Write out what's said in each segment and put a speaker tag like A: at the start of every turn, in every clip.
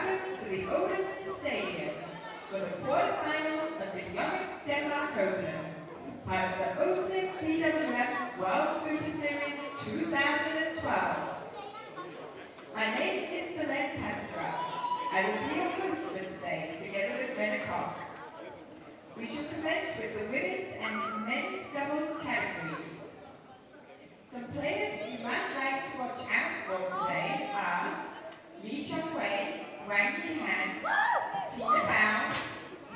A: welcome to the Odense Stadium for the quarterfinals of the Yonex Denmark Open, part of the OSIM BWF World Superseries 2012. My name is Selene Pastra. I will be your host for today, together with Rena Koch. We shall commence with the women's and men's doubles categories. Some players you might like to watch out for today are Rijal, Wang, Yihan, Taerattanachai,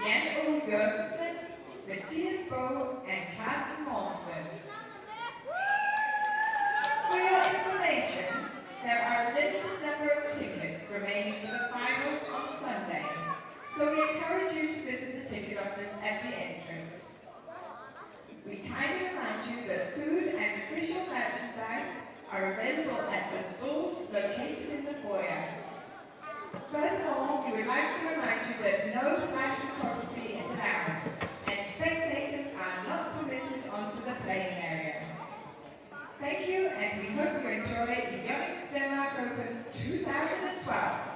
A: Jen Matthias Bo, and Carsten Monsen. For your information, there are a limited number of tickets remaining for the finals on Sunday, so we encourage you to visit the ticket office at the entrance. We kindly remind you that food and official merchandise are available at the stalls located in the foyer. Furthermore, we would like to remind you that no flash photography is allowed, and spectators are not permitted onto the playing area. Thank you, and we hope you enjoy the Yonex Denmark Open 2012.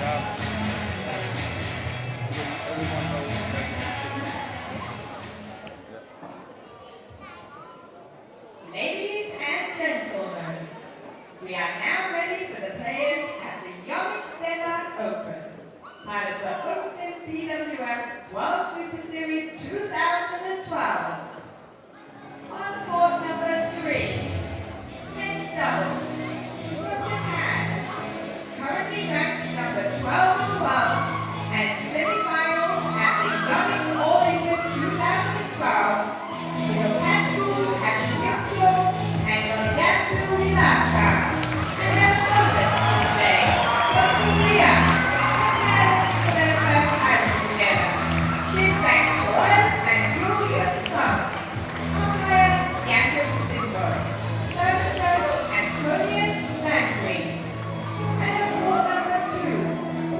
B: Everyone knows that.
A: Ladies and gentlemen, we are now ready for the players at the Yonex Denmark Open, part of the OSIM BWF World Superseries 2012. On court number 3, men's double, from Japan, currently ranked number 12 in the world, and semi-finals at the Yonex All England 2012, Hiroyuki and Hyun and Yonex Denmark. And their opponents today, from Korea, for their first time together, Shenk and Tang.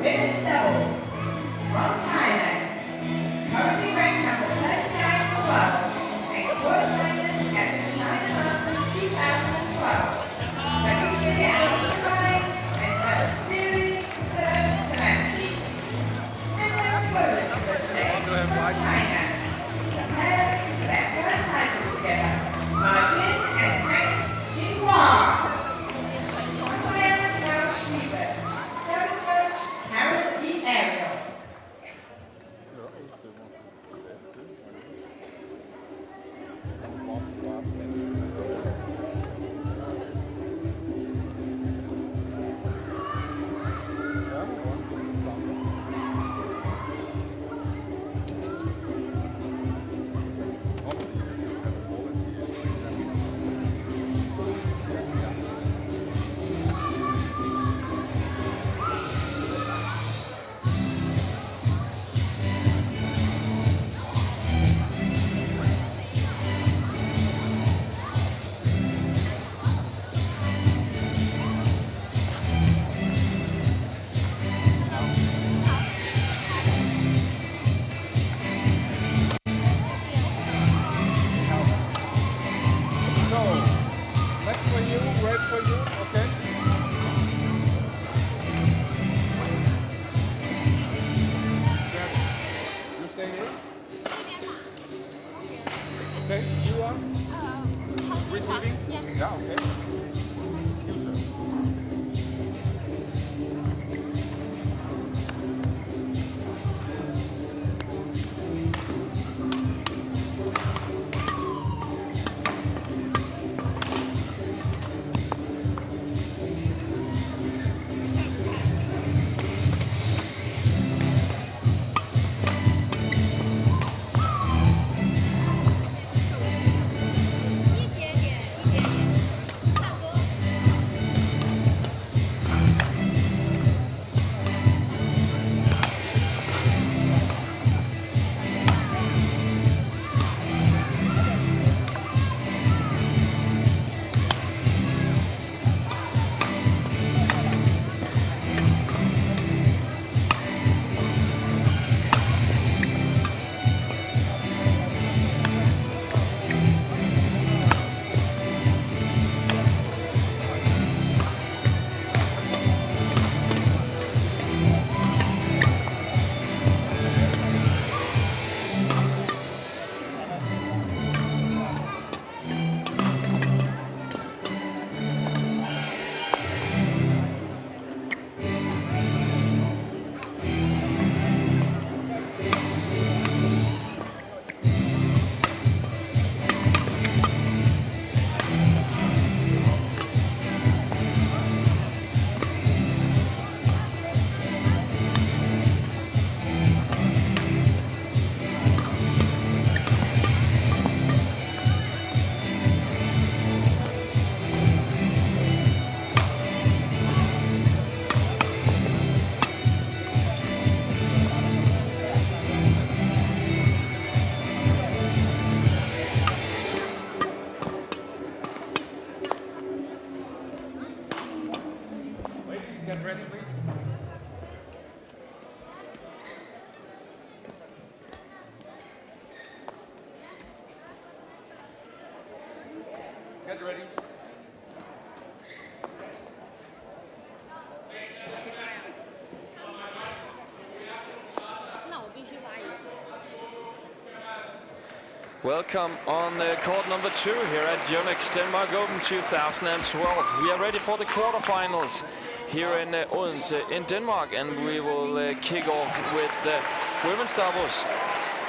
A: Women's doubles from Thailand, currently ranked number 39 in the world and quarterfinalists at the China Masters 2012. Savitree Amitrapai and Sapsiree Taerattanachai. And their opponents for today from China, the pair for their first title together, Juliane and Tang, Jinhua.
B: Okay, you are receiving? Yeah, okay.
C: Welcome on court number 2 here at Yonex Denmark Open 2012. We are ready for the quarterfinals here in Odense in Denmark, and we will kick off with the women's doubles.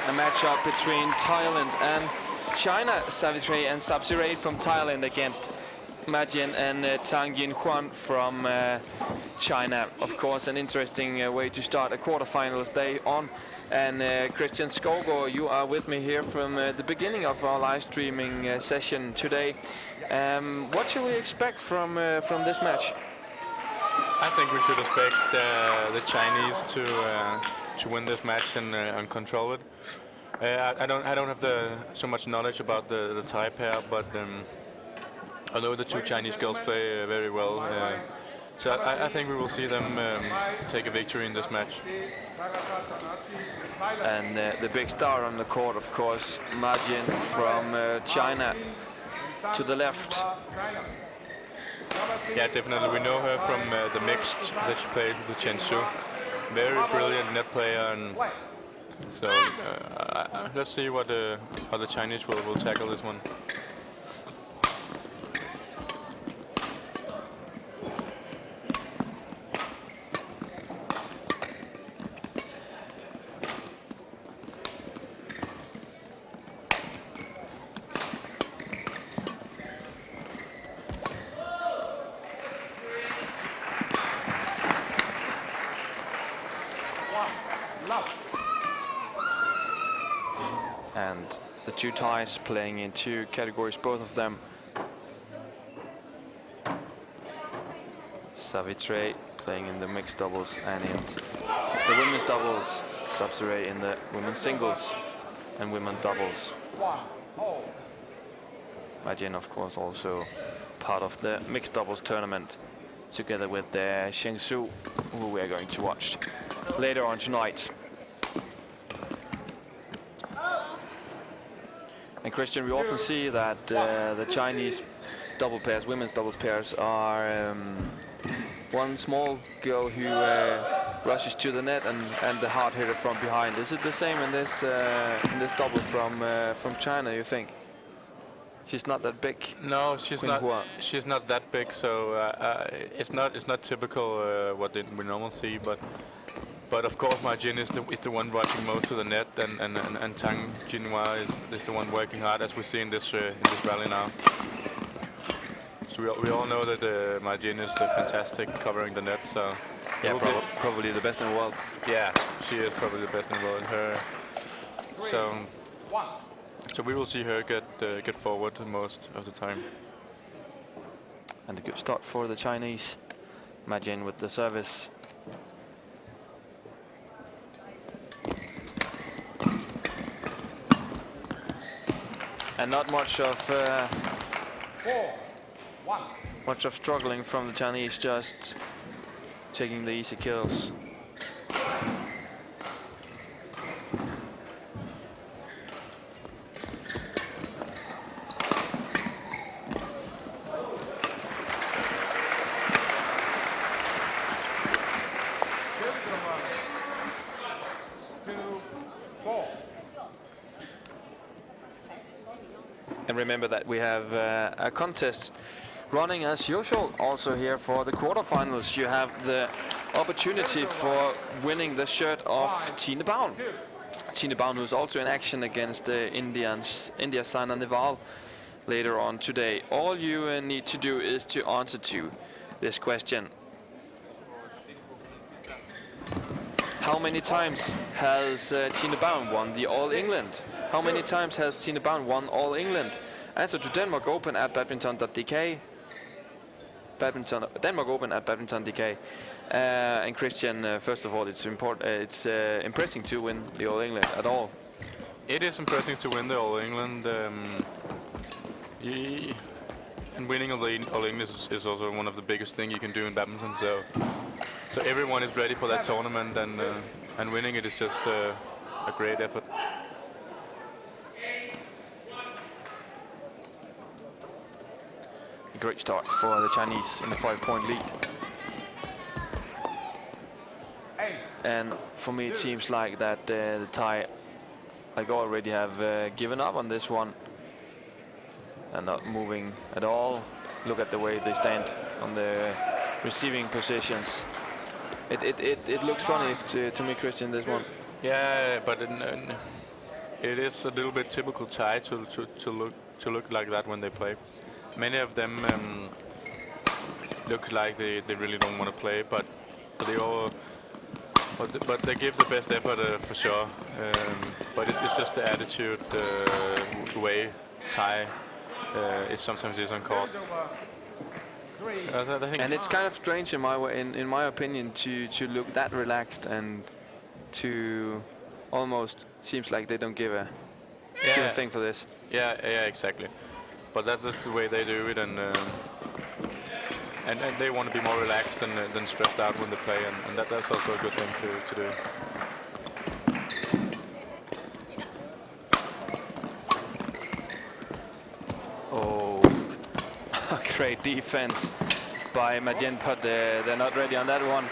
C: A matchup between Thailand and China, Savitree and Sapsiree from Thailand against Majin and Tang Jinhua from China. Of course, an interesting way to start a quarterfinals day on. And Christian Skovgaard, you are with me here from the beginning of our live streaming session today. What should we expect from this match?
B: I think we should expect the Chinese to win this match and control it. I don't have so much knowledge about the Thai pair, but I know the two Chinese girls play very well. So I think we will see them take a victory in this match.
C: And the big star on the court, of course, Majin from China to the left.
B: Yeah, definitely. We know her from the mixed that she played with Chen. Very brilliant net player, and so let's see what how the Chinese will tackle this one.
C: And the two Thais playing in two categories, both of them. Savitree playing in the mixed doubles and in the women's doubles. Sapsiree in the women's singles and women's doubles. Majin, of course, also part of the mixed doubles tournament, together with Schenk, who we are going to watch later on tonight. And Christian, we often see that the Chinese double pairs, women's doubles pairs, are one small girl who rushes to the net and the hard hitter from behind. Is it the same in this double from China, you think? She's not that big.
B: No, she's not. She's not that big, so it's not typical what we normally see, But of course, Majin is the one rushing most to the net, and Tang Jinhua is the one working hard, as we see in this rally now. So we all know that Majin is fantastic covering the net. So
C: yeah, probably the best in the world.
B: Yeah, she is probably the best in the world. So we will see her get forward most of the time.
C: And a good start for the Chinese. Majin with the service. And not much of struggling from the Chinese, just taking the easy kills. And remember that we have a contest running as usual also here for the quarterfinals. You have the opportunity for winning the shirt of Tine Baun. Tine Baun, who's also in action against India's Saina Nehwal later on today. All you need to do is to answer to this question. How many times has Tine Baun won the All England? How many times has Tine Baun won All England? Answer to Denmark Open at badminton.dk. Denmark Open at badminton.dk. And Christian, first of all, it's impressive to win the All England at all.
B: It is impressive to win the All England. And winning All England is also one of the biggest things you can do in badminton. So everyone is ready for that tournament, and winning it is just a great effort.
C: A great start for the Chinese in a 5-point lead. And for me, it seems like that the Thai like already have given up on this one and not moving at all. Look at the way they stand on the receiving positions. It looks funny to me, Christian, this one.
B: Yeah, but it is a little bit typical Thai to look like that when they play. Many of them look like they really don't want to play, but they all but they give the best effort for sure. But it's just the attitude, the way Thai it sometimes is on court.
C: And it's kind of strange in my opinion to look that relaxed and to almost seems like they don't give a thing for this.
B: Yeah, exactly. But that's just the way they do it, and they want to be more relaxed than stressed out when they play, and that's also a good thing to do.
C: Oh, great defense by Madjen, but they're not ready on that one.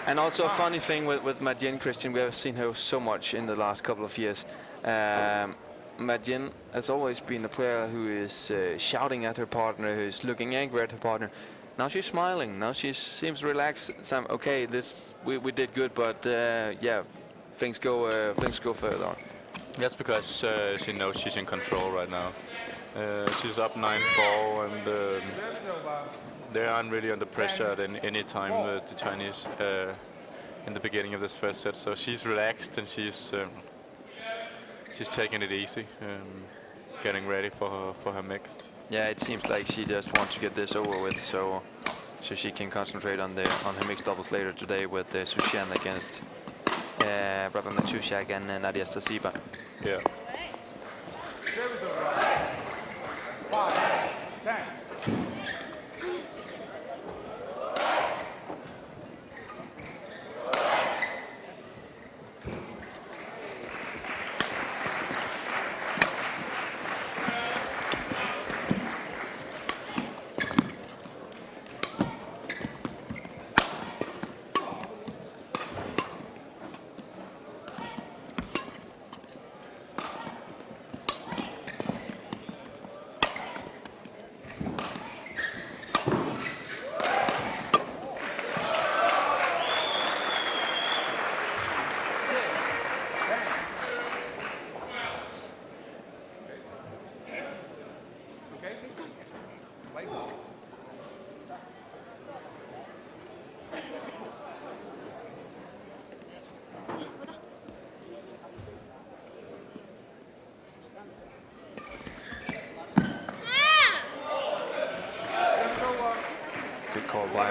C: And also a funny thing with Madjen, Christian, we have seen her so much in the last couple of years. Madjen has always been a player who is shouting at her partner, who's looking angry at her partner. Now she's smiling. Now she seems relaxed. Okay, we did good, but yeah, things go further on.
B: That's because she knows she's in control right now. She's up 9-4, and they aren't really under pressure at any time, the Chinese, in the beginning of this first set. So she's relaxed, and she's taking it easy, getting ready for her mixed.
C: Yeah, it seems like she just wants to get this over with, so she can concentrate on her mixed doubles later today with Juliane against Taerattanachai and Nadia Stasiba.
B: Yeah.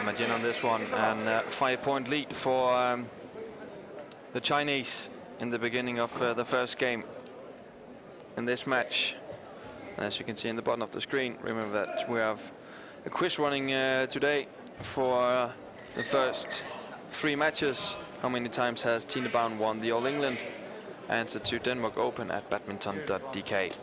C: Madjen on this one, and 5-point lead for the Chinese in the beginning of the first game in this match. And as you can see in the bottom of the screen, remember that we have a quiz running today for the first 3 matches. How many times has Tine Baun won the All England? Answer to Denmark Open at badminton.dk.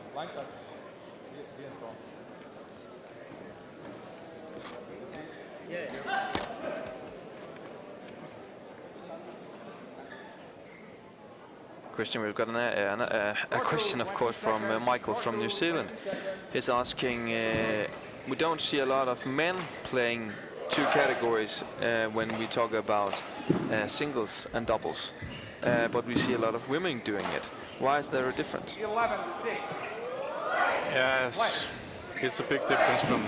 C: Christian, we've got a question, of course, from Michael from New Zealand. He's asking, we don't see a lot of men playing 2 categories when we talk about singles and doubles, but we see a lot of women doing it. Why is there a difference?
A: 11-6.
B: Yes, it's a big difference from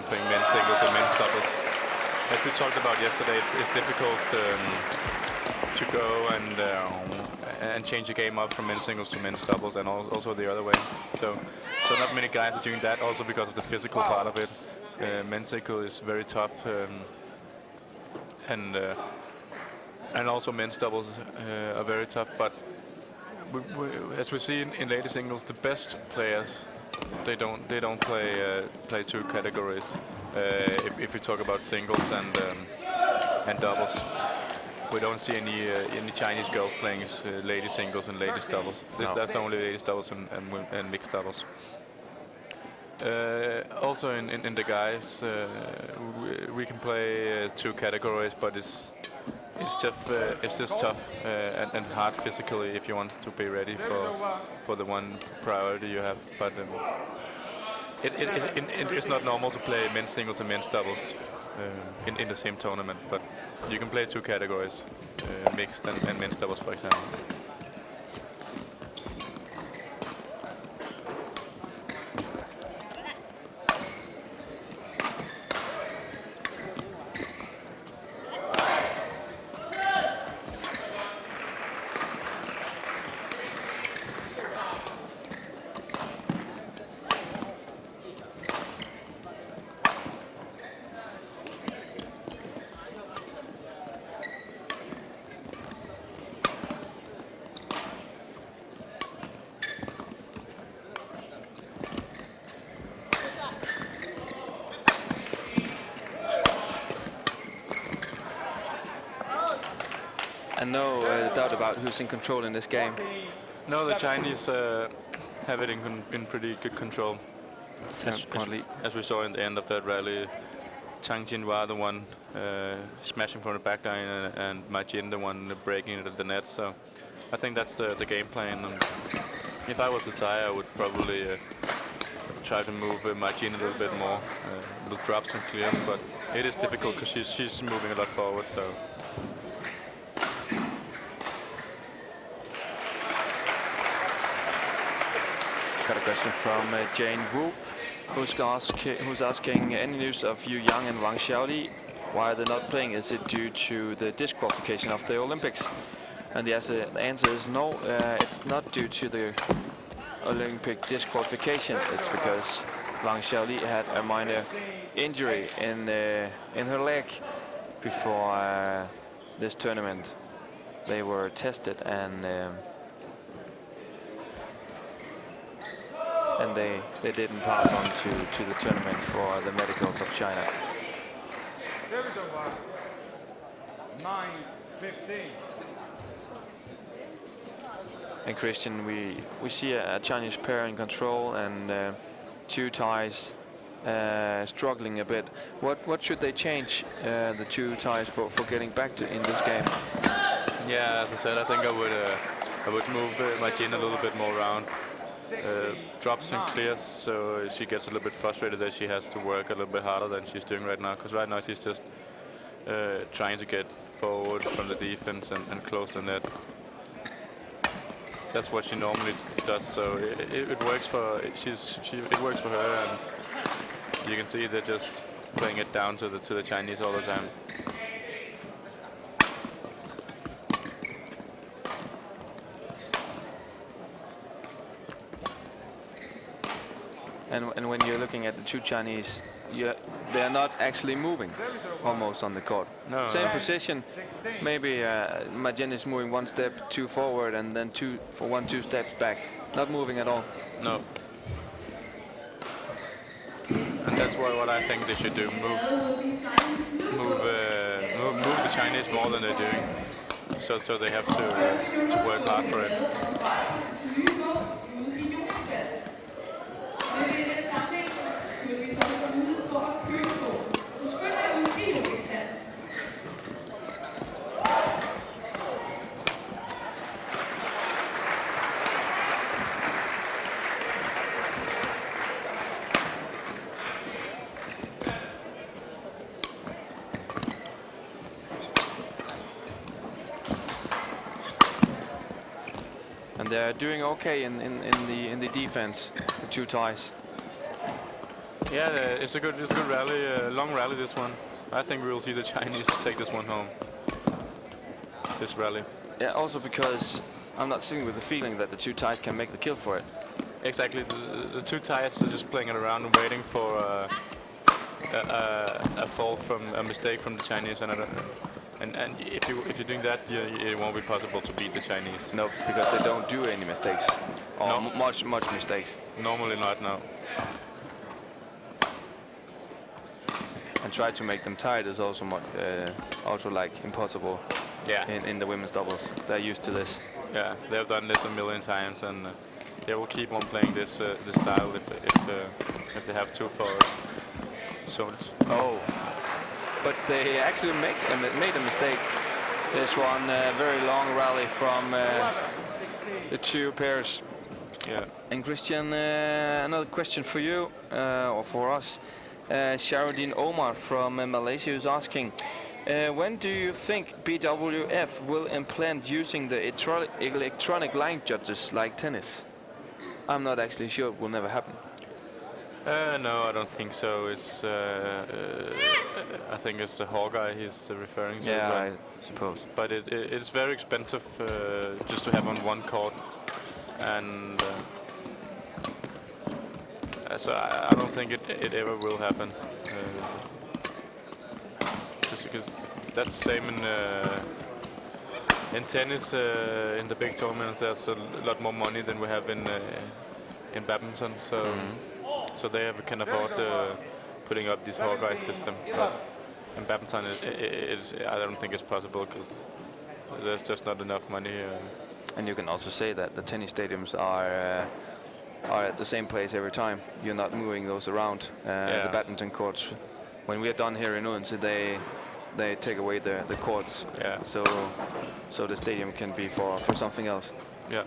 B: playing men's singles and men's doubles. As we talked about yesterday, it's difficult to go and change the game up from men's singles to men's doubles, and also the other way. So not many guys are doing that, also because of the physical part of it. Men's single is very tough, and also men's doubles are very tough. But as we see in ladies singles, the best players they don't play 2 categories. If we talk about singles and doubles. We don't see any Chinese girls playing ladies singles and ladies doubles. No. That's only ladies doubles and mixed doubles. Also in the guys, we can play 2 categories, but it's just tough and hard physically if you want to be ready for the one priority you have. But it's not normal to play men's singles and men's doubles in the same tournament. But you can play two categories, mixed and men's doubles, for example.
C: And no doubt about who's in control in this game.
B: No, the Chinese have it in pretty good control. As we saw in the end of that rally, Jinhua the one smashing from the back line, and Ma Jin the one breaking it at the net. So I think that's the game plan. And if I was the Thai, I would probably try to move Ma Jin a little bit more, with drops and clears. But it is difficult because she's moving a lot forward. So.
C: Got a question from Jane Wu, who's asking any news of Yang and Wang Xiaoli. Why they're not playing? Is it due to the disqualification of the Olympics? And the answer is no. It's not due to the Olympic disqualification. It's because Wang Xiaoli had a minor injury in her leg before this tournament. They were tested and they didn't pass on to the tournament for the medicals of China.
D: Service over. 9-15.
C: And Christian, we see a Chinese pair in control and two Thais struggling a bit. What should they change, the two Thais, for getting back to in this game?
B: Yeah, as I said, I think I would move Ma Jin a little bit more around. Drops and clears, so she gets a little bit frustrated that she has to work a little bit harder than she's doing right now, because right now she's just trying to get forward from the defense and close the net. That's what she normally does, so it works for it works for her, and you can see they're just playing it down to the Chinese all the time.
C: And when you're looking at the two Chinese, they are not actually moving almost on the court.
B: No.
C: Same position, maybe Ma Jin is moving one step two forward and then two steps back, not moving at all.
B: No. And that's what I think they should do. Move the Chinese more than they're doing. So they have to work hard for it.
C: And they're doing okay in the defense, the two Thais.
B: Yeah, it's a good rally, long rally this one. I think we will see the Chinese take this one home. This rally.
C: Yeah, also because I'm not sitting with the feeling that the two Thais can make the kill for it.
B: Exactly, the two Thais are just playing it around and waiting for a fault from a mistake from the Chinese, and if you're doing that, it won't be possible to beat the Chinese.
C: No, because they don't do any mistakes, or
B: No.
C: much mistakes.
B: Normally not, no.
C: And try to make them tired is also also like impossible.
B: Yeah.
C: In the women's doubles, they're used to this.
B: Yeah, they've done this a million times, and they will keep on playing this style if they have to for so.
C: Oh, but they actually made a mistake This one, very long rally from the two pairs.
B: Yeah.
C: And Christian, another question for you, or for us. Sharuddin Omar from Malaysia is asking, when do you think BWF will implant using the electronic line judges like tennis? I'm not actually sure, it will never happen.
B: No, I don't think so. It's I think it's the Hawkeye he's referring to.
C: Yeah, I suppose.
B: But it's very expensive just to have on one court, and so I don't think it ever will happen. Just because that's the same in tennis. In the big tournaments, there's a lot more money than we have in badminton. So. So they can afford putting up this Hawkeye system. But in badminton, I don't think it's possible because there's just not enough money.
C: And you can also say that the tennis stadiums are at the same place every time. You're not moving those around. The badminton courts, when we are done here in Odense, they take away the courts.
B: Yeah.
C: So the stadium can be for something else.
B: Yeah.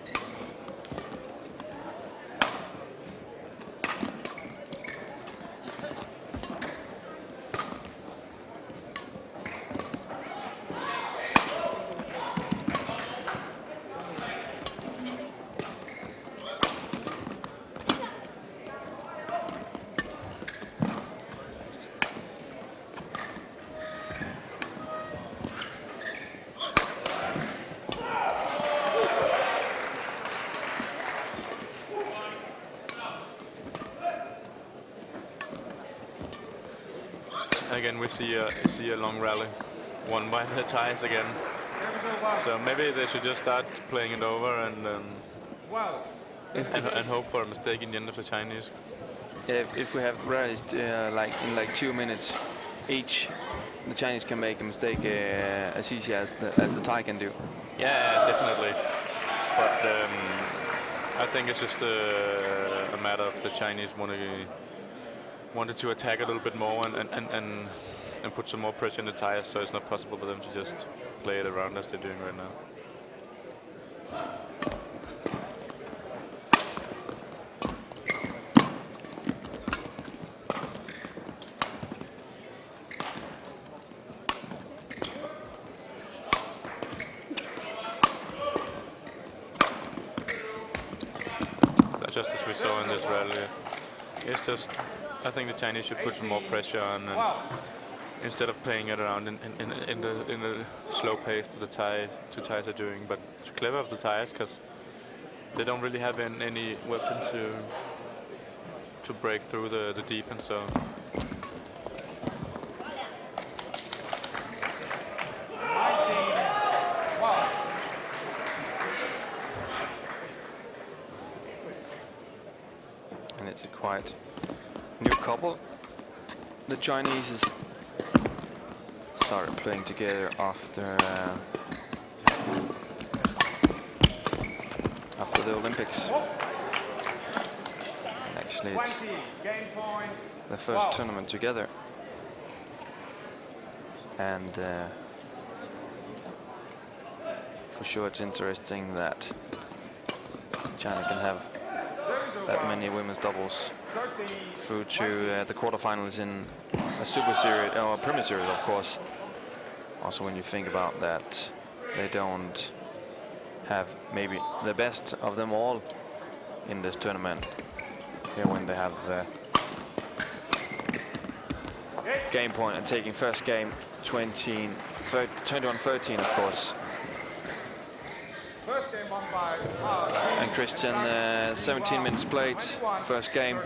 B: Again, we see a long rally, won by the Thais again. So maybe they should just start playing it over and hope for a mistake in the end of the Chinese.
C: If we have rallies in 2 minutes each, the Chinese can make a mistake as easy as the Thai can do.
B: Yeah, definitely. But I think it's just a matter of the Chinese wanted to attack a little bit more and put some more pressure in the Thais, so it's not possible for them to just play it around as they're doing right now. Just as we saw in this rally, it's just I think the Chinese should put some more pressure on, and instead of playing it around in the slow pace that the two Thais are doing. But it's clever of the Thais because they don't really have any weapon to break through the defense. So.
C: And it's a quite new couple. The Chinese started playing together after the Olympics. And actually, it's the first tournament together. And for sure, it's interesting that China can have that many women's doubles through to the quarterfinals in a Super Series or Premier Series, of course. Also, when you think about that, they don't have maybe the best of them all in this tournament. Here, when they have game point and taking first game 21-13, of course. And Christian, 17 minutes played, first game.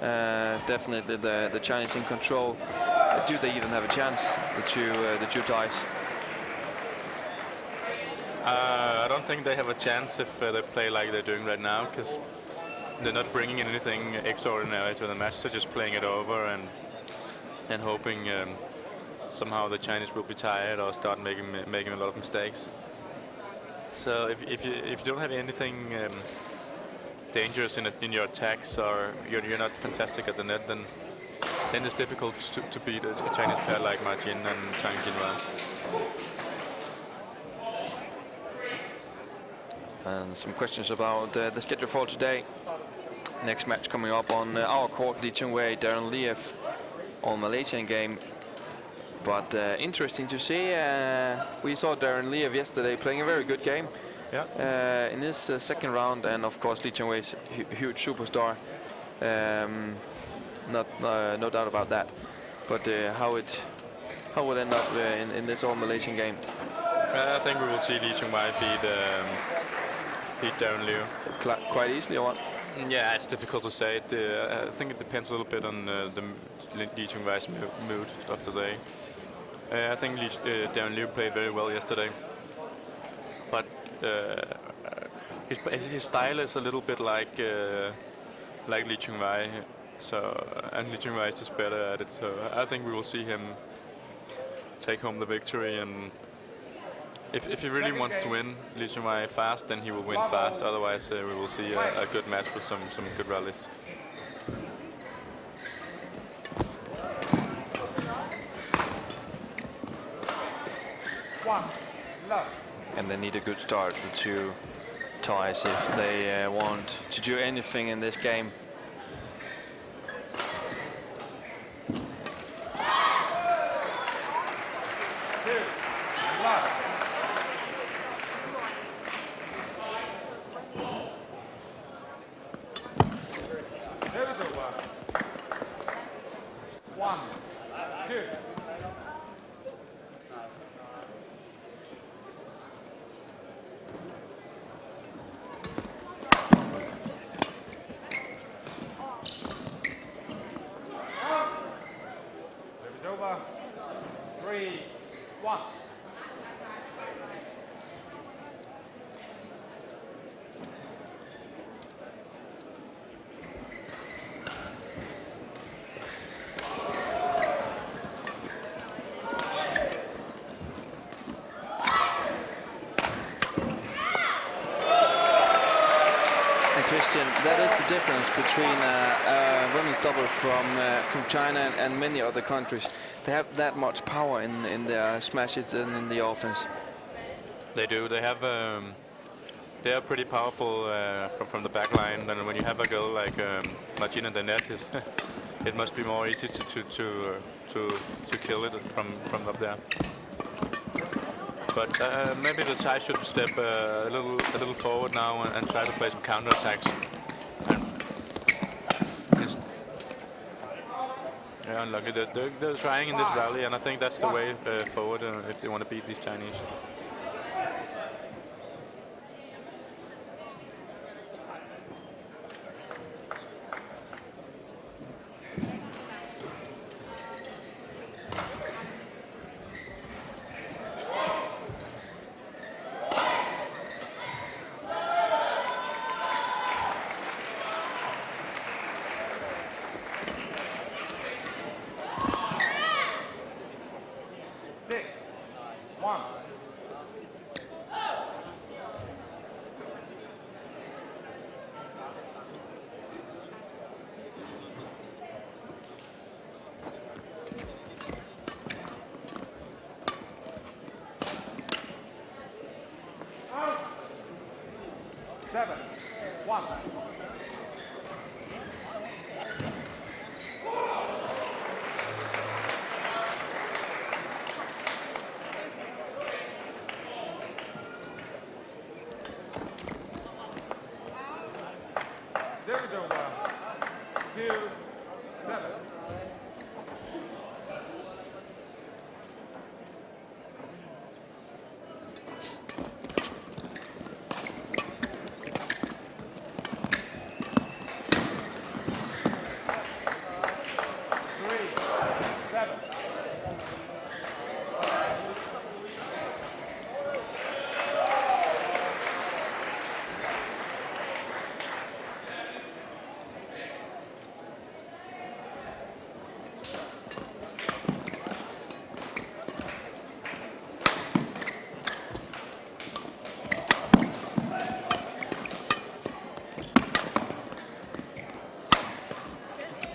C: Definitely the Chinese in control. Do they even have a chance, the two Thais?
B: I don't think they have a chance if they play like they're doing right now, because they're not bringing in anything extraordinary to the match. They're just playing it over and hoping somehow the Chinese will be tired or start making a lot of mistakes. So if you don't have anything dangerous in your attacks, or you're not fantastic at the net, then it's difficult to beat a Chinese pair like Ma Jin and Tang Jinhua.
C: And some questions about the schedule for today. Next match coming up on our court, Liew, Daren Liew on Malaysian game. But interesting to see. We saw Daren Liew yesterday playing a very good game.
B: Yeah.
C: In this second round, and of course Liew is a huge superstar. No doubt about that. But how will end up in this all Malaysian game?
B: I think we will see Liew beat Daren Liew.
C: Quite easily, or what?
B: Yeah, it's difficult to say. I think it depends a little bit on the Liew mood of today. I think Daren Liew played very well yesterday, but his style is a little bit like Liew, and Liew is just better at it. So I think we will see him take home the victory. And if he really wants to win Liew fast, then he will win fast. Otherwise, we will see a good match with some good rallies.
C: And they need a good start, the two ties, if they want to do anything in this game. That is the difference between women's double from China and many other countries. They have that much power in their smashes and in the offense.
B: They do. They have. They are pretty powerful from the back line. And when you have a girl like Margina in the net, it must be more easy to kill it from up there. But maybe the Thai should step a little forward now and try to play some counter attacks. Yeah, unlucky. They're trying in this rally, and I think that's the way forward if they want to beat these Chinese.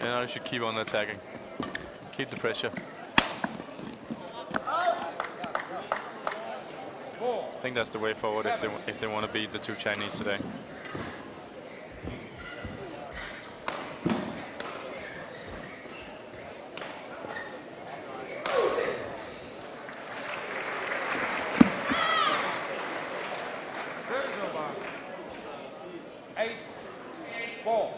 B: Now you should keep on attacking. Keep the pressure.
D: 4.
B: think that's the way forward if they want to beat the two Chinese today.
D: Service over. 8-4.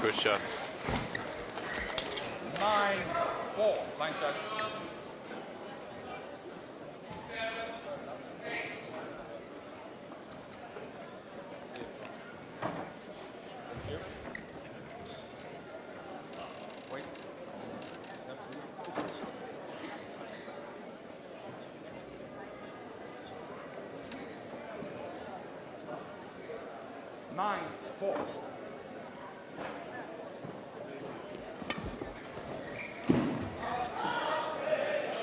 B: Good shot.
D: 9-4. Line touch. Wait. 9-4.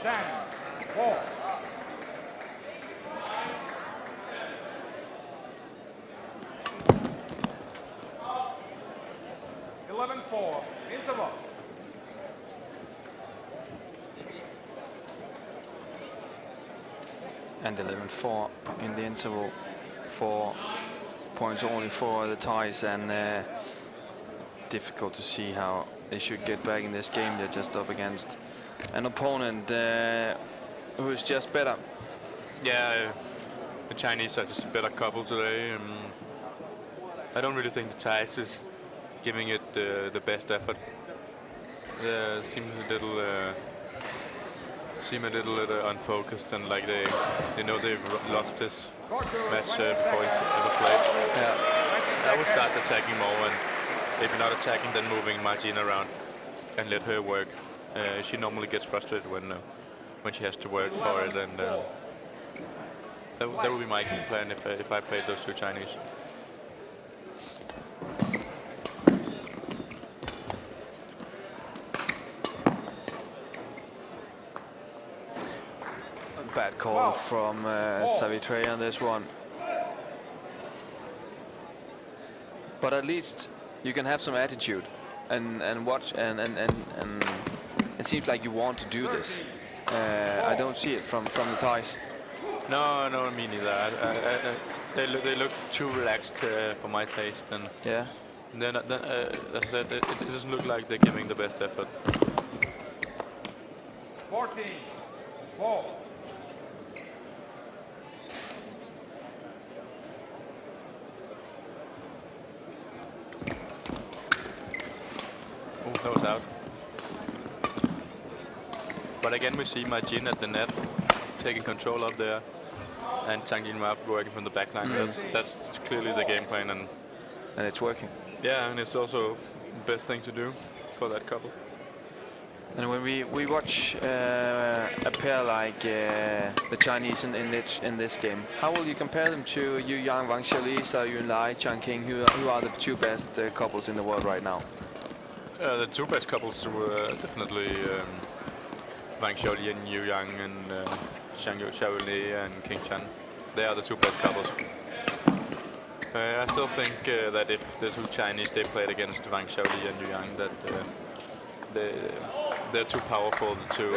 D: Tang, 4. Interval.
C: And 11-4 in the interval. 4 points only for the ties, and difficult to see how they should get back in this game. They're just up against an opponent who's just better.
B: Yeah, the Chinese are just a better couple today. I don't really think the Thais is giving it the best effort. Seem a little unfocused, and like they know they've lost this match before it's ever played. Yeah, I would start attacking more, and if you're not attacking, then moving Margin around and let her work. She normally gets frustrated when she has to work for it, and that would be my game plan if I played those two Chinese.
C: Bad call from Savitree on this one. But at least you can have some attitude and watch, and it seems like you want to do this. I don't see it from the Thais.
B: No, me neither. They look too relaxed for my taste, and
C: yeah.
B: Then as I said, it doesn't look like they're giving the best effort.
D: 14-4.
B: Oh, that was out. But again, we see Margin at the net, taking control up there, and Jinhua working from the back line. That's clearly the game plan, and
C: it's working.
B: Yeah, and it's also the best thing to do for that couple.
C: And when we watch a pair like the Chinese in this game, how will you compare them to Yihan, Wang, Xuerui, Chong, who are the two best couples in the world right now?
B: The two best couples were definitely Wang Xuerui and Yihan, and Xuerui and King Chen. They are the two best couples. I still think that if the two Chinese they played against Wang Xuerui and Yihan, that they're too powerful, the two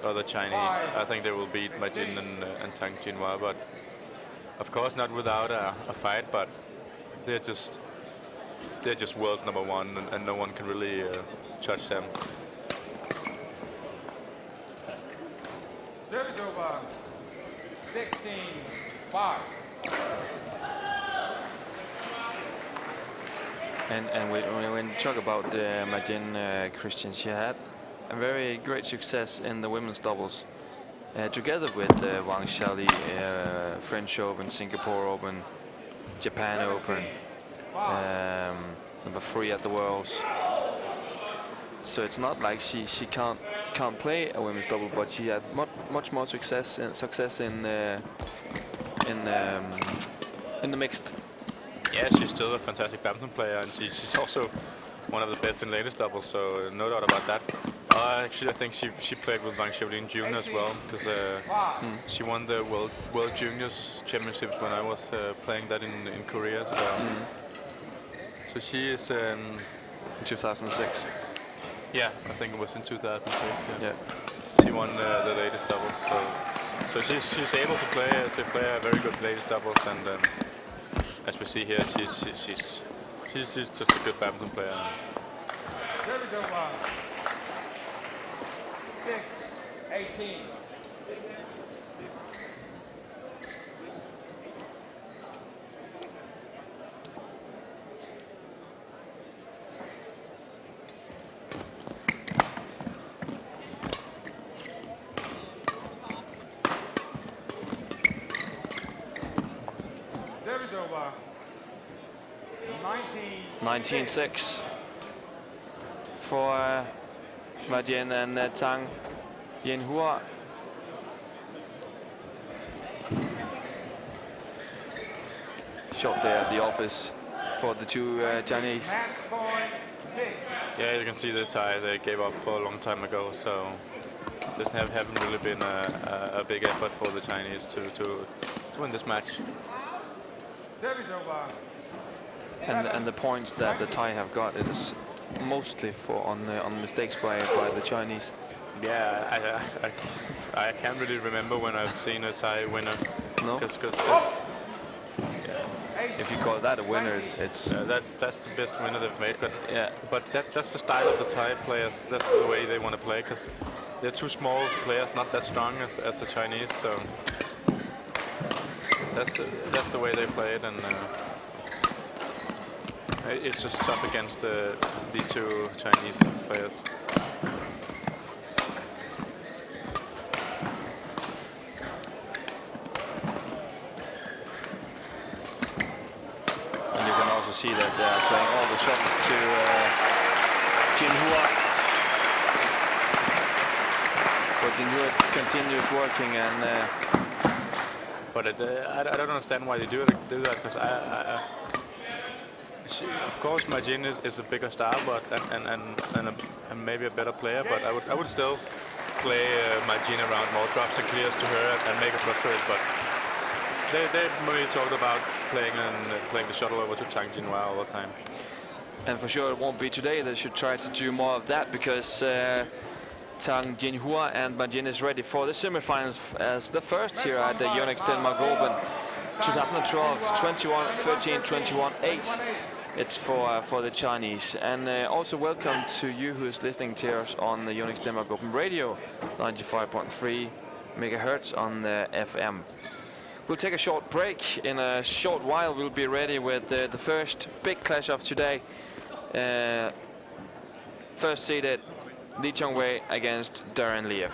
B: other Chinese. I think they will beat Margin and Tang Jinhua, but of course not without a fight. But they're just world number one, and no one can really touch them.
D: Service over. 16-5.
C: And when you talk about Margin, Christian, she had a very great success in the women's doubles, together with Wang Xuerui, French Open, Singapore Open, Japan Open, number 3 at the Worlds. So it's not like she can't play a women's double, but she had much more success in the mixed.
B: Yeah, she's still a fantastic badminton player, and she's also one of the best in ladies doubles, so no doubt about that. Actually, I think she played with Wang in June as well, because she won the World Juniors Championships when I was playing that in Korea. So she is
C: 2006.
B: Yeah, I think it was in 2006.
C: Yeah.
B: She won the ladies doubles, so she's able to play a very good ladies doubles, and as we see here, she's just a good badminton player.
D: Service over. 6-18. Service over.
C: 19-6 for Juliane and Tang. Jinhua. Shot there at the office for the two Chinese.
D: Match point 6.
B: Yeah, you can see the tie they gave up for a long time ago, so this haven't really been a big effort for the Chinese to win this match.
D: Service over.
C: And the points that the Thai have got is mostly on mistakes by the Chinese.
B: Yeah, I can't really remember when I've seen a Thai winner.
C: No.
B: Because
C: If you call that a winner, it's
B: that's the best winner they've made. But
C: yeah.
B: But that's the style of the Thai players. That's the way they want to play, because they're two small players, not that strong as the Chinese. So that's the way they play it, and it's just tough against these two Chinese players.
C: And you can also see that they are playing all the shots to Jinhua. But Jinhua continues working, and
B: but I don't understand why they do that, because of course Majin is a bigger star, but and maybe a better player, but I would still play Majin around more drops and clears to her and make her frustrated. But they maybe talked about playing the shuttle over to Tang Jinhua all the time.
C: And for sure it won't be today. They should try to do more of that, because Tang Jinhua and Majin is ready for the semifinals as the first here at the Yonex Denmark Open 2012, 21-13, 21-8. It's for the Chinese. And also welcome to you who's listening to us on the Yonex Denmark Open Radio, 95.3 megahertz on the FM. We'll take a short break. In a short while we'll be ready with the first big clash of today. First seeded Lee Chong-wei against Daren Liew.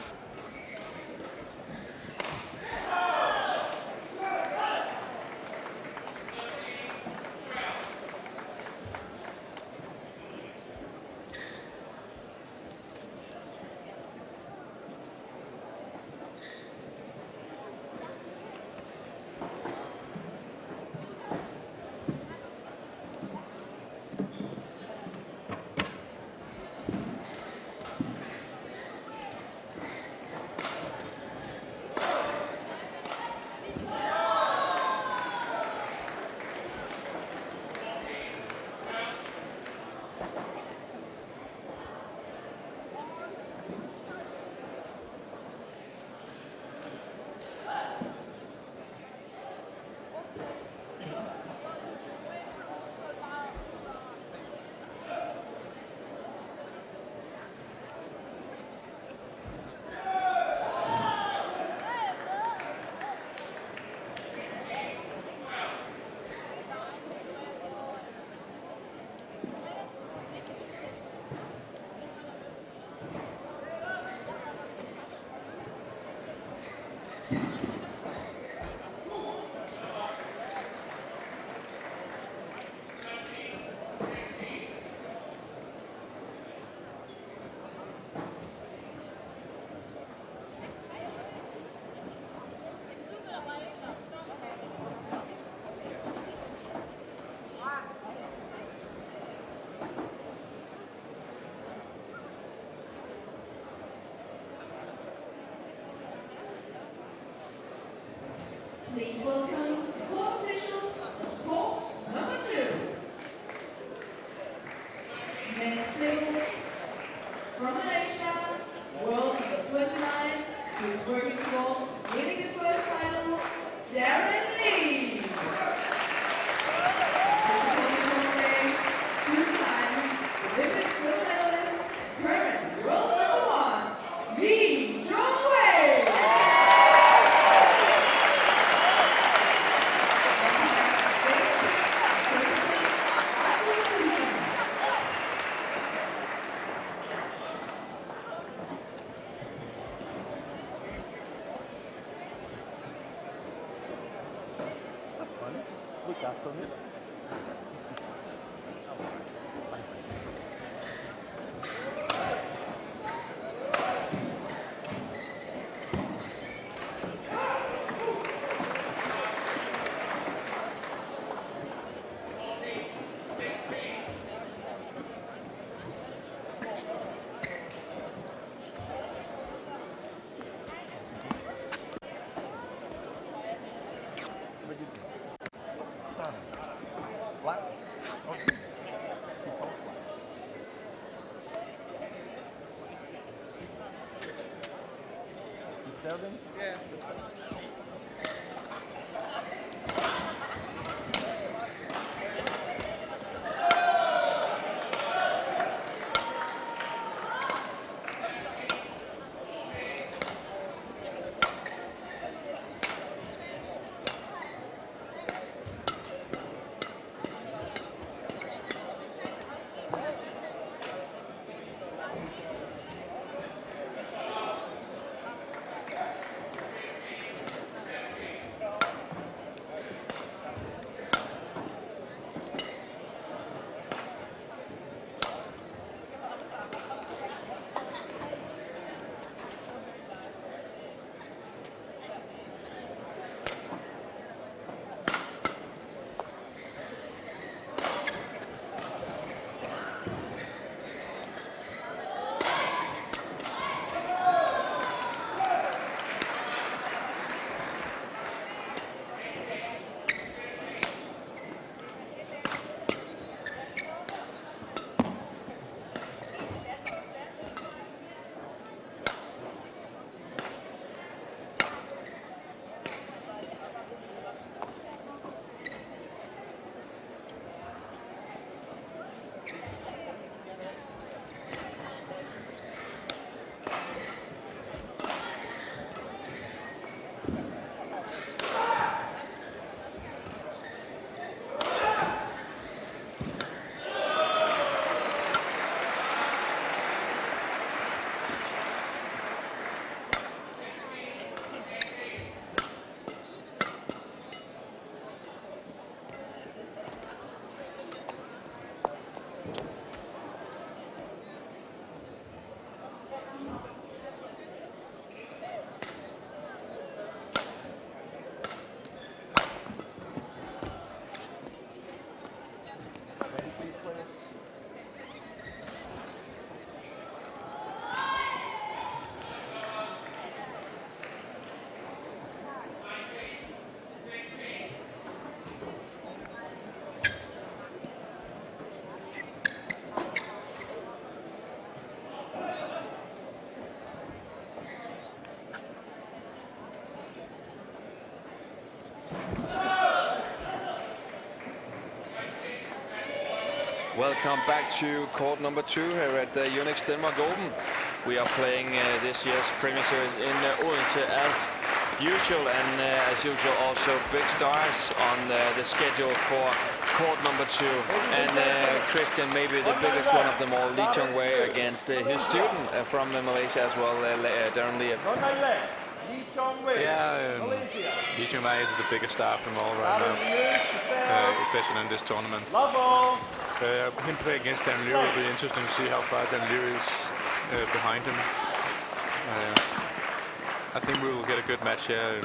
A: singles from Malaysia, world number 29, who is working towards winning his first title, Daren Liew. Two times Olympic silver medalist, current world number 1, Lee Chong.
C: Welcome back to court number 2 here at the Yonex Denmark Open. We are playing this year's Premier Series in Odense as usual, and as usual also big stars on the schedule for court number 2. And Christian, maybe the biggest one of them all, Lee Chong-wei against his student from Malaysia as well, Daren Liew.
B: Yeah, Lee Chong-wei is the biggest star from all right now, especially in this tournament. Him play against Daren Liew will be interesting to see how far Daren Liew is behind him. I think we will get a good match here.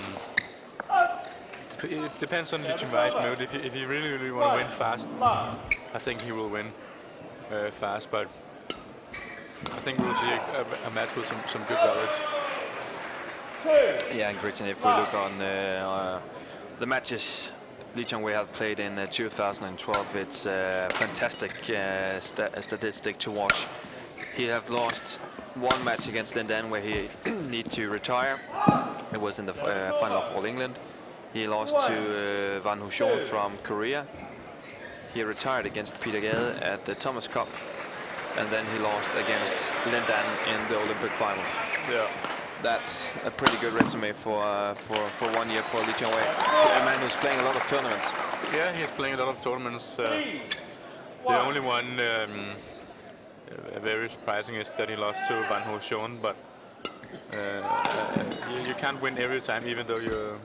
B: It depends on Lee Chong-wei's mood. If he really want to win fast, I think he will win fast. But I think we'll see a match with some good rallies.
C: Yeah, and Christian, if we look on the matches Lee Chong-wei have played in 2012. It's a fantastic statistic to watch. He have lost one match against Lindan where he need to retire. It was in the final of All England. He lost to Van Hushon from Korea. He retired against Peter Gade at the Thomas Cup, and then he lost against Lindan in the Olympic finals.
B: Yeah.
C: That's a pretty good resume for 1 year for Lee Chong-wei, a man who's playing a lot of tournaments.
B: Yeah, he's playing a lot of tournaments. The only one very surprising is that he lost to Van Hushon, but you can't win every time, even though you're...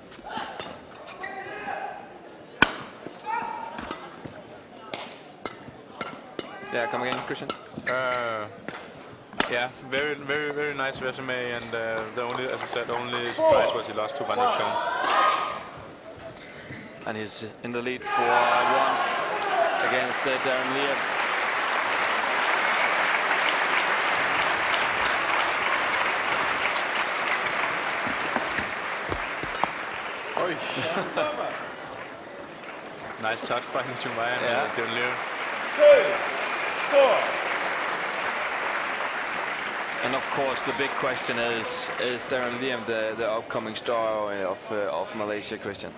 C: Yeah, come again, Christian.
B: Yeah, very nice resume, and the only, as I said, only surprise was he lost to Van Hushon.
C: And he's in the lead for 1 against Daren Liew.
B: Nice touch by Jinhua and Daren Liew.
D: 2-4.
C: And of course, the big question is Daren Liew the upcoming star of Malaysia, Christian?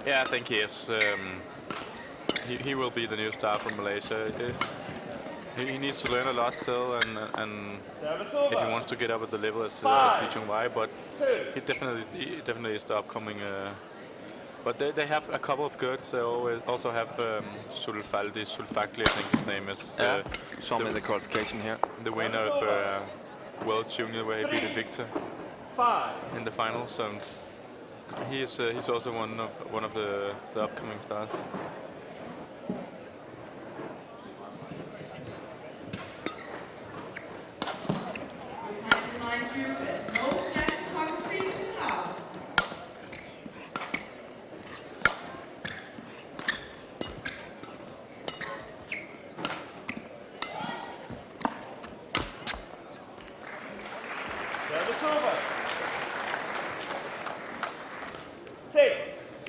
B: Yeah, I think he is. He will be the new star from Malaysia. He needs to learn a lot still, and if he wants to get up at the level as Lee Chong-wei, but he definitely is the upcoming. But they have a couple of goods. They also have Sulfagli, I think his name is.
C: Some in the qualification here.
B: The winner of World Junior, where he beat Victor in the finals. So he's also one of the upcoming stars.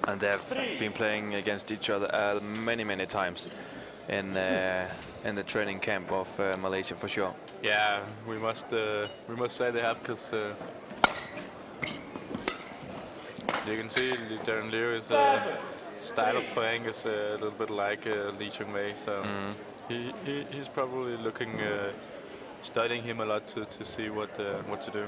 C: And they have been playing against each other many times in the training camp of Malaysia, for sure.
B: Yeah, we must say they have, because you can see Daren Liew's style of playing is a little bit like Lee Chong-wei, so he's probably looking, studying him a lot to see what to do.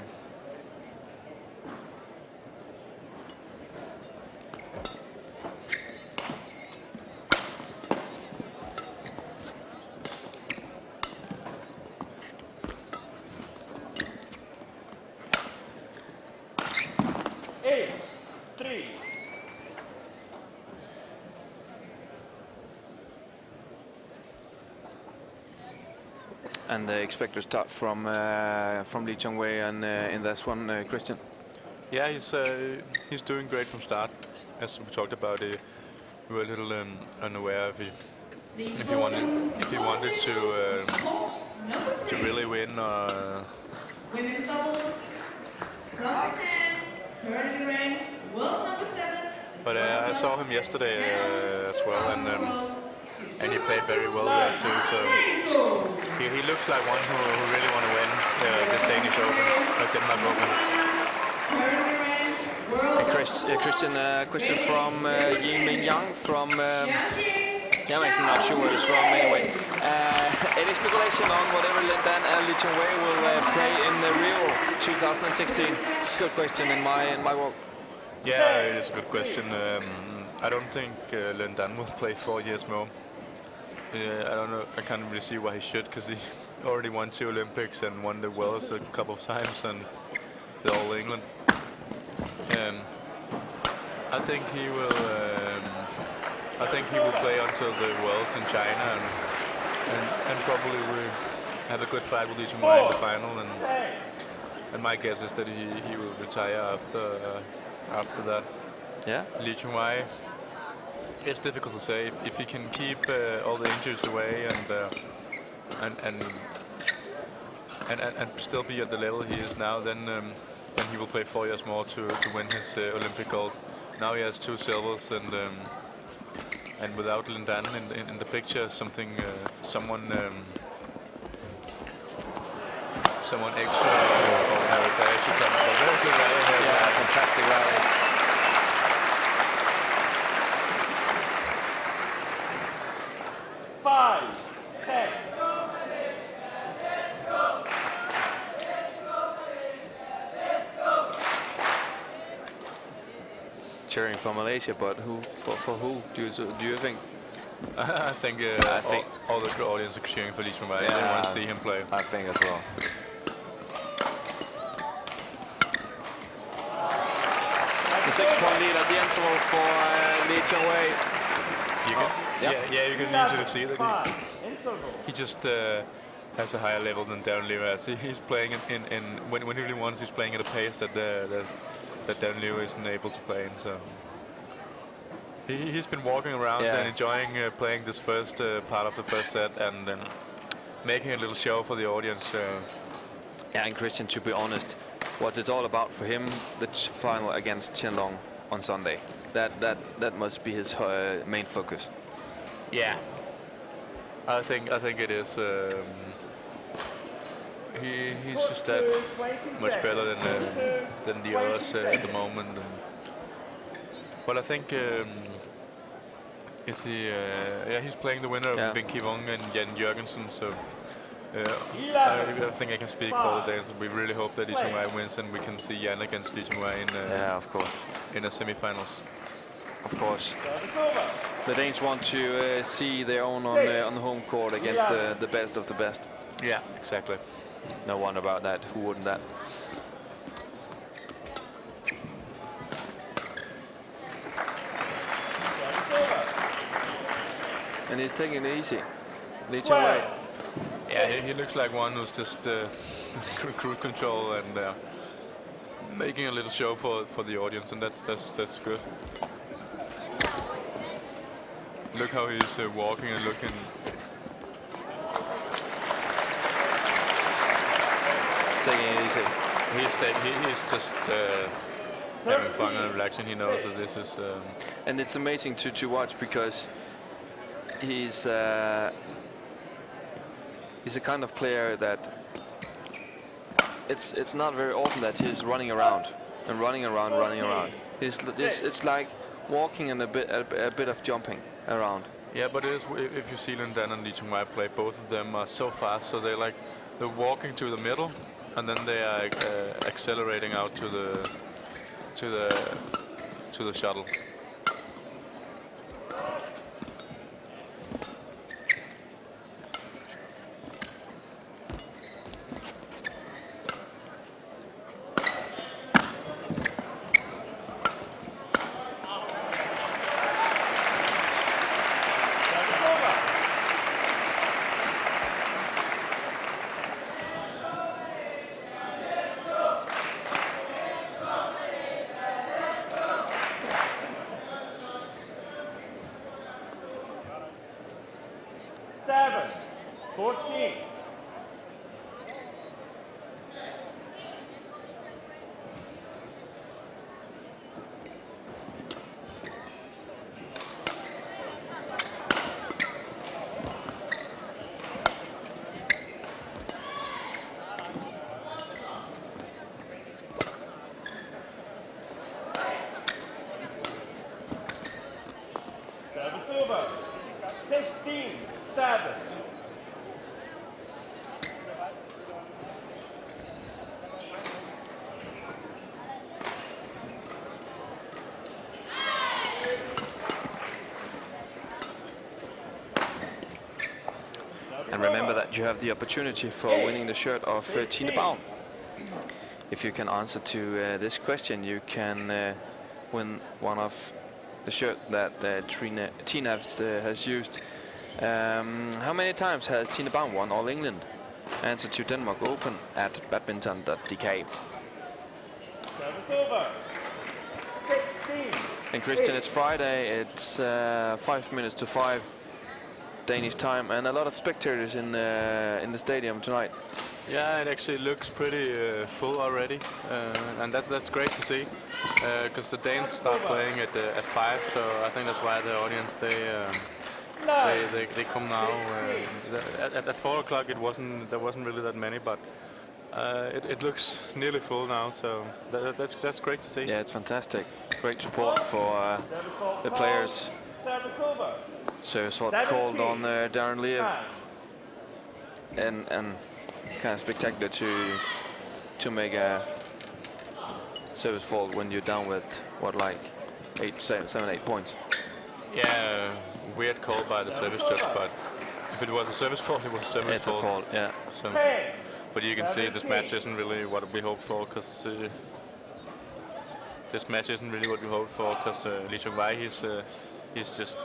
C: And they expect to start from Lee Chong-wei and in this one, Christian.
B: Yeah, he's doing great from start. As we talked about, we were a little unaware if he wanted to really win.
A: Women's doubles, currently ranked world number 7.
B: But I saw him yesterday as well, and he played very well there too. So he looks like one who really want to win this Danish Open, Denmark Open.
C: Christian, question from Yang from. I'm not sure where he's from anyway. Any speculation on whatever Lindan and Lee Chong-wei will play in the Rio 2016? Good question in my work.
B: Yeah, it is a good question. I don't think Lindan will play 4 years more. I don't know. I can't really see why he should, because he already won 2 Olympics and won the Worlds a couple of times and the All England. I think he will. I think he will play until the Worlds in China and probably will have a good fight with Lee Chong-wei in the final. And my guess is that he will retire after that.
C: Yeah.
B: Lee Chong-wei. It's difficult to say if he can keep all the injuries away and still be at the level he is now. Then he will play 4 years more to win his Olympic gold. Now he has 2 silvers, and and without Lindan in the picture, someone extra or Amitrapai should come. But very good rally here.
C: Yeah, fantastic rally.
D: Five, 10.
C: Cheering for Malaysia, but who for who do you think?
B: I think all the audience are cheering for Lijunwei.
C: Yeah,
B: They want to see him play.
C: I think as well. The 6-point lead at the interval for Lijunwei.
B: Yeah, you can easily see that he just has a higher level than Daren Liew has. He's playing when he really wants, he's playing at a pace that Daren Liew isn't able to play in. So he's been walking around and enjoying playing this first part of the first set and then making a little show for the audience.
C: Yeah, and Christian, to be honest, what it's all about for him, the final against Qianlong on Sunday. That must be his main focus.
B: Yeah, I think it is. He's just that much better than the others at the moment. But I think he's playing the winner of Binky Wang and Jan Jørgensen. So I think I can speak for the Danes. We really hope that Lijunwei wins and we can see Jan against Lijunwei
C: of course,
B: in the semi-finals.
C: Of course. The Danes want to see their own on the home court against the best of the best.
B: Yeah, exactly.
C: No one about that. Who wouldn't that? And he's taking it easy. Lijunwei.
B: Yeah, he looks like one who's just cruise control and making a little show for the audience, and that's good. Look how he's walking and looking.
C: Taking it easy.
B: He's just having fun and relaxing. He knows that this is.
C: And it's amazing to watch because he's a kind of player that it's not very often that he's running around and running around. It's like walking and a bit of jumping around.
B: Yeah, but it is, if you see Lindan and Lijunwei play, both of them are so fast, so they're walking to the middle, and then they are accelerating out to the shuttle.
C: And remember that you have the opportunity for winning the shirt of Tine Baum. If you can answer to this question, you can win one of the shirt that Tine has used. How many times has Tine Baum won All England? Answer to Denmark Open at badminton.dk. And Christian, it's Friday. It's 5 minutes to 5 Danish time, and a lot of spectators in the stadium tonight.
B: Yeah, it actually looks pretty full already, and that's great to see. Because the Danes start playing at 5, so I think that's why the audience they come now. At 4 o'clock there wasn't really that many, but it looks nearly full now, so that's great to see.
C: Yeah, it's fantastic. Great support for the players. So sort of called on Daren Liew, and kind of spectacular to make a service fault when you're down with what, like 7, 8 points.
B: Yeah, weird call by the service judge, but if it was a service fault, it was a service fault.
C: It's a fault, yeah.
B: So, but you can see this match isn't really what we hoped for, because Lijong he's just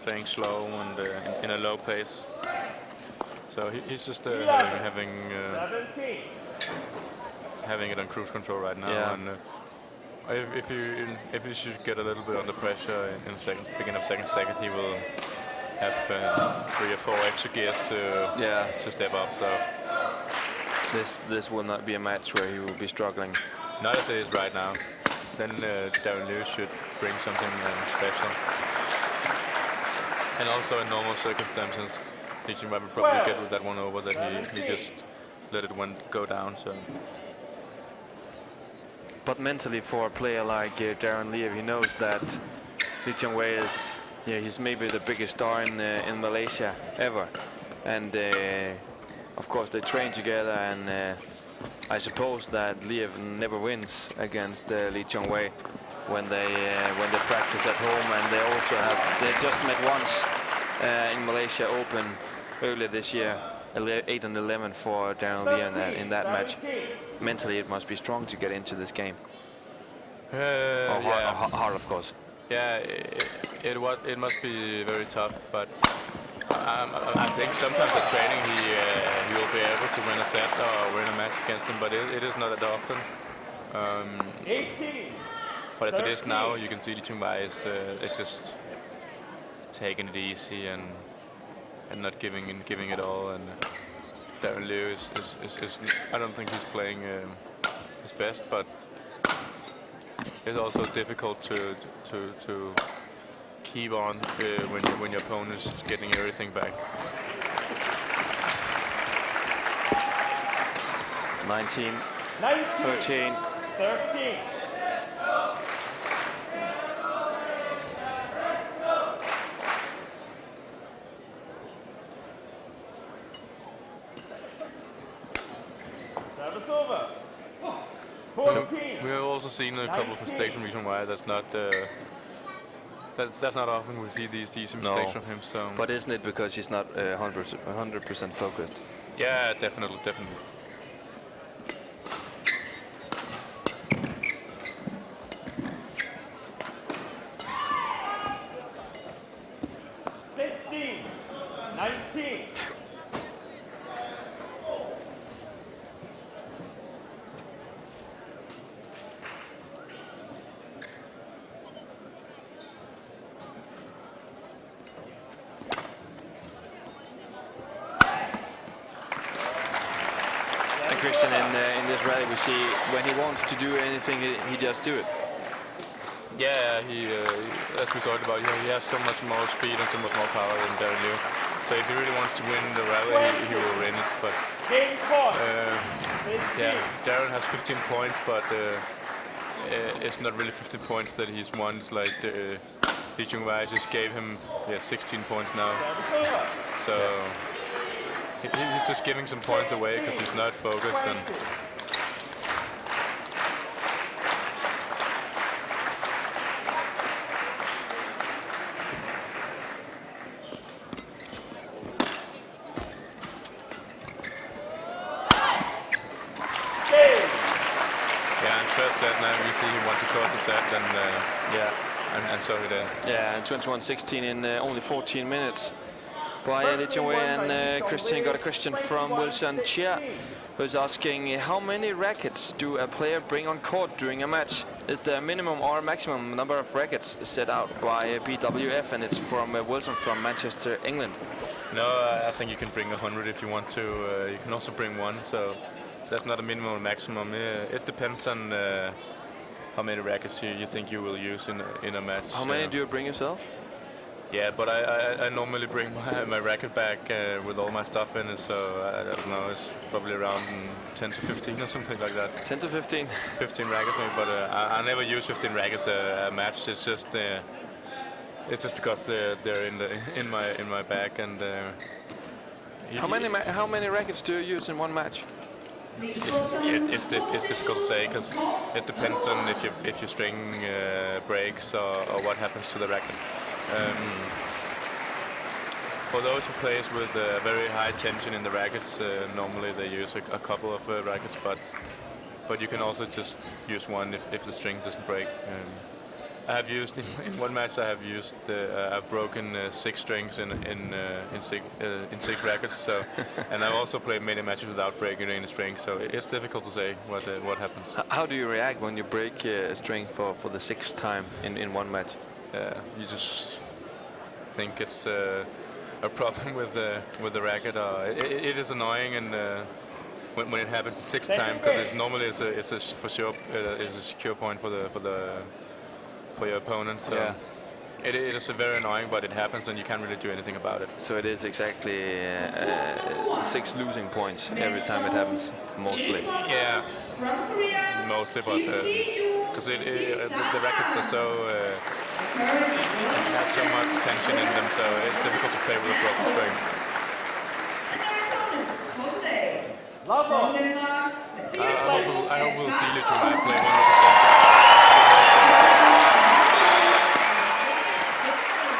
B: playing slow and in a low pace. So he's just having it on cruise control right now.
C: Yeah.
B: And if you should get a little bit under pressure in beginning of second set, he will have 3 or 4 extra gears to step up. So
C: this will not be a match where he will be struggling.
B: Not as it is right now. Then Daren Liew should bring something special. And also in normal circumstances, Jinhua will probably get with that one over, that he just let it go down. So.
C: But mentally, for a player like Daren Liew, he knows that Lijong is, he's maybe the biggest star in Malaysia ever, and of course they train together, and I suppose that Liew never wins against Lijong when they practice at home, and they just met once in Malaysia Open earlier this year, 8 and 11 for Daren Liew in that match. Mentally, it must be strong to get into this game. Hard, of course.
B: Yeah, it must be very tough, but I think sometimes at training he will be able to win a set or win a match against him, but it is not that often. But as it is now, you can see Jinhua is just taking it easy and not giving it all, and Daren Liew is I don't think he's playing his best, but it's also difficult to keep on when your opponent is getting everything back.
C: 19, 13.
B: So we have also seen a couple of mistakes from Rijal. That's not often we see these mistakes from him. So.
C: But isn't it because he's not 100% focused?
B: Yeah, definitely.
C: In this rally, we see when he wants to do anything, he just do it.
B: Yeah, he as we talked about, he has so much more speed and so much more power than Daren Liew. So if he really wants to win the rally, he will win it. But yeah, Daren has 15 points, but it's not really 15 points that he's won. It's like Jinhua just gave him 16 points now. So. He's just giving some points away because he's not focused. And first set now you see he wants to close the set, and so he did.
C: Yeah, and 21-16 in only 14 minutes. By Lijong, and Christian got a question from Wilson Chia, who's asking how many rackets do a player bring on court during a match? Is there a minimum or maximum number of rackets set out by BWF? And it's from Wilson from Manchester, England.
B: No, I think you can bring 100 if you want to. You can also bring one, so that's not a minimum or maximum. It depends on how many rackets you think you will use in a match.
C: How many do you bring yourself?
B: Yeah, but I normally bring my racket bag with all my stuff in it, so I don't know, it's probably around 10 to 15 or something like that.
C: 10 to 15?
B: 15 rackets maybe, but I never use 15 rackets a match. It's just because they're in my bag. And
C: how many rackets do you use in one match?
B: It's difficult to say, because it depends on if your string breaks or what happens to the racket. For those who plays with very high tension in the rackets, normally they use a couple of rackets, but you can also just use one if the string doesn't break. I have used in one match. I've broken 6 strings in 6 rackets. So, and I've also played many matches without breaking any string. So it's difficult to say what happens.
C: How do you react when you break a string for the 6th time in one match?
B: You just think it's a problem with the racket. It is annoying, and when it happens the 6th time, because it's normally it's a for sure it's a secure point for your opponent. So yeah. It is very annoying, but it happens, and you can't really do anything about it.
C: So it is exactly 6 losing points every time it happens, mostly.
B: Yeah, mostly, but because the rackets are so have so much tension in them, so it's difficult to play with a broken string. I hope we'll deal it when I play 100%.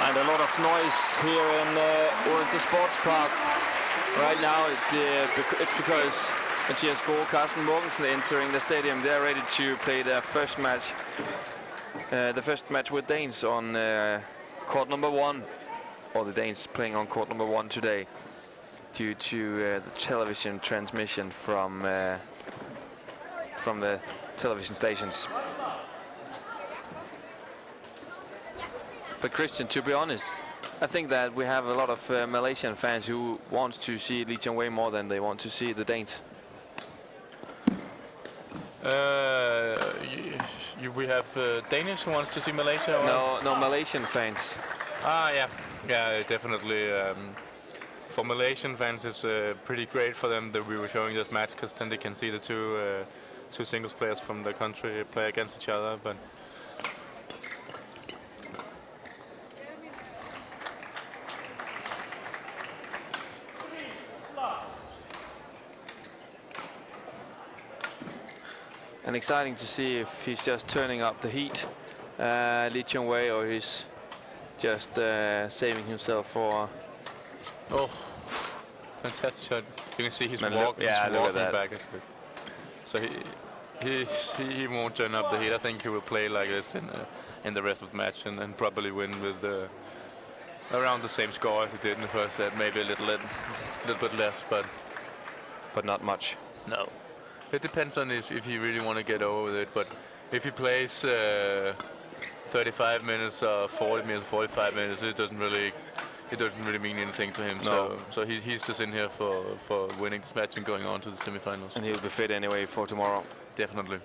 C: And a lot of noise here in Odense Sports Park. Right now it's because Mathias Bo, Carsten Morgensen entering the stadium. They're ready to play their first match. The first match with Danes on court number 1, or the Danes playing on court number 1 today, due to the television transmission from the television stations. But Christian, to be honest, I think that we have a lot of Malaysian fans who want to see Lee way more than they want to see the Danes.
B: We have Danish who wants to see Malaysia? Or?
C: No, Malaysian fans.
B: Yeah, definitely. For Malaysian fans, it's pretty great for them that we were showing this match, because then they can see the two singles players from the country play against each other. But
C: and exciting to see if he's just turning up the heat, Lee Wei, or he's just saving himself for.
B: Oh, fantastic shot! You can see he's walking
C: look at that.
B: back. So he won't turn up the heat. I think he will play like this in the rest of the match, and probably win with around the same score as he did in the first set. Maybe a little bit less, but
C: not much.
B: No. It depends on if he really want to get over with it, but if he plays 35 minutes or 40 minutes, 45 minutes, it doesn't really mean anything to him.
C: No.
B: So he's just in here for winning this match and going on to the semifinals.
C: And he'll be fit anyway for tomorrow.
B: Definitely.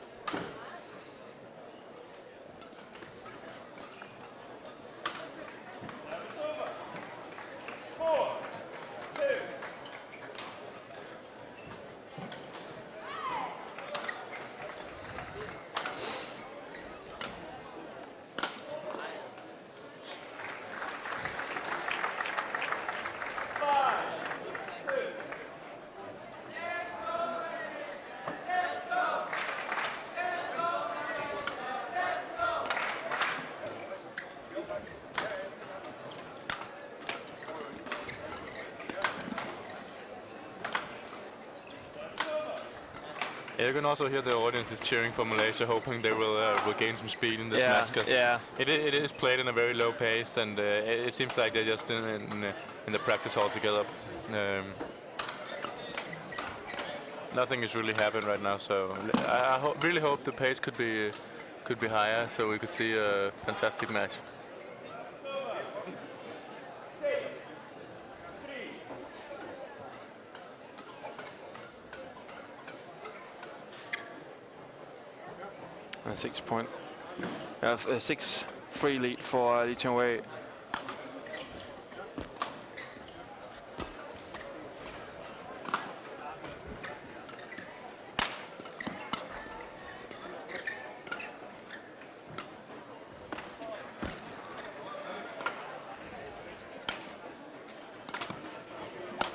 B: You can also hear the audience is cheering for Malaysia, hoping they will gain some speed in this match. Cause it is played in a very low pace, and it seems like they're just in the practice all together. Nothing is really happening right now, so I really hope the pace could be higher, so we could see a fantastic match.
C: A 6-free lead for Xuerui.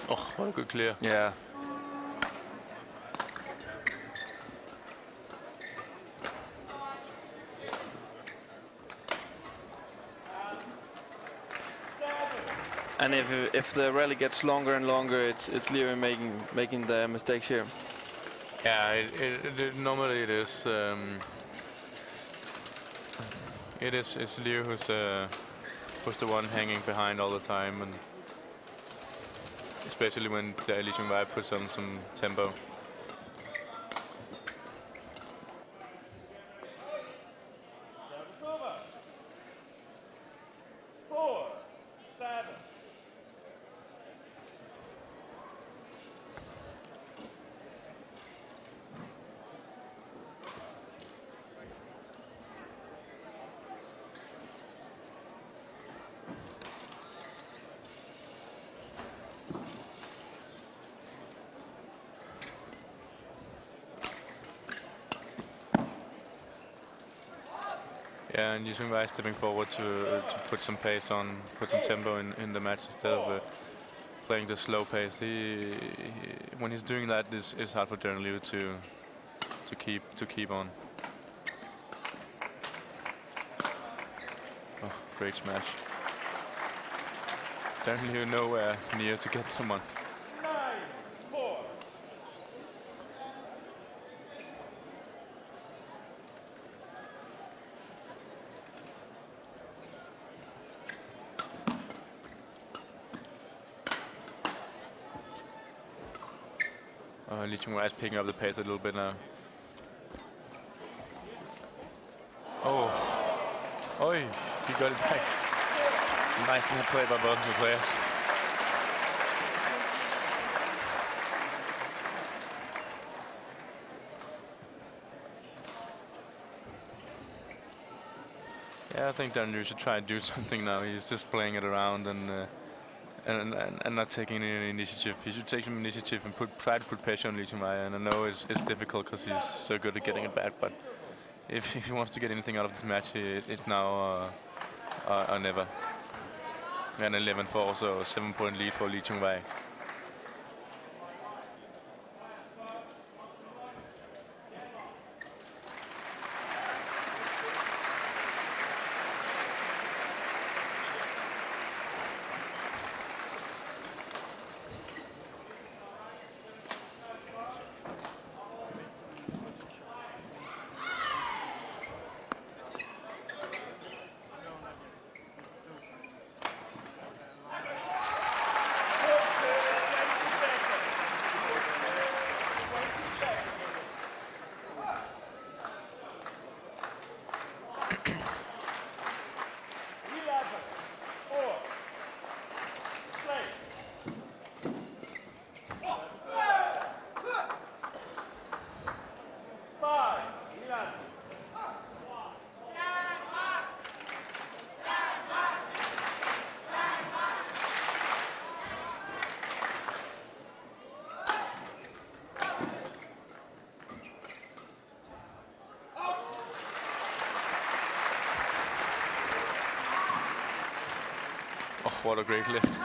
B: Oh, what a good clear.
C: Yeah. And if the rally gets longer and longer, it's Liew making the mistakes here.
B: Yeah, normally it is. It's Liew who's the one hanging behind all the time, and especially when Xuerui puts on some tempo. Yeah, and Xuerui stepping forward to put some pace on, put some tempo in the match instead of playing the slow pace. When he's doing that, it's hard for Daren Liew to keep on. Oh, great smash. Daren Liew nowhere near to get someone. Xuerui is picking up the pace a little bit now. Oh, oi, he got it back. Nicely played by both the players. Yeah, I think Daren Liew should try and do something now. He's just playing it around and not taking any initiative. He should take some initiative and try to put pressure on Xuerui. And I know it's difficult because he's so good at getting it back. But if he wants to get anything out of this match, it's now or never. And 11-4, so 7-point lead for Xuerui. What a great lift.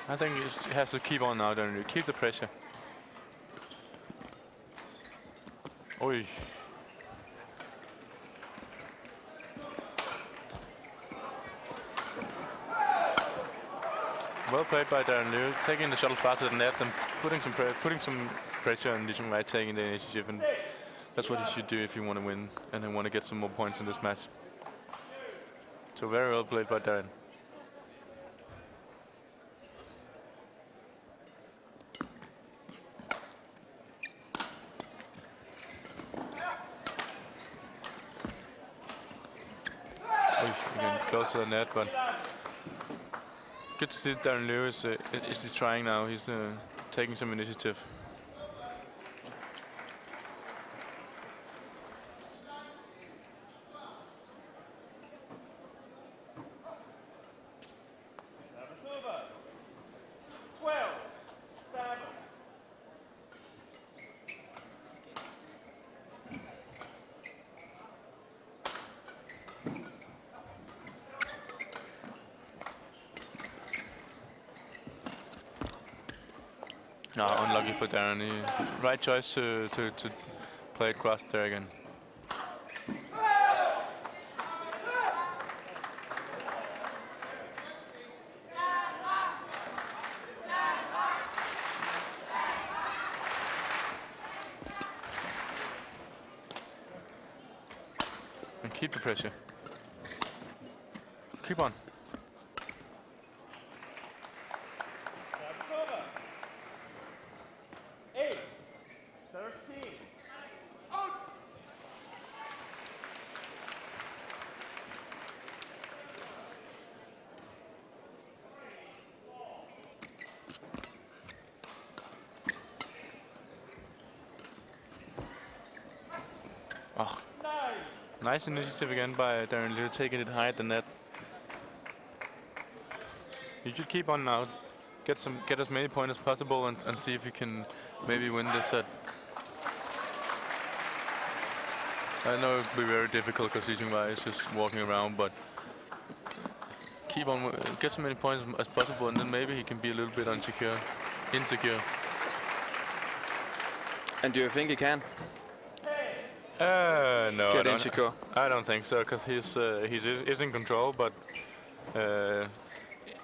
B: I think he has to keep on now, Daren Liew. Keep the pressure. Oi. Well played by Daren Liew, taking the shuttle far to the net and putting some pressure on Xuerui, taking the initiative, and that's what he should do if you want to win and then want to get some more points in this match. So very well played by Daren. Again, close to the net, but good to see Daren Liew is trying now. He's taking some initiative. No, unlucky for Daren. Right choice to play it cross there again. And keep the pressure. Keep on. Oh, nice initiative again by Daren Liew, taking it high at the net. You should keep on now, get as many points as possible, and see if you can maybe win this set. I know it'll be very difficult because Jinhua is just walking around, but keep on, get as many points as possible, and then maybe he can be a little bit insecure.
C: And do you think he can?
B: No,
C: I
B: don't think so, because he's in control. But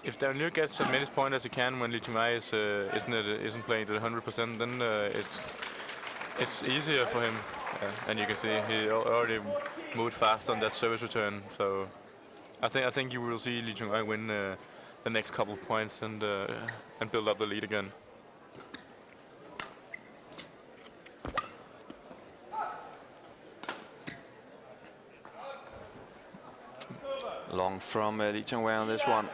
B: if Daren Liew gets as many points as he can when Lijimai isn't playing at 100%, then it's easier for him. And you can see he already moved fast on that service return. So I think you will see Lijimai win the next couple of points and build up the lead again.
C: Long from Lijimai on this one.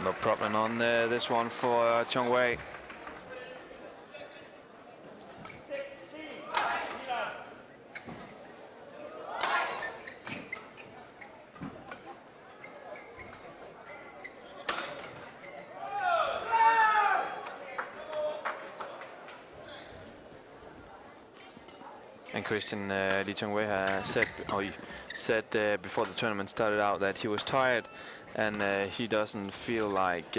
C: No problem on this one for Chong. And Christian Lee Chong-wei has said before the tournament started out that he was tired, and he doesn't feel like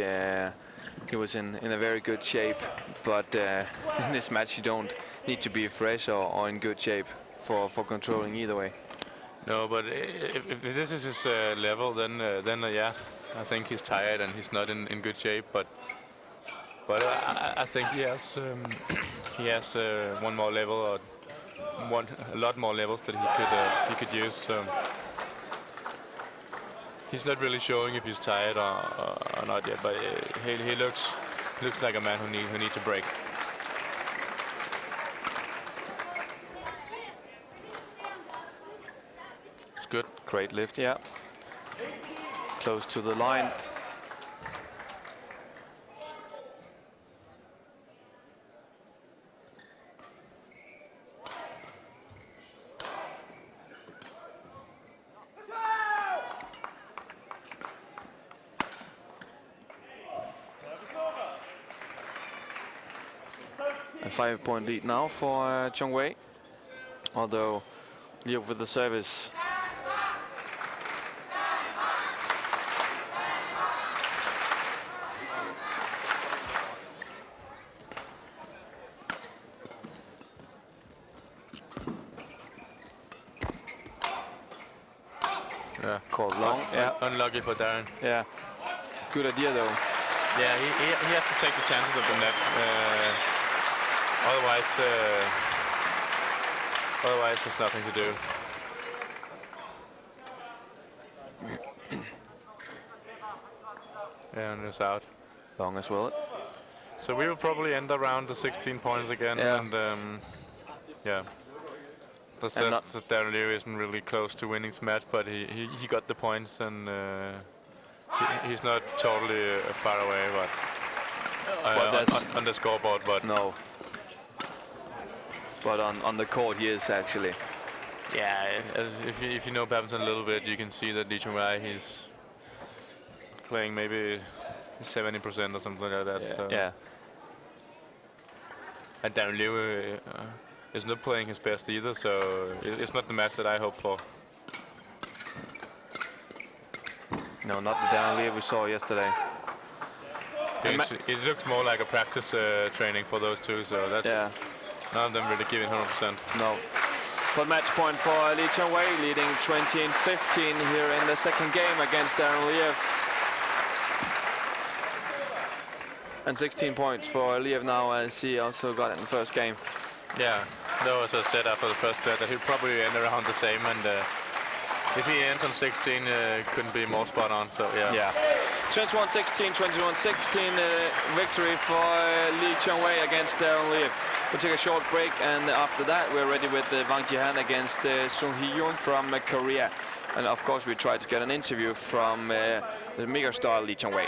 C: he was in a very good shape. But in this match, you don't need to be fresh or in good shape for controlling either way.
B: No, but if this is his level, then yeah, I think he's tired and he's not in good shape. But I think he has one more level, or a lot more levels that he could use. So he's not really showing if he's tired or not yet. But he looks like a man who needs a break. It's good.
C: Great lift, yeah. Close to the line. A 5-point lead now for Chong-wei, although Liew with the service.
B: Yeah,
C: called long. Yeah,
B: unlucky for Daren.
C: Yeah, good idea though.
B: Yeah, he has to take the chances of the net. Otherwise there's nothing to do. And it's out.
C: Long as well.
B: So we will probably end around the 16 points again.
C: Yeah.
B: And yeah. That says that Daren Liew isn't really close to winning this match, but he got the points, and He's not totally far away, but on the scoreboard, but
C: no. But on the court, he is actually.
B: yeah, if you know badminton a little bit, you can see that Liew he's playing maybe 70% or something like that.
C: Yeah.
B: So.
C: Yeah.
B: And Daren Liew is not playing his best either, so it's not the match that I hope for.
C: No, not the Daren Liew we saw yesterday.
B: It looks more like a practice training for those two, so that's none of them really giving 100%.
C: No. But match point for Liew, leading 20-15 here in the second game against Daren Liew. And 16 points for Liew now, as he also got it in the first game.
B: Yeah, that was a set after the first set that he'll probably end around the same, and if he ends on 16, couldn't be more spot on. So yeah.
C: 21-16, 21-16 victory for Liew against Daren Liew. We'll take a short break, and after that we're ready with Wang Yihan against Hyun from Korea. And of course we try to get an interview from the megastar Liew.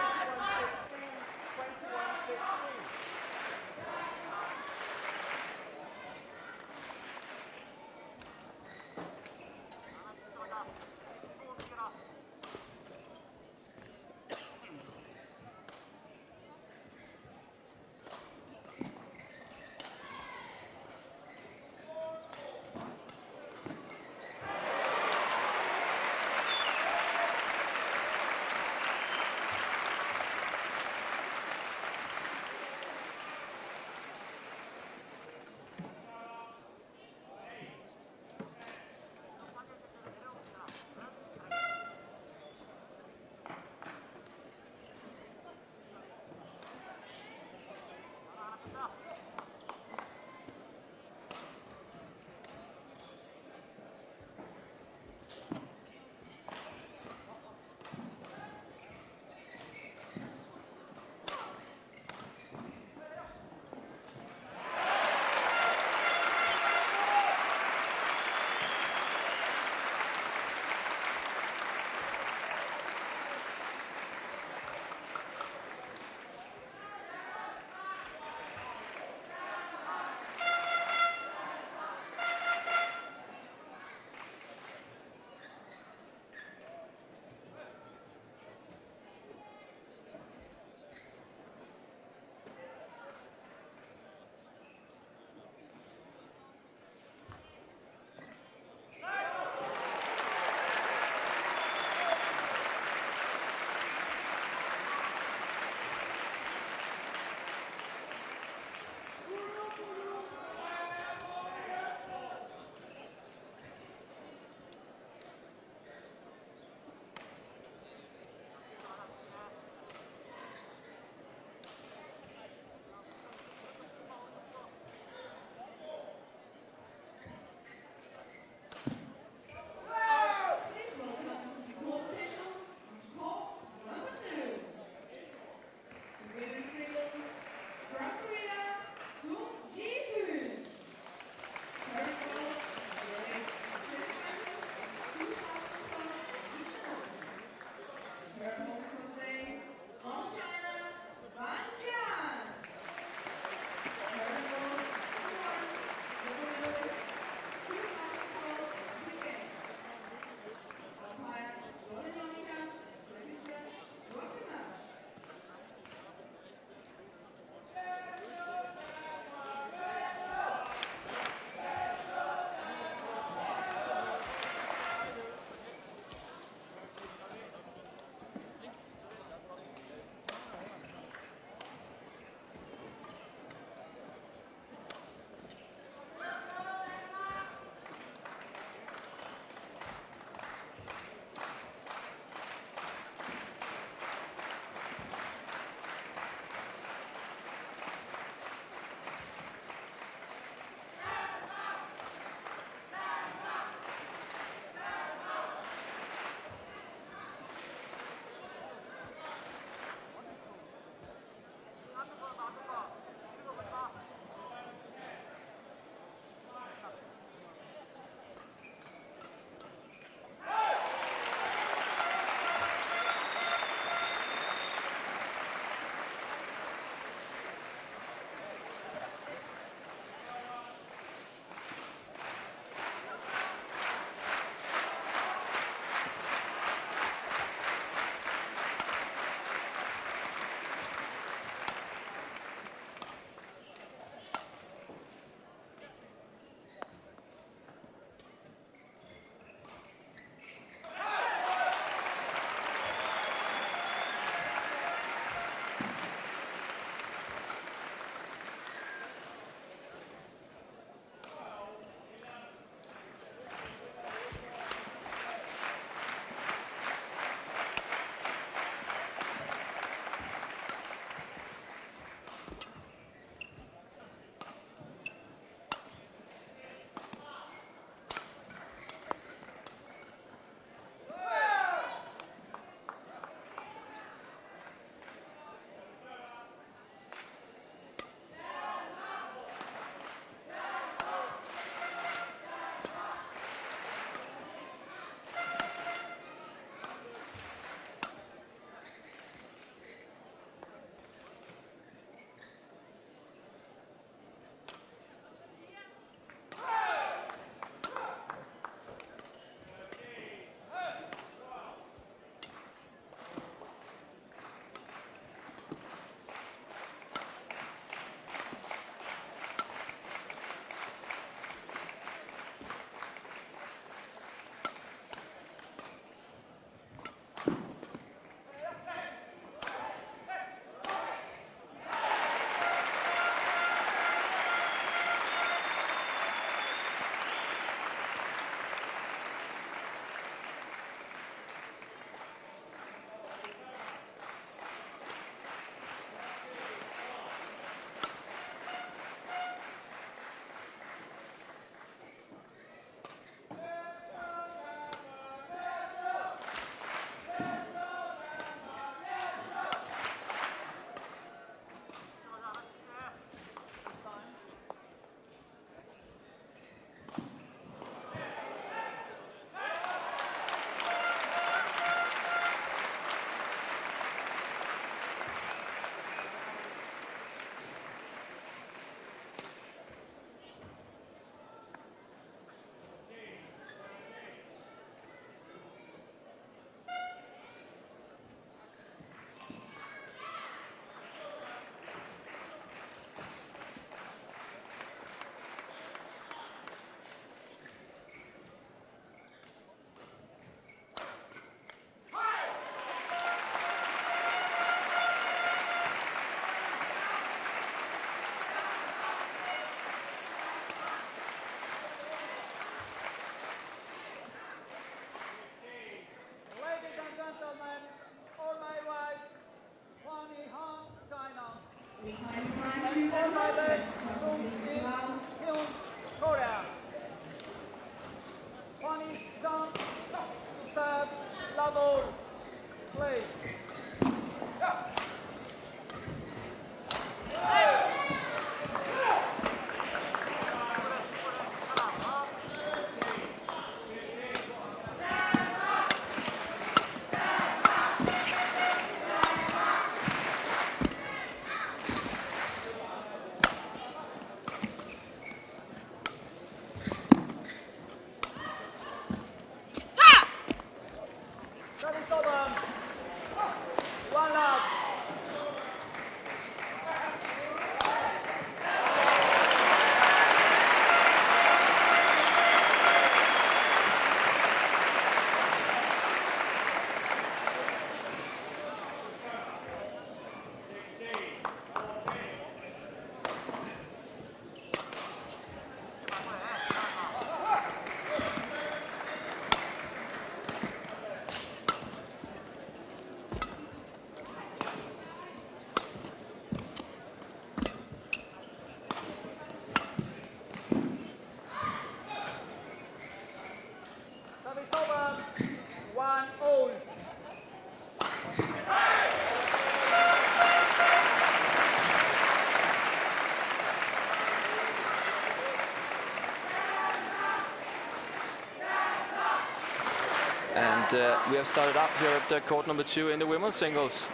C: We have started up here at court number 2 in the women's singles.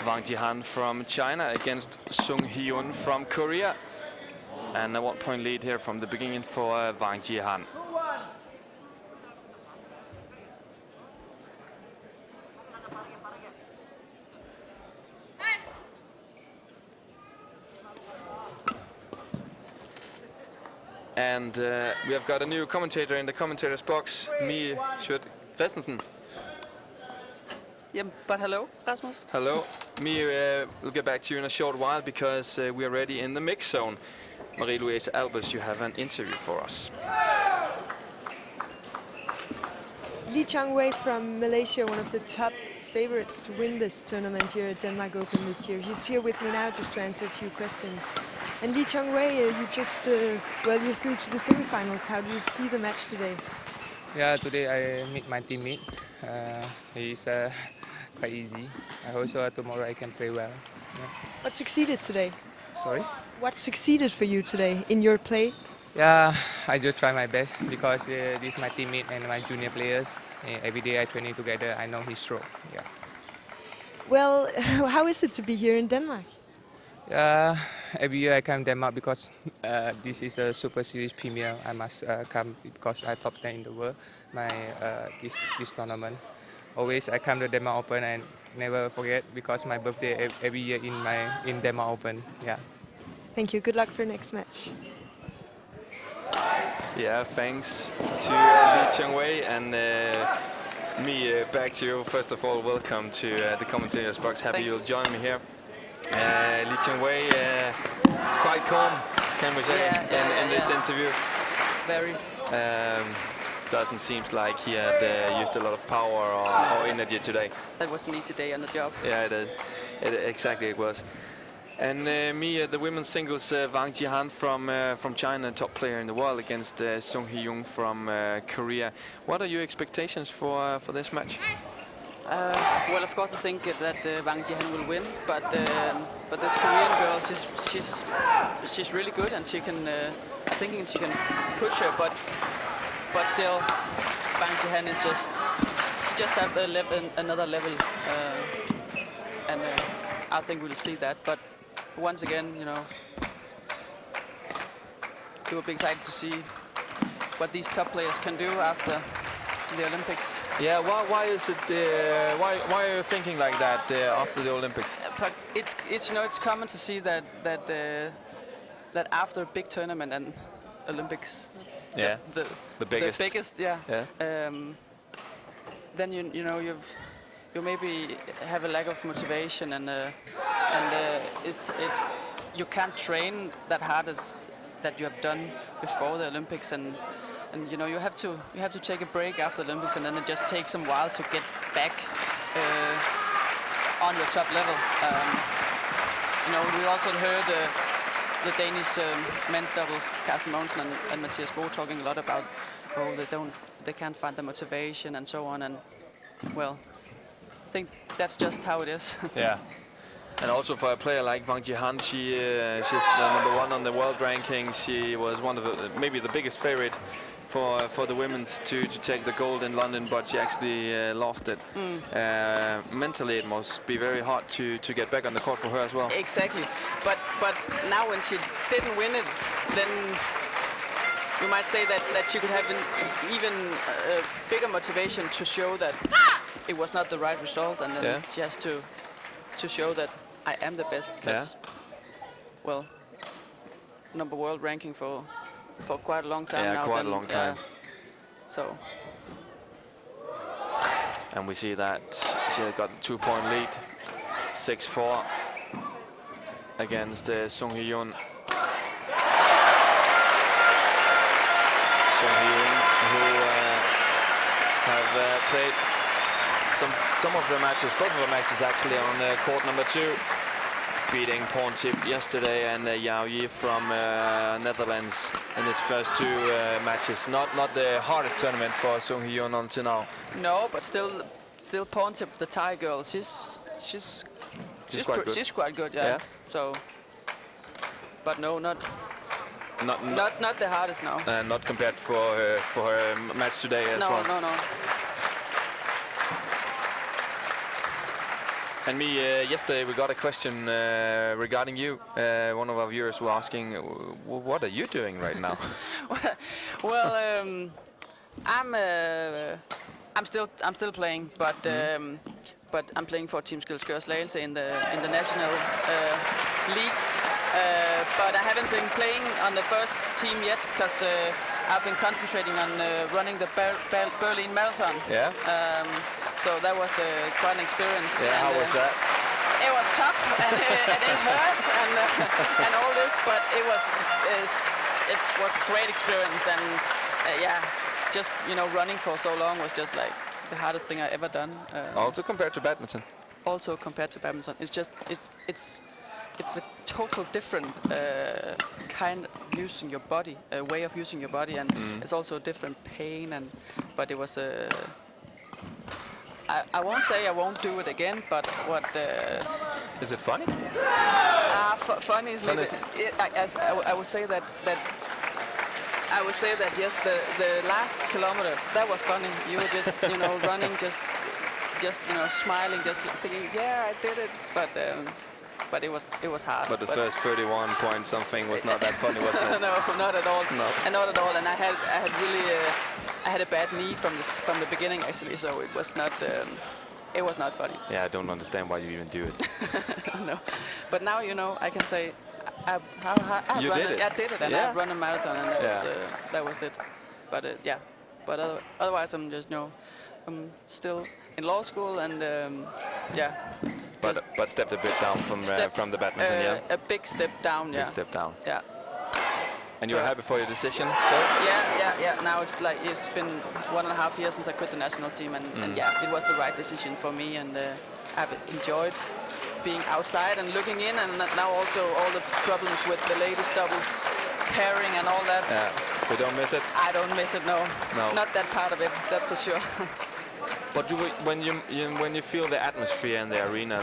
C: Wang Yihan from China against Hyun from Korea. And a 1-point lead here from the beginning for Wang Yihan. And we have got a new commentator in the commentator's box, me, Xuerui.
E: But hello, Rasmus.
C: Hello. We'll get back to you in a short while because we are ready in the mix zone. Marie-Louise Albers, you have an interview for us.
F: Liew from Malaysia, one of the top favorites to win this tournament here at Denmark Open this year. He's here with me now just to answer a few questions. And Liew, you just, you're through to the semifinals. How do you see the match today?
G: Yeah, today I meet my teammate. He's quite easy. I hope tomorrow I can play well. Yeah.
F: What succeeded today?
G: Sorry?
F: What succeeded for you today in your play?
G: Yeah, I just try my best because this is my teammate and my junior players. Every day I training together, I know his stroke. Yeah.
F: Well, how is it to be here in Denmark?
G: Every year I come to Denmark because this is a Super Series Premier. I must come because I top 10 in the world. This tournament. Always I come to Denmark Open and never forget because my birthday every year in Denmark Open. Yeah.
F: Thank you. Good luck for next match.
C: Yeah, thanks to Liew and back to you. First of all, welcome to the commentators box. Happy you'll join me here. Liew, quite calm, can we say, in this interview.
E: Very.
C: Doesn't seem like he had used a lot of power or energy today.
E: That was an easy day on the job.
C: Yeah, it is. Exactly, it was. And the women's singles, Wang Yihan from China, top player in the world, against Hyun from Korea. What are your expectations for this match?
E: Well, of course, I think that Wang Yihan will win, but this Korean girl, she's really good, and she can. I'm thinking she can push her, but still, Wang Yihan is she just have another level, and I think we'll see that. But once again, you know, we will be excited to see what these top players can do after the Olympics.
C: Yeah, why is it? Why are you thinking like that after the Olympics?
E: But it's you know, it's common to see that after a big tournament and Olympics.
C: Yeah. The biggest.
E: The biggest, yeah.
C: Yeah.
E: Then you know you maybe have a lack of motivation and it's you can't train that hard as that you have done before the Olympics, and you know you have to take a break after the Olympics, and then it just takes some while to get back on your top level. you know, we also heard the Danish men's doubles, Carsten Mogensen and Mathias Bo, talking a lot about, oh, they can't find the motivation and so on. And well, I think that's just how it is.
C: Yeah. And also for a player like Wang Yihan, she's the #1 on the world ranking. She was one of the, maybe the biggest favorite for the women's to take the gold in London, but she actually lost it. Mentally, it must be very hard to get back on the court for her as well.
E: Exactly. But now when she didn't win it, then you might say that she could have an even bigger motivation to show that it was not the right result, and then she has to show that I am the best, because, well, number world ranking for quite a long time now.
C: Yeah, quite a long time.
E: So.
C: And we see that she got a 2-point lead, 6-4 against Sung Hyun. Sung Hyun, who have played some of the matches, both of the matches actually, on court number 2, beating Porntip yesterday and Yao Yi from Netherlands in its first 2 matches. Not the hardest tournament for Sung Hyun until now.
E: No, but still Porntip, the Thai girl, she's
C: quite good.
E: She's quite good, yeah. So, but no, not the hardest now.
C: Not compared for her match today as well.
E: No.
C: And me, yesterday we got a question regarding you. One of our viewers were asking, what are you doing right now?
E: Well, I'm still playing, but I'm playing for Team Skilskør Slagelse in the national league. But I haven't been playing on the first team yet, because I've been concentrating on running the Berlin Marathon.
C: Yeah.
E: So that was quite an experience.
C: Yeah, how was that?
E: It was tough and it hurt and all this, but it was a great experience, and yeah, just, you know, running for so long was just like the hardest thing I ever done.
C: Also compared to badminton.
E: Also compared to badminton, it's just it's a total different kind of using your body, way of using your body, and it's also a different pain. But it was a. I won't say I won't do it again, but what?
C: Is it funny?
E: Funny is maybe. I would say that. I would say that yes, the last kilometer, that was funny. You were just, you know, running, just you know, smiling, just thinking, yeah, I did it. But it was hard.
C: But the first 31 point something was not that funny, wasn't it?
E: No, not at all.
C: No.
E: And not at all. And I had really I had a bad knee from the beginning actually, so it was not funny.
C: Yeah, I don't understand why you even do it.
E: No, but now, you know, I can say I did it, and I've run a marathon, and that was it. But yeah, but otherwise I'm just, you know, I'm still in law school, and yeah.
C: But stepped a bit down from the badminton, yeah.
E: A big step down, yeah.
C: Big step down.
E: Yeah.
C: And you were happy for your decision?
E: Yeah. Now it's been 1.5 years since I quit the national team, and yeah, it was the right decision for me, and I've enjoyed being outside and looking in, and now also all the problems with the ladies doubles pairing and all that.
C: Yeah. You don't miss it?
E: I don't miss it, no. Not that part of it, that's for sure.
C: But when you feel the atmosphere in the arena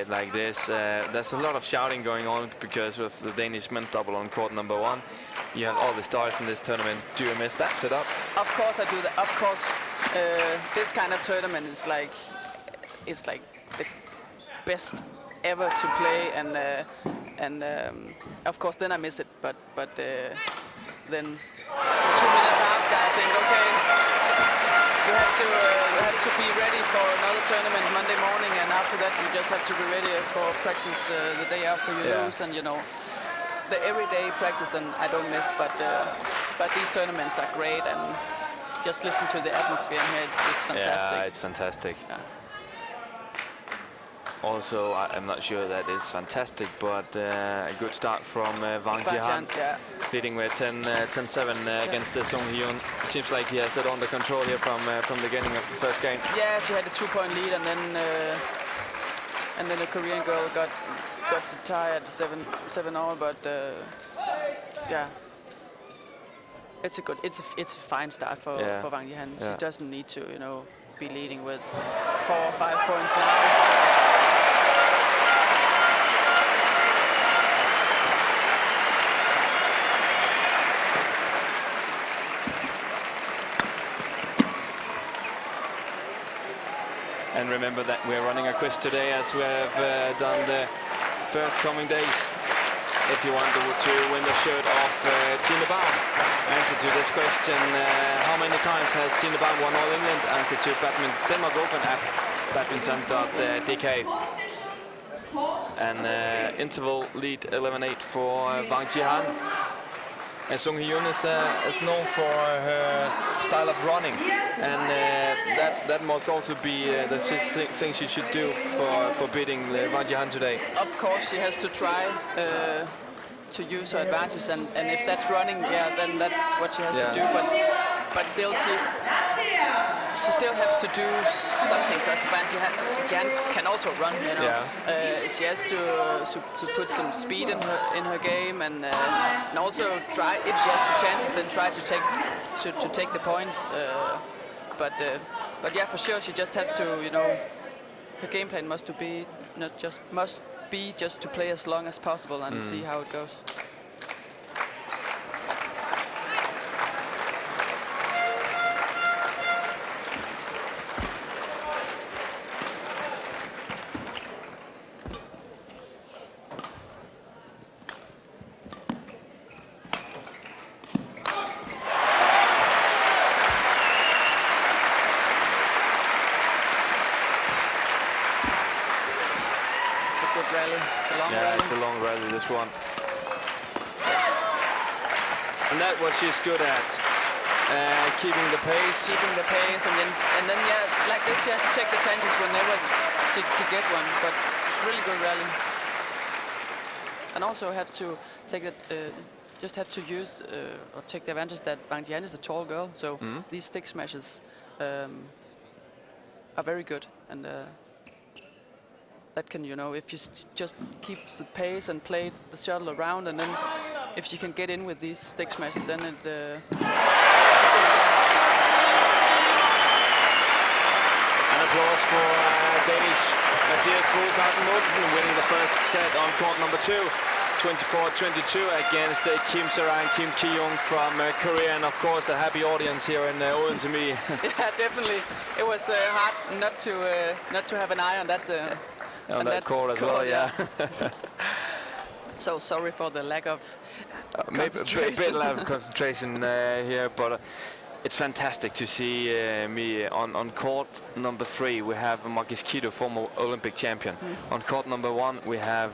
C: like this, there's a lot of shouting going on because of the Danish men's double on court number 1. You have all the stars in this tournament. Do you miss that setup?
E: Of course I do that. Of course, this kind of tournament is like the best ever to play, and of course then I miss it. But then 2 minutes after I think, okay. You have to be ready for another tournament Monday morning, and after that you just have to be ready for practice the day after you lose, and you know, the everyday practice, and I don't miss. But these tournaments are great, and just listen to the atmosphere here. It's just fantastic.
C: Yeah, it's fantastic.
E: Yeah.
C: Also, I'm not sure that it's fantastic, but a good start from Wang Yihan, leading with 10-7 against Sung Hyun. Seems like he has it under control here from the beginning of the first game.
E: Yeah, she had a 2-point lead, and then the Korean girl got got the tie at 7-all, but yeah, it's a fine start for Wang Yihan. She doesn't need to, you know, be leading with 4 or 5 points now.
C: And remember that we're running a quiz today, as we have done the first coming days. If you want to win the shirt of Tine Baum. Answer to this question, how many times has Tine Baum won All England? Answer to Badminton Denmark Open at badminton.dk. And interval lead 11-8 for Wang Yihan. And Hyun is known for her style of running, and that must also be the thing she should do for beating Wang Yihan today.
E: Of course, she has to try to use her advantage, and if that's running, yeah, then that's what she has to do. But still, she still has to do something, because Wang Yihan can also run. You know, she has to put some speed in her game, and also try, if she has the chances, then try to take the points. But yeah, for sure, she just has to, you know, her game plan must be just to play as long as possible and see how it goes.
C: This one, and that's what she's good at, keeping the pace,
E: and then yeah, like this, she has to check the chances whenever to get one. But it's really good rally, and also have to take it, just have to use or take the advantage that Wang Yihan is a tall girl, so these stick smashes are very good, and that can, you know, if you just keep the pace and play the shuttle around, and then if you can get in with these stick smashes, then it.
C: An applause for Danish Mathias Bo Carsten Mortensen winning the first set on court number 2, 24-22 against Kim Sera and Kim Ki-young from Korea, and of course a happy audience here in Odense.
E: Yeah, definitely. It was hard not to have an eye on that.
C: On that court as well, yeah.
E: So sorry for the lack of
C: maybe a bit lack of concentration here, but it's fantastic to see me on court number 3. We have Marcus Kido, former Olympic champion. On court number 1, we have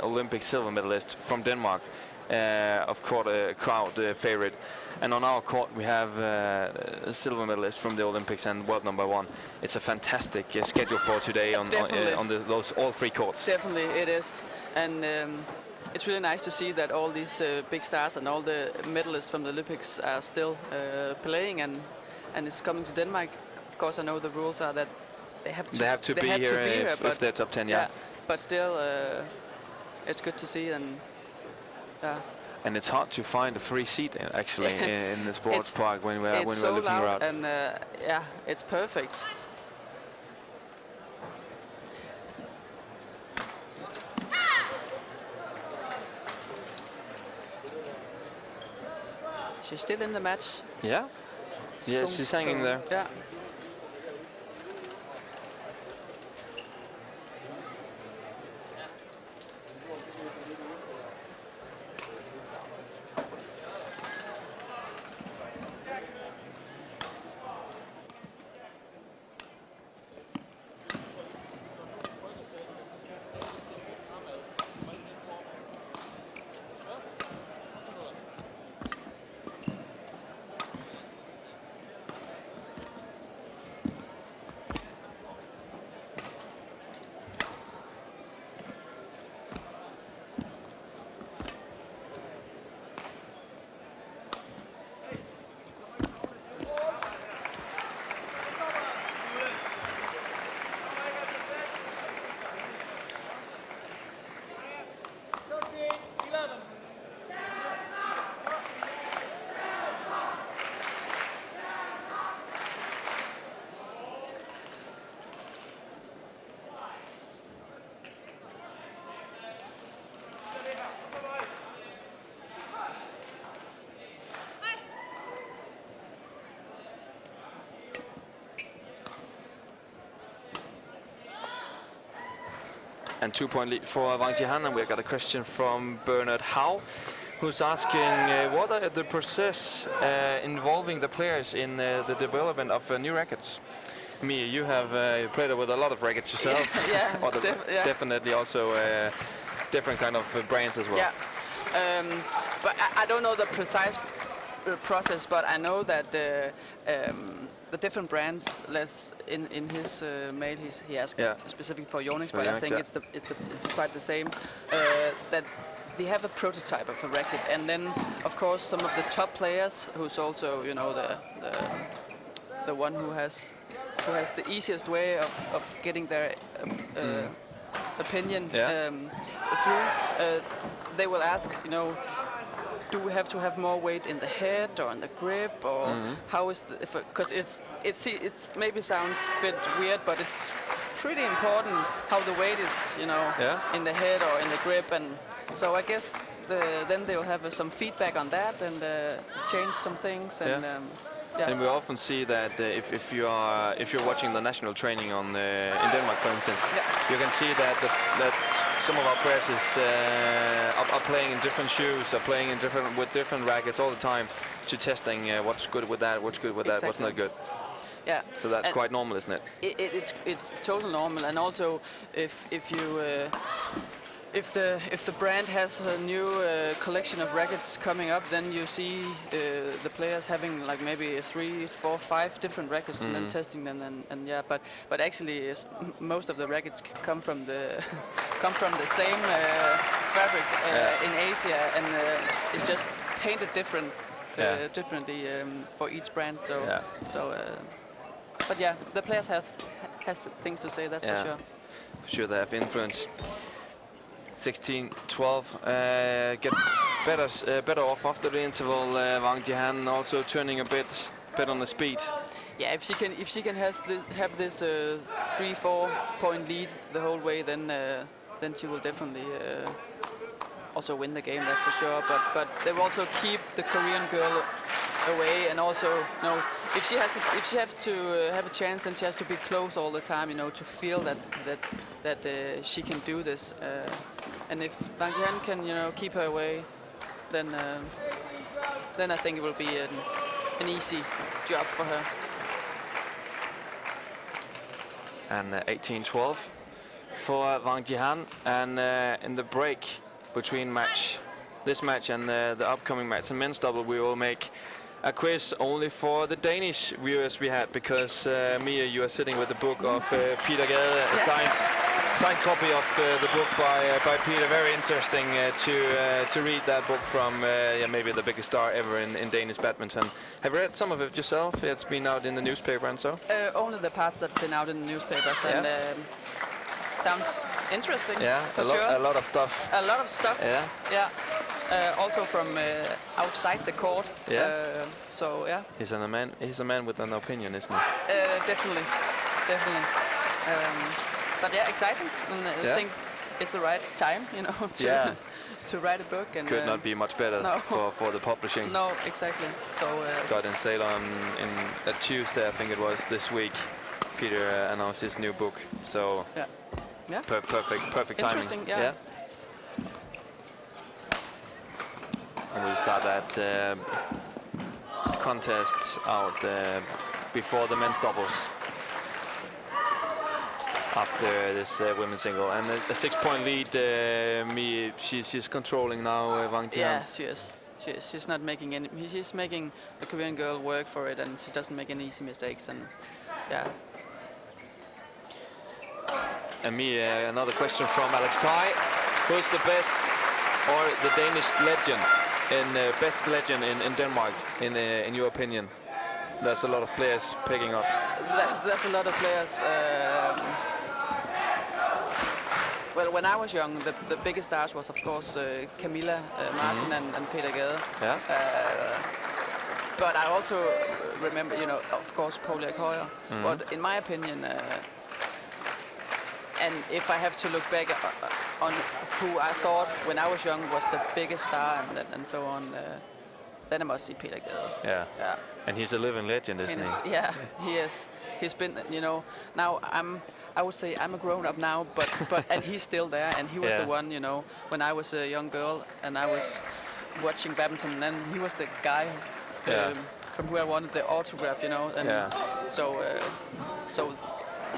C: Olympic silver medalist from Denmark, of course a crowd favorite. And on our court, we have a silver medalist from the Olympics and world number 1. It's a fantastic schedule for today on those all 3 courts.
E: Definitely, it is, and it's really nice to see that all these big stars and all the medalists from the Olympics are still playing, and it's coming to Denmark. Of course, I know the rules are that they have to be here
C: if they're top 10. Yeah.
E: But still, it's good to see, and.
C: And it's hard to find a free seat actually in the sports park when we're looking around.
E: And yeah, it's perfect. She's still in the match.
C: Yeah. Yeah, she's hanging there.
E: Yeah.
C: and 2-point lead for Wang Yihan. And we've got a question from Bernard Howe, who's asking what are the process involving the players in the development of new rackets? Mia, you have played with a lot of rackets yourself.
E: Yeah,
C: or definitely also different kind of brands as well.
E: Yeah, but I don't know the precise process, but I know that the different brands, in his mail, he asked specific for Yonex, but I think it's quite the same. That they have a prototype of a racket, and then of course some of the top players, who's also the one who has the easiest way of getting their opinion through. They will ask, do we have to have more weight in the head or in the grip, or how is the? Because it maybe sounds a bit weird, but it's pretty important how the weight is, in the head or in the grip, and so I guess then they'll have some feedback on that and change some things. And and
C: we often see that if you're watching the national training in Denmark, for instance, you can see that some of our players are playing in different shoes, are playing with different rackets all the time, to testing what's good with that, what's good with that, what's not good.
E: Yeah.
C: So that's quite normal, isn't it?
E: It's totally normal, and also if the brand has a new collection of rackets coming up, then you see the players having like maybe 3, 4, 5 different rackets and then testing them, and but actually most of the rackets come from the same fabric in Asia, and it's just painted differently for each brand. But yeah, the players has things to say, that's for sure.
C: For sure, they have influence. 16-12, get better off after the interval. Wang Yihan also turning a bit on the speed.
E: Yeah, if she can have this 3-4 point lead the whole way, then she will definitely also win the game, that's for sure. But they will also keep the Korean girl away, and also if she has to have a chance, then she has to be close all the time, to feel that she can do this. And if Wang Yihan can keep her away, then I think it will be an easy job for her.
C: And 18-12 for Wang Yihan, and in the break between this match and the upcoming match in men's double, we will make a quiz only for the Danish viewers we had, because Mia, you are sitting with the book of Peter Gade, a signed copy of the book by Peter. Very interesting to read that book from maybe the biggest star ever in Danish badminton. Have you read some of it yourself? It's been out in the newspaper and so?
E: Only the parts that have been out in the newspapers, and sounds interesting.
C: Yeah, a lot of stuff.
E: A lot of stuff.
C: Yeah.
E: Also from outside the court.
C: Yeah.
E: So yeah.
C: He's a man with an opinion, isn't he?
E: Definitely. But yeah, exciting. And I think it's the right time, to write a book. And
C: could not be much better for the publishing.
E: No, exactly. So
C: got in sale on a Tuesday, I think it was, this week. Peter announced his new book. So
E: yeah.
C: Perfect timing.
E: Interesting. Yeah.
C: And we'll start that contest out before the men's doubles after this women's single. And a 6-point lead. She's controlling now, Wang Yihan.
E: Yeah, she is. She's not making any. She's making the Korean girl work for it, and she doesn't make any easy mistakes. And yeah.
C: And another question from Alex Tai. Who's the best or the Danish legend? Best legend in Denmark, in your opinion? There's a lot of players picking up.
E: There's a lot of players. Well, when I was young, the biggest stars was, of course, Camilla Martin and Peter Gade.
C: Yeah.
E: But I also remember, of course, Paul Høyer. But in my opinion, and if I have to look back on who I thought when I was young was the biggest star and so on, then I must see Peter Gade.
C: Yeah.
E: Yeah.
C: And he's a living legend, isn't
E: And
C: he?
E: yeah, he is. He's been, you know, now I would say I'm a grown up now, but and he's still there, and he was
C: Yeah.
E: the one, you know, when I was a young girl and I was watching badminton, and then he was the guy from who I wanted the autograph, you know, and so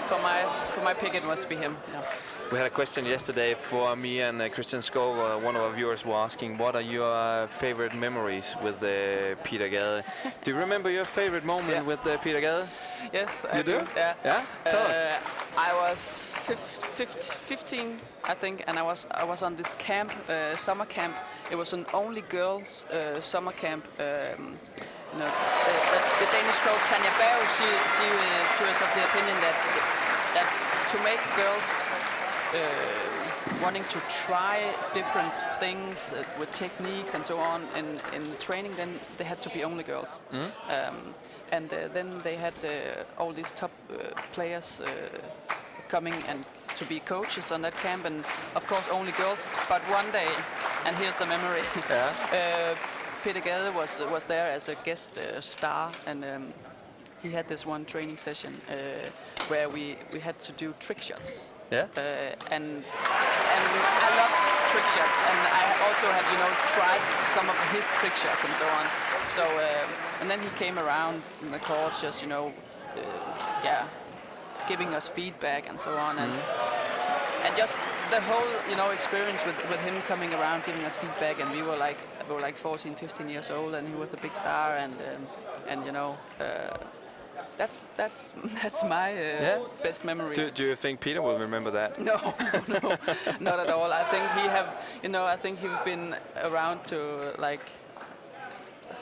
E: for my pick it must be him. Yeah.
C: We had a question yesterday for me and Christian Skov. One of our viewers was asking, what are your favorite memories with Peter Gade? Do you remember your favorite moment with Peter Gade?
E: Yes,
C: you
E: I do. Yeah.
C: Yeah? Tell us.
E: I was 15, I think, and I was on this camp, summer camp. It was an only girls summer camp. You know, the Danish coach Tanja Berg, she was of the opinion that to make girls wanting to try different things with techniques and so on in training, then they had to be only girls. And then they had all these top players coming and to be coaches on that camp, and of course only girls. But one day, and here's the memory, Peter Gade was there as a guest star, and he had this one training session where we had to do trick shots.
C: Yeah.
E: And I loved trick shots, and I also had, you know, tried some of his trick shots and so on. So and then he came around in the court, just, you know, giving us feedback and so on, and just the whole, you know, experience with him coming around giving us feedback, and we were like 14, 15 years old, and he was the big star, and you know. That's my best memory.
C: Do you think Peter will remember that?
E: No, not at all. I think he's been around to like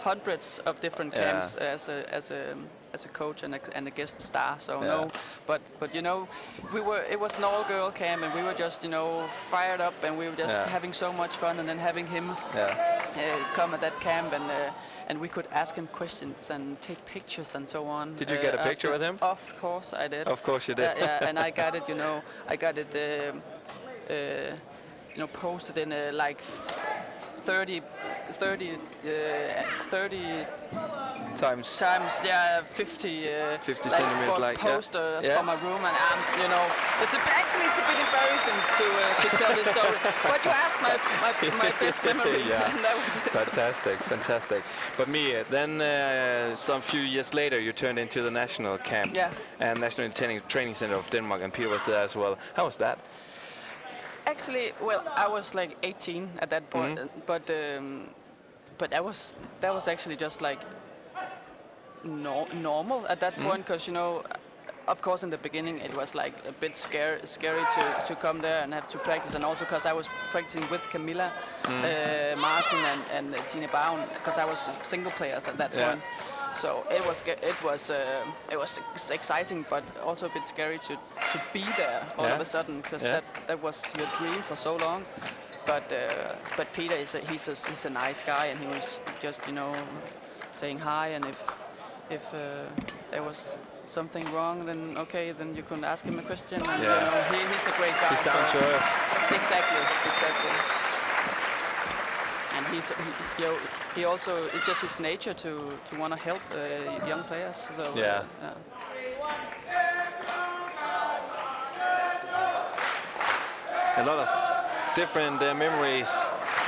E: hundreds of different camps as a coach and a guest star. So no, but you know, it was an all-girl camp, and we were just, you know, fired up, and we were just having so much fun, and then having him come at that camp, and we could ask him questions and take pictures and so on.
C: Did you get a picture with him?
E: Of course I did.
C: Of course you did.
E: Yeah, and I got it, you know, you know, posted in like 30
C: times
E: 50
C: 50
E: like
C: centimeters,
E: for
C: like
E: poster for my room, and you know, it's a bit embarrassing to tell this story, but you asked my best memory. And that was
C: fantastic. But me, then some few years later, you turned into the national camp and national training center of Denmark, and Peter was there as well. How was that?
E: Actually, well, I was like 18 at that point, but that was actually just like normal at that point, because, you know, of course in the beginning it was like a bit scary to come there and have to practice, and also because I was practicing with Camilla, Martin and Tine Baun, because I was single players at that point. So it was exciting, but also a bit scary to be there all of a sudden, because that was your dream for so long. But Peter he's a nice guy, and he was just, you know, saying hi, and if there was something wrong, then okay, then you can ask him a question. And, you know, he's a great guy.
C: He's down to earth.
E: Exactly. And he also, it's just his nature to want to help young players. So
C: a lot of different memories,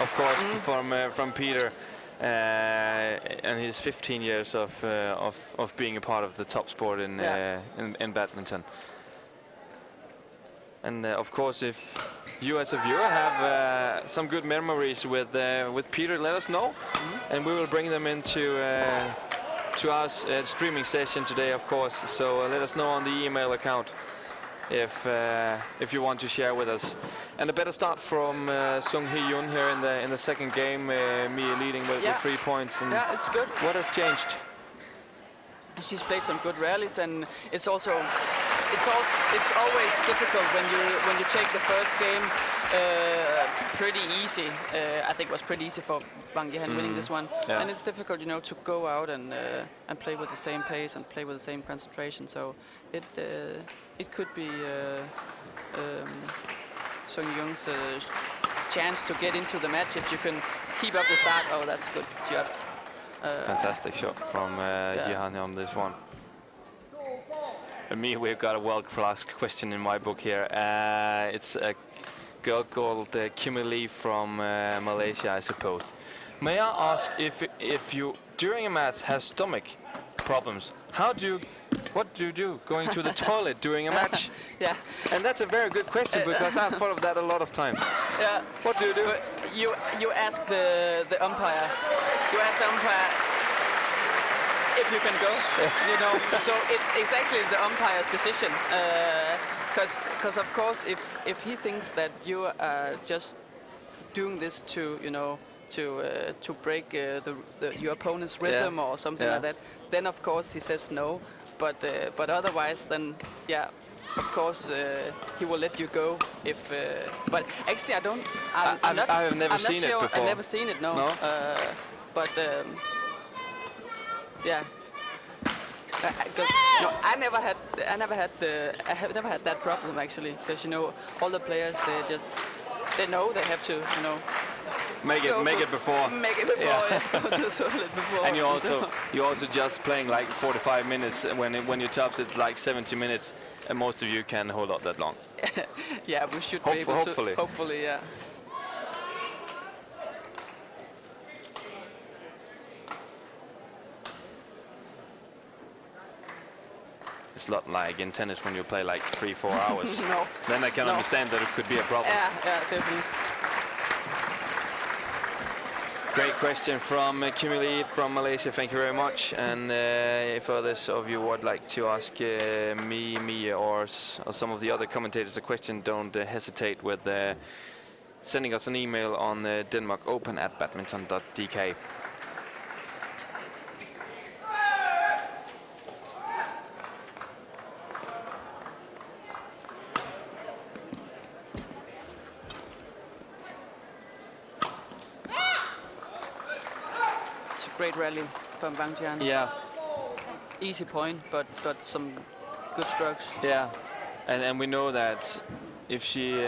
C: of course, from Peter and his 15 years of being a part of the top sport in badminton. And of course, if you as a viewer have some good memories with Peter, let us know, and we will bring them into to our streaming session today, of course. So let us know on the email account if you want to share with us. And a better start from Hyun here in the second game, me leading with 3 points. And
E: it's good.
C: What has changed?
E: She's played some good rallies, and it's always difficult when you take the first game pretty easy. I think it was pretty easy for Wang Yihan winning this one, and it's difficult, you know, to go out and play with the same pace and play with the same concentration. So it could be Sung Young's chance to get into the match if you can keep up the start. Oh, that's good shot.
C: Fantastic shot from Yihan on this one. And me, we've got a world-class question in my book here. It's a girl called Kimi Lee from Malaysia, I suppose. May I ask if you, during a match, has stomach problems? What do you do going to the toilet during a match?
E: Yeah.
C: And that's a very good question because I've thought of that a lot of times.
E: Yeah.
C: What do you do?
E: You ask the umpire. You ask the umpire if you can go. You know. So it's actually the umpire's decision. Because of course, if he thinks that you are just doing this to to break your opponent's rhythm or something like that, then of course he says no. But otherwise, then of course he will let you go if. But actually, I don't.
C: I have never seen it before.
E: I've never seen it. No. But yeah. Because I have never had that problem actually. Because all the players they know they have to
C: make it before.
E: Make it before.
C: Yeah.
E: Go to the toilet before.
C: And you're also just playing like 45 minutes. When you tops, it's like 70 minutes, and most of you can hold up that long.
E: Yeah, we should be able
C: hopefully.
E: to. Hopefully, yeah.
C: It's not like in tennis when you play like 3-4 hours.
E: No.
C: Then I can understand that it could be a problem.
E: Yeah, definitely.
C: Great question from Kimi Lee from Malaysia. Thank you very much. And if others of you would like to ask me or some of the other commentators a question, don't hesitate with sending us an email on Denmark Open at badminton.dk.
E: Great rally from Wang.
C: Yeah.
E: Easy point, but got some good strokes.
C: Yeah, and we know that if she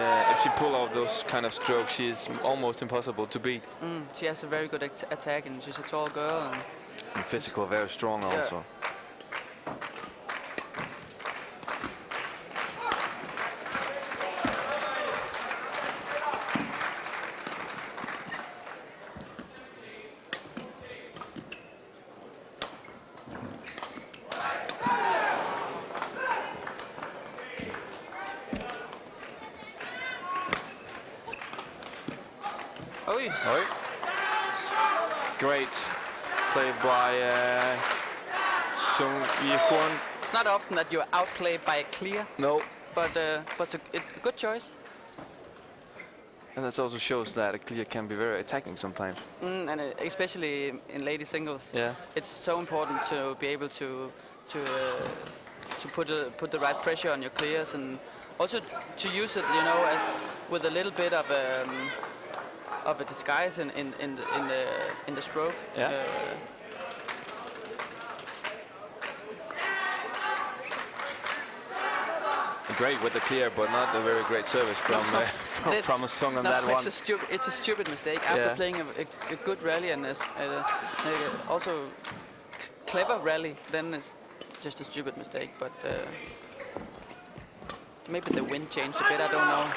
C: pull off those kind of strokes, she's almost impossible to beat.
E: She has a very good attack, and she's a tall girl.
C: And physical, very strong also. Great play by Yihan.
E: It's not often that you're outplayed by a clear.
C: No.
E: But a good choice.
C: And that also shows that a clear can be very attacking sometimes.
E: And especially in lady singles.
C: Yeah.
E: It's so important to be able to put the right pressure on your clears, and also to use it, as with a little bit of a disguise in the stroke.
C: Yeah. Great with the clear, but not a very great service from Ahsan on that one.
E: It's a stupid mistake after playing a good rally and also clever rally. Then it's just a stupid mistake. But maybe the wind changed a bit. I don't know.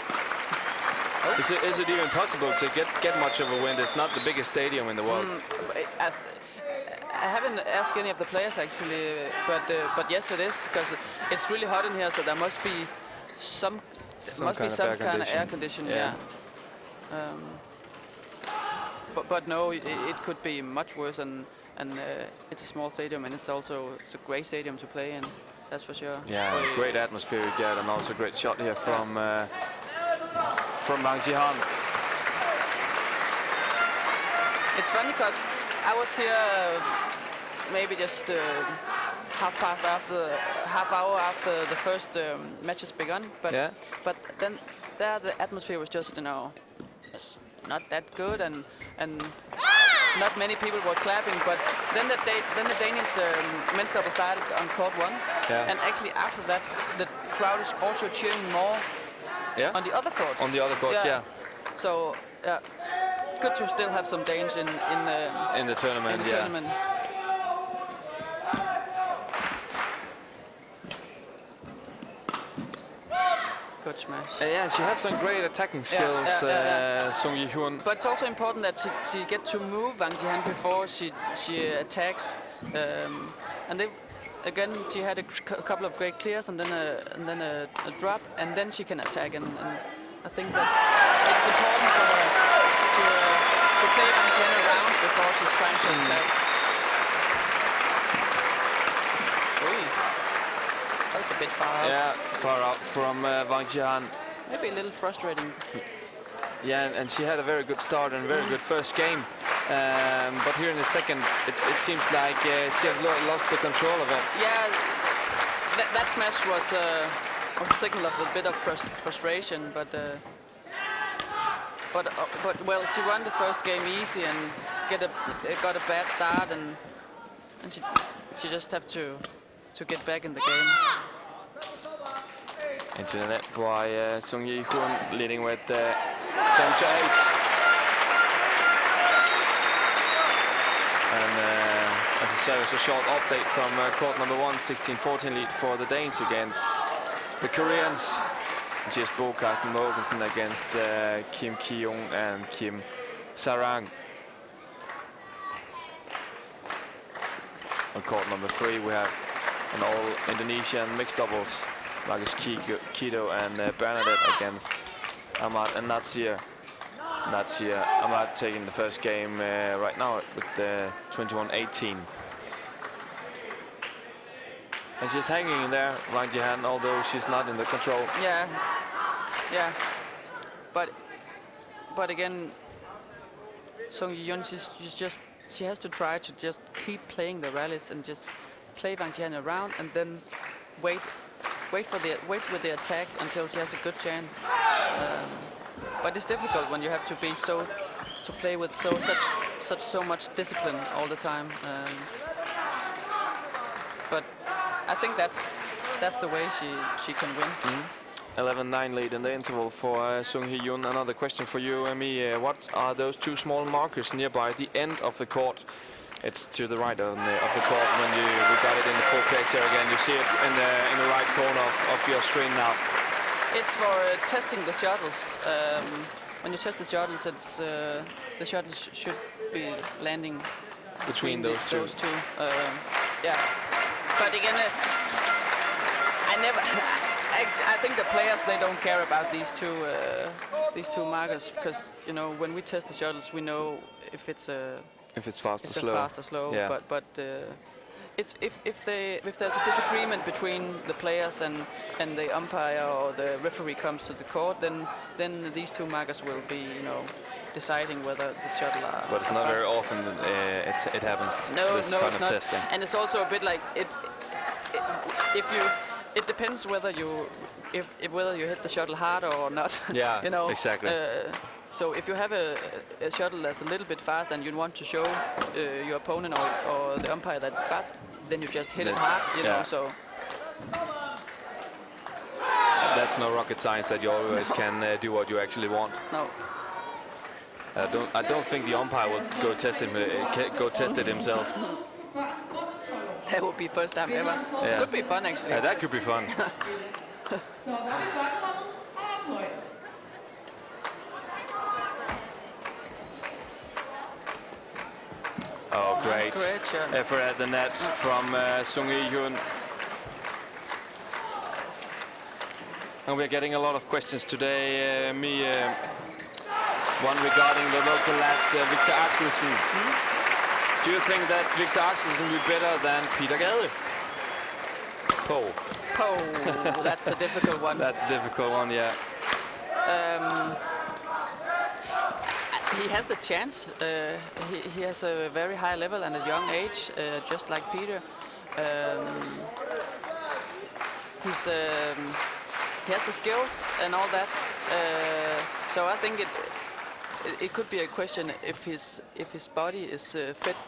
C: Is it even possible to get much of a wind? It's not the biggest stadium in the world.
E: I haven't asked any of the players actually, but yes, it is, because it's really hot in here, so there must be some kind of air condition. Yeah. But no, it could be much worse, and it's a small stadium, and it's a great stadium to play in. That's for sure.
C: Yeah, great atmosphere you get, and also great shot here from Wang Yihan.
E: It's funny because I was here maybe just half hour after the first matches begun, but then there the atmosphere was just not that good, and not many people were clapping. But then the Danish men's double started on court 1, and actually after that the crowd is also cheering more on the other courts.
C: On the other courts, yeah.
E: So good to still have some danger in
C: the tournament.
E: in the tournament. Good smash.
C: Yeah, she has some great attacking skills, Sung Yi-hyun.
E: But it's also important that she gets to move Wang Jihan before she attacks. And then again, she had a couple of great clears and then a drop, and then she can attack. And I think that it's important for her to play Wang Jihan around before she's trying to attack. That's a bit far out.
C: Yeah, far out from Wang Jihan.
E: Maybe a little frustrating.
C: Yeah, and she had a very good start and a very good first game. But here in the second, it seems like she has lost the control of it.
E: Yeah, that smash was a signal of a bit of frustration, but well, she won the first game easy and got a bad start, and she just have to get back in the game.
C: Into the net by Sung Yi-hyun, leading with 10-8. And as a service, a short update from court number 1, 16-14 lead for the Danes against the Koreans. Just broadcast Mogensen against Kim Ki-young and Kim Sarang. On court number 3, we have an all-Indonesian mixed doubles. Marcus Kido and Bernadette against Ahmad and Natsir. Ahmad taking the first game right now with 21-18. And she's hanging in there, Wang Jihan, although she's not in the control.
E: Yeah. But again, Sung Yi-hyun, she has to try to just keep playing the rallies and just play Wang Jihan around, and then wait with the attack until she has a good chance. But it's difficult when you have to be to play with so much discipline all the time. But I think that's the way she can win.
C: 11-9 lead in the interval for Sung Yi-hyun. Another question for you, Amy. What are those two small markers nearby at the end of the court? It's to the right of the court. When we got it in the full picture again, you see it in the right corner of your screen now.
E: It's for testing the shuttles. When you test the shuttles, the shuttles should be landing
C: between those two.
E: Yeah, but again, I think the players, they don't care about these two markers, because when we test the shuttles, we know if it's fast or slow.
C: Yeah.
E: But it's if there's a disagreement between the players and the umpire or the referee comes to the court, then these two markers will be deciding whether the shuttle are.
C: But it's not very often that it happens. This kind of testing.
E: And it's also a bit like it depends whether you hit the shuttle harder or not.
C: Yeah, exactly.
E: So if you have a shuttle that's a little bit fast and you want to show your opponent or the umpire that it's fast, then you just hit it hard, so.
C: That's no rocket science that you always can do what you actually want.
E: No.
C: I don't think the umpire will go test it himself.
E: That would be first time ever.
C: Yeah.
E: Could be fun, actually.
C: Yeah, that could be fun. Oh, great effort at the net from Sung Yi-hyun. And we're getting a lot of questions today. One regarding the local lad, Victor Axelsen. Do you think that Victor Axelsen will be better than Peter Gade?
E: That's a difficult one.
C: That's a difficult one, yeah.
E: He has the chance. He has a very high level and a young age, just like Peter. He has the skills and all that. So I think it could be a question if his body is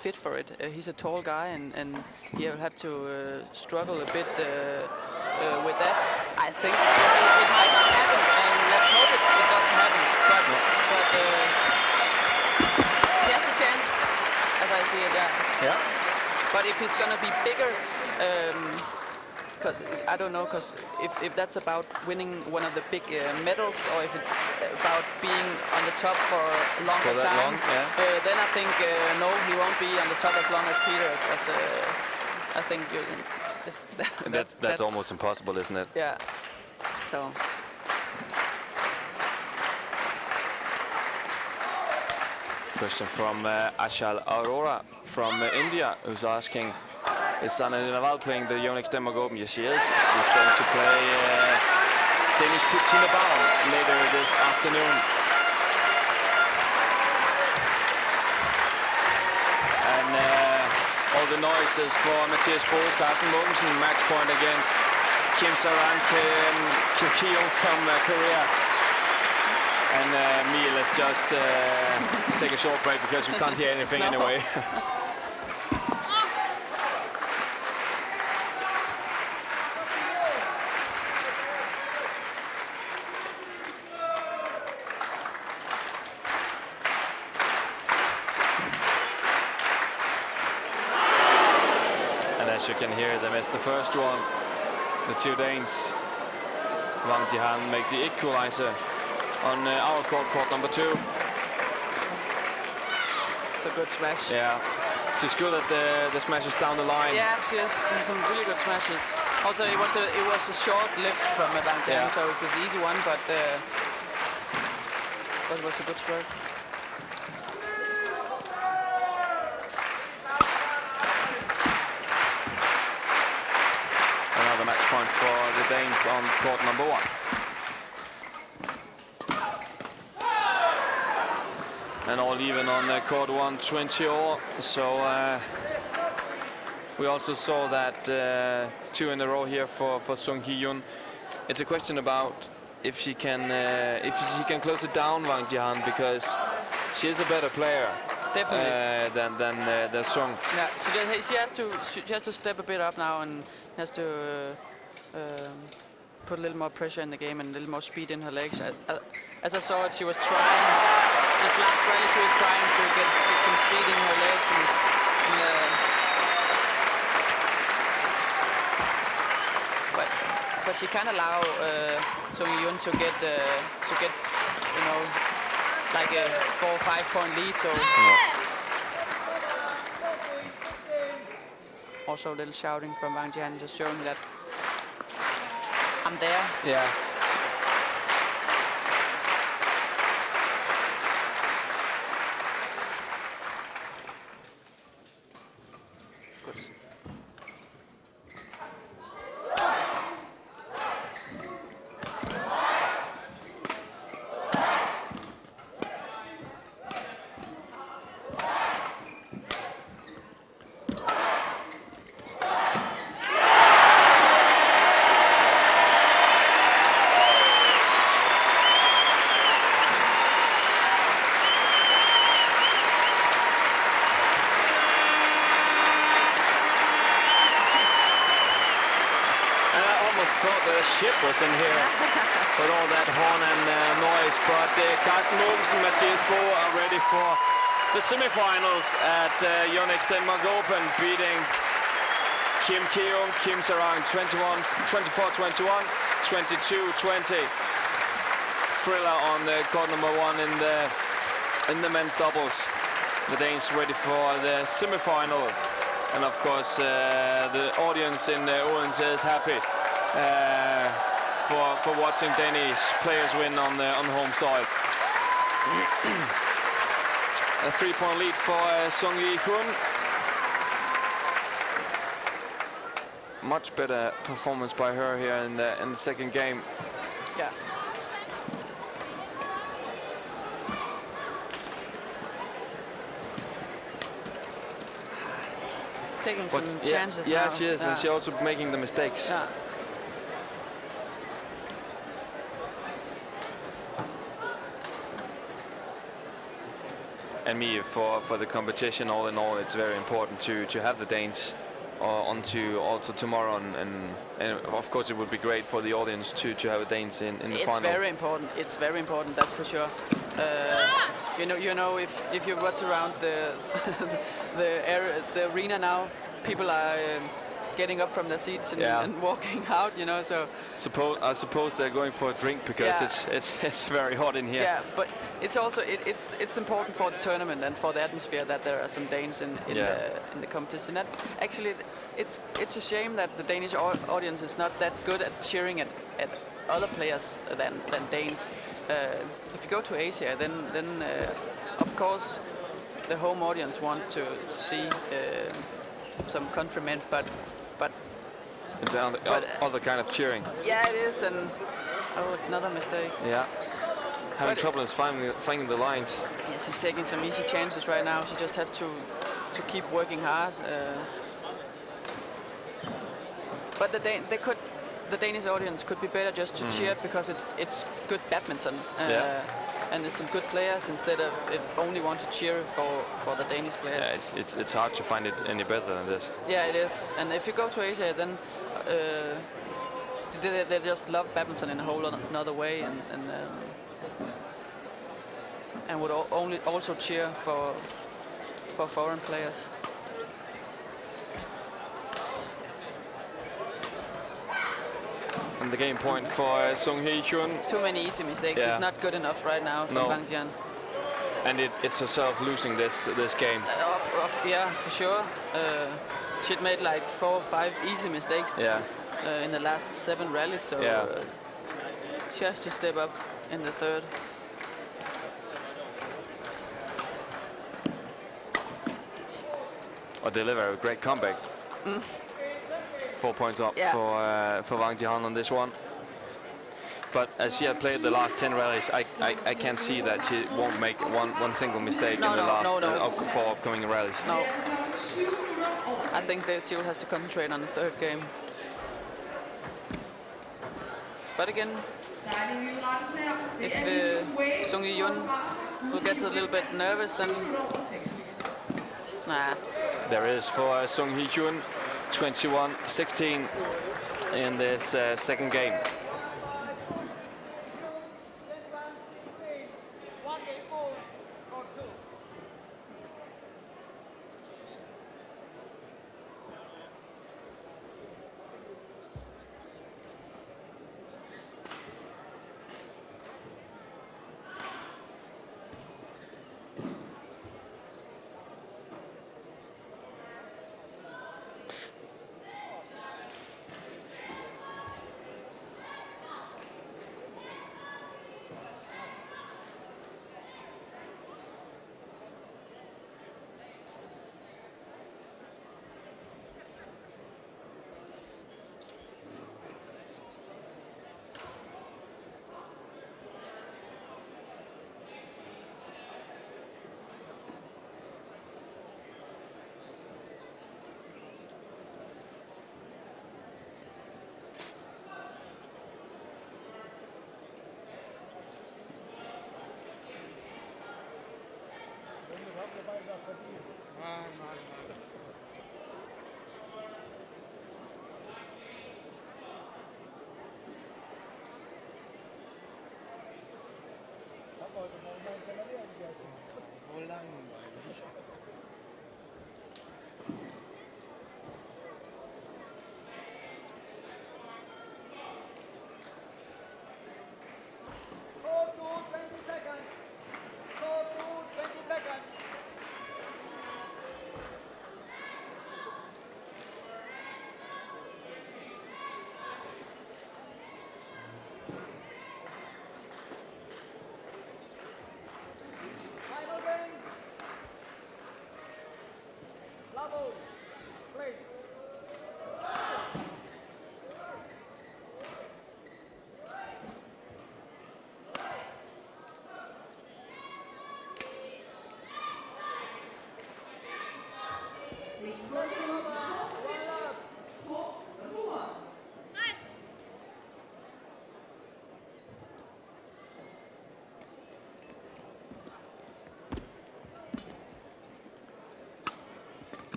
E: fit for it. He's a tall guy, and he'll have to struggle a bit with that. I think it might not happen, and let's hope it doesn't happen. But it's gonna be bigger. 'Cause I don't know, because if that's about winning one of the big medals, or if it's about being on the top for a longer
C: that
E: time,
C: long, yeah.
E: then I think no, he won't be on the top as long as Peter, because I think
C: that's almost impossible, isn't it?
E: yeah. So
C: Question from Ashal Aurora from India, who's asking, is Sanna Naval playing the Yonex Denmark Open? Yes, she is. She's going to play Danish Pittina Bound later this afternoon. And all the noises for Mathias Bo, Carsten Mogensen, match point against Kim Sarang, Kim Ki-young from Korea. And me, let's just take a short break because we can't hear anything anyway. And as you can hear, they missed the first one. The two Danes, Wang Yihan, make the equalizer on our court number 2.
E: it's a good smash.
C: Yeah, she's good at the smashes down the line.
E: Yeah, she has some really good smashes. Also, it was a short lift from Wang Yihan,
C: Yeah.
E: so it was the easy one, but it was a good stroke.
C: Another match point for the Danes on court number 1. And all even on court 1, 20-all. So we also saw that 2 in a row here for Sung Hee-yun. It's a question about if she can close it down, Wang Yihan, because she is a better player.
E: Definitely.
C: than Sung.
E: Yeah, she has to step a bit up now and has to put a little more pressure in the game and a little more speed in her legs. As I saw it, she was trying. This last rally, she was trying to get some speed in her legs, but she can't allow Sung Hee-yun to get you know, like a 4 or 5 point lead. So also a little shouting from Wang Yihan, just showing that I'm there.
C: Yeah. Ship was in here with all that horn and noise, but Carsten Mogensen and Mathias Bo are ready for the semifinals at Yonex Denmark Open, beating Kim Ki-young, Kim Sarang 24-21, 22-20. Thriller on the court number 1 in the men's doubles. The Danes ready for the semifinal, and of course the audience in Odense is happy. For watching Danish players win on home soil. A 3-point lead for Sung Hee-yun. Much better performance by her here in the second game.
E: Yeah. She's taking some chances now.
C: Yeah, she is, and she's also making the mistakes.
E: Yeah.
C: And me, for the competition, all in all, it's very important to have the Danes onto also tomorrow, and of course it would be great for the audience to have a Danes in the final.
E: It's very important. It's very important. That's for sure. You know, if you watch around the the arena now, people are getting up from their seats and walking out, you know. So
C: I suppose they're going for a drink because it's very hot in here.
E: yeah, but it's also it's important for the tournament and for the atmosphere that there are some Danes in the competition. And actually, it's a shame that the Danish audience is not that good at cheering at other players than Danes. If you go to Asia, then of course the home audience want to see some countrymen, but
C: it's other kind of cheering.
E: Yeah, it is, and another mistake.
C: Yeah, having trouble finding the lines.
E: Yes, he's taking some easy chances right now. She just have to keep working hard. But the Danish audience could be better just to cheer because it's good badminton. And there's some good players instead of it only want to cheer for the Danish players.
C: Yeah, it's hard to find it any better than this.
E: Yeah, it is. And if you go to Asia, then they just love badminton in a whole another way, and would only also cheer for foreign players.
C: And the game point for Sung Hyun.
E: Too many easy mistakes.
C: Yeah.
E: It's not good enough right now for Wang Jian.
C: And it's herself losing this game.
E: Yeah, for sure. She'd made like 4 or 5 easy mistakes in the last 7 rallies, so she has to step up in the third.
C: Or deliver a great comeback. 4 points up for Wang Jian on this one. But as she had played the last 10 rallies, I can't see that she won't make one single mistake in the last 4 upcoming rallies.
E: No. I think that she has to concentrate on the third game. But again, if Sung Hyun will get a little bit nervous, then nah.
C: There is for Sung Hyun 21-16 in this second game.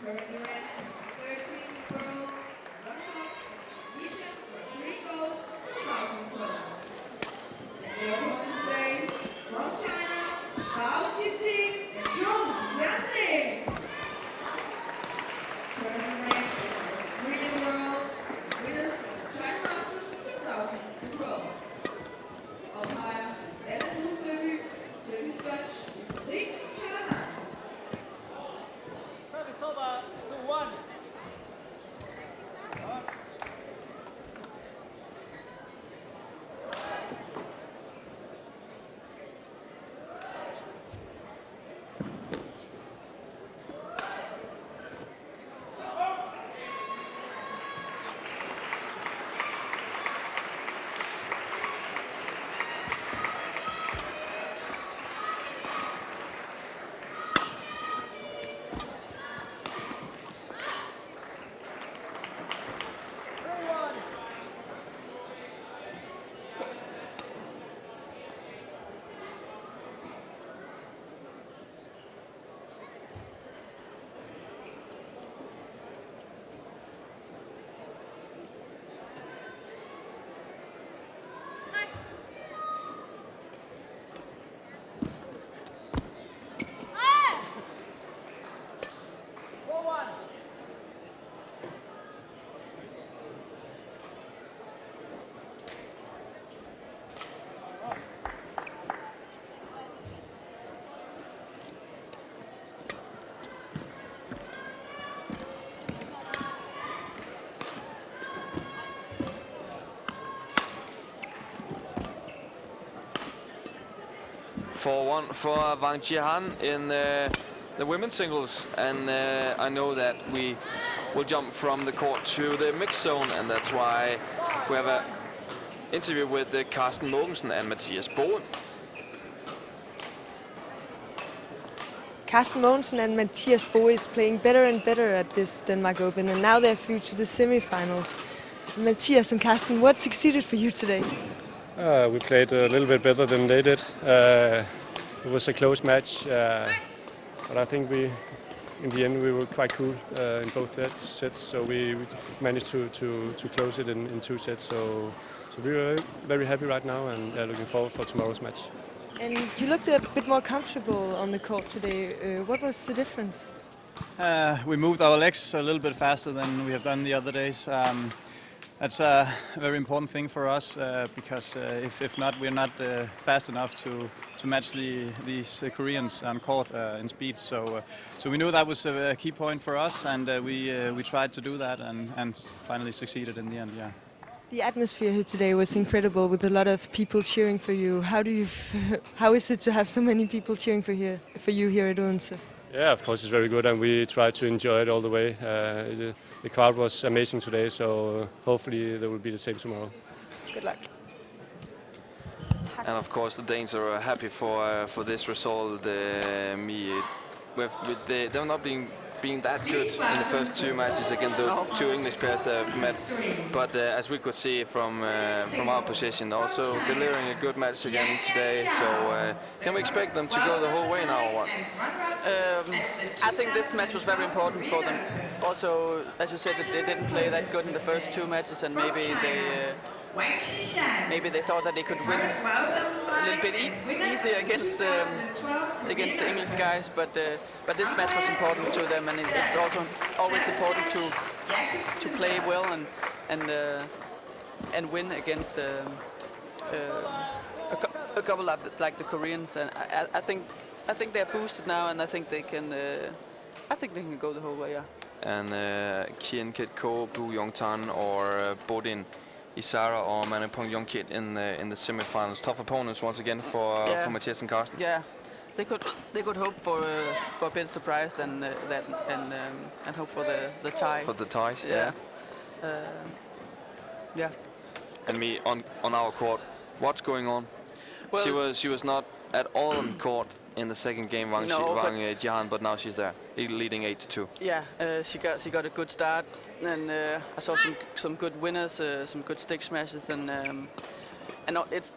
A: Currently ranked 13 worlds, runners-up, Yihan for 3 gold 2012. And the opponents today, from China, Bao Jixing and Chong. Currently ranked 3 worlds, winners of China Masters 2012. Umpire is Endo Xuerui, service judge is Rijal.
D: Service over to 1.
C: For Wang in the women's singles, and I know that we will jump from the court to the mixed zone, and that's why we have an interview with Carsten Mogensen and Mathias Boe.
F: Carsten Mogensen and Mathias Boe is playing better and better at this Denmark Open, and now they're through to the semi-finals. Matthias and Carsten, what succeeded for you today?
H: We played a little bit better than they did. It was a close match, but I think in the end we were quite cool in both sets, so we managed to close it in 2 sets. So we're very happy right now and looking forward for tomorrow's match.
F: And you looked a bit more comfortable on the court today. What was the difference?
I: We moved our legs a little bit faster than we have done the other days. That's a very important thing for us because if not, we're not fast enough to match these Koreans on court in speed. So we knew that was a key point for us, and we tried to do that and finally succeeded in the end. Yeah.
F: The atmosphere here today was incredible, with a lot of people cheering for you. How is it to have so many people cheering for you here at Odense?
H: Yeah, of course it's very good, and we tried to enjoy it all the way. The crowd was amazing today, so hopefully there will be the same tomorrow.
F: Good luck.
C: And of course the Danes are happy for this result. They're not being that good in the first 2 matches against the 2 English pairs that have met, but as we could see from our position, also delivering a good match again today. So can we expect them to go the whole way now or what?
E: I think this match was very important for them. Also, as you said, that they didn't play that good in the first 2 matches, and maybe they thought that they could win a little bit easier against the English guys. But this match was important to them, and it's also always important to play well and win against a couple of like the Koreans. And I think they're boosted now, and I think they can go the whole way. Yeah.
C: And Kien Kit Ko, Bu Yong Tan, or Bodin Isara or Manipong Yongkit in the semi-finals. Tough opponents once again for Mathias and Carsten.
E: Yeah, they could hope for a bit of surprise and hope for the tie.
C: For the ties, yeah.
E: Yeah.
C: And me on our court, what's going on? Well, she was not at all on court in the second game, Wang Jihan, but now she's there, leading 8-2.
E: Yeah, she got a good start, and I saw some good winners, some good stick smashes, and it's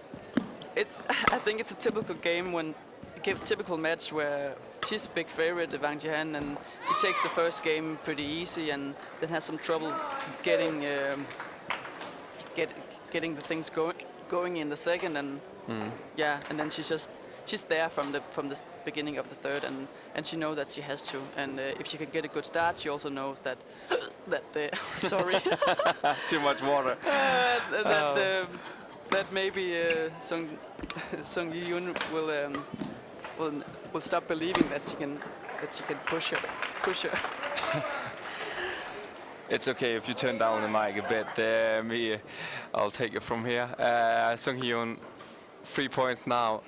E: I think it's a typical game when typical match where she's a big favorite, Wang Jihan, and she takes the first game pretty easy, and then has some trouble getting getting the things going in the second, and yeah, and then she's there from the beginning of the third, and she knows that she has to, and if she can get a good start, she also knows that sorry,
C: Too much water.
E: that maybe Sung Yi-Yun will stop believing that she can push her.
C: It's okay if you turn down the mic a bit. I'll take it from here. Sung Hyun, 3 points now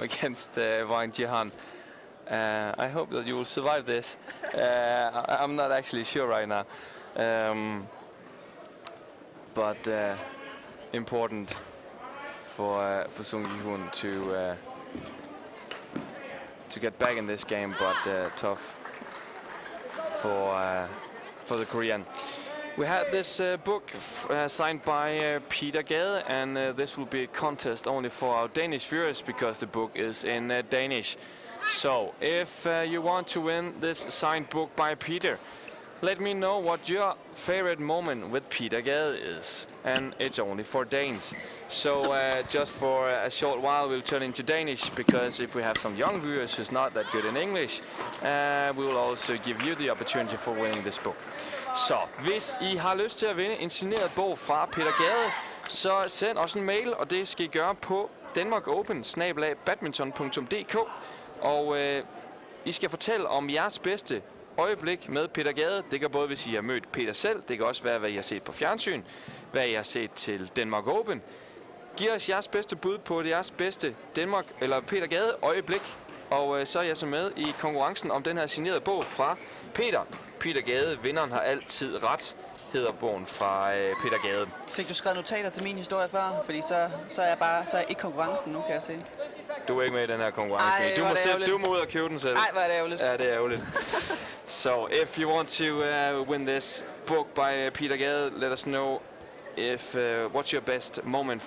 C: against Wang Jihan. I hope that you will survive this. I'm not actually sure right now, but important for Sung Hyun to get back in this game, but tough for the Korean. We had this book signed by Peter Gade, and this will be a contest only for our Danish viewers because the book is in Danish. So, if you want to win this signed book by Peter, let me know what your favorite moment with Peter Gade is. And it's only for Danes. So, just for a short while, we'll turn into Danish, because if we have some young viewers who's not that good in English, we will also give you the opportunity for winning this book. Så hvis I har lyst til at vinde en signeret bog fra Peter Gade, så send os en mail, og det skal I gøre på denmarkopen@badminton.dk. Og I skal fortælle om jeres bedste øjeblik med Peter Gade. Det kan både, hvis I har mødt Peter selv, det kan også være, hvad I har set på fjernsyn, hvad I har set til Denmark Open. Giv os jeres bedste bud på jeres bedste Denmark eller Peter Gade øjeblik, og så er jeg så med i konkurrencen om den her signerede bog fra Peter. Peter Gade, vinderen har altid ret, hedder bogen fra Peter Gade.
E: Fik du skrevet notater til min historie før? Fordi så er jeg i konkurrencen nu, kan jeg se.
C: Du er ikke med i den her konkurrence.
E: Ej,
C: du må ud og købe den selv.
E: Nej, hvor er det ærgerligt.
C: Ja, det er ærgerligt. So, if you want to win this book by Peter Gade, let us know if what's your best moment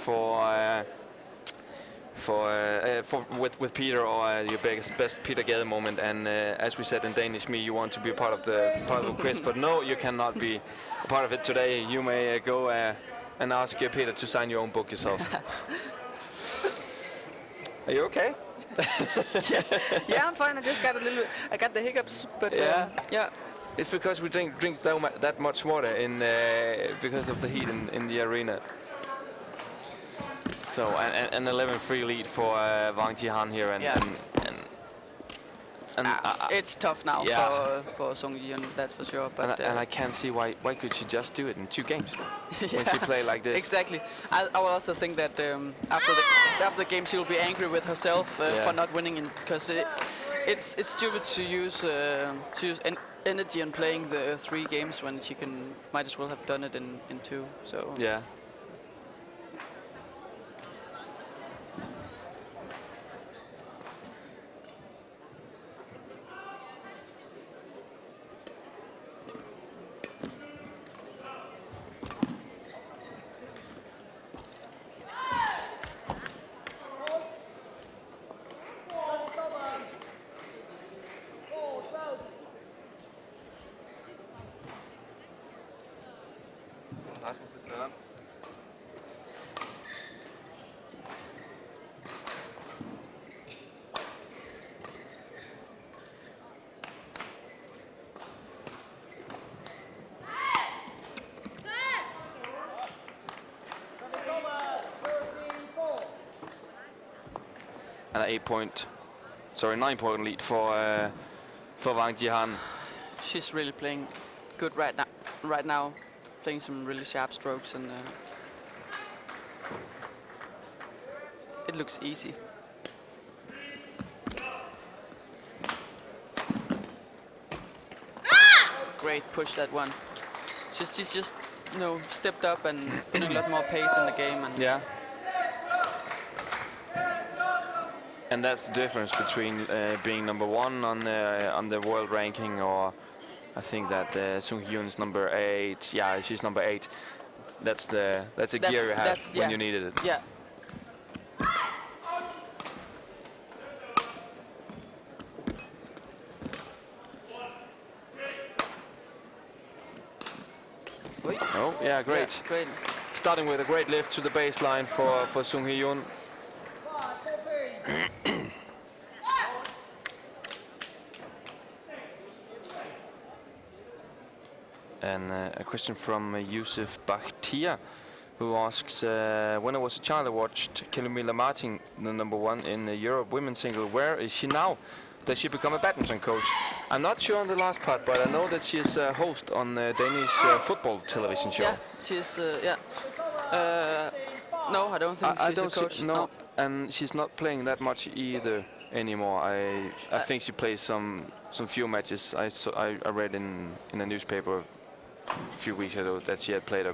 C: with Peter, or your best Peter Gade moment. And as we said in Danish, you want to be part of the quiz, but no, you cannot be a part of it today. You may go and ask Peter to sign your own book yourself. Are you okay?
E: Yeah, I'm fine. I got the hiccups, but yeah.
C: It's because we drink that much water because of the heat in the arena. So an 11-3 lead for Wang Jihan here, and
E: it's tough now for Sung Yi-Yun, that's for sure. But
C: and I can't see why could she just do it in 2 games when she play like this.
E: Exactly. I will also think that after the game she will be angry with herself for not winning, because it's stupid to use energy on playing the 3 games when she might as well have done it in 2. So
C: yeah. And an 9-point lead for Wang Jihan.
E: She's really playing good right now, playing some really sharp strokes, and it looks easy. Great push, that one. She's just stepped up and putting a lot more pace in the game, and
C: yeah. And that's the difference between being number 1 on the world ranking, or I think that Sung Hyun's number 8. Yeah, she's number 8. That's the gear you have when you needed it.
E: Yeah.
C: Yeah, great.
E: Yeah, great.
C: Starting with a great lift to the baseline for Sung Hyun. And a question from Yusuf Bakhtia, who asks, when I was a child I watched Camilla Martin, the #1 in Europe women's single. Where is she now? Does she become a badminton coach? I'm not sure on the last part, but I know that she's a host on the Danish football television show.
E: Yeah, she's, yeah. No, I don't think she's a coach.
C: No, and she's not playing that much either anymore. I think she plays some few matches. I read in a newspaper a few weeks ago that she had played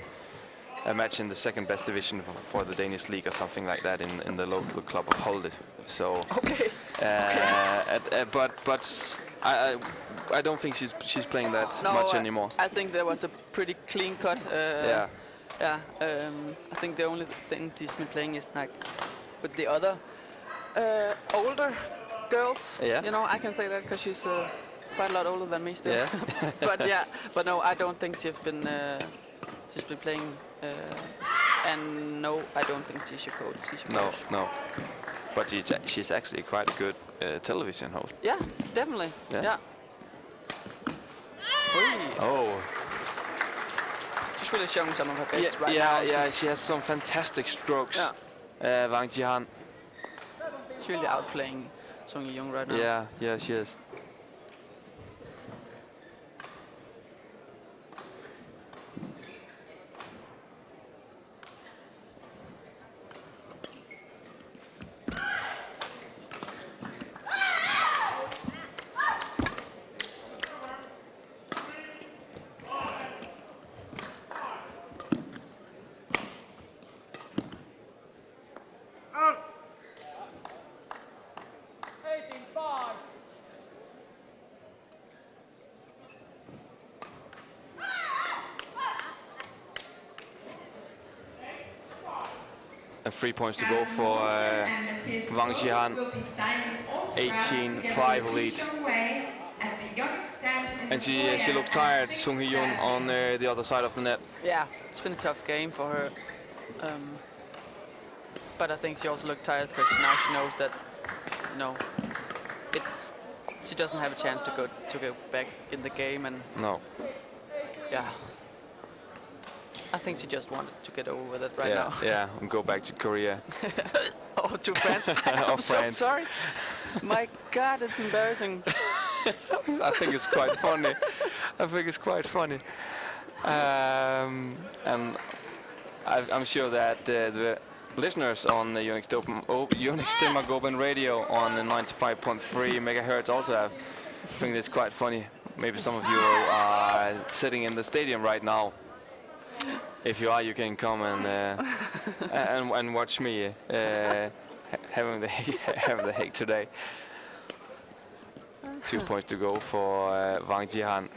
C: a match in the second best division for the Danish league or something like that in the local club of Holdet. So
E: Okay.
C: but I don't think she's playing that much anymore.
E: I think there was a pretty clean cut.
C: Yeah.
E: Yeah. I think the only thing she's been playing is like with the other older girls.
C: Yeah.
E: You know, I can say that because she's quite a lot older than me still.
C: Yeah.
E: but no, I don't think she's been playing. And no, I don't think she's a coach.
C: No. But she's actually quite a good television host.
E: Yeah, definitely. Yeah.
C: Oh.
E: She's really showing some of her best right now.
C: Yeah, she has some fantastic strokes.
E: Yeah.
C: Wang Yihan.
E: She's really outplaying Sung Hyun right now.
C: Yeah, she is. And 3 points to go for Wang Yihan. 18-5 lead. And she looks tired, Sung Hyun, on the other side of the net.
E: Yeah, it's been a tough game for her. But I think she also looked tired because now she knows that, you know, she doesn't have a chance to go back in the game, and
C: no.
E: Yeah. I think she just wanted to get over with it right now.
C: Yeah, and go back to Korea.
E: Or to France. I'm so sorry. My God, it's embarrassing.
C: I think it's quite funny. And I'm sure that the listeners on the Yonex Denmark Open radio on the 95.3 megahertz also think it's quite funny. Maybe some of you are sitting in the stadium right now. If you are, you can come and watch me having the hake today. 2 points to go for Wang Yihan.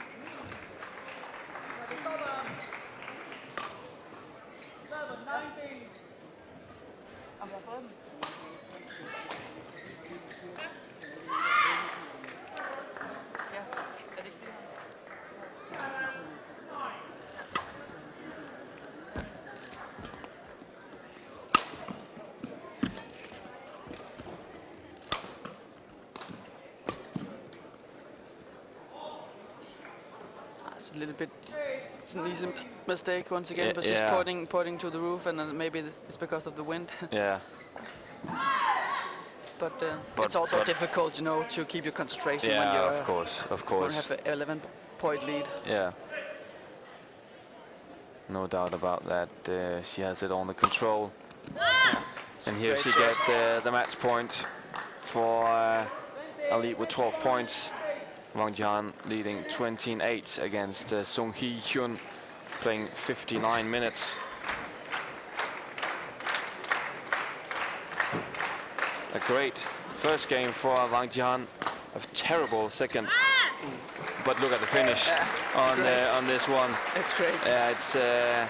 E: A little bit, it's an easy mistake once again,
C: Yeah,
E: but she's pointing to the roof, and maybe it's because of the wind.
C: Yeah.
E: But it's also difficult, you know, to keep your concentration when you're
C: of course.
E: when you have an 11-point lead.
C: Yeah. No doubt about that. She has it under control. And here she gets the match point for a lead with 12 points. Wang Yihan leading 28 against Sung Hyun, playing 59 minutes. A great first game for Wang Yihan. A terrible second, but look at the finish on this one.
E: It's great.
C: It's a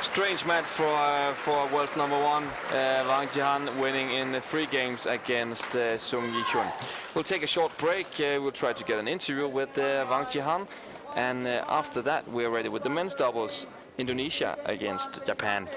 C: strange match for world's #1. Wang Yihan winning in 3 games against Sung Hyun. We'll take a short break. We'll try to get an interview with Wang Yihan, and after that we're ready with the men's doubles. Indonesia against Japan.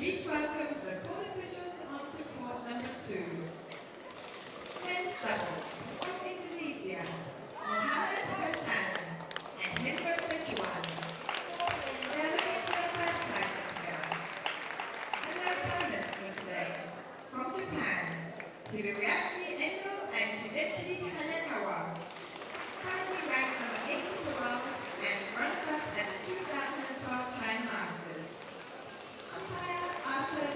A: Please welcome the court officials onto court number 2. Men's doubles from Indonesia, Mohammad and Hendra Setiawan. They are looking for the first title together. And their opponents for today, from Japan, Hiroyuki, Endo and Kenichi Hayakawa. Currently ranked number 8 in the world and runner-up at the 2012 China Masters. Umpire Ahsan.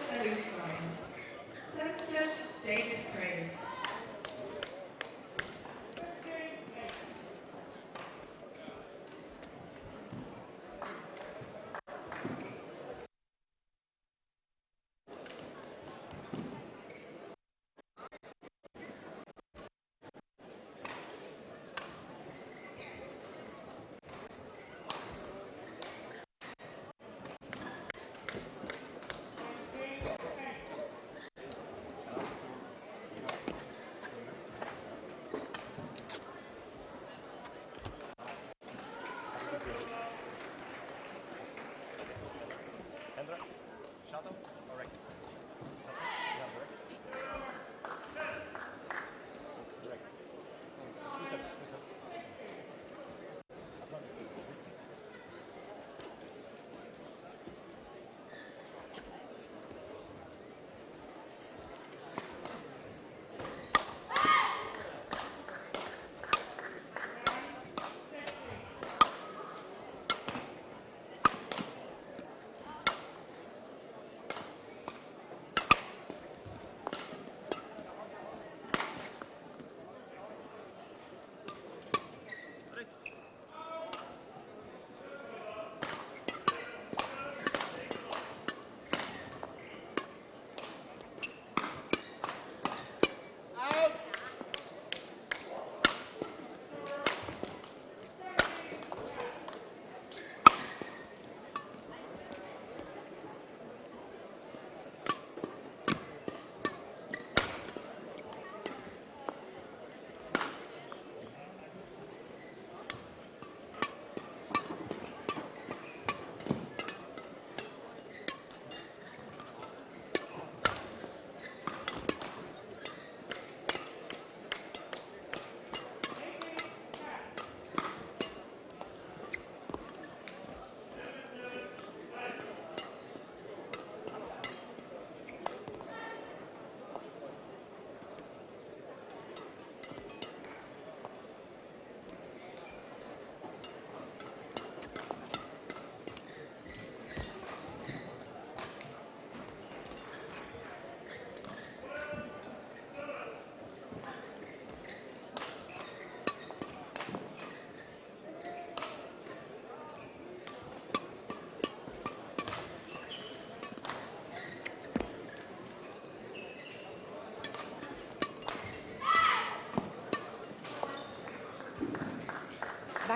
A: Service judge David Craig.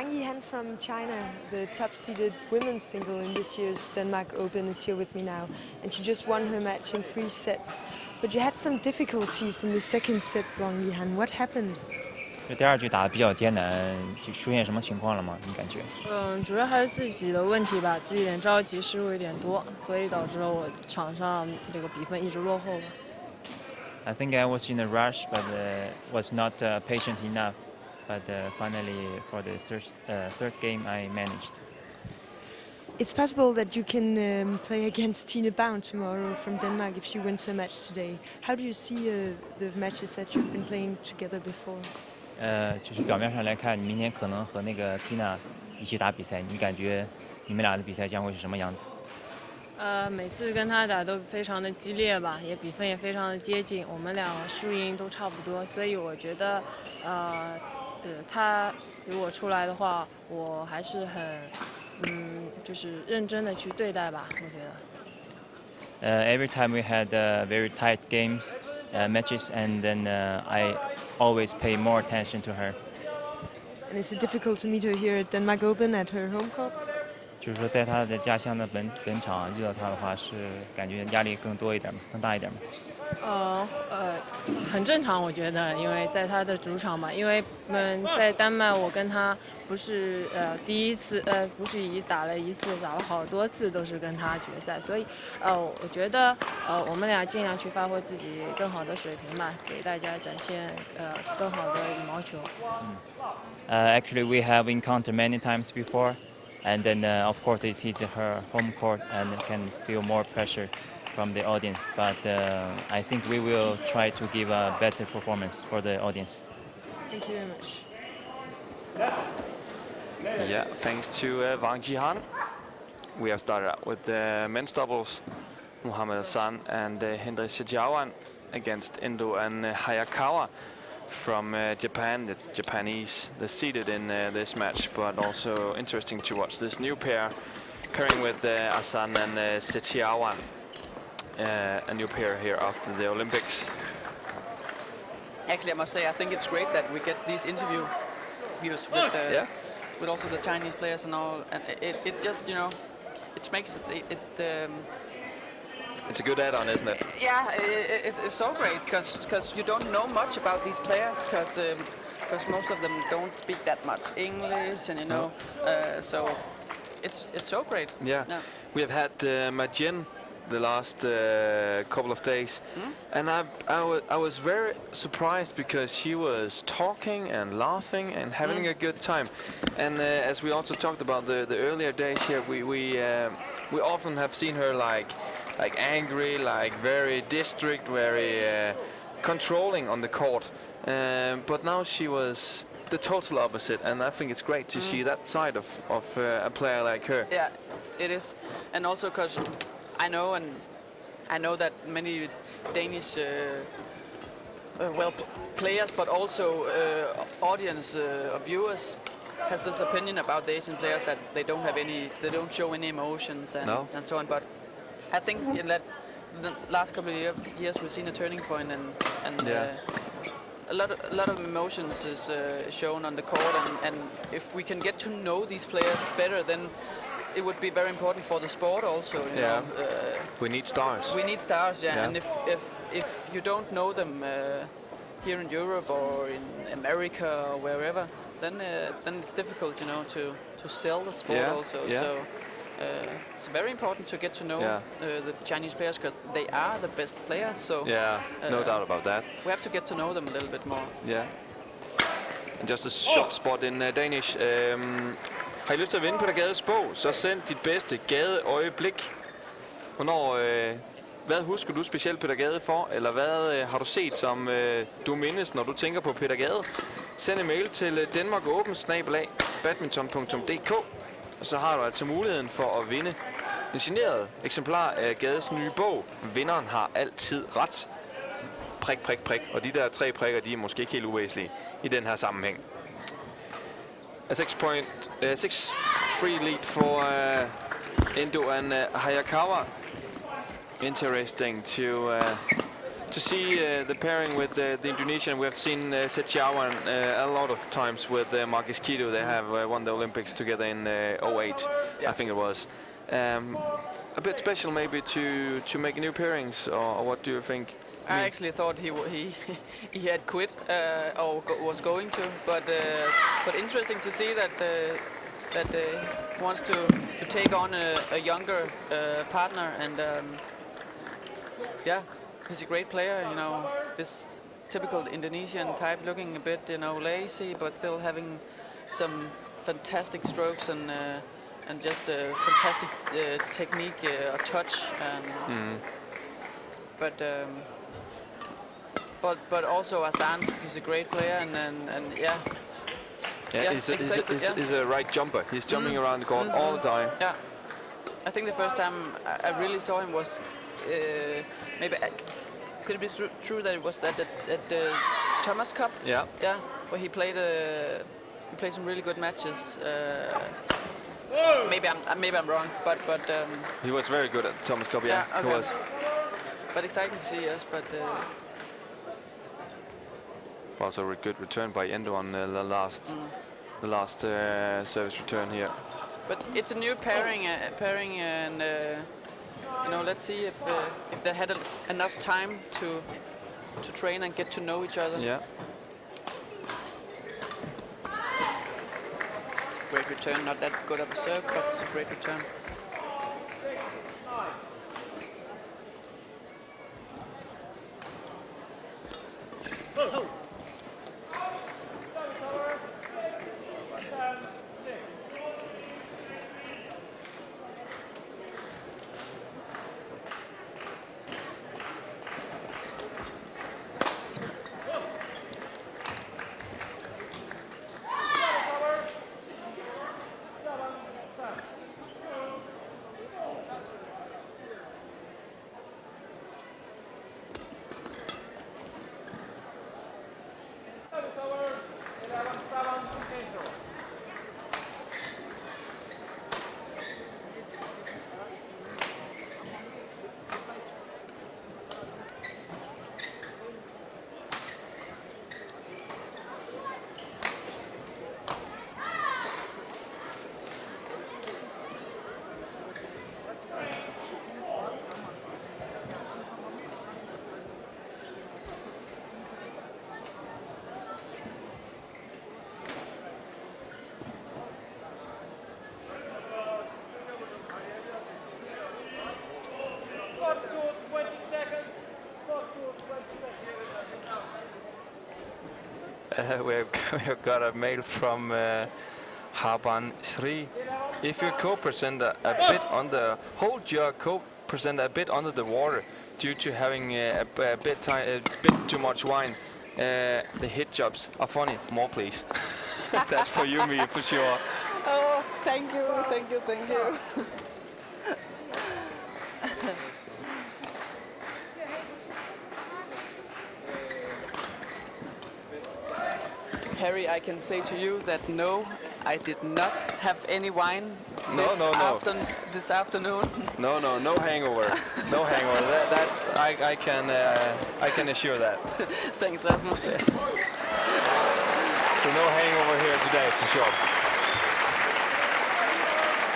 F: Wang Yihan from China, the top-seeded women's single in this year's Denmark Open, is here with me now. And she just won her match in 3 sets. But you had some difficulties in the second set, Wang Yihan. What happened?
J: 这第二局打得比较艰难，出现什么情况了吗？你感觉？
K: 主要还是自己的问题吧，自己有点着急，失误有点多，所以导致了我场上这个比分一直落后吧。
J: I think I was in a rush, but was not patient enough. But finally, for the third game, I managed.
F: It's possible that you can play against Tine Baum tomorrow from Denmark if she wins her match today. How do you see the matches that you've been playing together before?
J: 就是表面上来看，你明天可能和那个 Tina 一起打比赛，你感觉你们俩的比赛将会是什么样子？
K: 每次跟他打都非常的激烈吧，也比分也非常的接近，我们俩输赢都差不多，所以我觉得，他如果出来的话，我还是很，就是认真的去对待吧，我觉得。
J: Every time we had very tight games, matches, and then I always pay more attention to her.
F: And is it difficult to meet her here at Denmark Open at her home court?
J: 就是说，在她的家乡的本场遇到她的话，是感觉压力更多一点吗？更大一点吗？
K: 很正常，我觉得，因为在他的主场嘛，因为在丹麦，我跟他不是第一次，不是打了一次，打了好多次都是跟他决赛，所以我觉得我们俩尽量去发挥自己更好的水平吧，给大家展现更好的羽毛球。
J: Actually, we have encountered many times before, and then of course it's her home court and can feel more pressure from the audience. But I think we will try to give a better performance for the audience.
F: Thank you very much.
C: Yeah, thanks to Wang Yihan. We have started out with the men's doubles, Mohammad Ahsan and Hendra Setiawan against Endo and Hayakawa from Japan, the Japanese, the seeded in this match, but also interesting to watch this new pairing with Ahsan and Setiawan, a new pair here after the Olympics.
E: Actually, I must say, I think it's great that we get these interviews with also the Chinese players and all, and it just, you know, it makes it
C: it's a good add-on, isn't it?
E: Yeah, it's so great because you don't know much about these players because most of them don't speak that much English, and you know, so it's so great.
C: Yeah, we have had Majin the last couple of days, and I was very surprised because she was talking and laughing and having a good time, and as we also talked about the earlier days here, we often have seen her like angry, like very district, very controlling on the court, but now she was the total opposite, and I think it's great to see that side of a player like her.
E: Yeah, it is, and also because I know that many Danish players, but also audience viewers has this opinion about the Asian players that they don't show any emotions and so on. But I think in that the last couple of years we've seen a turning point, and a lot of emotions is shown on the court, and if we can get to know these players better, then it would be very important for the sport also. You know,
C: we need stars.
E: We need stars, and if you don't know them here in Europe or in America or wherever, then it's difficult, you know, to sell the sport also. So it's very important to get to know the Chinese players because they are the best players. So
C: no doubt about that.
E: We have to get to know them a little bit more.
C: Yeah. And just a short spot in Danish. Har I lyst til at vinde Peter Gades bog, så send dit bedste Gade-øjeblik. Hvad husker du specielt Peter Gade for, eller hvad har du set, som du mindes, når du tænker på Peter Gade? Send en mail til denmarkopen@badminton.dk, og så har du altså muligheden for at vinde en signeret eksemplar af Gades nye bog. Vinderen har altid ret. Prik, prik, prik. Og de der 3 prikker, de er måske ikke helt uvæsentlige i den her sammenhæng. A 6-free lead for Endo and Hayakawa. Interesting to to see the pairing with the Indonesian. We have seen Setiawan a lot of times with Marcus Kido. They have won the Olympics together in 08, I think it was. A bit special maybe to make new pairings, or what do you think?
E: I actually thought he had quit or was going to, but interesting to see that he wants to take on a younger partner, and yeah, he's a great player. You know, this typical Indonesian type, looking a bit lazy, but still having some fantastic strokes and just a fantastic technique, or touch. But also Ahsan, he's a great player, and yeah.
C: Yeah, he's a right jumper. He's jumping around the court all the time.
E: Yeah, I think the first time I really saw him was maybe could it be true that it was at the Thomas Cup?
C: Yeah.
E: Yeah, where he played some really good matches. Maybe I'm wrong, but
C: he was very good at the Thomas Cup. Yeah,
E: okay.
C: He was.
E: But exciting to see, yes. But
C: also a good return by Endo on the last service return here.
E: But it's a new pairing, and let's see if they had enough time to train and get to know each other.
C: Yeah.
E: It's a great return, not that good of a serve, but it's a great return.
C: We've got a mail from Sabsiree. If your co-presenter hold your co-presenter a bit under the water due to having a bit too much wine. The hit jobs are funny. More, please. That's for you, me, for sure.
E: Oh, thank you. Harry, I can say to you that no, I did not have any wine this afternoon.
C: No hangover. No hangover. That I can assure that.
E: Thanks, Rasmus.
C: So no hangover here today, for sure.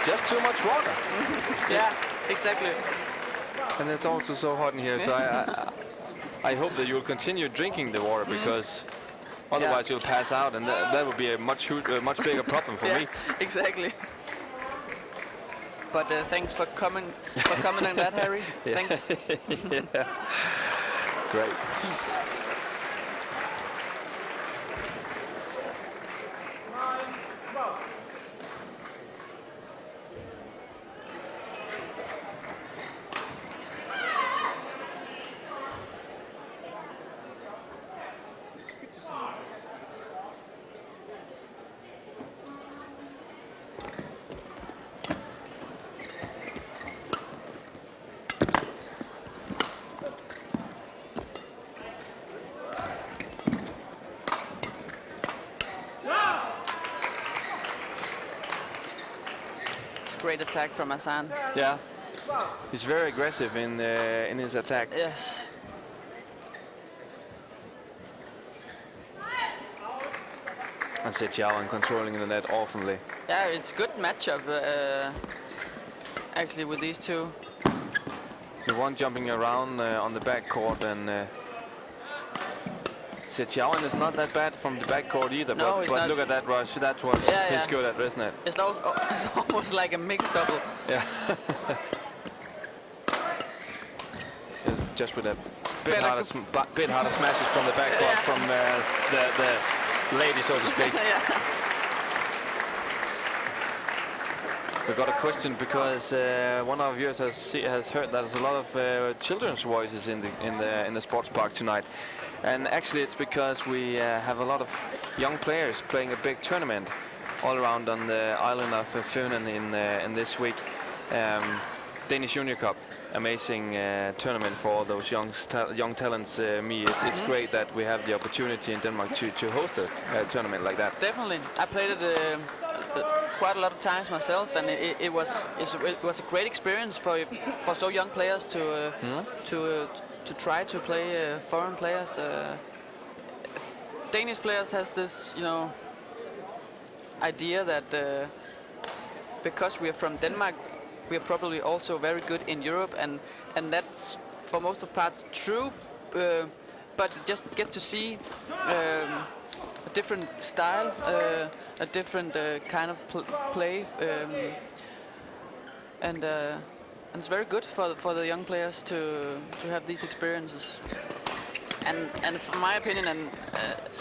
C: Just too much water.
E: Yeah, exactly.
C: And it's also so hot in here, so I hope that you'll continue drinking the water, because otherwise you'll pass out, and that would be a much bigger problem for me.
E: Exactly. But thanks for coming on that, Harry. Thanks.
C: Yeah. Great.
E: Great attack from Ahsan.
C: Yeah, he's very aggressive in his attack.
E: Yes.
C: And Setiawan controlling the net awfully.
E: Yeah, it's a good matchup actually with these two.
C: The one jumping around on the backcourt, and Setiawan is not that bad from the backcourt either.
E: No,
C: but look at that rush. That was he's good at, isn't it?
E: It's almost like a mixed double.
C: Yeah. Just with a bit harder smashes from the backcourt from the lady, so to speak. We got a question because one of our viewers has heard that there's a lot of children's voices in the sports park tonight, and actually it's because we have a lot of young players playing a big tournament all around on the island of Funen in this week. Danish Junior Cup, amazing tournament for all those young talents. It's great that we have the opportunity in Denmark to host a tournament like that.
E: Definitely, I played it quite a lot of times myself, and it was a great experience for so young players to try to play foreign players. Danish players has this, idea that because we are from Denmark, we are probably also very good in Europe, and that's for most of parts true. But just get to see a different style, a different kind of play, and it's very good for the young players to have these experiences. And from my opinion,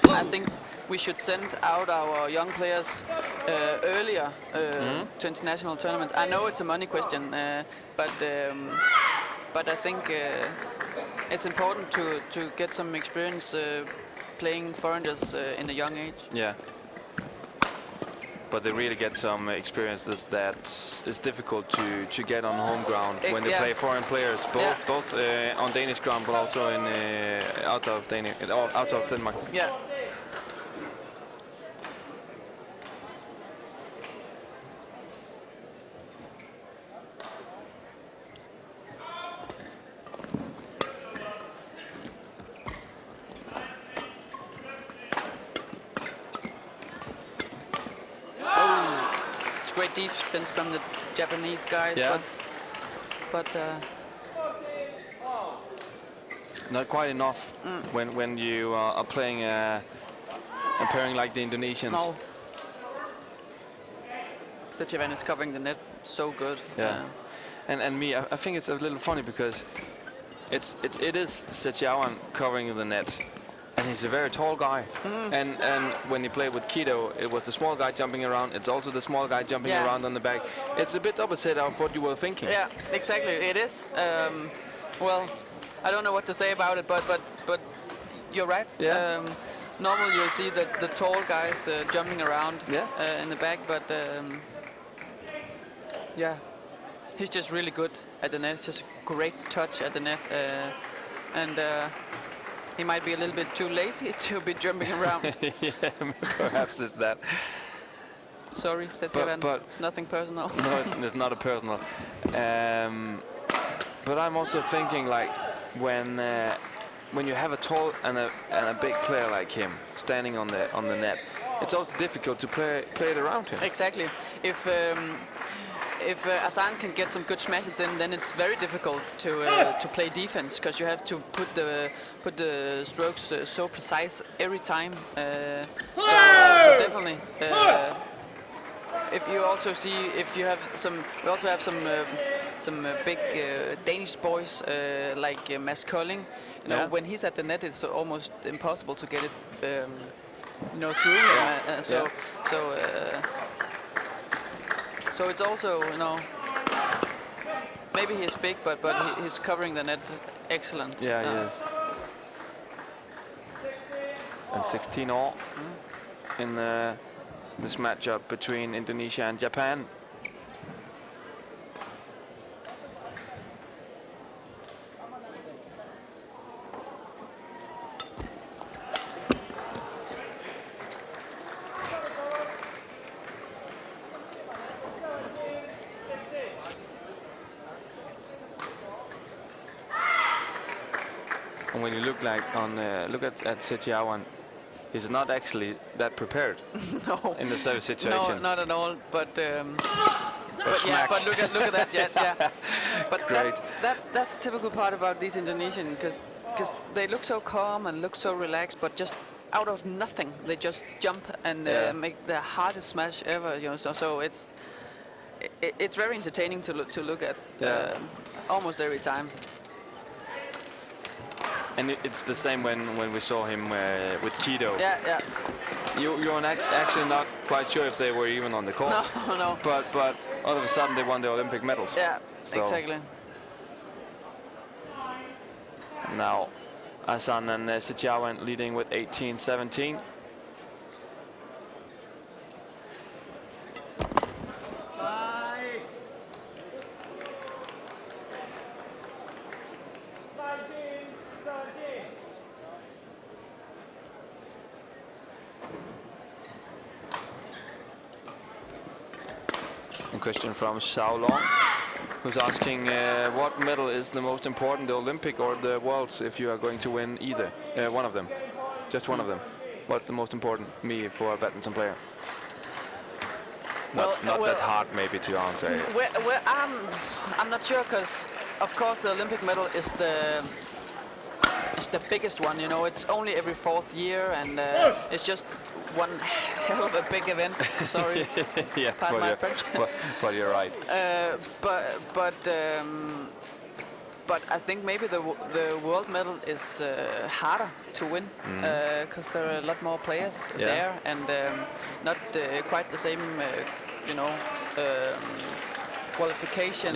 E: I think we should send out our young players earlier to international tournaments. I know it's a money question, but I think it's important to get some experience playing foreigners in a young age.
C: Yeah. But they really get some experiences that is difficult to get on home ground when they play foreign players, both on Danish ground, but also in out of Denmark.
E: Yeah. Great defense from the Japanese guys, but
C: not quite enough when you are playing a pairing like the Indonesians.
E: No. Setiawan is covering the net so good.
C: Yeah. And I think it's a little funny because it is Setiawan covering the net. And he's a very tall guy, and when he played with Kido, it was the small guy jumping around. It's also the small guy jumping around on the back. It's a bit opposite of what you were thinking.
E: Yeah, exactly. It is. Well, I don't know what to say about it, but you're right.
C: Yeah.
E: Normally you'll see the tall guys jumping around in the back, but yeah, he's just really good at the net. It's just great touch at the net, and. He might be a little bit too lazy to be jumping around.
C: Yeah, perhaps it's that.
E: Sorry, Setiawan, but nothing personal.
C: No, it's not a personal. But I'm also thinking, like, when you have a tall and a big player like him standing on the net, it's also difficult to play it around him.
E: Exactly. If Ahsan can get some good smashes in, then it's very difficult to play defense, because you have to put the strokes so precise every time. So definitely. If you also see, we also have some big Danish boys like Mads Kolding. When he's at the net, it's almost impossible to get it, through him. So it's also, maybe he's big, but he's covering the net excellent.
C: Yeah, he is. And 16 all in this matchup between Indonesia and Japan. And when you look at Setiawan, he's not actually that prepared
E: No.
C: in the service
E: No,
C: situation.
E: not at all. But yeah,
C: smack.
E: but look at that. Yeah. But
C: Great.
E: that's the typical part about these Indonesian, because they look so calm and look so relaxed, but just out of nothing they just jump and make the hardest smash ever. You know, so it's very entertaining to look at. Almost every time.
C: And it's the same when we saw him with Kido.
E: Yeah.
C: You were actually not quite sure if they were even on the court.
E: No.
C: But all of a sudden they won the Olympic medals.
E: Yeah,
C: So
E: exactly.
C: now Ahsan and Setiawan leading with 18-17. A question from Xiao Long, who's asking what medal is the most important, the Olympic or the Worlds, if you are going to win either, one of them, just one of them. What's the most important, me, for a badminton player? Not that hard, maybe, to answer.
E: Well, I'm not sure, because of course the Olympic medal is the biggest one. You know, it's only every 4th year, and it's just one hell of a big event. Sorry,
C: Yeah,
E: pardon my French.
C: but you're right.
E: But I think maybe the world medal is harder to win, because there are a lot more players there, and not quite the same, qualification.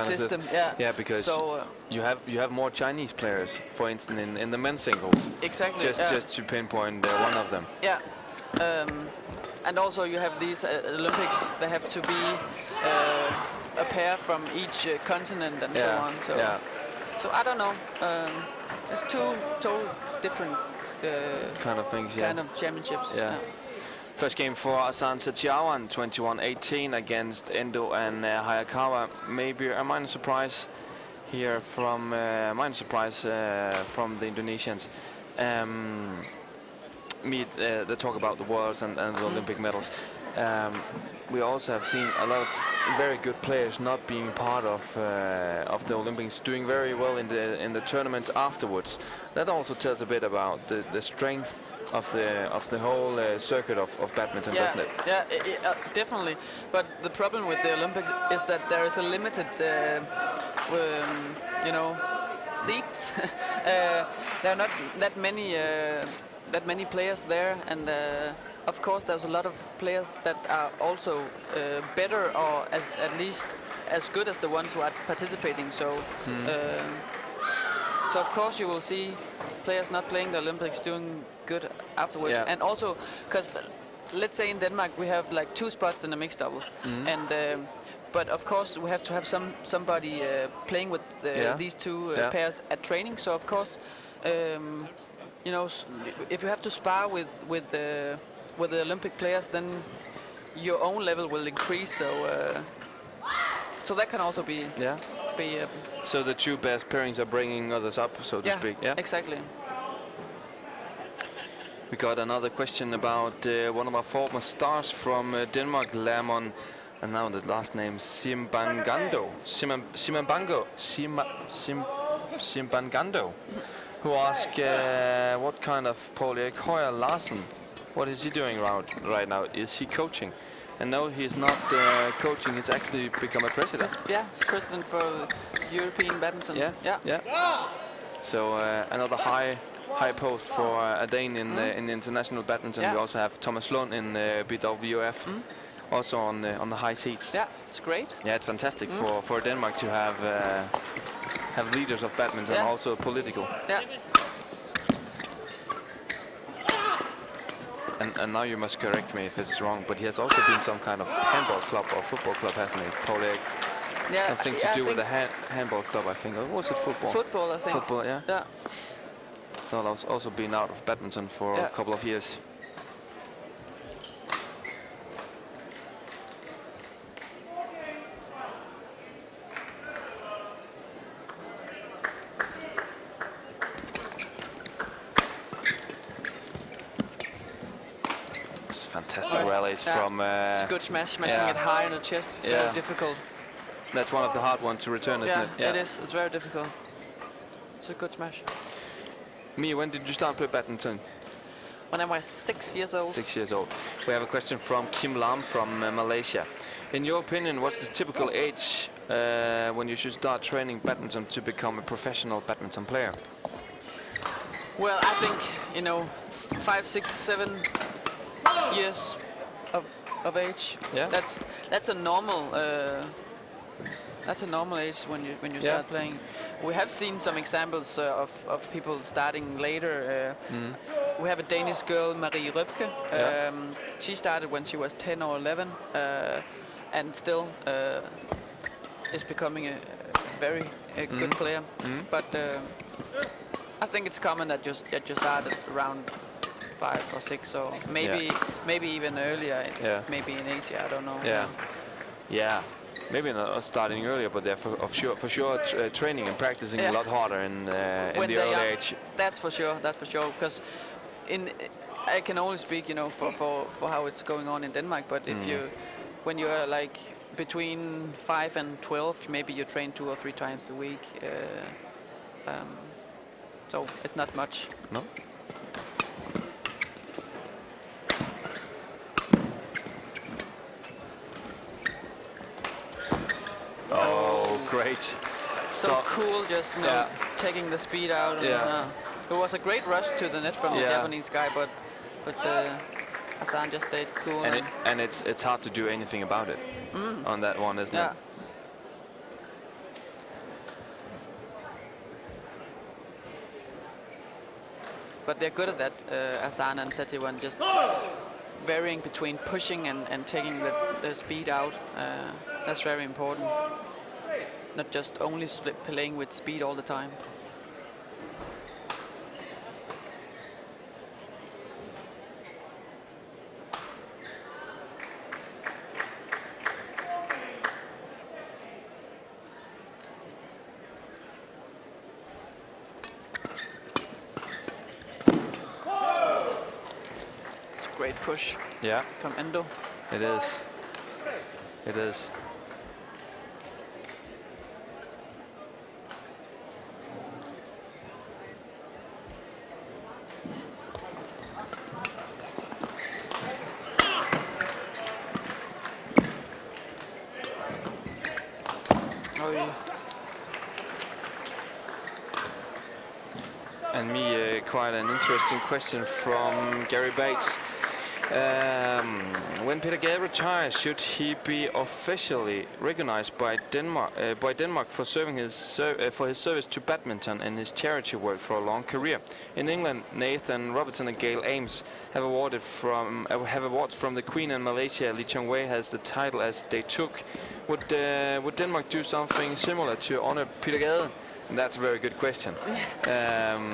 C: System.
E: Yeah.
C: Yeah, because
E: so,
C: you have more Chinese players, for instance, in the men's singles.
E: Exactly.
C: Just to pinpoint one of them.
E: Yeah. And also you have these Olympics. They have to be a pair from each continent and so on. So I don't know. It's two total different
C: kind of things.
E: Kind of championships.
C: Yeah. First game for Ahsan Setiawan, 21-18 against Endo and Hayakawa. Maybe a minor surprise here from the Indonesians. The talk about the Worlds and the Olympic medals. We also have seen a lot of very good players not being part of the Olympics, doing very well in the tournaments afterwards. That also tells a bit about the strength of the whole circuit of badminton, doesn't it?
E: Yeah, definitely. But the problem with the Olympics is that there is a limited, seats. There are not that many players there, and of course there's a lot of players that are also better, or at least as good as the ones who are participating. So of course you will see players not playing the Olympics doing good afterwards.
C: Yeah.
E: And also because let's say in Denmark we have like 2 spots in the mixed doubles, and but of course we have to have somebody playing with these 2 pairs at training. So of course if you have to spar with the Olympic players, then your own level will increase. So that can also be
C: so the 2 best pairings are bringing others up, so to speak. Yeah,
E: exactly.
C: We got another question about one of our former stars from Denmark, Lamon, and now the last name Simbangando, who asked what kind of Paul Erik Høyer Larsen, what is he doing right now? Is he coaching? And no, he's not coaching. He's actually become a president.
E: Yeah, he's president for European badminton.
C: Yeah. So another high post for a Dane in the international badminton. We also have Thomas Lund in BWF, also on the high seats.
E: Yeah, it's great.
C: Yeah, it's fantastic for Denmark to have leaders of badminton, also political.
E: Yeah.
C: And now you must correct me if it's wrong, but he has also been some kind of handball club or football club, hasn't he, Paul Erik?
E: Yeah,
C: something to do with the handball club, I think. Or was it football?
E: Football, I think.
C: Football, yeah.
E: Yeah.
C: So I've also been out of badminton for a couple of years. fantastic rallies from...
E: it's good smashing it high on the chest. It's very difficult.
C: That's one of the hard ones to return, isn't it?
E: Yeah, it is. It's very difficult. It's a good smash.
C: Mia, when did you start playing badminton?
E: When I was 6 years old.
C: 6 years old. We have a question from Kim Lam from Malaysia. In your opinion, what's the typical age when you should start training badminton to become a professional badminton player?
E: Well, I think, you know, 5, 6, 7 years of age.
C: Yeah.
E: That's a normal age when you start playing. We have seen some examples of people starting later. We have a Danish girl, Marie Røpke. She started when she was 10 or 11, and still is becoming a very good player. But I think it's common that you started around 5 or 6, or maybe even earlier. Maybe in Asia, I don't know.
C: Yeah. Maybe not starting earlier, but they're for sure training and practicing a lot harder in the early age.
E: That's for sure. Because I can only speak, you know, for how it's going on in Denmark. But if when you are like between 5 and 12, maybe you train 2 or 3 times a week. So it's not much.
C: No. Oh, great.
E: So cool, just taking the speed out. And, it was a great rush to the net from the Japanese guy, but Ahsan just stayed cool.
C: And it's hard to do anything about it on that one, isn't it?
E: But they're good at that, Ahsan and Setiawan, just varying between pushing and taking the speed out. That's very important. Not just only playing with speed all the time. It's a great push. From Endo.
C: It is. It is. And quite an interesting question from Gary Bates. When Peter Gade retires, should he be officially recognized by Denmark for serving for his service to badminton and his charity work for a long career? In England, Nathan Robertson and Gail Ames have awards from the Queen, and Malaysia, Lee Chong-wei has the title as they took. Would Denmark do something similar to honor Peter Gade? And that's a very good question.
E: I'm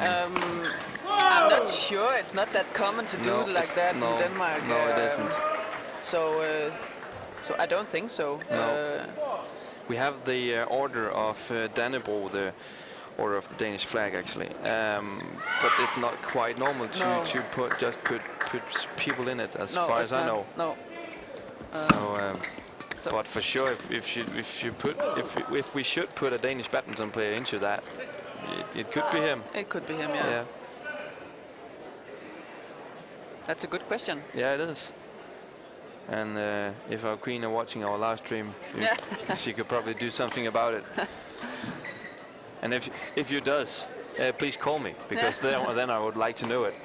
E: not sure. It's not that common to do like that in Denmark.
C: No, it isn't.
E: So I don't think so.
C: No. We have the Order of Dannebrog, the Order of the Danish flag, actually. But it's not quite normal to put people in it, as far as I know.
E: No.
C: But for sure, if we should put a Danish badminton player into that, it could be him.
E: It could be him, yeah. That's a good question.
C: Yeah, it is. And if our Queen are watching our live stream, she could probably do something about it. And if you does, please call me, because then I would like to know it.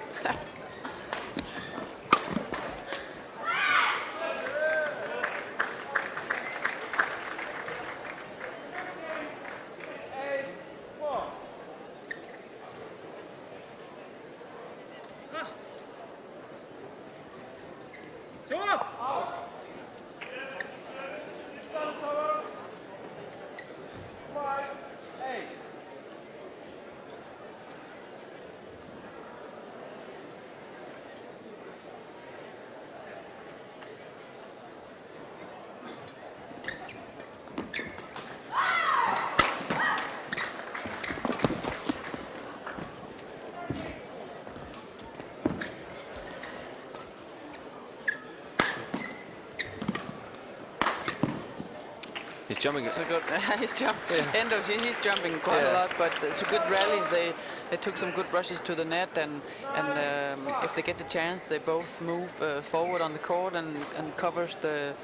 C: jumping.
E: So good. He's jumping. Endo, he's jumping quite a lot, but it's a good rally. They took some good rushes to the net, and if they get the chance, they both move forward on the court and covers the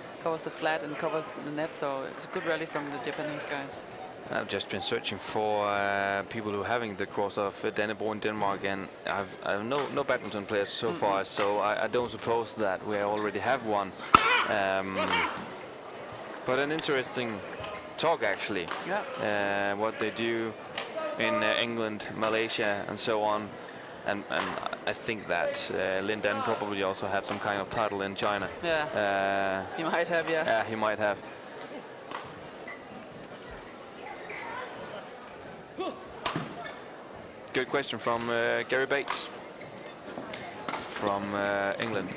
E: flat and covers the net. So it's a good rally from the Japanese guys.
C: I've just been searching for people who are having the cross of Dannebro in Denmark, and I have no badminton players so far, so I don't suppose that we already have one. But an interesting talk, actually. Yeah. What they do in England, Malaysia, and so on. And I think that Lin Dan probably also had some kind of title in China.
E: Yeah. He might have, yeah.
C: Yeah, he might have. Good question from Gary Bates from England.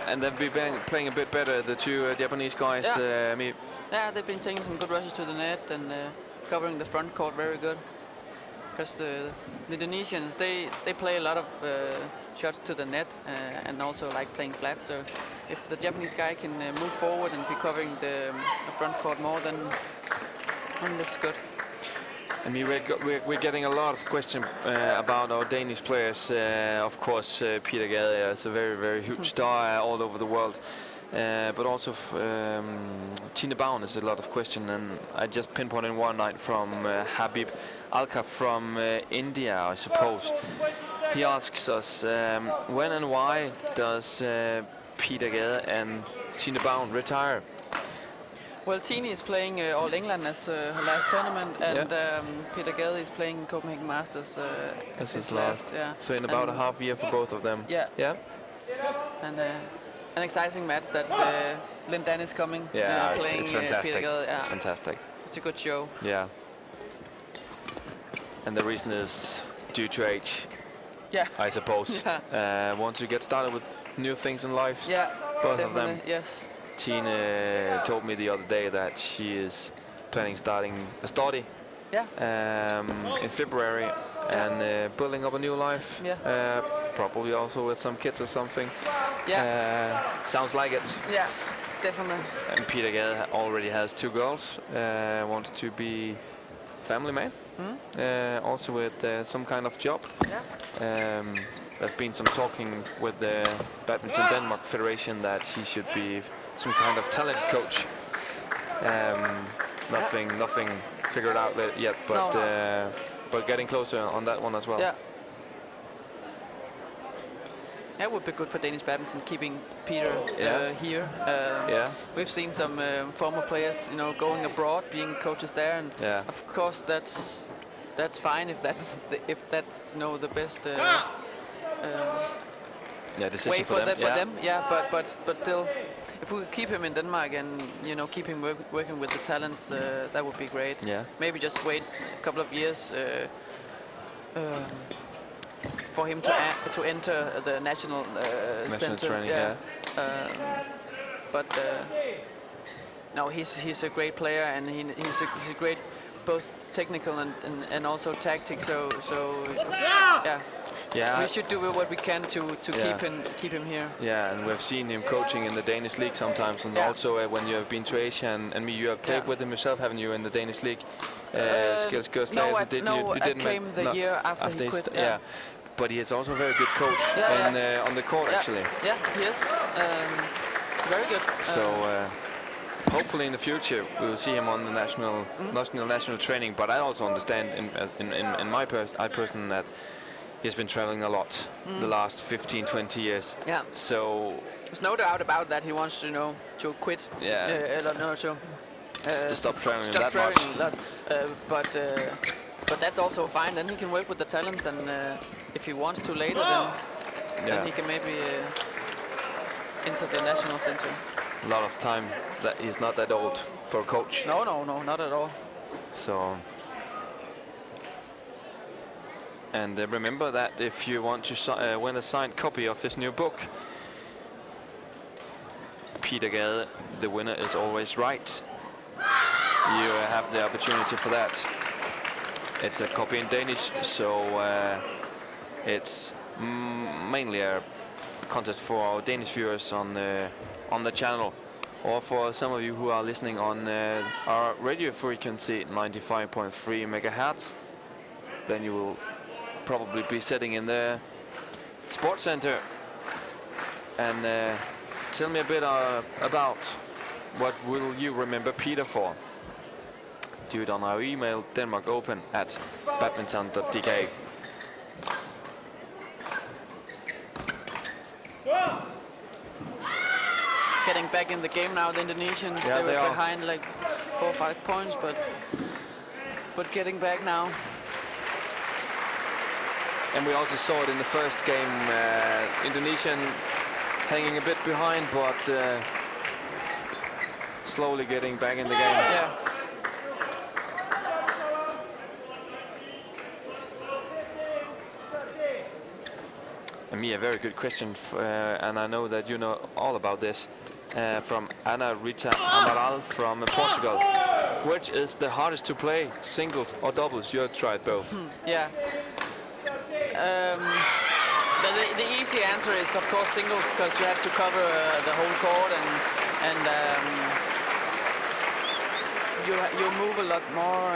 C: And they've been playing a bit better, the two Japanese guys.
E: Yeah, they've been taking some good rushes to the net and covering the front court very good. Because the Indonesians, they play a lot of shots to the net and also like playing flat. So if the Japanese guy can move forward and be covering the front court more, then it looks good.
C: I mean, we're getting a lot of questions about our Danish players. Of course, Peter Gade is a very, very huge star all over the world. But also Tine Baun is a lot of question, and I just pinpointed one night from Habib Alka from India, I suppose. He asks us, when and why does Peter Gade and Tine Baun retire?
E: Well, Tine is playing All England as her last tournament, and Peter Gade is playing Copenhagen Masters as his last. Yeah.
C: So in about a half year for both of them.
E: Yeah.
C: Yeah.
E: And an exciting match that Lin Dan is coming.
C: Yeah,
E: playing
C: it's fantastic.
E: Peter Gade. Yeah.
C: Fantastic.
E: It's a good show.
C: Yeah. And the reason is due to age.
E: Yeah.
C: I suppose.
E: Yeah.
C: Want to get started with new things in life.
E: Yeah.
C: Both
E: definitely.
C: of them.
E: Yes.
C: Tine told me the other day that she is planning starting a study in February and building up a new life.
E: Yeah.
C: Probably also with some kids or something.
E: Yeah.
C: Sounds like it.
E: Yeah, definitely.
C: And Peter Gade already has 2 girls. Wanted to be family man. Also with some kind of job.
E: Yeah.
C: There's been some talking with the Badminton Denmark Federation that he should be some kind of talent coach. Nothing figured out yet, but but getting closer on that one as well.
E: Yeah. That would be good for Danish badminton, keeping Peter here. We've seen some former players, going abroad, being coaches there, and of course that's fine if that's the best.
C: Decision
E: way
C: for them.
E: But still, if we keep him in Denmark and keep him working with the talents, that would be great.
C: Yeah.
E: Maybe just wait a couple of years for him to enter the national center.
C: Training.
E: No, he's a great player, and he's a great both technical and also tactic. So we should do what we can to keep him here.
C: Yeah, and we've seen him coaching in the Danish league sometimes, and also when you have been to Asia and me, you have played with him yourself, haven't you, in the Danish league?
E: I came the year after he quit.
C: Yeah. But he is also a very good coach on the court, actually.
E: Yeah, he is. Very good.
C: So hopefully in the future we will see him on the national training. But I also understand in my person that he's been traveling a lot the last 15-20 years.
E: Yeah.
C: So
E: there's no doubt about that. He wants to quit.
C: Yeah. Stop traveling that much.
E: But that's also fine. Then he can work with the talents, and if he wants to later, then he can maybe enter the national center.
C: A lot of time. That he's not that old for a coach.
E: No, not at all.
C: So, and remember that if you want to win a signed copy of his new book, Peter Gade, the winner is always right. You have the opportunity for that. It's a copy in Danish, so it's mainly a contest for our Danish viewers on the channel, or for some of you who are listening on our radio frequency 95.3 megahertz. Then you will probably be sitting in the sports center and tell me a bit about what will you remember Peter for. Do it on our email denmarkopen@badminton.dk.
E: Getting back in the game now, the Indonesians.
C: Yeah,
E: they were
C: are
E: behind like 4 or 5 points, but getting back now.
C: And we also saw it in the first game, Indonesian hanging a bit behind, but slowly getting back in the game.
E: Yeah.
C: And me, a very good question, and I know that you know all about this, from Ana Rita Amaral from Portugal. Which is the hardest to play, singles or doubles? You have tried both.
E: Yeah. The easy answer is, of course, singles, because you have to cover the whole court and you move a lot more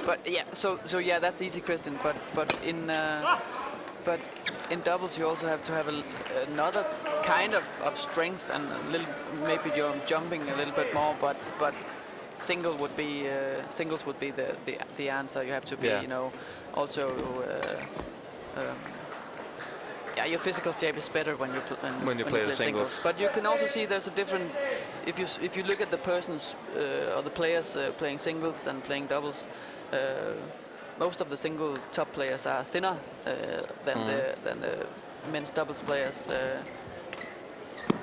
E: but yeah, so yeah, that's the easy question. But in doubles you also have to have another kind of strength and a little, maybe you're jumping a little bit more. But singles would be the answer. You have to be, you know, also. Yeah, your physical shape is better when you
C: play the singles.
E: But you can also see there's a different. If you look at the persons or the players playing singles and playing doubles, most of the single top players are thinner than the men's doubles players,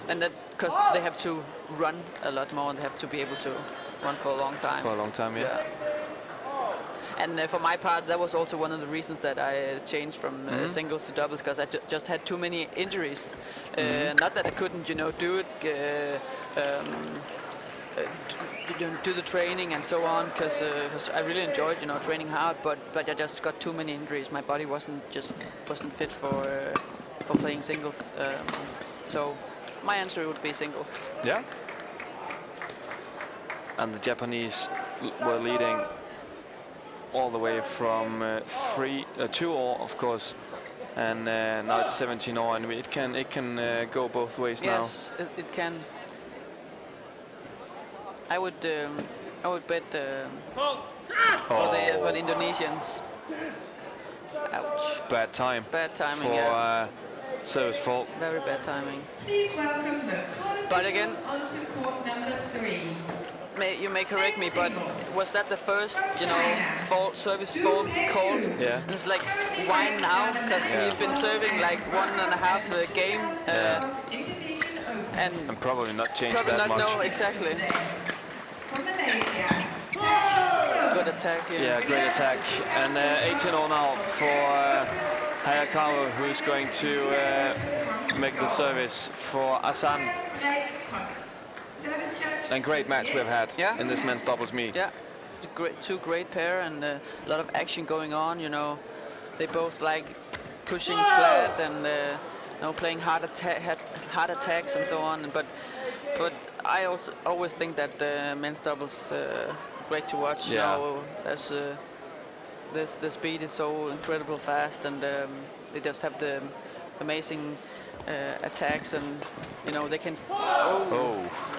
E: and that because they have to run a lot more and they have to be able to run for a long time.
C: For a long time, yeah.
E: And for my part, that was also one of the reasons that I changed from singles to doubles, because I just had too many injuries. Not that I couldn't, you know, do it, do the training and so on, because I really enjoyed, you know, training hard. But I just got too many injuries. My body wasn't fit for playing singles. So my answer would be singles.
C: Yeah. And the Japanese were leading all the way from 2-0, of course, and now it's 17-0, and it can go both ways now.
E: Yes, it can. I would bet for the Indonesians. Ouch.
C: Bad time.
E: Bad timing.
C: For service fault.
E: Very bad timing.
A: Please welcome the
E: But again,
A: onto court number 3.
E: You may correct me, but was that the first, you know, service fault called?
C: Yeah.
E: It's like, why now? Because he's been serving like 1.5 game, and
C: probably not changed
E: probably
C: that
E: not.
C: much.
E: No, exactly.
A: From Malaysia,
E: Good attack here.
C: Yeah, great attack. And 18-0 now for Hayakawa, who is going to make the service for Ahsan. And great match we've had in this men's doubles meet.
E: Yeah, two great pair, and a lot of action going on. You know, they both like pushing flat and you know, playing hard attacks and so on. But I also always think that the men's doubles great to watch.
C: Yeah.
E: You know, the speed is so incredible fast, and they just have the amazing attacks, and you know they can. It's a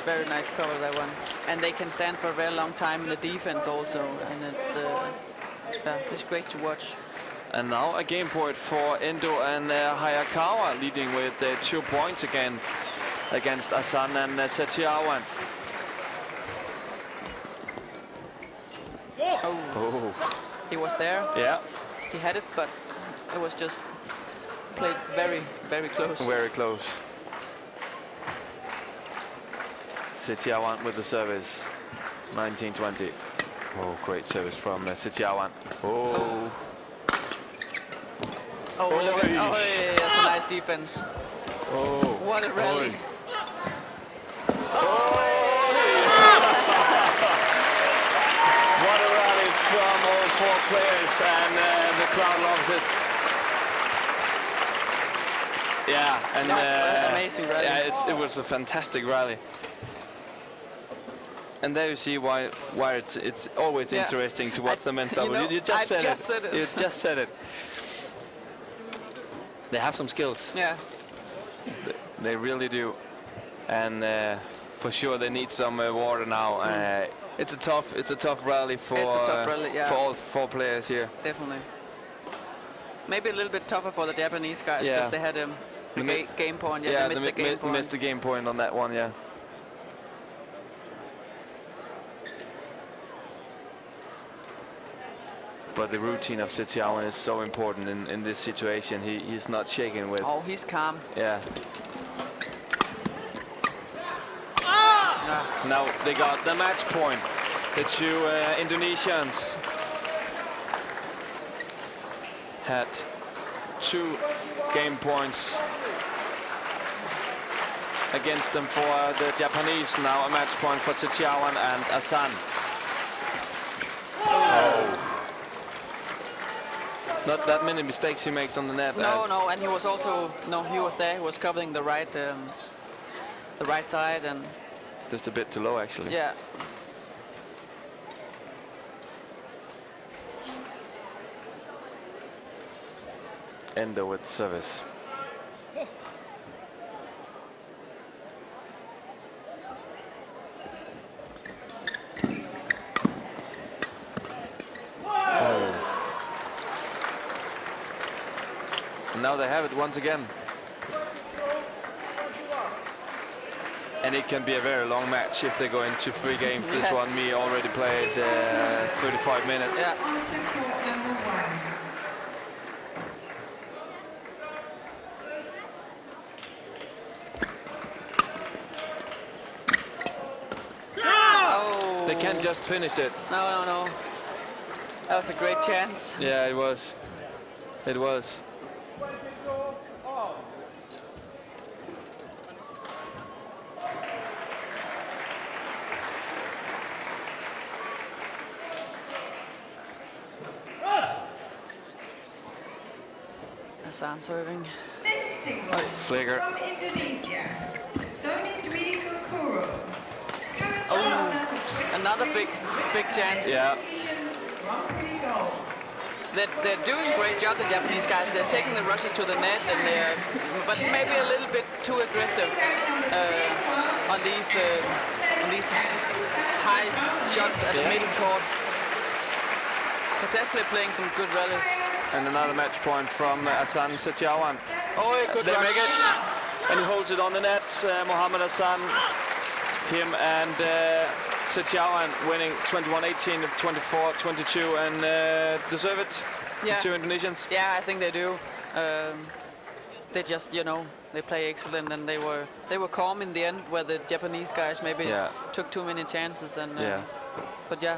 E: very nice cover, that one, and they can stand for a very long time in the defense also, and it's great to watch.
C: And now a game point for Endo and Hayakawa, leading with 2 points again against Ahsan and Setiawan.
E: He was there.
C: Yeah.
E: He had it, but it was just played very, very close.
C: Very close. Setiawan with the service. 19-20. Oh, great service from Setiawan. Oh.
E: Oh, look at, oh, yeah, that's a nice defense.
C: Oh.
E: What a rally.
C: What a rally from all four players, and the crowd loves it. Yeah, and
E: amazing rally.
C: Yeah, it was a fantastic rally. And there you see why it's always interesting to watch the men's double. You just said it. You just said it. They have some skills.
E: Yeah.
C: They really do, and for sure they need some water now. It's a tough rally for all four players here.
E: Definitely. Maybe a little bit tougher for the Japanese guys because they had the game point. Yeah, they
C: missed the game point on that one. Yeah. But the routine of Setiawan is so important in this situation. He's not shaking with.
E: Oh, he's calm.
C: Yeah. Now they got the match point. The two Indonesians had 2 game points against them for the Japanese. Now a match point for Setiawan and Ahsan. Oh. Not that many mistakes he makes on the net.
E: No, and he was also he was there. He was covering the right side and
C: just a bit too low actually.
E: Yeah.
C: Endo with service. Now they have it once again. And it can be a very long match if they go into 3 games. This one, me already played 35 minutes.
E: Yeah.
C: They can't just finish it.
E: No. That was a great chance.
C: Yeah, it was. It was.
E: Ahsan serving.
C: Flicker.
A: From Indonesia, Sony Dwi Kukuro.
E: Another big chance.
C: Yeah.
E: They're doing a great job, the Japanese guys. They're taking the rushes to the net, and but maybe a little bit too aggressive on these high shots at the middle court. But actually playing some good rallies.
C: And another match point from Ahsan Setiawan.
E: Oh, a good
C: They
E: rush.
C: make it, and he holds it on the net. Mohammad Ahsan, him and Setiawan winning 21-18, 24-22, and deserve it.
E: Yeah.
C: The 2 Indonesians.
E: Yeah, I think they do. They just, they play excellent, and they were calm in the end, where the Japanese guys maybe took too many chances. And but yeah.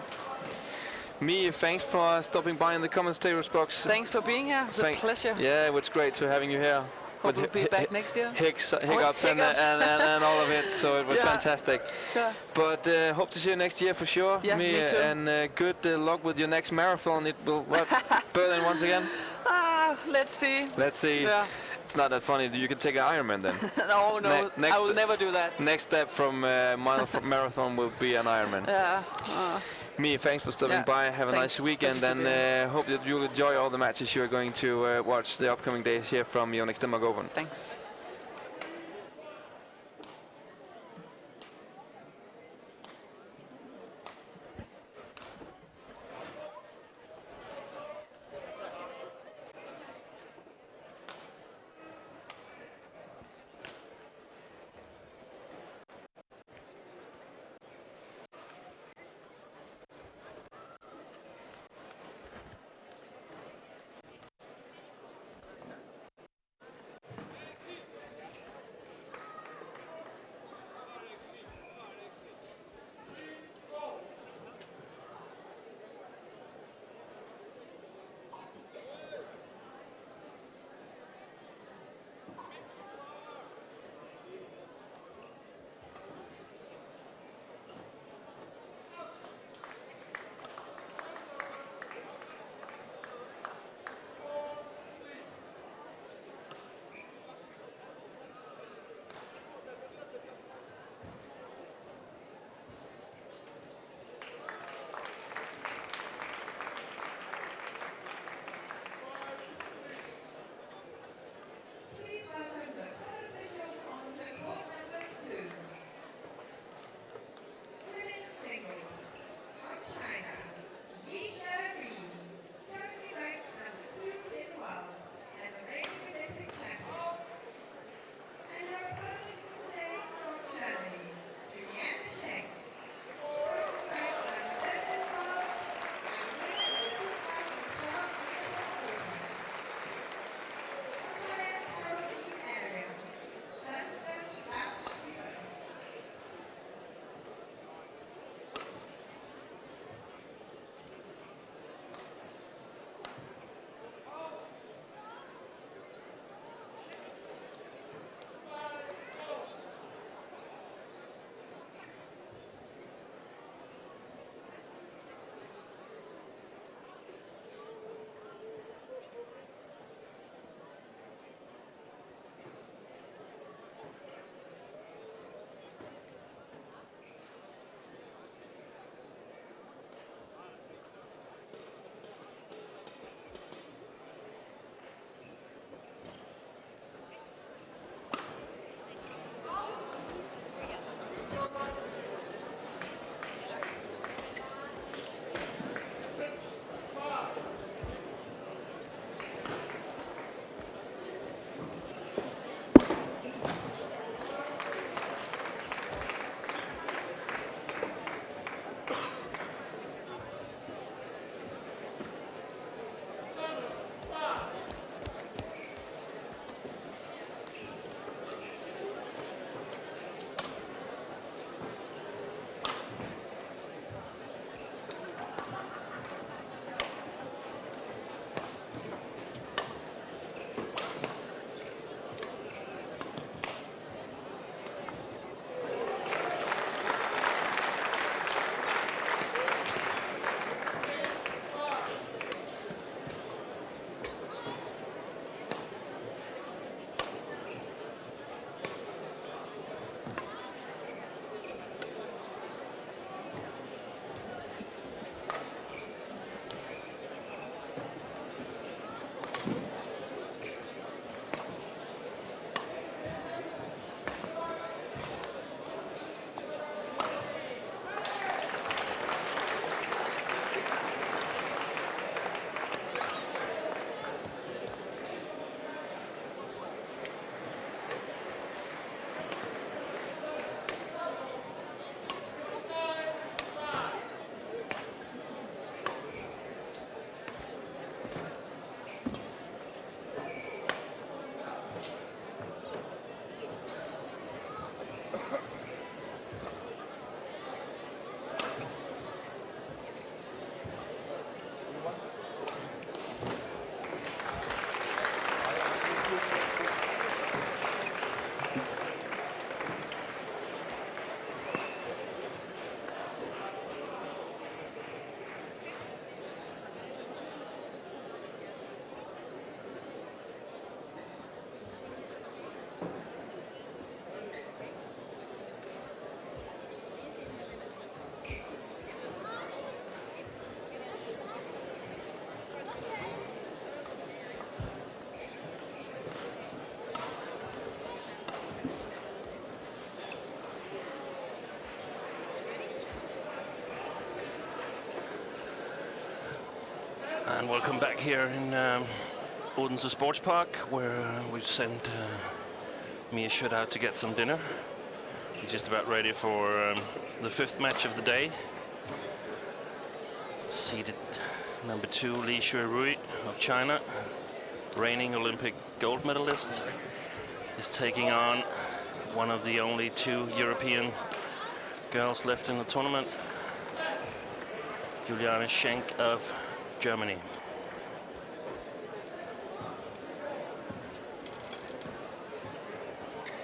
C: Me, thanks for stopping by in the commentators box.
E: Thanks for being here. It was a pleasure.
C: Yeah, it was great to having you here.
E: Hope we'll be back next year.
C: Hiccups and all of it, so it was fantastic.
E: Yeah.
C: But hope to see you next year for sure.
E: Yeah, me too.
C: And good luck with your next marathon. It will Berlin once again.
E: Let's see.
C: Let's see.
E: Yeah.
C: It's not that funny. You can take an Ironman then.
E: No, I will never do that.
C: Next step from marathon will be an Ironman.
E: Yeah.
C: Me, thanks for stopping by. Have a nice weekend, and hope that you'll enjoy all the matches you're going to watch the upcoming days here from Yonex Denmark Open.
E: Thanks.
L: And welcome back here in Odense Sports Park, where we've sent Mia Schutt out to get some dinner. We're just about ready for the 5th match of the day. Seeded number 2, Xuerui of China, reigning Olympic gold medalist, is taking on one of the only 2 European girls left in the tournament, Juliane Schenk of Germany.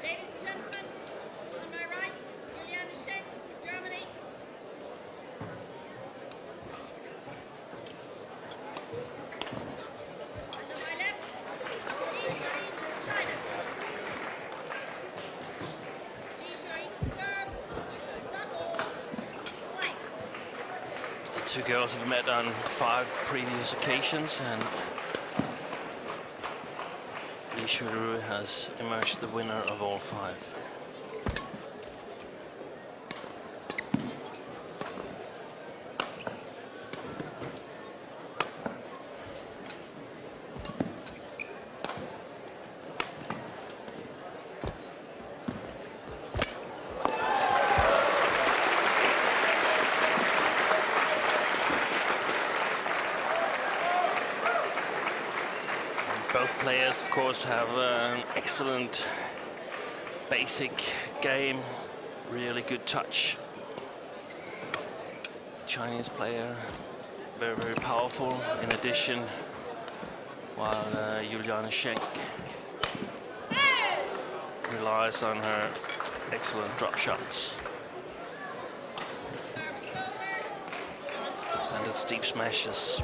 M: Ladies and gentlemen, on my right, Juliane Schenk, Germany. And on my left, Xuerui, China. Xuerui to serve, double, white.
L: The 2 girls have met on 5 previous occasions, and Xuerui has emerged the winner of all 5. Both players, of course, have an excellent basic game, really good touch. Chinese player, very, very powerful in addition, while Juliane Schenk relies on her excellent drop shots. And its deep smashes.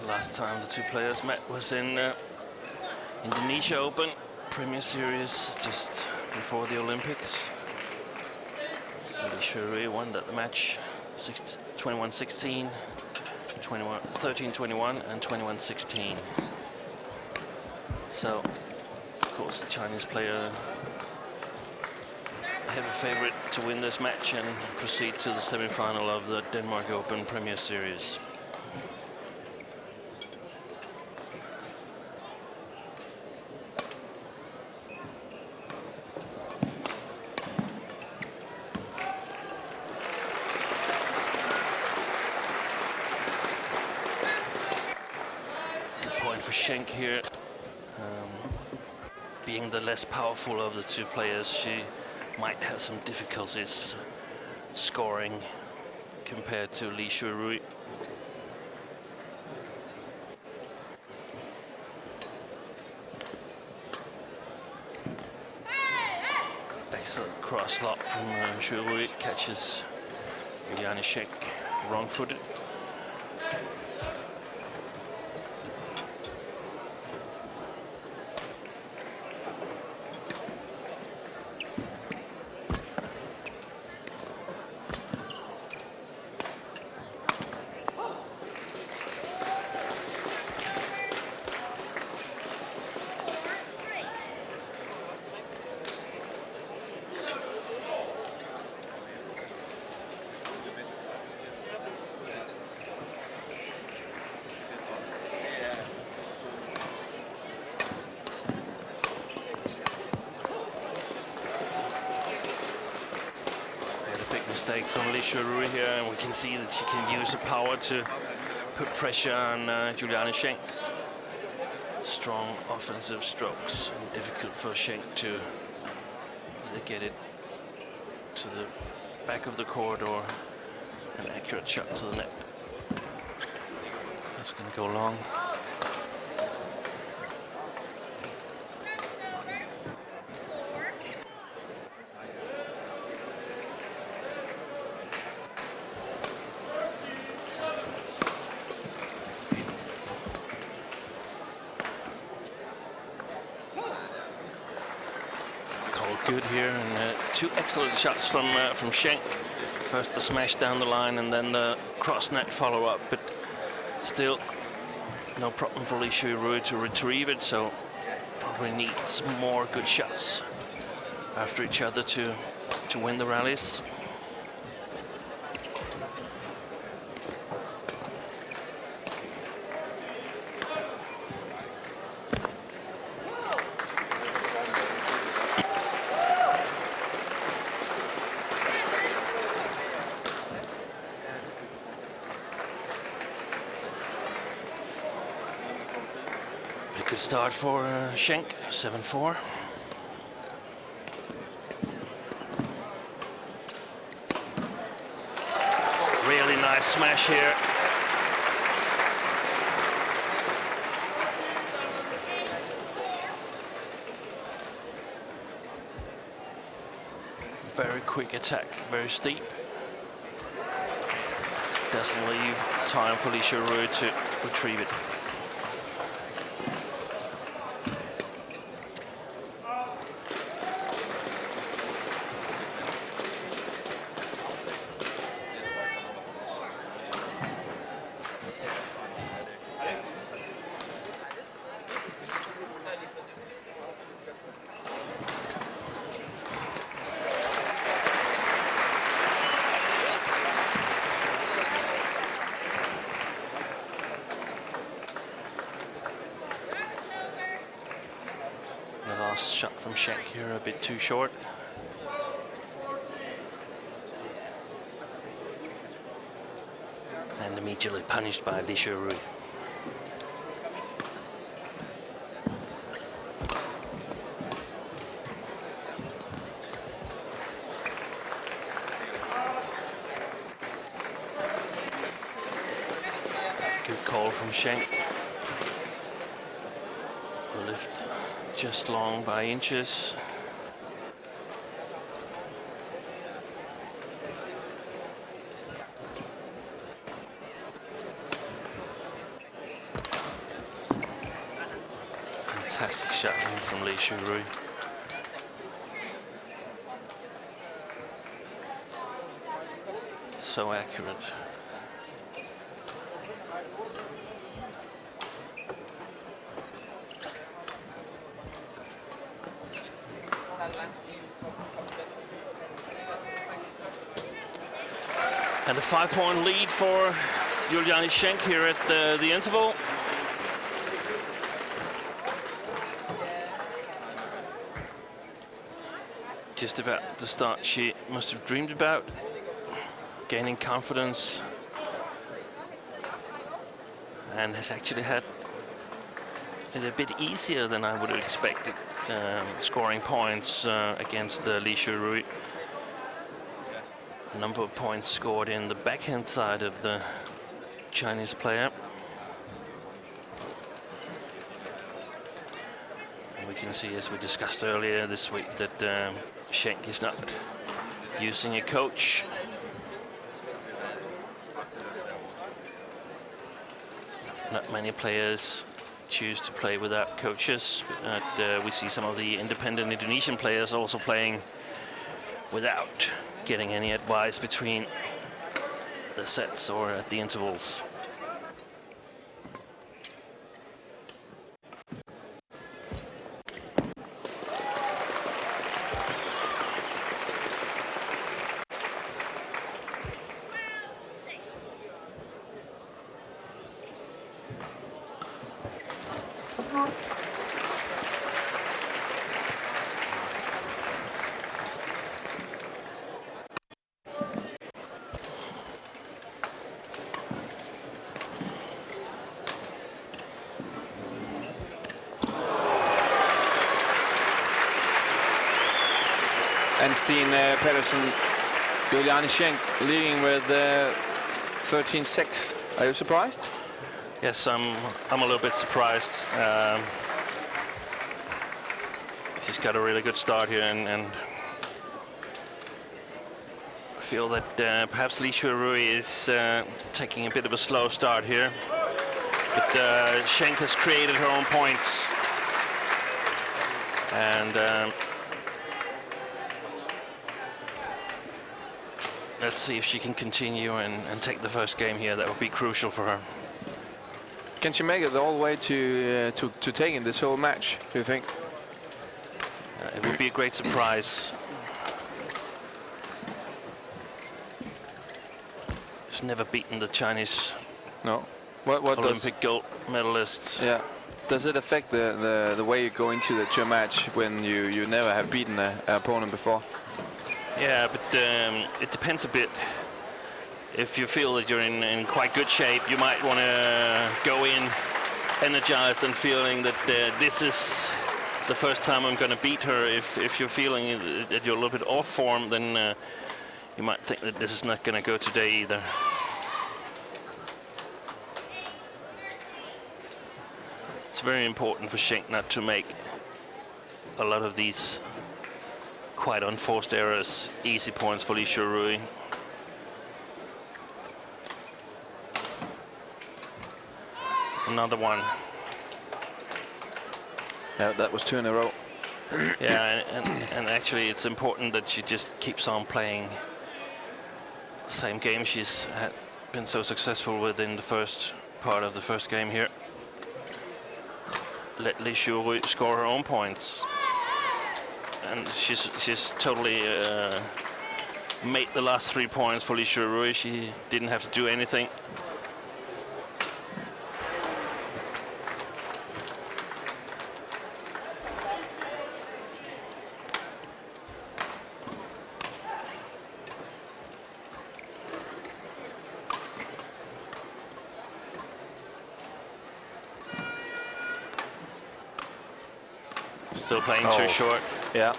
L: Last time the 2 players met was in Indonesia Open, Premier Series, just before the Olympics. Xuerui won that match 21-16, 13-21 and 21-16. So, of course, the Chinese player heavy favorite to win this match and proceed to the semi-final of the Denmark Open Premier Series. Schenk here, being the less powerful of the 2 players, she might have some difficulties scoring compared to Xuerui. Excellent cross lock from Xuerui, catches Juliane Schenk wrong-footed. Mistake from Xuerui here, and we can see that she can use the power to put pressure on Juliane Schenk. Strong offensive strokes, and difficult for Schenk to either get it to the back of the court or an accurate shot to the net. That's going to go long. Good here, and 2 excellent shots from Schenk. First the smash down the line and then the cross net follow-up, but still no problem for Xuerui to retrieve it, so probably needs more good shots after each other to win the rallies. Good start for Schenk, 7-4. Really nice smash here. Very quick attack, very steep. Doesn't leave time for Xuerui to retrieve it. Shot from Schenk here, a bit too short. And immediately punished by Xuerui. Good call from Schenk. Lift just long by inches. Fantastic shot from Xuerui. So accurate. And a 5-point lead for Juliane Schenk here at the interval. Just about the start she must have dreamed about. Gaining confidence. And has actually had it a bit easier than I would have expected. Scoring points against Xuerui. Number of points scored in the backhand side of the Chinese player. And we can see, as we discussed earlier this week, that Schenk is not using a coach. Not many players choose to play without coaches, but we see some of the independent Indonesian players also playing without getting any advice between the sets or at the intervals.
C: Pedersen, Juliane Schenk leading with 13-6. Are you surprised?
L: Yes, I'm a little bit surprised. She's got a really good start here, and I feel that perhaps Xuerui is taking a bit of a slow start here. But Schenk has created her own points, and let's see if she can continue and take the first game here. That would be crucial for her.
C: Can she make it all the way to taking this whole match, do you think?
L: It would be a great surprise. She's never beaten the Chinese
C: What
L: Olympic gold medalists.
C: Yeah. Does it affect the way you go into a match when you never have beaten an opponent before?
L: Yeah, but it depends a bit. If you feel that you're in quite good shape, you might want to go in energized and feeling that this is the first time I'm going to beat her. If you're feeling that you're a little bit off form, then you might think that this is not going to go today either. It's very important for Schenk not to make a lot of these quite unforced errors easy points for Xuerui. Another one.
C: Yeah, that was 2 in a row.
L: Yeah, and actually it's important that she just keeps on playing the same game she's been so successful with in the first part of the first game here. Let Xuerui score her own points. And she's totally made the last 3 points for Xuerui. She didn't have to do anything. Still playing too short.
C: Yeah.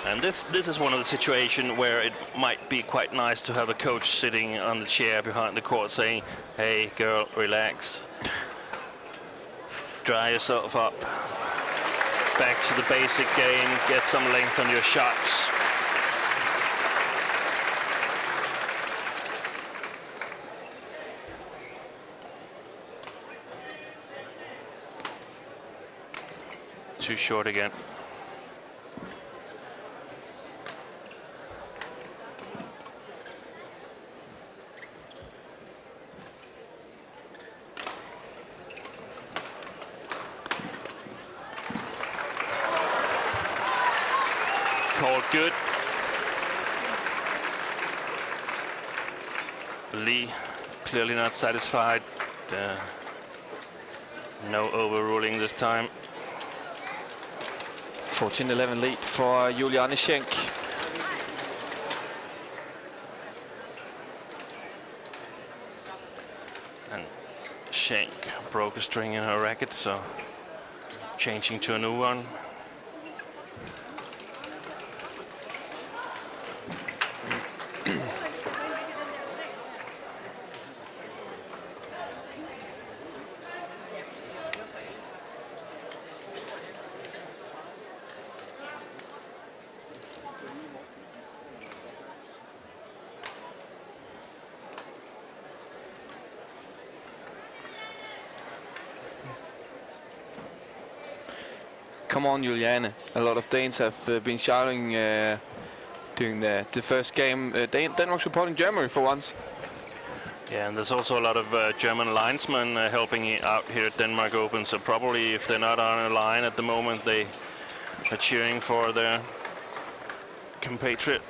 L: And this is one of the situations where it might be quite nice to have a coach sitting on the chair behind the court saying, "Hey girl, relax. Dry yourself up. Back to the basic game, get some length on your shots." Too short again. Called good. Lee clearly not satisfied. No overruling this time.
C: 14-11 lead for Juliane Schenk.
L: And Schenk broke a string in her racket, so changing to a new one.
C: Come on, Juliane. A lot of Danes have been shouting during the first game. Denmark supporting Germany for once.
L: Yeah, and there's also a lot of German linesmen helping out here at Denmark Open. So probably if they're not on a line at the moment, they are cheering for their compatriot.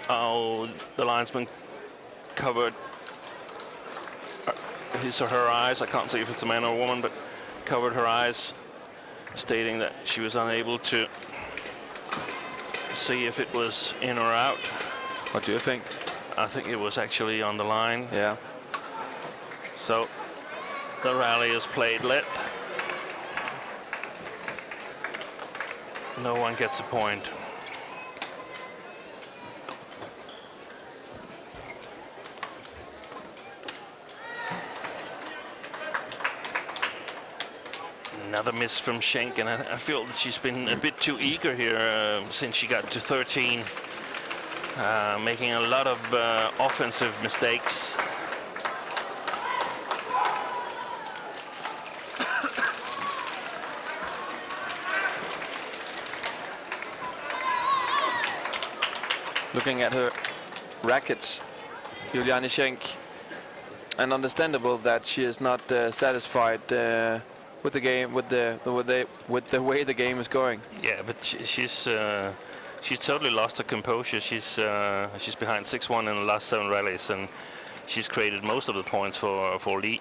L: Oh, the linesman covered his or her eyes. I can't see if it's a man or a woman, but covered her eyes, stating that she was unable to see if it was in or out.
C: What do you think?
L: I think it was actually on the line.
C: Yeah.
L: So the rally is played lit. No one gets a point. Another miss from Schenk, and I feel that she's been a bit too eager here since she got to 13, making a lot of offensive mistakes.
C: Looking at her rackets, Juliane Schenk, and understandable that she is not satisfied with the game, with the way the game is going.
L: Yeah, but she's totally lost her composure. She's behind 6-1 in the last 7 rallies, and she's created most of the points for Liew.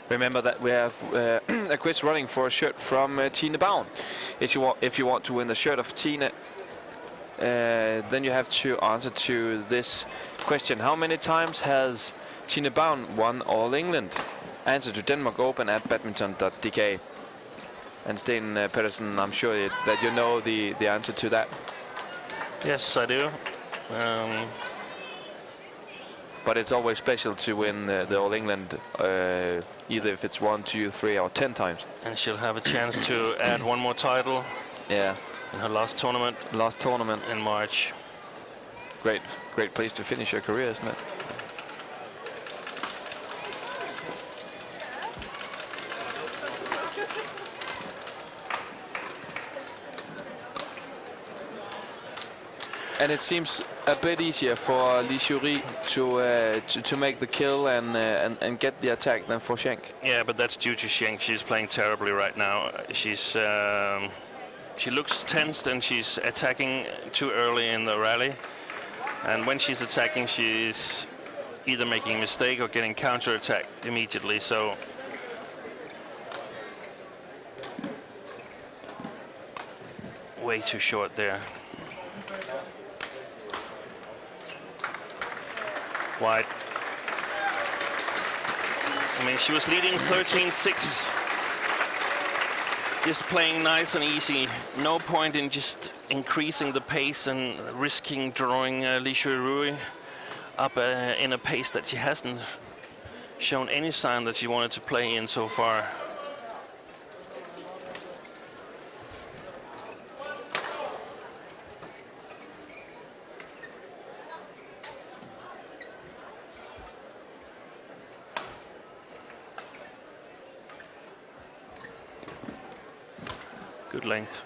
C: Remember that we have a quiz running for a shirt from Tine Baun. If you want to win the shirt of Tine, then you have to answer to this question: how many times has Tine Baun won All England? Answer to Denmark Open at badminton.dk. And Sten Pedersen, I'm sure that you know the answer to that.
L: Yes, I do.
C: But it's always special to win the All England, either if it's 1, 2, 3, or 10 times.
L: And she'll have a chance to add one more title.
C: Yeah.
L: In her last tournament.
C: Last tournament
L: in March.
C: Great place to finish her career, isn't it? And it seems a bit easier for Xuerui to make the kill and get the attack than for Schenk.
L: Yeah, but that's due to Schenk. She's playing terribly right now. She looks tensed and she's attacking too early in the rally. And when she's attacking, she's either making a mistake or getting counter-attacked immediately. So way too short there. Wide. I mean, she was leading 13-6. Just playing nice and easy. No point in just increasing the pace and risking drawing Xuerui up in a pace that she hasn't shown any sign that she wanted to play in so far. Good length.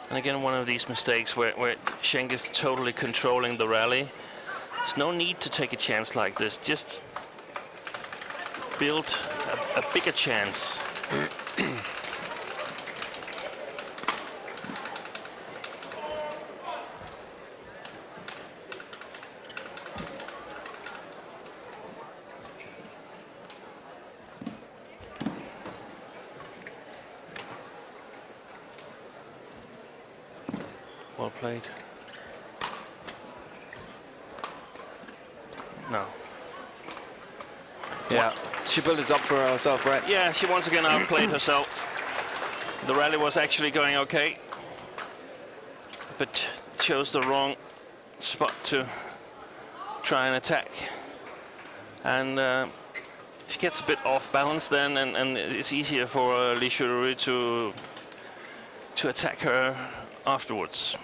L: And again, one of these mistakes where Schenk is totally controlling the rally. There's no need to take a chance like this. Just build a bigger chance. Well played. No.
C: Yeah, she built it up for herself, right?
L: Yeah, she once again outplayed herself. The rally was actually going okay, but chose the wrong spot to try and attack. And she gets a bit off balance then, and it's easier for Xuerui to attack her afterwards.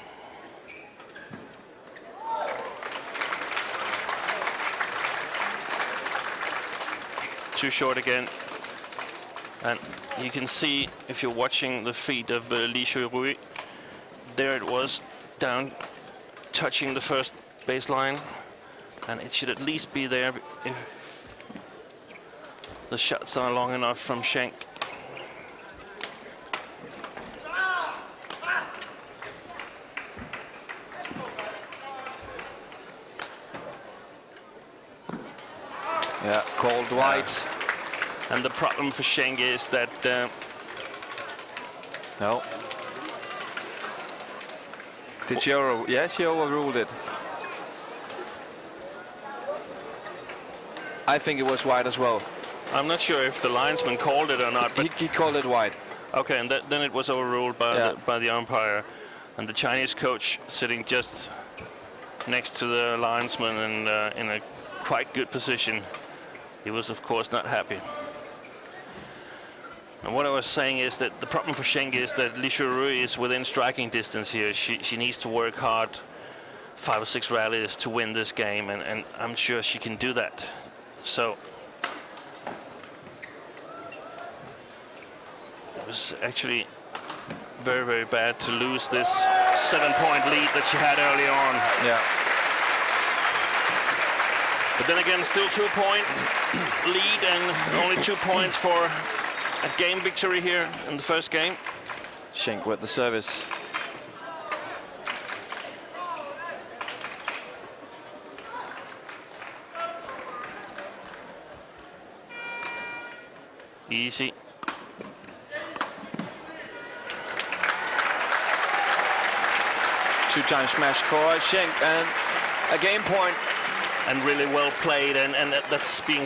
L: too short again. And you can see, if you're watching the feet of Xuerui, there it was, down, touching the first baseline. And it should at least be there if the shots are long enough from Schenk.
C: Yeah, called white.
L: And the problem for Schenk is that
C: no. Did she overrule? Yeah, she overruled it. I think it was white as well.
L: I'm not sure if the linesman called it or not. But
C: he called it white.
L: Okay, and then it was overruled by the umpire, and the Chinese coach sitting just next to the linesman and in a quite good position. He was, of course, not happy. And what I was saying is that the problem for Schenk is that Xuerui is within striking distance here. She needs to work hard, 5 or 6 rallies to win this game, and I'm sure she can do that. So it was actually very, very bad to lose this 7-point lead that she had early on.
C: Yeah.
L: But then again, still 2-point lead and only 2 points for a game victory here in the first game.
C: Schenk with the service.
L: Easy.
C: Two-time smash for Schenk and a game point.
L: And really well played, and that's being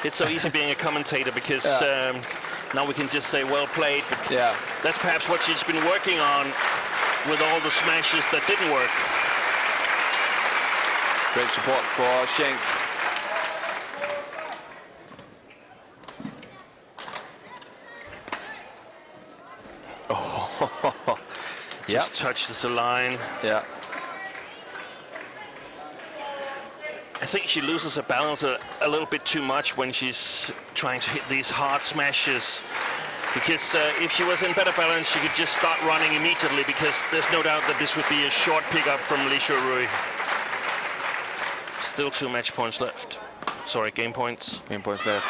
L: it's so easy being a commentator because now we can just say well played. But
C: yeah,
L: that's perhaps what she's been working on with all the smashes that didn't work.
C: Great support for Schenk.
L: Oh, just touches the line.
C: Yeah.
L: I think she loses her balance a little bit too much when she's trying to hit these hard smashes. Because if she was in better balance, she could just start running immediately, because there's no doubt that this would be a short pickup from Xuerui. Still 2 match points left. Sorry, game points.
C: Game points left.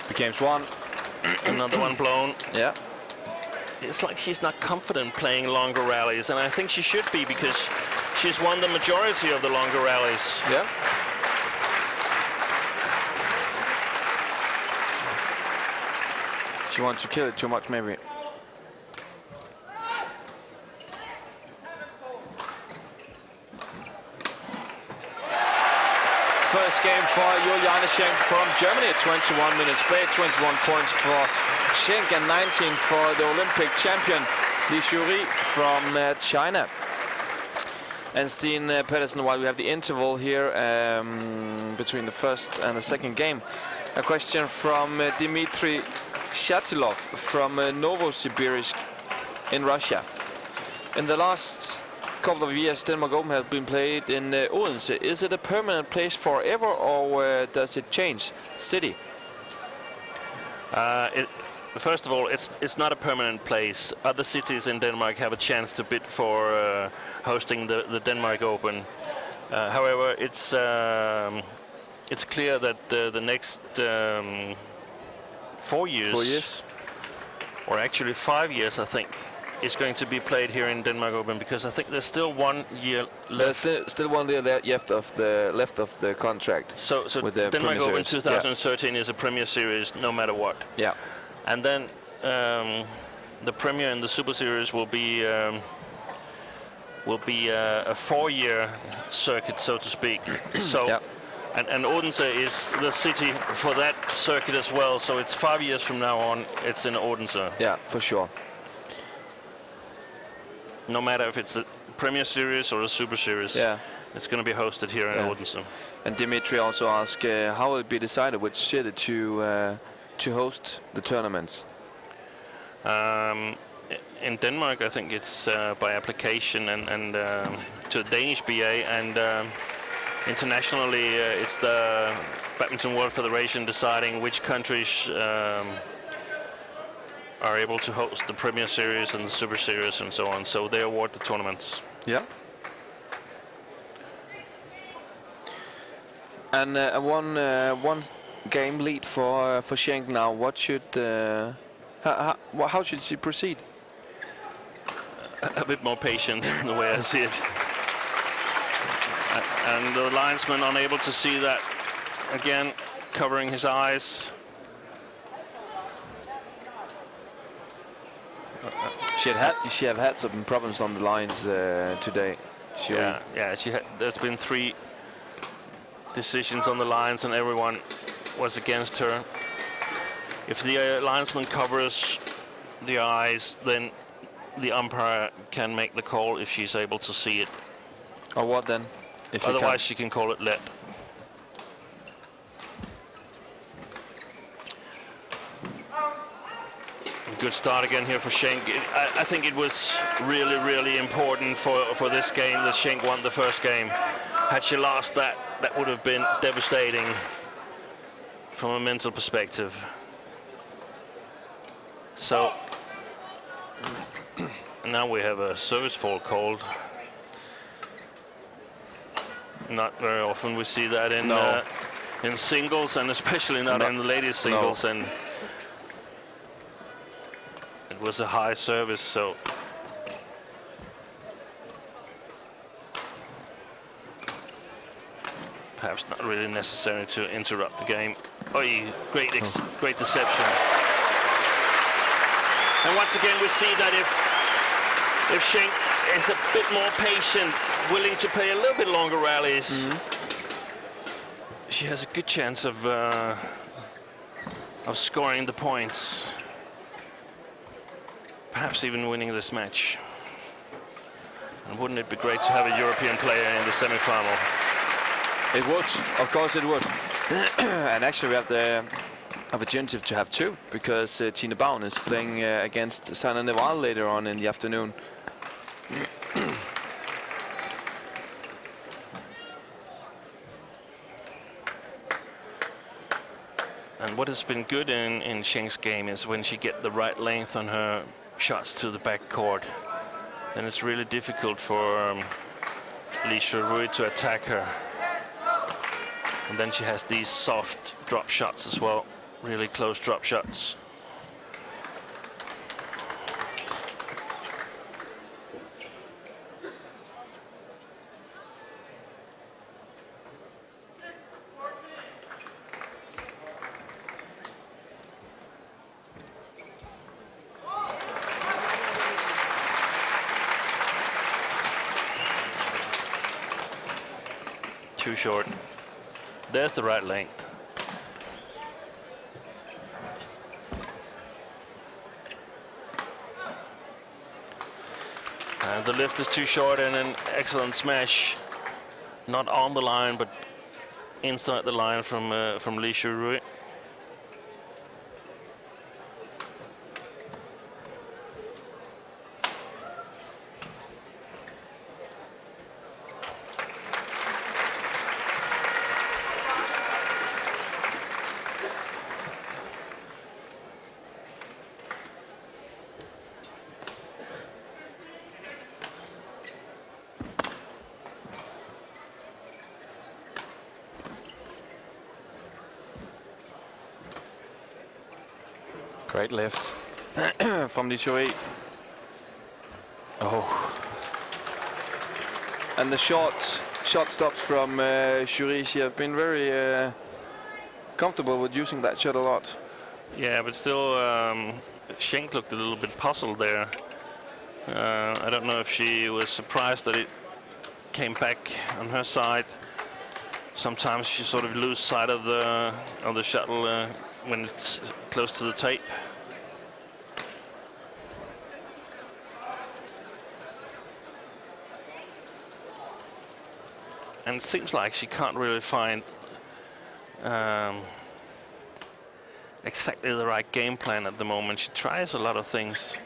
C: Becomes 1.
L: Another one blown.
C: Yeah.
L: It's like she's not confident playing longer rallies, and I think she should be, because she's won the majority of the longer rallies.
C: Yeah. She wants to kill it too much, maybe. First game for Juliane Schenk from Germany. 21 minutes played, 21 points for Schenk and 19 for the Olympic champion Xuerui from China. And Steen Pedersen, while we have the interval here between the first and the second game, a question from Dmitry Shatilov from Novosibirsk in Russia. In the last couple of years, Denmark Open has been played in Odense. Is it a permanent place forever, or does it change city?
L: First of all, it's not a permanent place. Other cities in Denmark have a chance to bid for hosting the Denmark Open. However, it's clear that the next 4 years, or actually 5 years, I think, is going to be played here in Denmark Open, because I think there's still 1 year left.
C: There's still 1 year left of the contract.
L: So
C: with the
L: Denmark
C: Premier
L: Open
C: Series.
L: 2013 is a Premier Series no matter what.
C: Yeah.
L: And then the Premier and the Super Series will be a 4-year circuit, so to speak. So, and Odense is the city for that circuit as well. So it's 5 years from now on, it's in Odense.
C: Yeah, for sure.
L: No matter if it's a Premier Series or a Super Series, it's going to be hosted here in Odense.
C: And Dimitri also asked, how will it be decided which city to host the tournaments?
L: In Denmark, I think it's by application and to Danish BA, and internationally, it's the Badminton World Federation deciding which countries are able to host the Premier Series and the Super Series and so on. So they award the tournaments.
C: Yeah. And one game lead for Schenk now. What should how should she proceed?
L: A bit more patient in the way I see it. And the linesman unable to see that, again covering his eyes.
C: She have had some problems on the lines today.
L: There's been 3 decisions on the lines and everyone was against her. If the linesman covers the eyes, then the umpire can make the call if she's able to see it.
C: Or what then? If
L: otherwise she can call it let. Good start again here for Schenk. I think it was really important for this game that Schenk won the first game. Had she lost that would have been devastating from a mental perspective. So now we have a service fault called. Not very often we see that in singles, and especially not in the ladies singles. And it was a high service, so perhaps not really necessary to interrupt the game. Oh, great deception. And once again we see that if Schenk is a bit more patient, willing to play a little bit longer rallies, she has a good chance of scoring the points. Perhaps even winning this match. And wouldn't it be great to have a European player in the semi-final?
C: It would, of course it would. And actually we have the opportunity to have 2, because Tina Baun is playing against Sana Neval later on in the afternoon.
L: And what has been good in Schenk's game is when she gets the right length on her shots to the back court, then it's really difficult for Xuerui to attack her. And then she has these soft drop shots as well, really close drop shots. Too short. There's the right length. And the lift is too short, and an excellent smash. Not on the line, but inside the line from Xuerui.
C: Great lift from the Xuerui. Oh. And the shot stops from Xuerui. She has been very comfortable with using that shot a lot.
L: Yeah, but still, Schenk looked a little bit puzzled there. I don't know if she was surprised that it came back on her side. Sometimes she sort of lose sight of the shuttle when it's close to the tape. And it seems like she can't really find exactly the right game plan at the moment. She tries a lot of things.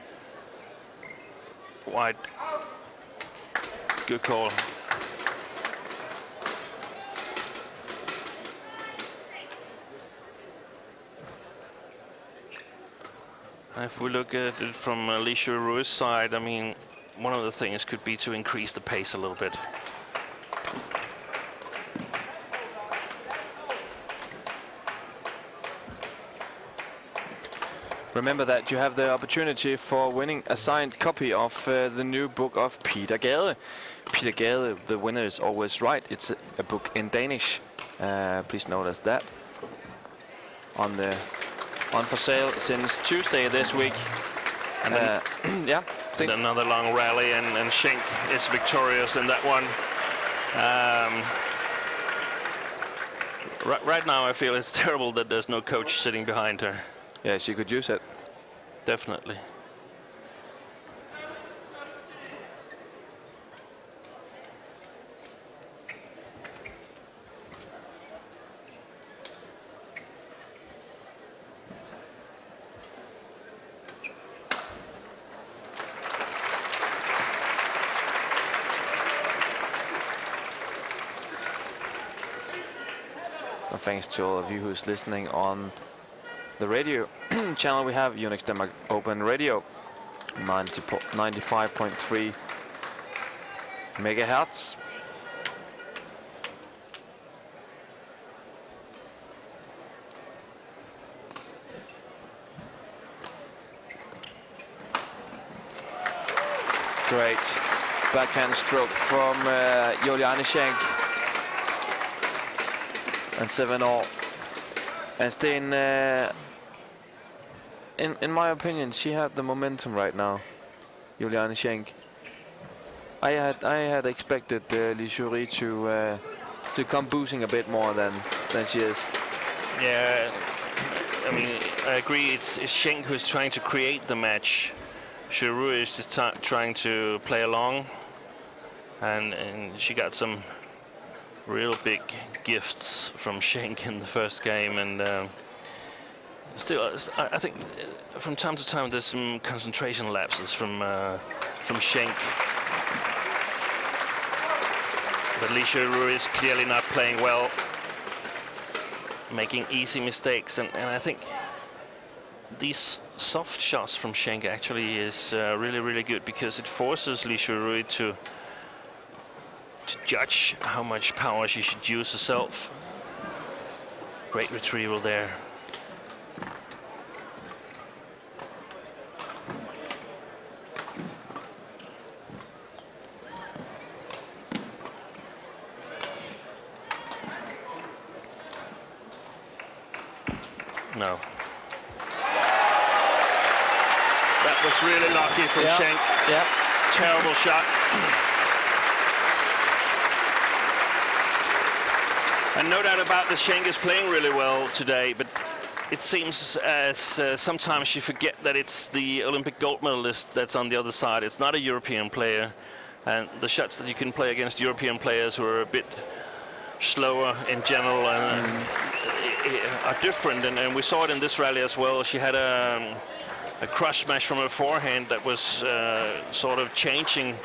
L: Wide. Good call. if we look at it from Xuerui's side, I mean, one of the things could be to increase the pace a little bit.
C: Remember that you have the opportunity for winning a signed copy of the new book of Peter Gade. Peter Gade, the winner is always right. It's a book in Danish. Please notice that. On for sale since Tuesday this week.
L: And then,
C: yeah.
L: And another long rally, and Schenk is victorious in that one. Right now, I feel it's terrible that there's no coach sitting behind her.
C: Yeah, she could use it.
L: Definitely.
C: Thanks to all of you who's listening on the radio channel. We have Yonex Denmark Open Radio, 95.3 megahertz. Great backhand stroke from Juliane Schenk. And 7-all. And Sten, in my opinion, she had the momentum right now, Juliane Schenk. I had expected Xuerui to come boosting a bit more than she is.
L: Yeah, I mean, I agree. It's Schenk who's trying to create the match. Xuerui is just trying to play along, and she got some real big gifts from Schenk in the first game, and still, I think from time to time there's some concentration lapses from Schenk. But Xuerui is clearly not playing well, making easy mistakes, and I think these soft shots from Schenk actually is really good, because it forces Xuerui to judge how much power she should use herself. Great retrieval there. No. That was really lucky from Schenk.
C: Yeah.
L: Terrible shot. And no doubt about this, Schenk is playing really well today, but it seems as sometimes you forget that it's the Olympic gold medalist that's on the other side. It's not a European player, and the shots that you can play against European players who are a bit slower in general and are different, and we saw it in this rally as well. She had a crush smash from her forehand that was sort of changing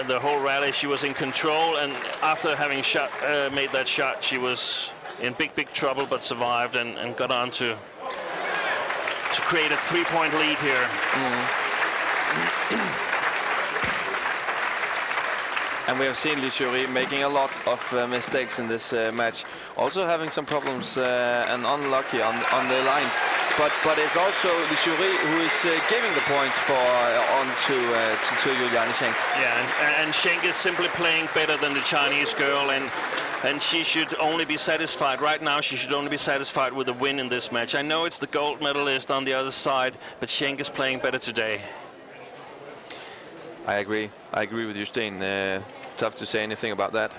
L: the whole rally. She was in control, and after having made that shot, she was in big trouble, but survived and got on to create a 3-point lead here.
C: And we have seen Xuerui making a lot of mistakes in this match, also having some problems and unlucky on the lines. But it's also Xuerui who is giving the points to Juliane Schenk.
L: Yeah, and Schenk is simply playing better than the Chinese girl, and she should only be satisfied. Right now, she should only be satisfied with a win in this match. I know it's the gold medalist on the other side, but Schenk is playing better today.
C: I agree with you, Sten. Tough to say anything about that.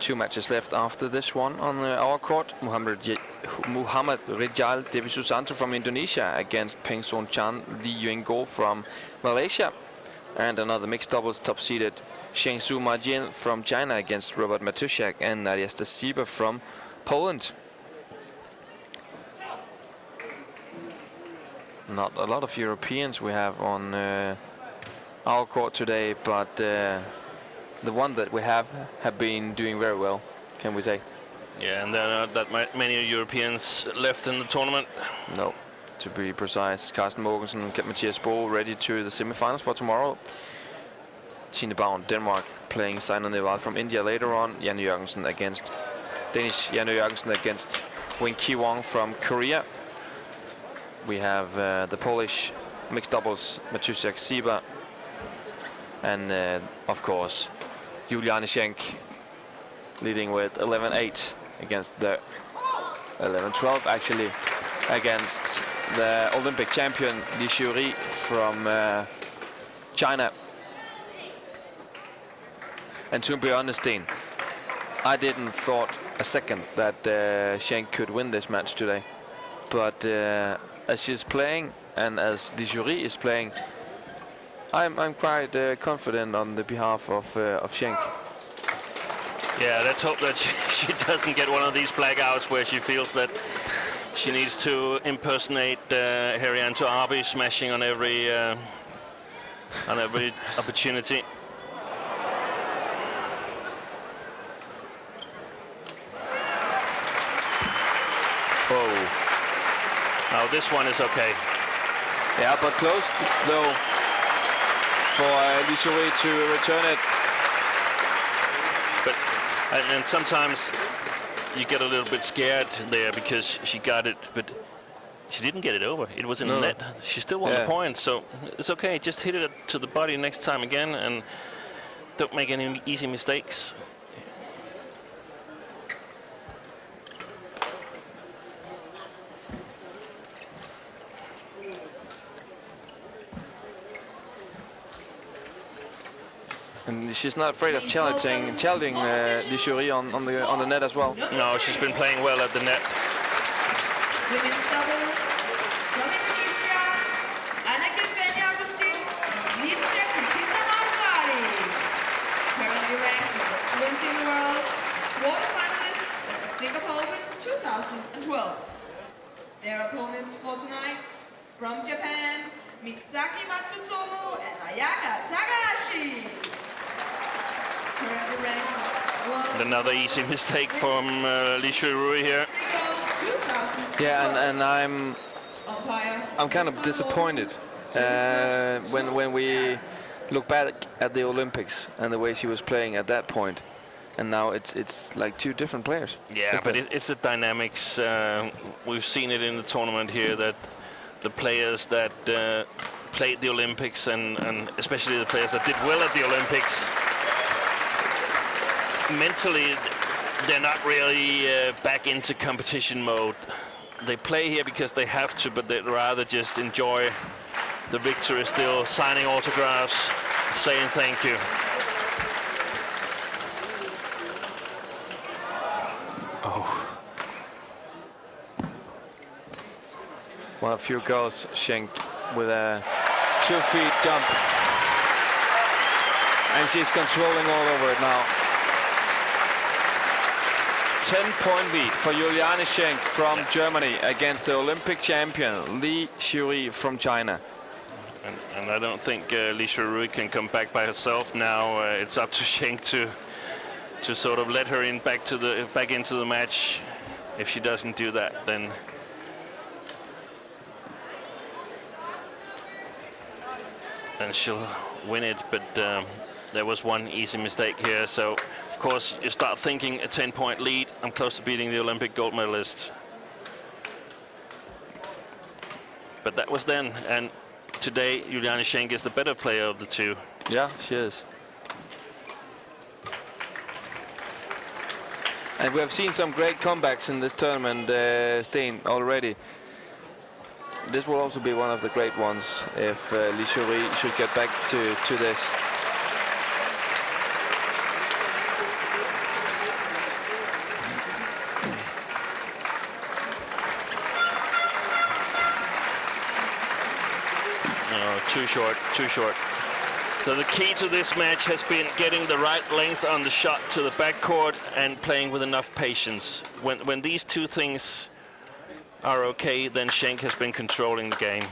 C: 2 matches left after this one on our court. Mohammad Rijal Devi Susanto from Indonesia against Peng Chan Liew from Malaysia. And another mixed doubles top-seeded Shengsu Majin from China against Robert Matuszak and Nadia Stasiba from Poland. Not a lot of Europeans we have on our court today, but the one that we have been doing very well, can we say?
L: Yeah, and there are not that many Europeans left in the tournament.
C: No, to be precise, Carsten Mogensen and Mathias Bo ready to the semifinals for tomorrow. Tine Baum, Denmark, playing Saina Nehwal from India later on. Danish Jan Jørgensen against Wing Ki-wong from Korea. We have the Polish mixed doubles, Matusiak Siba, and of course Juliane Schenk leading with 11-8 against the 11-12 actually against the Olympic champion Xuerui from China. And to be honest, Dean, I didn't thought a second that Schenk could win this match today, but as she's playing and as Xuerui is playing, I'm quite confident on the behalf of Schenk.
L: Yeah, let's hope that she doesn't get one of these blackouts where she feels that she needs to impersonate Herianto Arbi, smashing on every opportunity.
C: Oh.
L: Now this one is okay.
C: Yeah, but close though for Xuerui to return it.
L: But and sometimes you get a little bit scared there because she got it, but she didn't get it over. It was in the net. She still won the point, so it's okay. Just hit it to the body next time again and don't make any easy mistakes.
C: And she's not afraid of challenging Xuerui on the net as well.
L: No, she's been playing well at the net.
A: Women's doubles, from Indonesia, Anneke Augustin, Nietzsche currently ranked number 20 in the world, quarterfinalists at the Singapore Open 2012. Their opponents for tonight, from Japan, Misaki Matsutomo and Ayaka Takahashi. Currently ranked
L: And another easy mistake from Xuerui here.
C: Yeah, and I'm kind of disappointed when we look back at the Olympics and the way she was playing at that point, and now it's like two different players.
L: Yeah, but it's the dynamics. We've seen it in the tournament here that the players that played the Olympics and especially the players that did well at the Olympics, mentally they're not really back into competition mode. They play here because they have to, but they'd rather just enjoy the victory still, signing autographs, saying thank you.
C: Oh. One of few goals, Schenk with a 2-feet jump. And she's controlling all over it now. 10-point lead for Juliane Schenk from Germany against the Olympic champion Xuerui from China.
L: And I don't think Xuerui can come back by herself now. It's up to Schenk to sort of let her in back into the match. If she doesn't do that, then she'll win it. But there was one easy mistake here, so of course you start thinking a 10-point lead. I'm close to beating the Olympic gold medalist. But that was then, and today Juliane Schenk is the better player of the two.
C: Yeah, she is. And we have seen some great comebacks in this tournament, Steen, already. This will also be one of the great ones if Xuerui should get back to this.
L: Too short, too short. So the key to this match has been getting the right length on the shot to the backcourt and playing with enough patience. When these two things are okay, then Schenk has been controlling the game.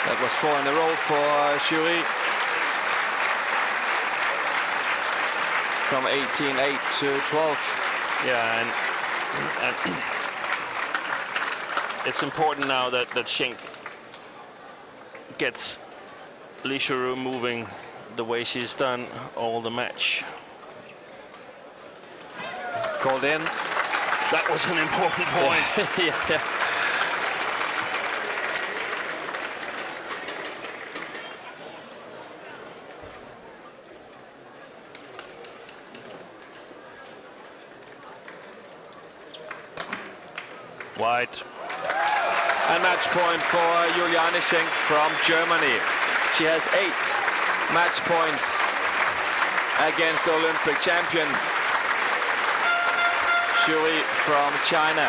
C: That was 4 in a row for Xuerui. From 18-8 to 12.
L: Yeah, and it's important now that Schenk gets Liew moving the way she's done all the match.
C: Called in.
L: That was an important point.
C: Yeah.
L: Wide.
C: And match point for Juliane Schenk from Germany. She has 8 match points against Olympic champion Xuerui from China.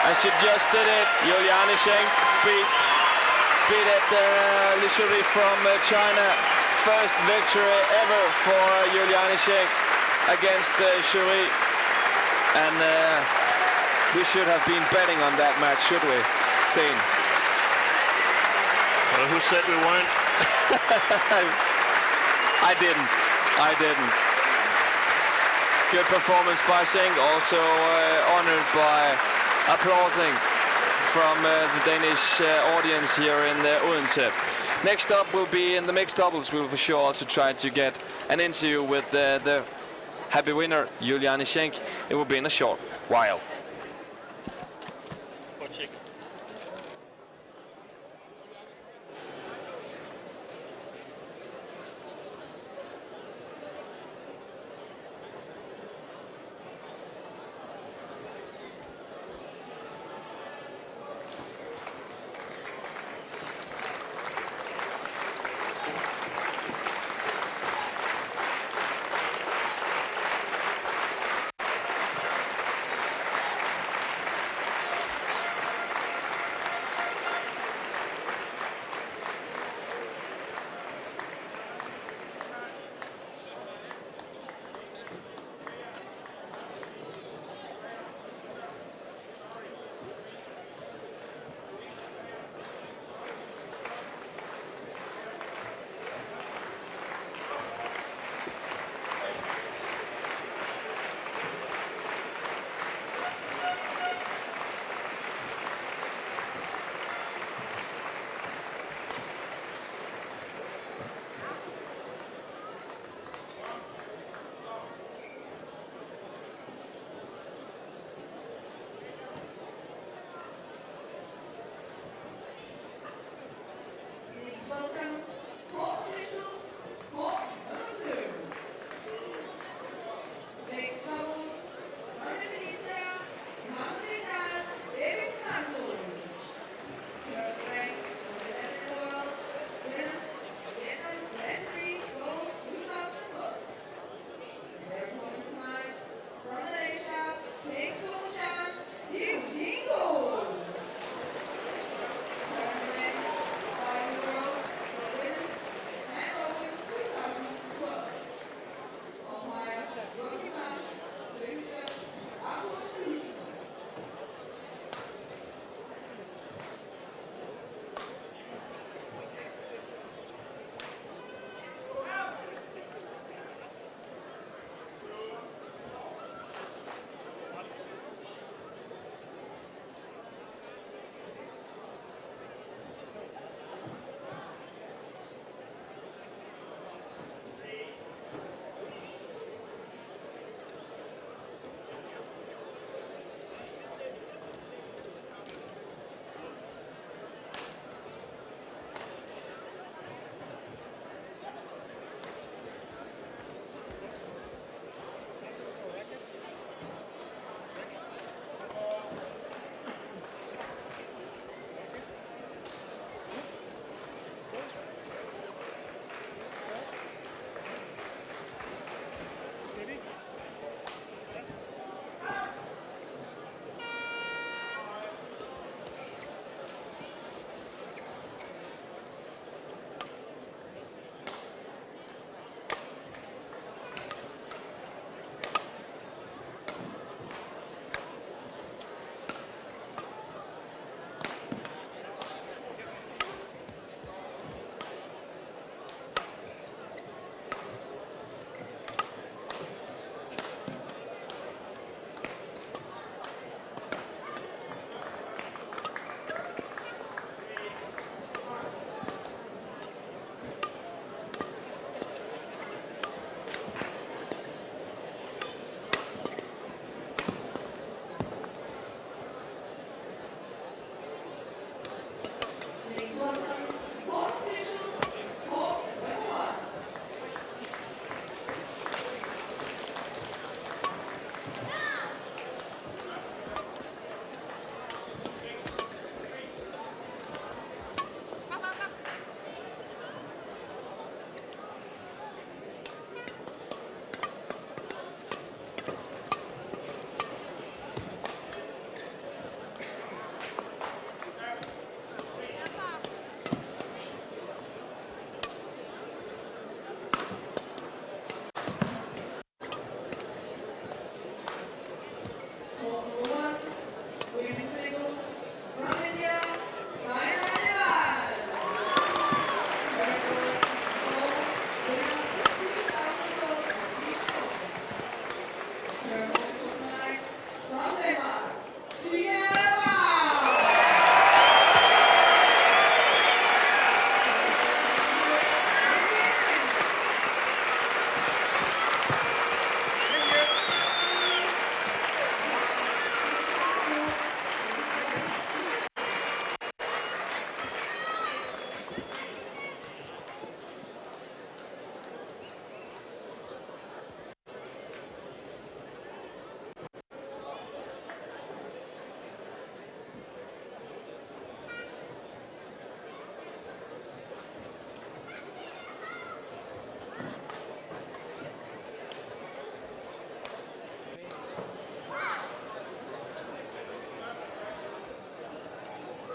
C: And she just did it. Juliane Schenk beat Xuerui from China. First victory ever for Juliane Schenk against Xuerui. And we should have been betting on that match, should we? Sane.
L: Well, who said we weren't?
C: I didn't. Good performance by Schenk, also honored by applauding from the Danish audience here in Odense. Next up will be in the mixed doubles. We'll for sure also try to get an interview with the happy winner, Juliane Schenk. It will be in a short while.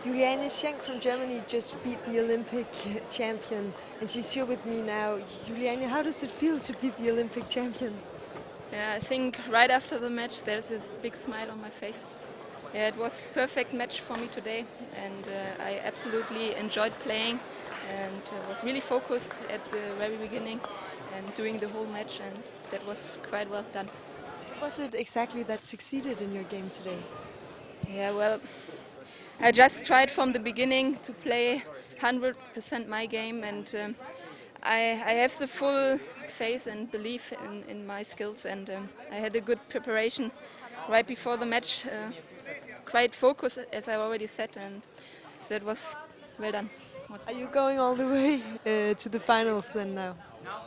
F: Juliane Schenk from Germany just beat the Olympic champion, and she's here with me now. Juliane, how does it feel to beat the Olympic champion?
N: Yeah, I think right after the match there's this big smile on my face. Yeah, it was a perfect match for me today, and I absolutely enjoyed playing and was really focused at the very beginning and doing the whole match, and that was quite well done.
F: What was it exactly that succeeded in your game today?
N: Yeah, well, I just tried from the beginning to play 100% my game, and I have the full faith and belief in my skills, and I had a good preparation right before the match, quite focused as I already said, and that was well done.
F: Are you going all the way to the finals then now?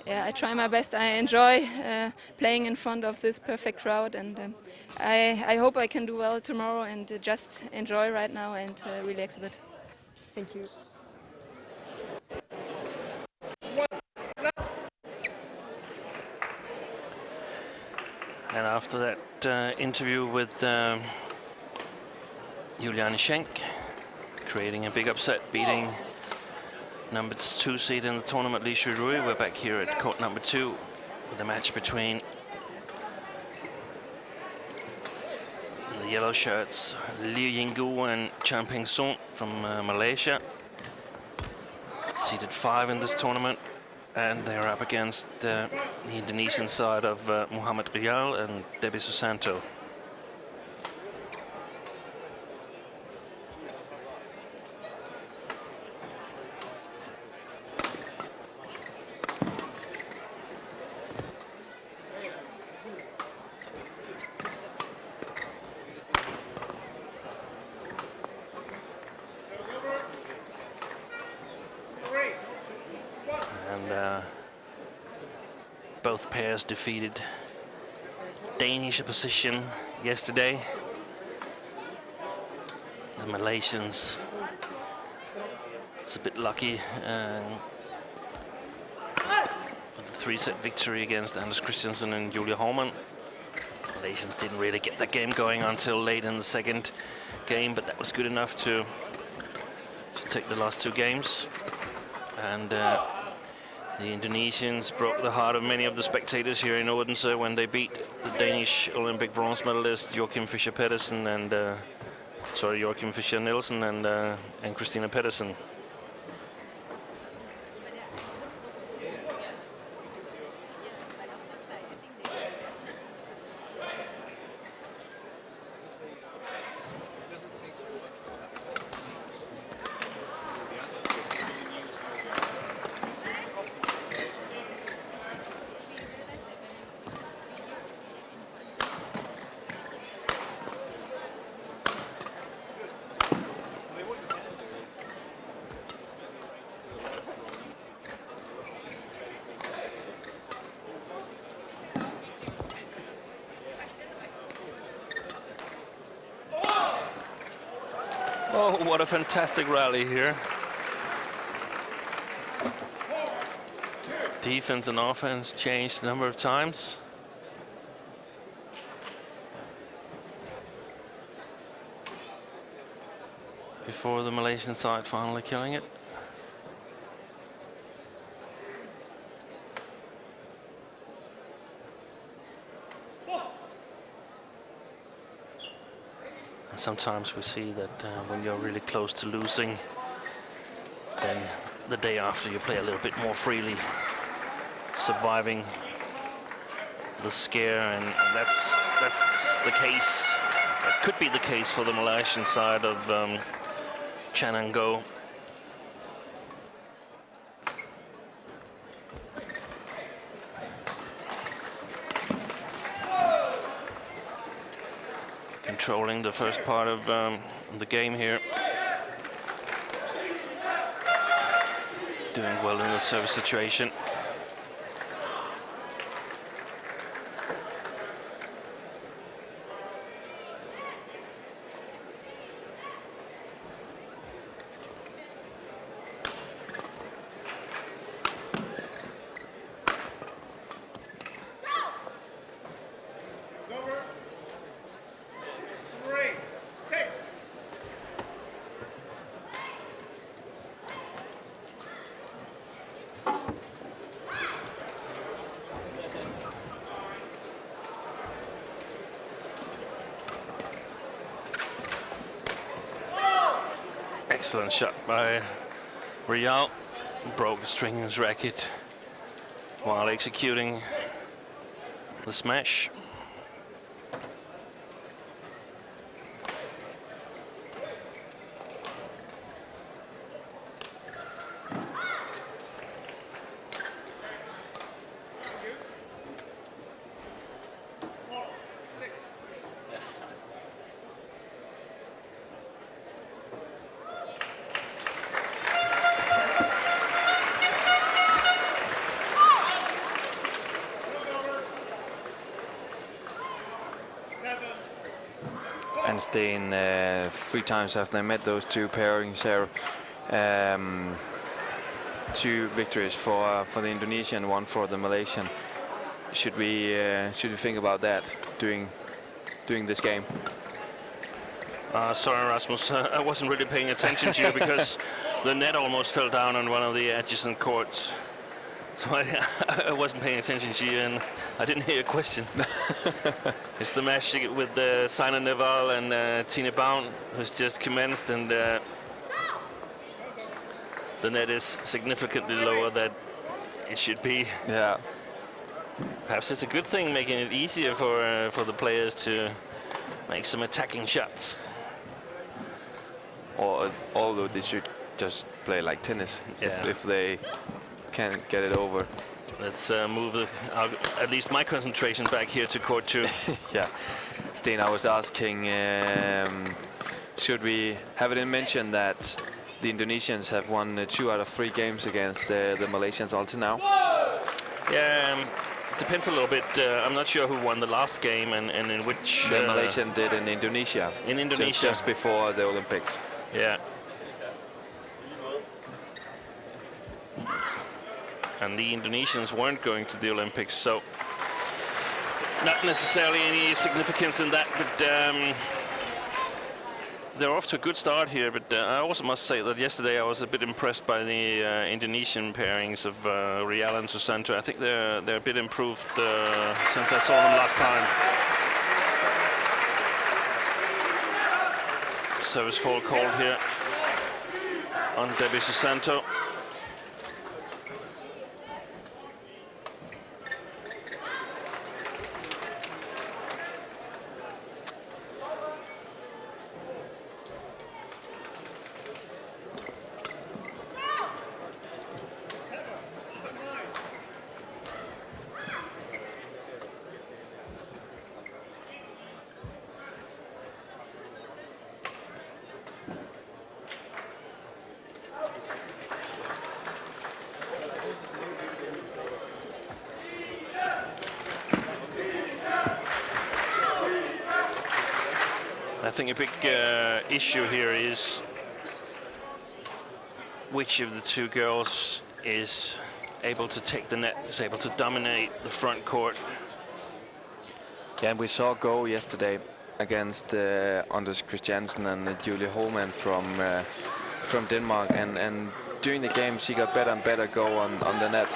N: Yeah, I try my best. I enjoy playing in front of this perfect crowd, and I hope I can do well tomorrow and just enjoy right now and relax a bit.
F: Thank you.
L: And after that interview with Juliane Schenk, creating a big upset, beating number 2 seed in the tournament, Xuerui, we're back here at court number 2 with a match between the yellow shirts, Liew and Peng from Malaysia, seeded 5 in this tournament, and they're up against the Indonesian side of Mohammad Rijal and Debbie Susanto. Both pairs defeated Danish opposition yesterday. The Malaysians was a bit lucky with the 3-set victory against Anders Christiansen and Julia Holman. Malaysians didn't really get that game going until late in the second game, but that was good enough to take the last 2 games. And the Indonesians broke the heart of many of the spectators here in Odense when they beat the Danish Olympic bronze medalist Joachim Fischer Pedersen and Joachim Fischer Nielsen and Christina Pedersen. Oh, what a fantastic rally here. Defense and offense changed a number of times. Before the Malaysian side finally killing it. Sometimes we see that when you're really close to losing, then the day after you play a little bit more freely, surviving the scare, and that's the case. That could be the case for the Malaysian side of Chen and Go. Controlling the first part of the game here. Doing well in the service situation. Excellent shot by Rijal. Broke a string in his racket while executing the smash.
C: And Steen, 3 times have they met those two pairings here. 2 victories for the Indonesian, 1 for the Malaysian. Should we think about that during this game?
L: Sorry, Rasmus, I wasn't really paying attention to you because the net almost fell down on one of the adjacent courts. So I wasn't paying attention to you, and I didn't hear your question. It's the match with Saina Neval and Tine Baun, who's just commenced, and the net is significantly lower than it should be.
C: Yeah.
L: Perhaps it's a good thing, making it easier for the players to make some attacking shots.
C: Or although they should just play like tennis, if they can get it over.
L: Let's move at least my concentration back here to court 2.
C: Yeah, Steen, I was asking, should we have it in mention that the Indonesians have won 2 out of 3 games against the Malaysians until now?
L: Yeah, it depends a little bit. I'm not sure who won the last game and in which...
C: The Malaysian did in Indonesia.
L: In Indonesia.
C: Just before the Olympics.
L: Yeah. And the Indonesians weren't going to the Olympics, so not necessarily any significance in that, but they're off to a good start here. But I also must say that yesterday I was a bit impressed by the Indonesian pairings of Rijal and Susanto. I think they're a bit improved since I saw them last time. Service fall called here on Debbie Susanto. I think a big issue here is which of the 2 girls is able to take the net, is able to dominate the front court.
C: Yeah, and we saw go yesterday against Anders Christiansen and Julie Holman from Denmark, and during the game she got better and better go on the net.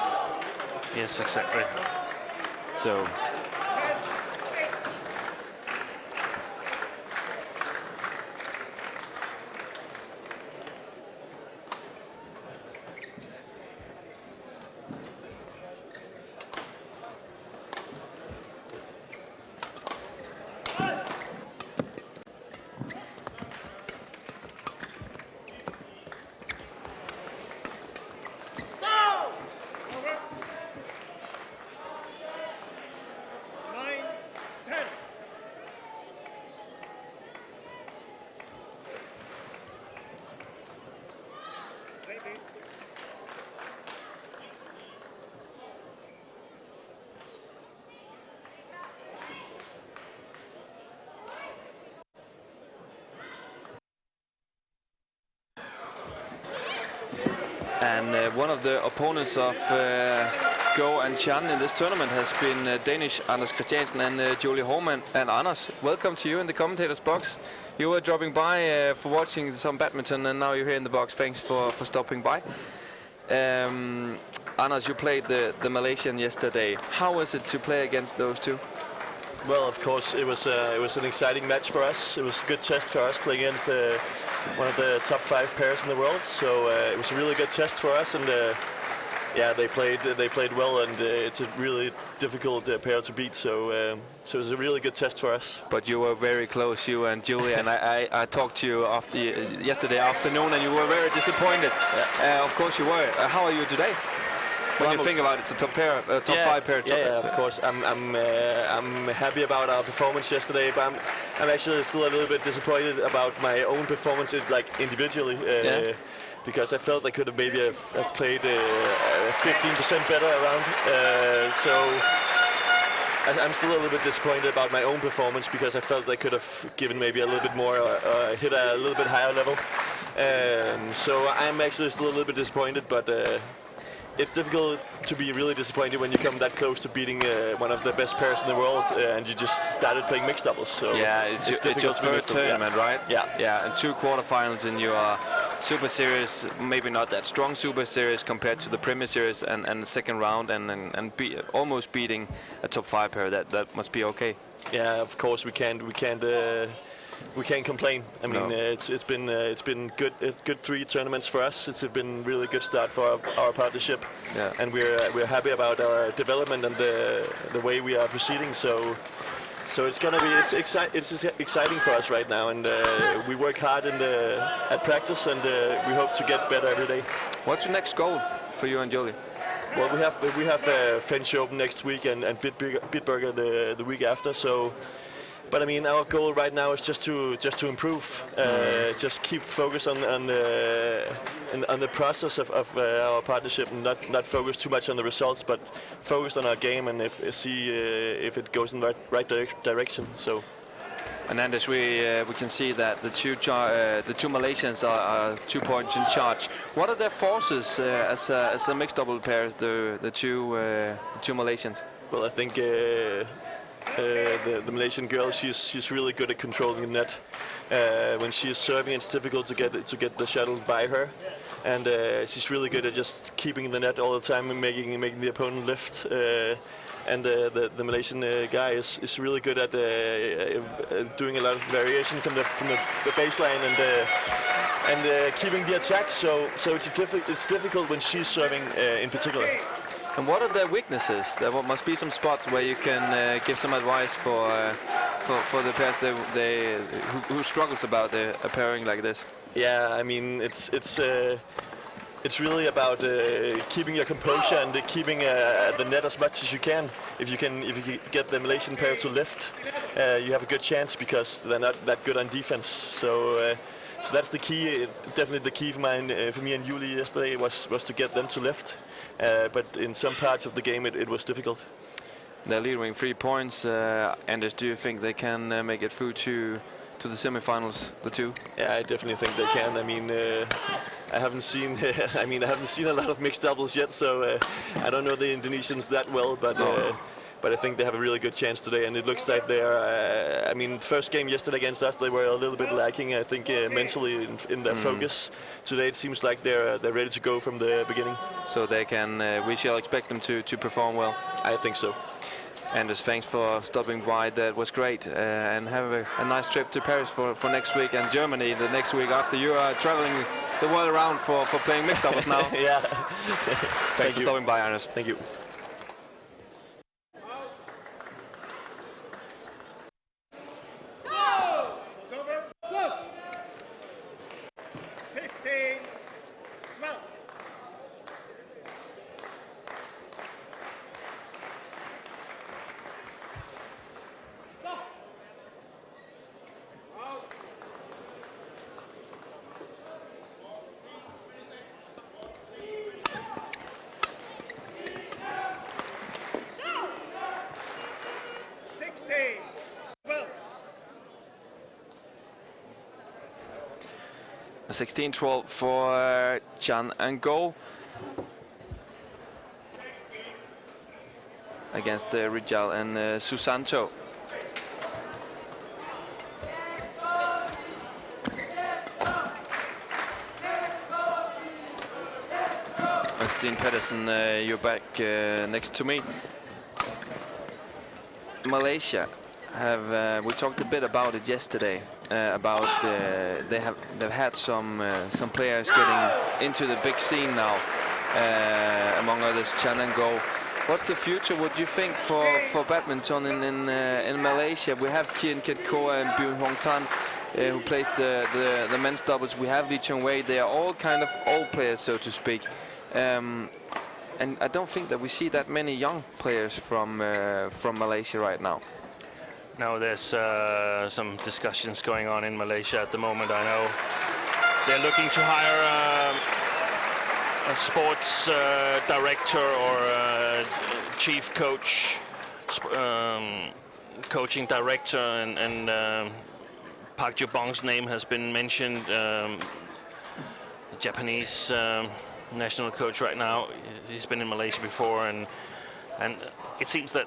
L: Yes, exactly.
C: So And one of the opponents of Go and Chan in this tournament has been Danish Anders Christiansen and Julie Holman. And Anders, welcome to you in the commentator's box. You were dropping by for watching some badminton, and now you're here in the box. Thanks for stopping by. Anders, you played the Malaysian yesterday. How was it to play against those 2?
O: Well, of course, it was an exciting match for us. It was a good test for us playing against one of the top 5 pairs in the world. So it was a really good test for us, and yeah, they played well, and it's a really difficult pair to beat. So it was a really good test for us.
C: But you were very close, you and Juliane. I talked to you after yesterday afternoon, and you were very disappointed. Yeah. Of course you were. How are you today? When you think about it, it's a top pair, top 5 pair.
O: Yeah, of course. I'm happy about our performance yesterday, but I'm actually still a little bit disappointed about my own performance, like individually, because I felt I could have maybe have played 15% better around. So I'm still a little bit disappointed about my own performance because I felt I could have given maybe a little bit more, hit a little bit higher level. So I'm actually still a little bit disappointed, but. It's difficult to be really disappointed when you come that close to beating one of the best pairs in the world and you just started playing mixed doubles. So
C: yeah, it's your first tournament, right?
O: Yeah.
C: Yeah, and 2 quarterfinals in your Super Series, maybe not that strong Super Series compared to the Premier Series, and the second round, and almost beating a top 5 pair. That must be okay.
O: Yeah, of course we can't complain. I mean, it's been good 3 tournaments for us. It's been really good start for our partnership, and we're happy about our development and the way we are proceeding. So it's gonna be it's exciting for us right now, and we work hard at practice, and we hope to get better every day.
C: What's your next goal for you and Julie?
O: Well, we have French Open next week and Bitburger the week after. So. But I mean, our goal right now is just to improve, just keep focus on the process of our partnership, and not focus too much on the results, but focus on our game and see if it goes in the right direction. So.
C: And Anders, we can see that the two Malaysians are 2 points in charge. What are their forces as a mixed double pairs? The two Malaysians.
O: Well, I think. The Malaysian girl, she's really good at controlling the net. When she's serving, it's difficult to get the shuttle by her, and she's really good at just keeping the net all the time and making the opponent lift. And the Malaysian guy is really good at doing a lot of variation from the baseline and keeping the attack. So it's difficult when she's serving in particular.
C: And what are their weaknesses? There must be some spots where you can give some advice for the pairs who struggles about a pairing like this.
O: Yeah, I mean it's really about keeping your composure and keeping the net as much as you can. If you get the Malaysian pair to lift, you have a good chance because they're not that good on defense. So that's the key. Definitely the key for me and Julie yesterday was to get them to lift. But in some parts of the game, it was difficult.
C: They're leading 3 points. Anders, do you think they can make it through to the semifinals, the 2?
O: Yeah, I definitely think they can. I mean, I haven't seen a lot of mixed doubles yet, so I don't know the Indonesians that well, but I think they have a really good chance today, and it looks like they are. I mean, first game yesterday against us, they were a little bit lacking, I think, mentally in their focus. Today, it seems like they're ready to go from the beginning.
C: So they can. We shall expect them to perform well.
O: I think so.
C: Anders, thanks for stopping by. That was great, and have a nice trip to Paris for next week, and Germany the next week after you are traveling the world around for playing mixed doubles now.
O: Yeah.
C: Thanks for stopping by, Anders.
O: Thank you.
C: A 16-12 for Chan and Go against Rijal and Susanto. Steen Pedersen, you're back next to me. Malaysia we talked a bit about it yesterday. About they've had some players getting into the big scene now. Among others, Chen and Go. What's the future, would you think, for badminton in Malaysia? We have Kian Ketkoa and Byun Hong Tan, who plays the men's doubles. We have Lee Chung-wei. They are all kind of old players, so to speak. And I don't think that we see that many young players from Malaysia right now.
L: No, there's some discussions going on in Malaysia at the moment. I know they're looking to hire a sports director or a chief coach, coaching director, and Park Ju-bong's name has been mentioned. The Japanese national coach right now. He's been in Malaysia before, and it seems that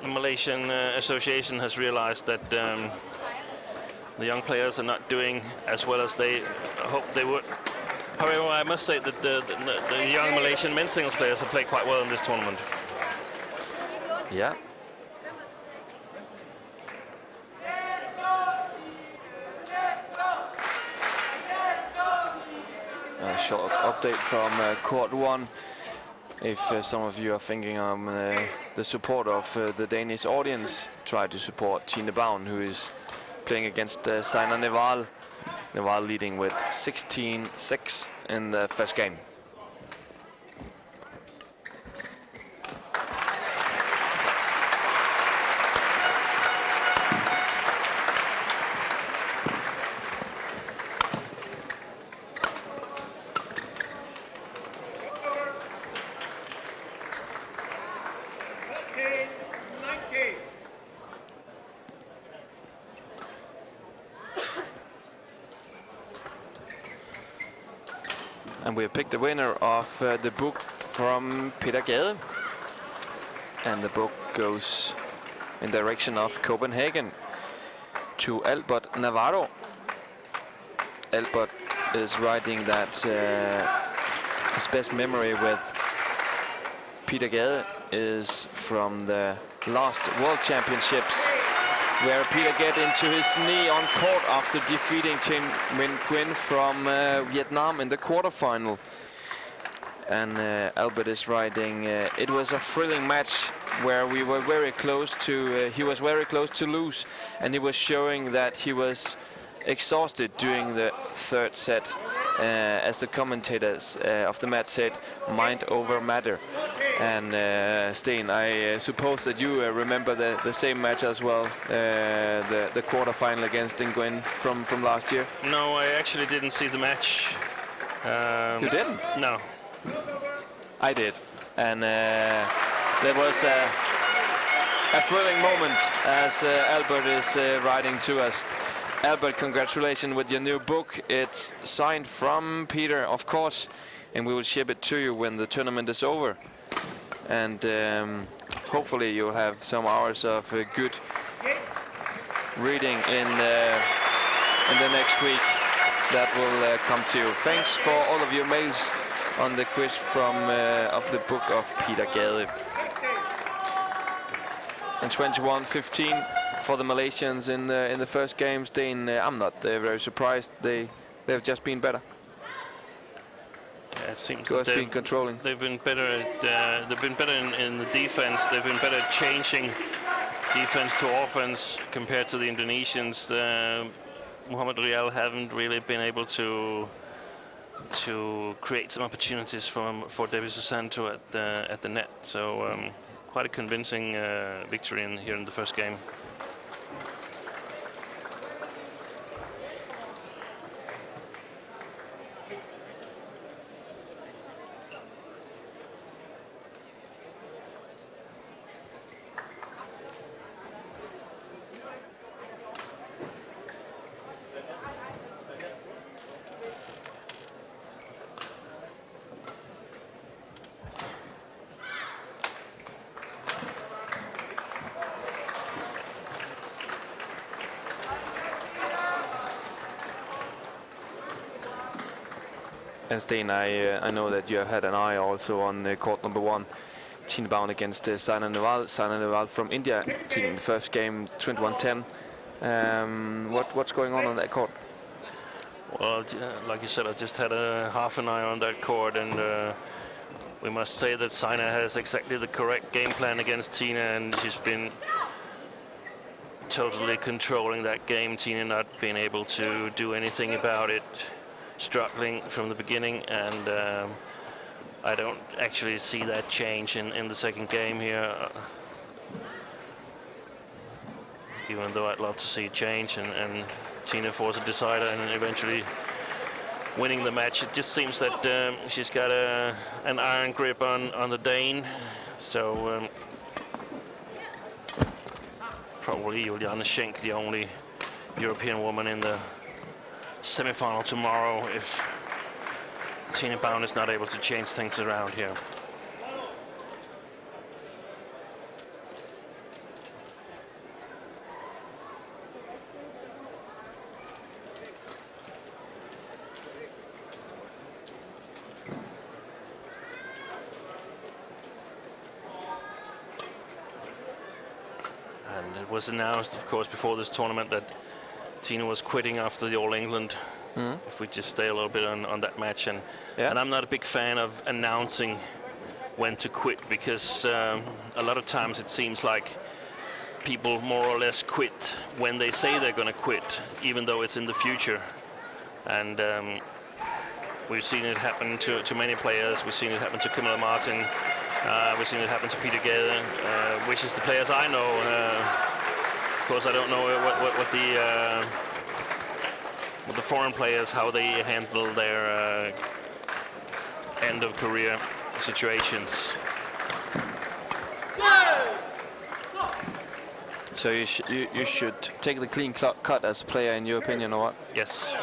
L: the Malaysian association has realized that the young players are not doing as well as they hoped they would. However, I must say that the young Malaysian men's singles players have played quite well in this tournament.
C: Yeah. A short update from Court 1. If some of you are thinking the support of the Danish audience, try to support Tine Baun, who is playing against Saina Nehwal. Nehwal leading with 16-6 in the first game. And we have picked the winner of the book from Peter Gade. And the book goes in direction of Copenhagen to Albert Navarro. Albert is writing that his best memory with Peter Gade is from the last World Championships, where Peter get into his knee on court after defeating Chen Nguyen from Vietnam in the quarterfinal. And Albert is writing, it was a thrilling match where we were very close to, he was very close to lose, and he was showing that he was exhausted during the third set. As the commentators of the match said, mind over matter. And Sten, I suppose that you remember the same match as well, the quarterfinal against Nguyen from last year?
L: No, I actually didn't see the match.
C: You didn't?
L: No.
C: I did. And there was a thrilling moment as Albert is writing to us. Albert, congratulations with your new book. It's signed from Peter, of course, and we will ship it to you when the tournament is over. And hopefully you'll have some hours of good reading in the next week that will come to you. Thanks for all of your mails on the quiz from of the book of Peter Gade. And 21-15 for the Malaysians in the first games. I'm not very surprised. They've just been better.
L: Yeah, it seems
C: that they've been controlling.
L: They've been better at. They've been better in the defense. They've been better at changing defense to offense compared to the Indonesians. Mohammad Rijal haven't really been able to create some opportunities for Devi Susanto at the net. So quite a convincing victory here in the first game.
C: And Sten, I know that you have had an eye also on court number 1. Tina Bound against Saina Nehwal. Saina Nehwal from India, in the first game 21-10. What's going on that court?
L: Well, like you said, I just had a half an eye on that court, and we must say that Saina has exactly the correct game plan against Tina, and she's been totally controlling that game. Tina not being able to do anything about it, struggling from the beginning, and I don't actually see that change in the second game here. Even though I'd love to see change and Tina force a decider and eventually winning the match. It just seems that she's got an iron grip on the Dane. So probably Juliane Schenk, the only European woman in the semi-final tomorrow, if Tina Bound is not able to change things around here. It was announced, of course, before this tournament that Tina was quitting after the All England. If we just stay a little bit on that match, and I'm not a big fan of announcing when to quit, because a lot of times it seems like people more or less quit when they say they're going to quit, even though it's in the future. And we've seen it happen to many players. We've seen it happen to Camilla Martin. We've seen it happen to Peter Gade, which is the players I know. Of course, I don't know what the foreign players, how they handle their end of career situations.
C: So you should take the clean cut as a player, in your opinion, or what?
L: Yes.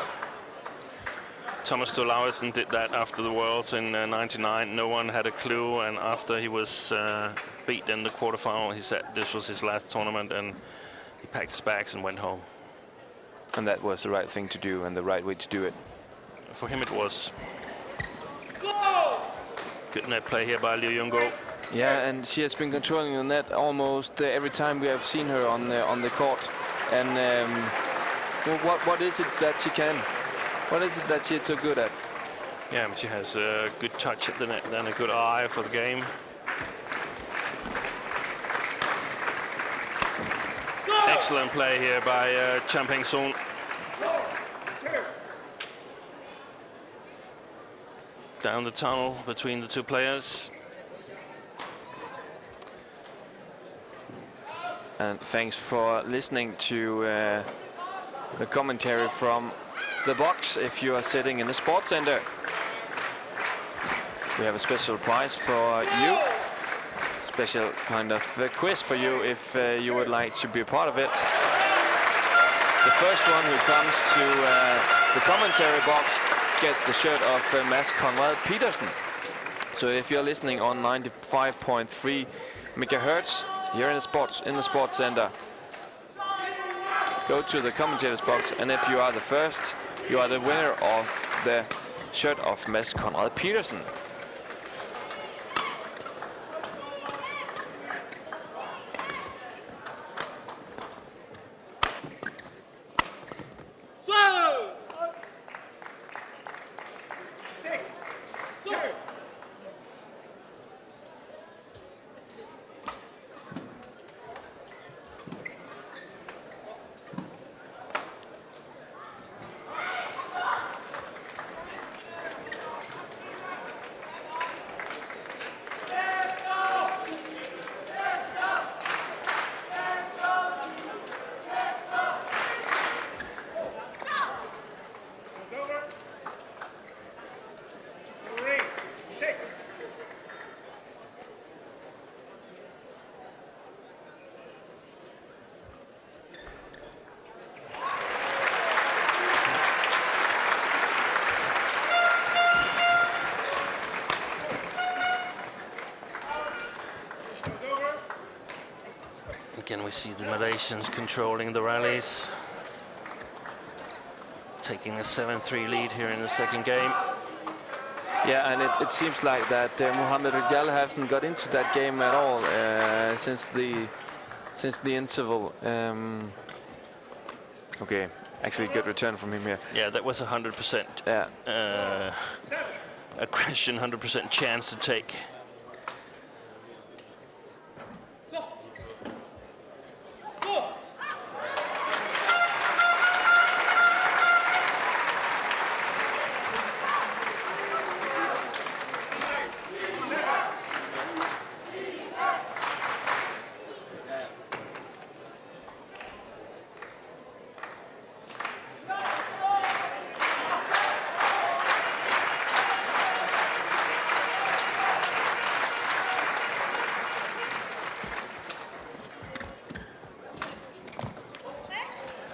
L: Thomas Stolausen did that after the Worlds in '99. No one had a clue, and after he was beat in the quarterfinal, he said this was his last tournament, and he packed his bags and went home.
C: And that was the right thing to do, and the right way to do it.
L: For him it was. Good net play here by Liew Yong-go.
C: Yeah, and she has been controlling the net almost every time we have seen her on the court. And what is it that she can? What is it that she's so good at?
L: Yeah, but she has a good touch at the net and a good eye for the game. Excellent play here by Chan Peng-soon. Down the tunnel between the two players.
C: And thanks for listening to the commentary from the box if you are sitting in the sports center. We have a special prize for you. Special kind of quiz for you if you would like to be a part of it. The first one who comes to the commentary box gets the shirt of Mads Conrad Petersen. So if you're listening on 95.3 megahertz here in the sports center, go to the commentators box, and if you are the first, you are the winner of the shirt of Mads Conrad Petersen.
L: Again, we see the Malaysians controlling the rallies, taking a 7-3 lead here in the second game.
C: Yeah, and it seems like that Mohammad Rijal hasn't got into that game at all since the interval. Okay, actually good return from him here.
L: Yeah, that was 100%.
C: Yeah.
L: Aggression, 100% chance to take.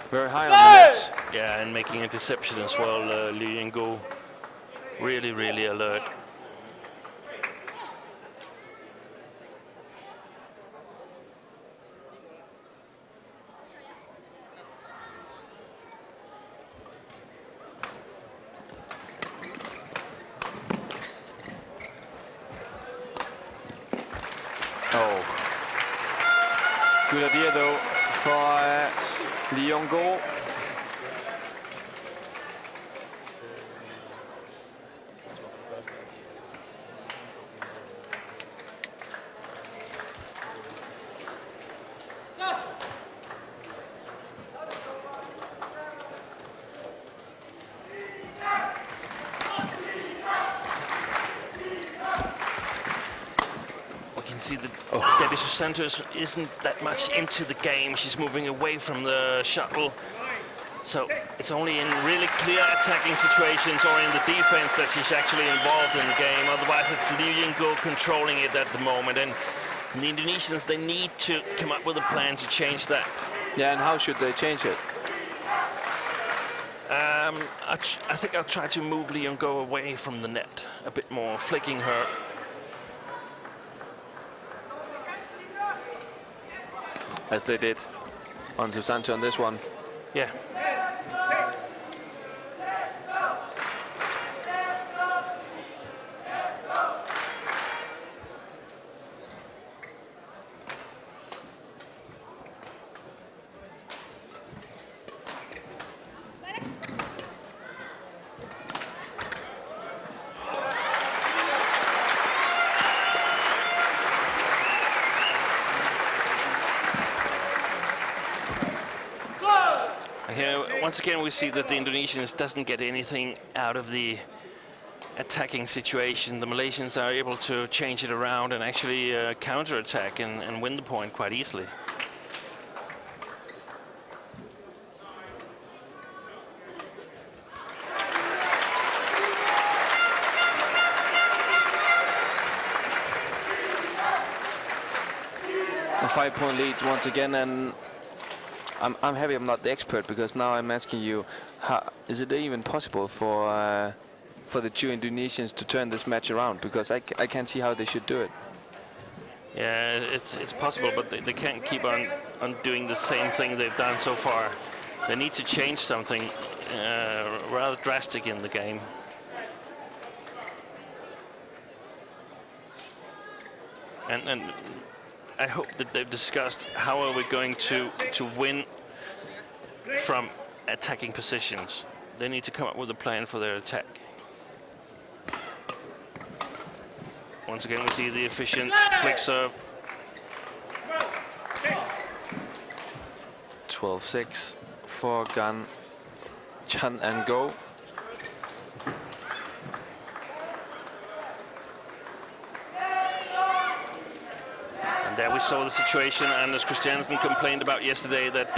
C: Very high on the net.
L: Yeah, and making a deception as well. Liew really, really alert.
C: Oh. Good idea though for Liew.
L: See that Debbie Santos isn't that much into the game. She's moving away from the shuttle. So it's only in really clear attacking situations or in the defense that she's actually involved in the game. Otherwise, it's Liew controlling it at the moment. And the Indonesians, they need to come up with a plan to change that.
C: Yeah, and how should they change it?
L: I think I'll try to move Liew away from the net a bit more, flicking her.
C: As they did on Susanto on this one.
L: Yeah. Once again, we see that the Indonesians doesn't get anything out of the attacking situation. The Malaysians are able to change it around and actually counter-attack and win the point quite easily.
C: A 5-point lead once again, and I'm happy I'm not the expert, because now I'm asking you, how is it even possible for the two Indonesians to turn this match around? Because I can't see how they should do it.
L: Yeah, it's possible, but they can't keep on doing the same thing they've done so far. They need to change something rather drastic in the game. And I hope that they've discussed how are we going to win from attacking positions. They need to come up with a plan for their attack. Once again, we see the efficient flick serve.
C: 12-6 for Gan, Chen and Go.
L: There we saw the situation Anders Christiansen complained about yesterday, that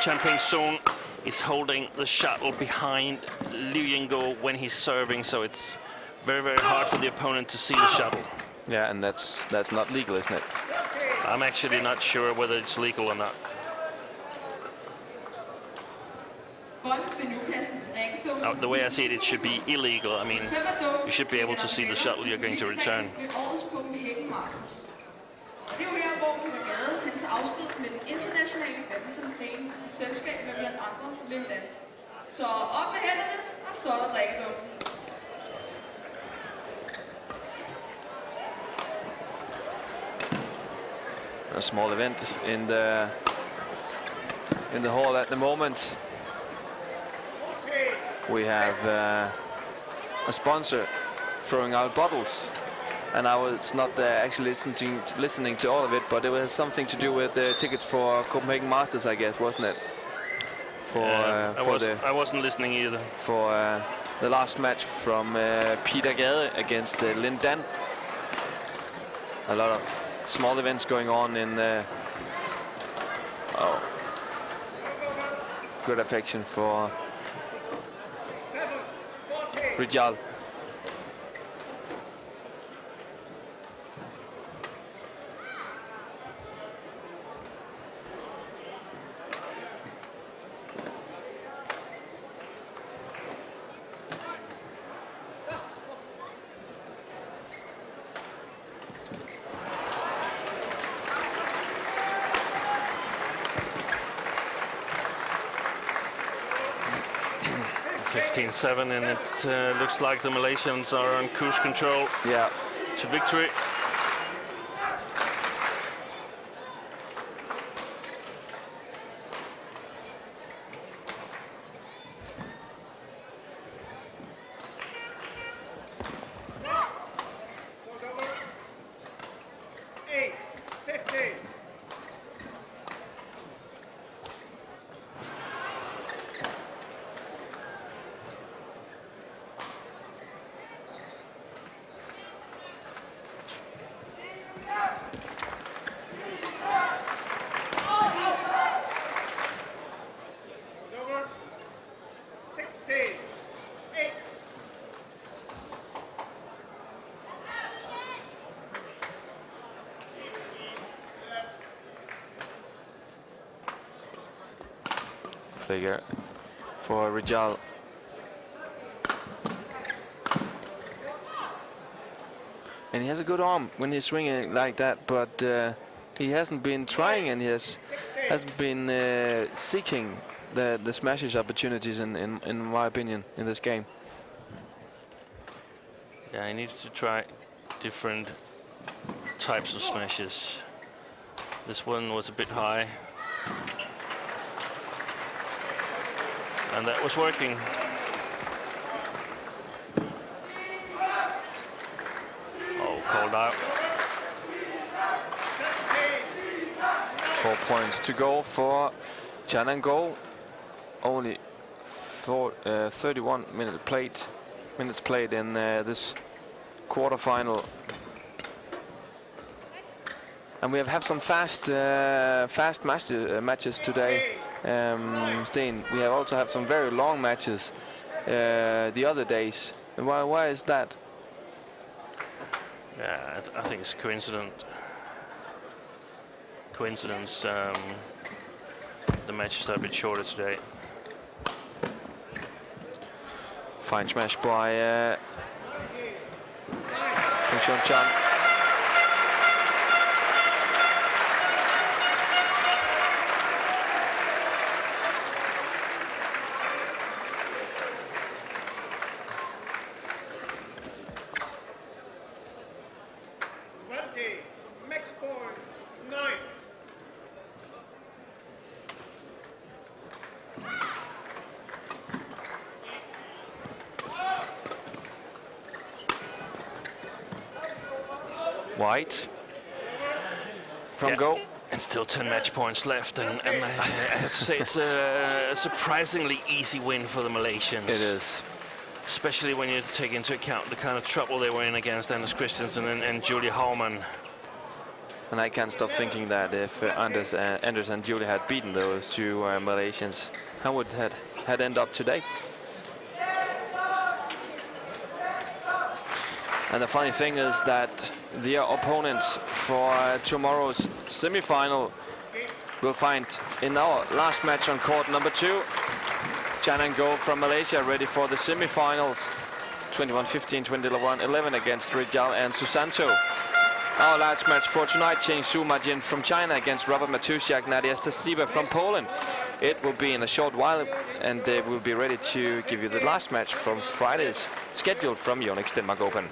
L: Chan Peng-soon is holding the shuttle behind Liew when he's serving, so it's very, very hard for the opponent to see the shuttle.
C: Yeah, and that's not legal, isn't it?
L: I'm actually not sure whether it's legal or not. The way I see it, it should be illegal. I mean, you should be able to see the shuttle you're going to return.
A: Det er jo her, hvor han tager afsked med den internationale badminton-scene i selskab med blandt andre Lindan. Så op med hænderne, og så er der drikkedum.
C: a small event in the hall at the moment. We have a sponsor throwing out bottles, and I was not actually listening to all of it, but it was something to do with the tickets for Copenhagen Masters, I guess, wasn't it?
L: I wasn't listening either.
C: For the last match from Peter Gade against Lindan. A lot of small events going on in good affection for Rijal.
L: Seven, and it looks like the Malaysians are on cruise control.
C: Yeah.
L: To victory.
C: Figure for Rijal. And he has a good arm when he's swinging like that, but he hasn't been trying, and he hasn't been seeking the smashes opportunities in my opinion in this game.
L: Yeah, he needs to try different types of smashes. This one was a bit high. And that was working. Oh, called out.
C: 4 points to go for Chen and goal. Only 31 minutes played in this quarterfinal. And we have had some fast matches today. Steen, we have also had some very long matches the other days. And why is that?
L: Yeah, I think it's coincidence. The matches are a bit shorter today.
C: Fine smash by Chan.
L: White
C: from goal.
L: And still 10 match points left, and I have to say it's a surprisingly easy win for the Malaysians.
C: It is.
L: Especially when you take into account the kind of trouble they were in against Anders Christensen and Julie Haumann.
C: And I can't stop thinking that if Anders and Julie had beaten those two Malaysians, how would it had ended up today? And the funny thing is that the opponents for tomorrow's semi-final will find in our last match on court number 2, Chen and Go from Malaysia, ready for the semi-finals. 21-15, 21-11 against Rijal and Susanto. Our last match for tonight, Cheng Su Majin from China against Robert Matusiak, Nadia Stasiba from Poland. It will be in a short while, and they will be ready to give you the last match from Friday's schedule from Yonex Denmark Open.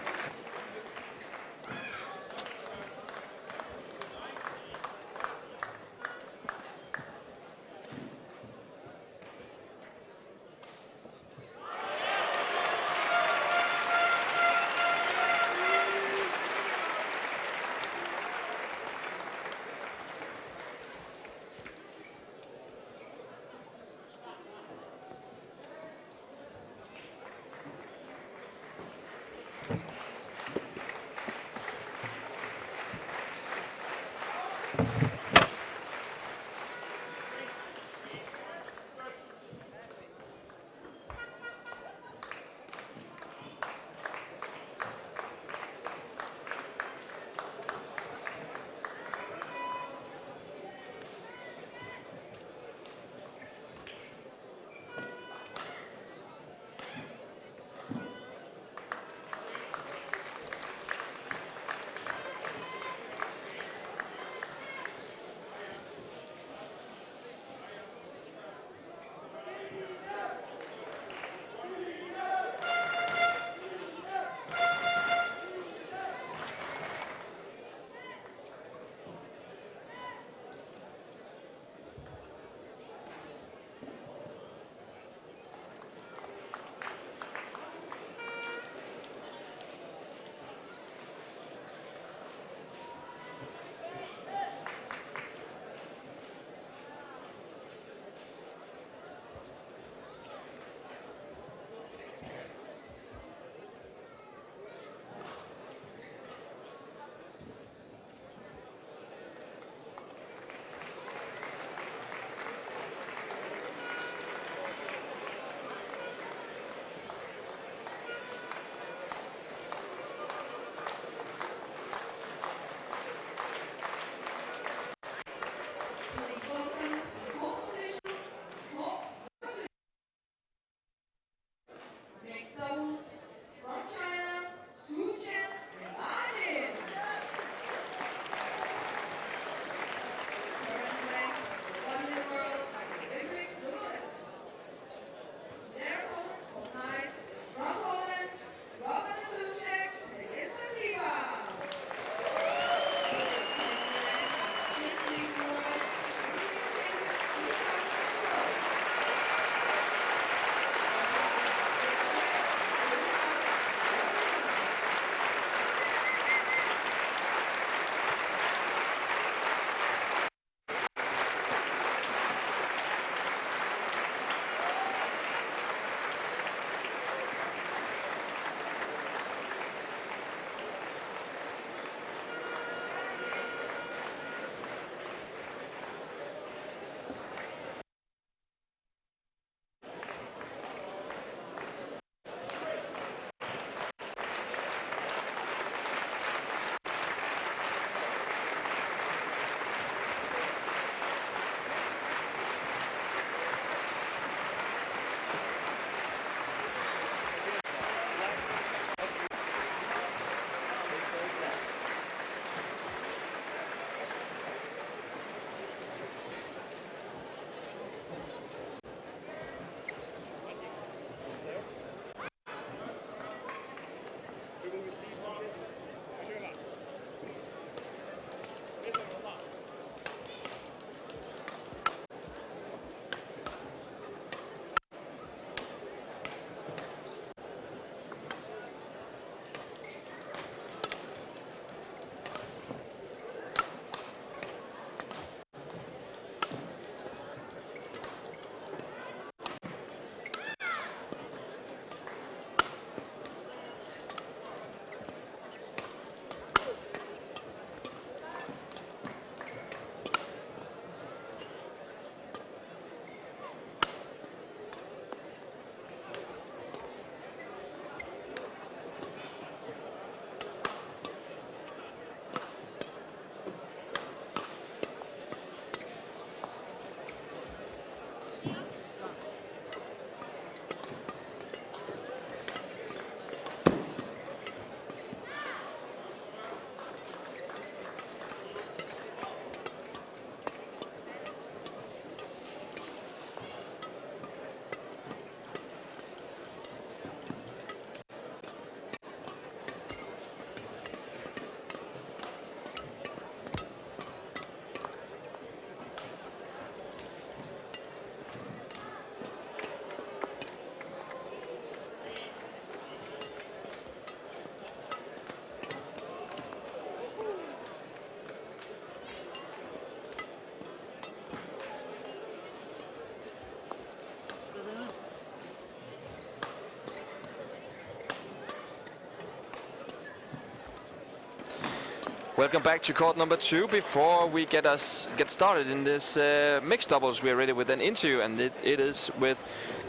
C: Welcome back to court number 2. Before we get started in this mixed doubles, we are ready with an interview, and it is with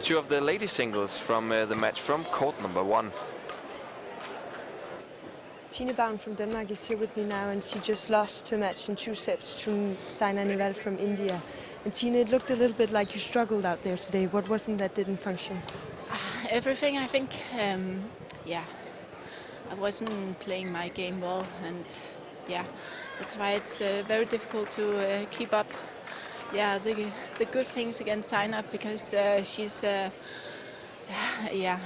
C: two of the lady singles from the match from court number 1.
F: Tine Baun from Denmark is here with me now, and she just lost her match in 2 sets to Saina Nehwal from India. And Tine, it looked a little bit like you struggled out there today. What wasn't that didn't function?
P: Everything, I think. Yeah, I wasn't playing my game well, and yeah, that's why it's very difficult to keep up. Yeah, the good things against Saina, because she's a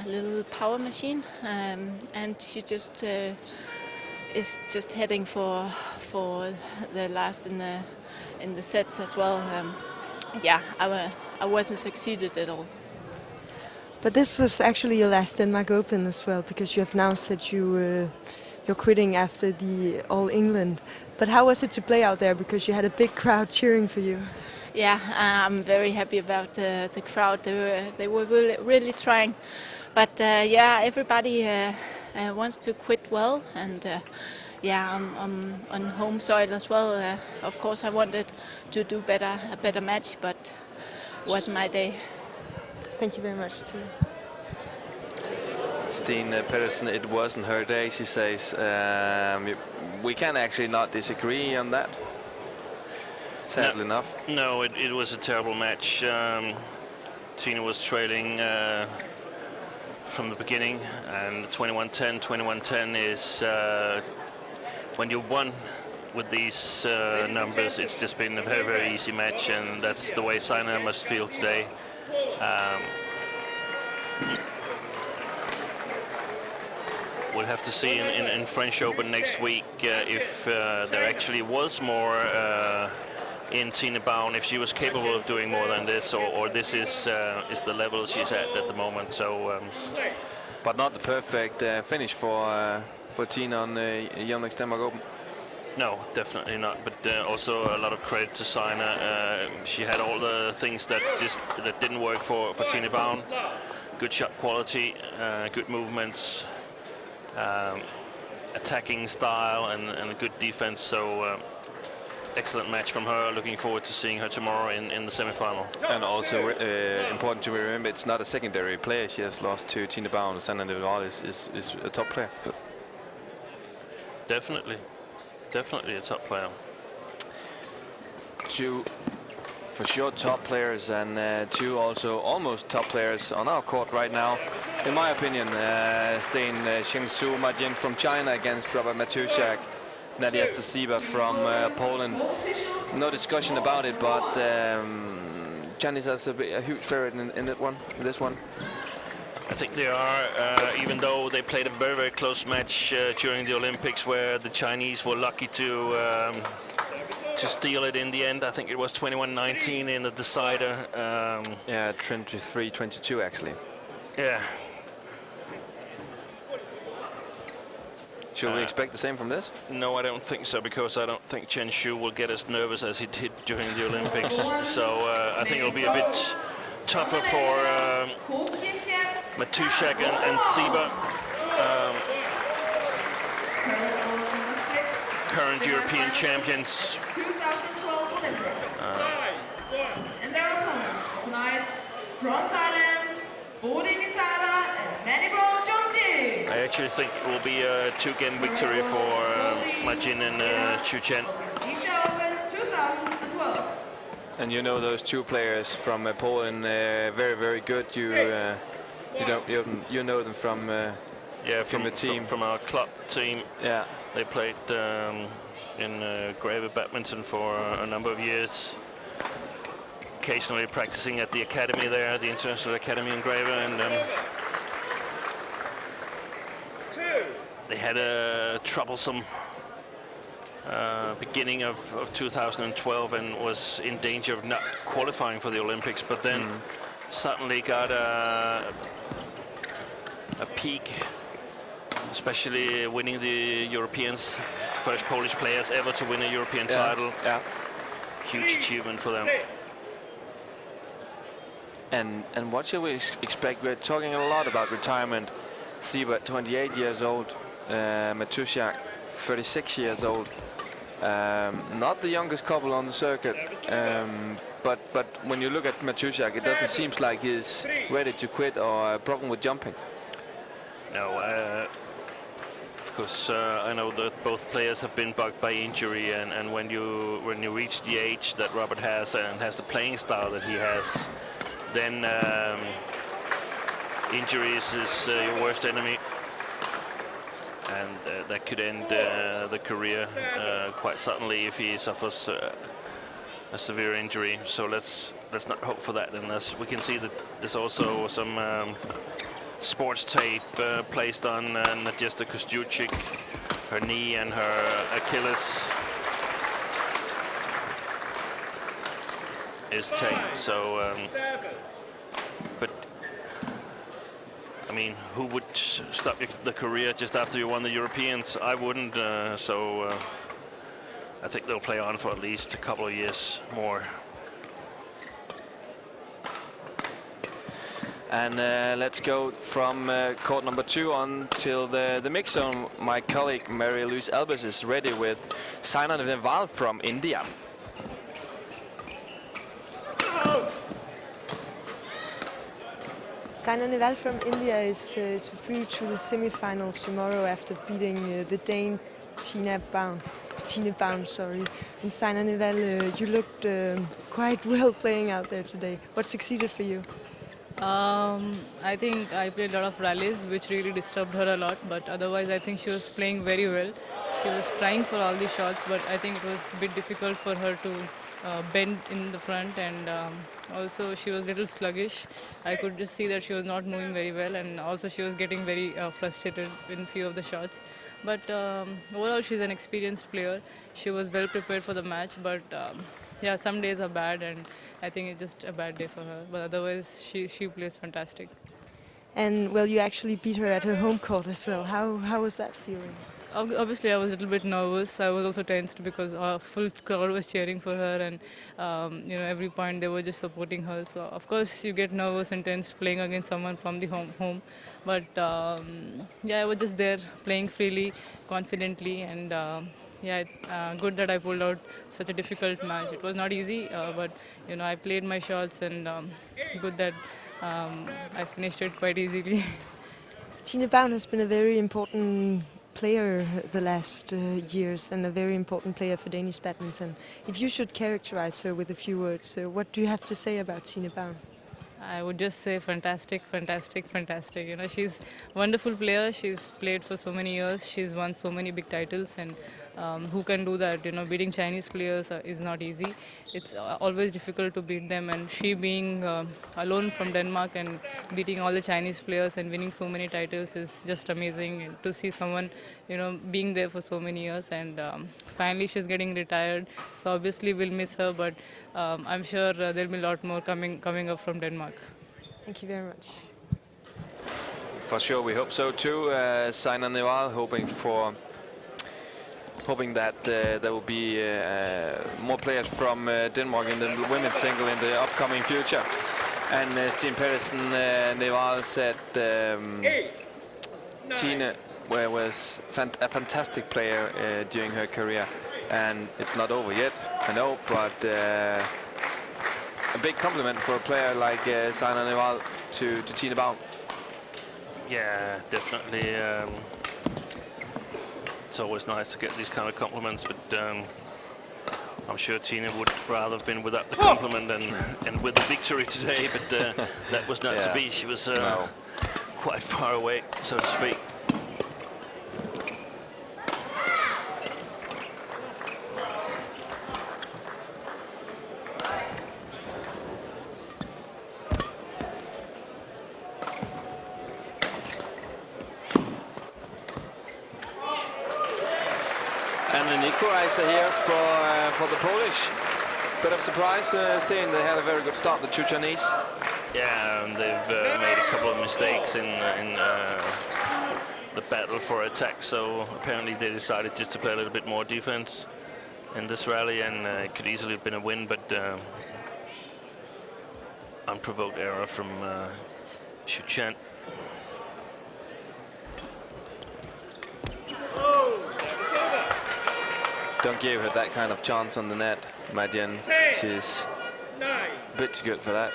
P: little power machine, and she just is just heading for the last in the sets as well. Yeah, I wasn't succeeded at all.
F: But this was actually your last Denmark Open as well, because you have announced that you're quitting after the All England. But how was it to play out there, because you had a big crowd cheering for you?
P: Yeah, I'm very happy about the crowd. They were really trying. But yeah, everybody wants to quit well, and yeah, I'm on home soil as well. Of course, I wanted to do a better match, but it wasn't my day.
F: Thank you very much, too.
C: Steen Pedersen, it wasn't her day, she says. We can actually not disagree on that, sadly enough.
L: No, it was a terrible match. Tina was trailing from the beginning, and 21-10. 21-10 is when you won with these numbers. It's just been a very, very easy match, and that's the way Saina must feel today. We'll have to see in French Open next week if there actually was more in Tine Baun, if she was capable of doing more than this, or this is the level she's at the moment. So,
C: but not the perfect finish for Tine on the Yonex Denmark Open.
L: No, definitely not. But also a lot of credit to Saina. She had all the things that didn't work for Tine Baun. Good shot quality, good movements, attacking style, and a good defense. So excellent match from her. Looking forward to seeing her tomorrow in the semi-final.
C: And also important to remember, it's not a secondary player she has lost to. Tine Baun. Saina Nehwal is a top player.
L: Definitely a top player.
C: Two for sure top players, and two also almost top players on our court right now. In my opinion, Sten Shengsu Majin from China against Robert Matuszak, Nadia Stasiba from Poland. No discussion about it, but Chinese has a huge favorite in this one.
L: I think they are, even though they played a very, very close match during the Olympics, where the Chinese were lucky to steal it in the end. I think it was 21-19 in the decider.
C: Yeah, 23-22 actually.
L: Yeah.
C: Should we expect the same from this?
L: No, I don't think so, because I don't think Chen Xu will get as nervous as he did during the Olympics. So I think it'll be a bit tougher for Matuszak and Siba, current European champions.
A: 2012 Olympics. And their opponents for tonight's from Thailand, Odense and Manigo Jongji.
L: I actually think it will be a 2-game victory for Majin and Chen.
A: Asia Open 2012.
C: And you know those two players from Poland, very, very good. You know them from the team,
L: from our club team.
C: Yeah,
L: they played in Greve badminton for a number of years. Occasionally practicing at the academy there, the International Academy in Greve, and they had a troublesome beginning of 2012 and was in danger of not qualifying for the Olympics, but then suddenly got a peak, especially winning the Europeans, first Polish players ever to win a European title.
C: Yeah,
L: huge achievement for them.
C: And what should we expect? We're talking a lot about retirement. Siba, 28 years old, Matuszak, 36 years old. Not the youngest couple on the circuit, but when you look at Matusiak, it doesn't seem like he's ready to quit or a problem with jumping.
L: No, of course, I know that both players have been bugged by injury, and when you reach the age that Robert has and has the playing style that he has, then injuries is your worst enemy. And that could end the career quite suddenly if he suffers a severe injury. So let's not hope for that. And as we can see that there's also some sports tape placed on Nadezhda Kostyuchik, her knee and her Achilles is taped. So, but. I mean, who would stop the career just after you won the Europeans? I wouldn't, so I think they'll play on for at least a couple of years more.
C: And let's go from court number 2 on till the mix zone. My colleague Marie-Louise Albers is ready with Saina Nehwal from India.
F: Saina Nehwal from India is through to the semi-finals tomorrow after beating the Dane Tine Baun, sorry. And Saina Nehwal, you looked quite well playing out there today. What succeeded for you?
K: I think I played a lot of rallies, which really disturbed her a lot. But otherwise, I think she was playing very well. She was trying for all the shots, but I think it was a bit difficult for her to bend in the front, and also she was a little sluggish. I could just see that she was not moving very well, and also she was getting very frustrated in a few of the shots. But overall, she's an experienced player. She was well prepared for the match, but yeah, some days are bad, and I think it's just a bad day for her. But otherwise, she plays fantastic.
F: And well, you actually beat her at her home court as well. How was that feeling?
K: Obviously, I was a little bit nervous. I was also tensed because a full crowd was cheering for her, and you know, every point they were just supporting her. So of course, you get nervous and tense playing against someone from the home. But yeah, I was just there playing freely, confidently, and yeah, good that I pulled out such a difficult match. It was not easy, but you know, I played my shots, and good that I finished it quite easily.
F: Tine Baun has been a very important player the last years, and a very important player for Danish badminton. If you should characterize her with a few words, what do you have to say about Tine Baun?
K: I would just say fantastic, fantastic, fantastic. You know, she's a wonderful player. She's played for so many years. She's won so many big titles, and who can do that? You know, beating Chinese players is not easy. It's always difficult to beat them, and she being alone from Denmark and beating all the Chinese players and winning so many titles is just amazing. And to see someone, you know, being there for so many years, and finally she's getting retired. So obviously we'll miss her, but I'm sure there'll be a lot more coming up from Denmark.
F: Thank you very much.
C: For sure, we hope so too. Saina Nehwal hoping that there will be more players from Denmark in the women's single in the upcoming future. And Stine Pedersen, Nehwal said Tine was a fantastic player during her career, and it's not over yet, I know, but a big compliment for a player like Saina Nehwal to Tine Baun.
L: Yeah, definitely. It's always nice to get these kind of compliments, but I'm sure Tine would rather have been without the compliment and with the victory today, but that was not to be. She was quite far away, so to speak.
C: Here for the Polish. Bit of surprise, Sten. They had a very good start, the two Chinese.
L: Yeah, and they've made a couple of mistakes in the battle for attack, so apparently they decided just to play a little bit more defense in this rally, and it could easily have been a win, but unprovoked error from Chen.
C: don't give her that kind of chance on the net. Imagine she's a bit too good for that.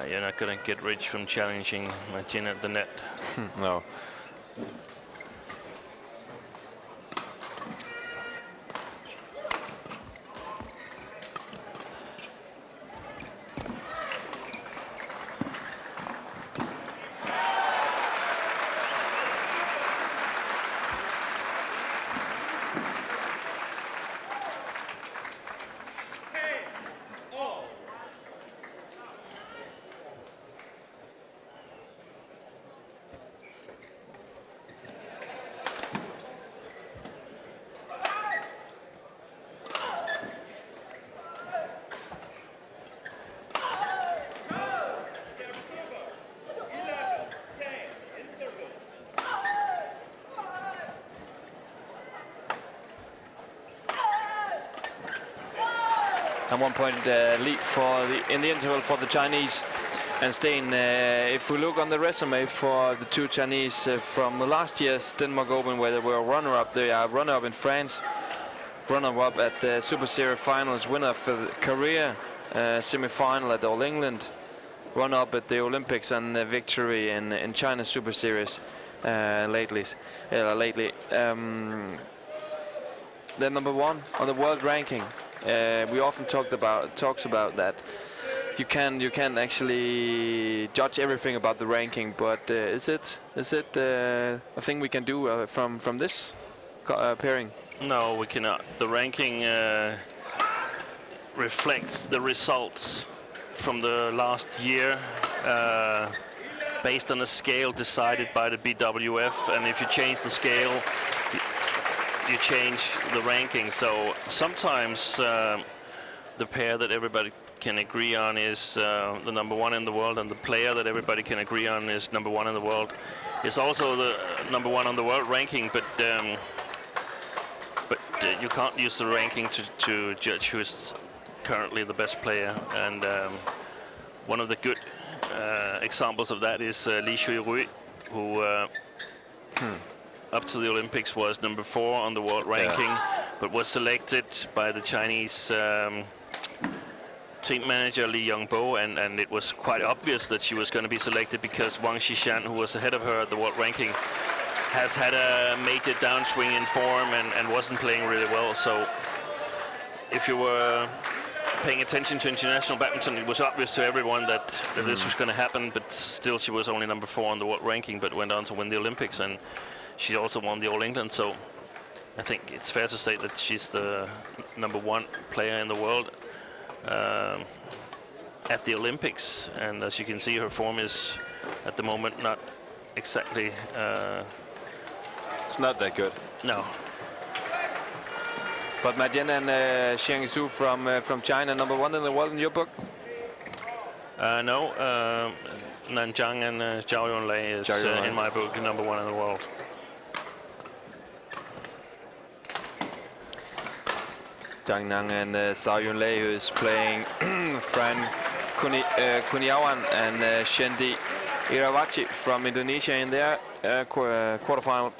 L: You're not going to get rich from challenging Jin at the net.
C: No. And 1 point lead in the interval for the Chinese. And Sten, if we look on the resume for the two Chinese from last year's Denmark Open, where they were runner-up, they are runner-up in France, runner-up at the Super Series finals, winner for Korea, semi-final at All England, runner-up at the Olympics, and victory in China Super Series lately. They're number one on the world ranking. We often talks about that. You can actually judge everything about the ranking, but is it a thing we can do from this pairing?
L: No, we cannot. The ranking reflects the results from the last year, based on a scale decided by the BWF, and if you change the scale, you change the ranking. So sometimes the pair that everybody can agree on is the number one in the world, and the player that everybody can agree on is number one in the world. It's also the number one on the world ranking, but you can't use the ranking to judge who is currently the best player. And one of the good examples of that is Xuerui, who up to the Olympics was number 4 on the world ranking, but was selected by the Chinese team manager Li Yongbo, and it was quite obvious that she was going to be selected because Wang Xishan, who was ahead of her at the world ranking, has had a major downswing in form and wasn't playing really well. So if you were paying attention to international badminton, it was obvious to everyone that this was going to happen, but still she was only number 4 on the world ranking, but went on to win the Olympics, and she also won the All England. So I think it's fair to say that she's the number 1 player in the world at the Olympics. And as you can see, her form is at the moment not exactly
C: it's not that good.
L: No.
C: But Majian and Xiang Zhu from China, number 1 in the world in your book?
L: No, Nanjiang and Zhao Yunlei is in my book number 1 in the world.
C: Zhang Nang and Zhao Yunlei, who is playing Fran Kuniawan and Shendi Irawachi from Indonesia in their quarterfinal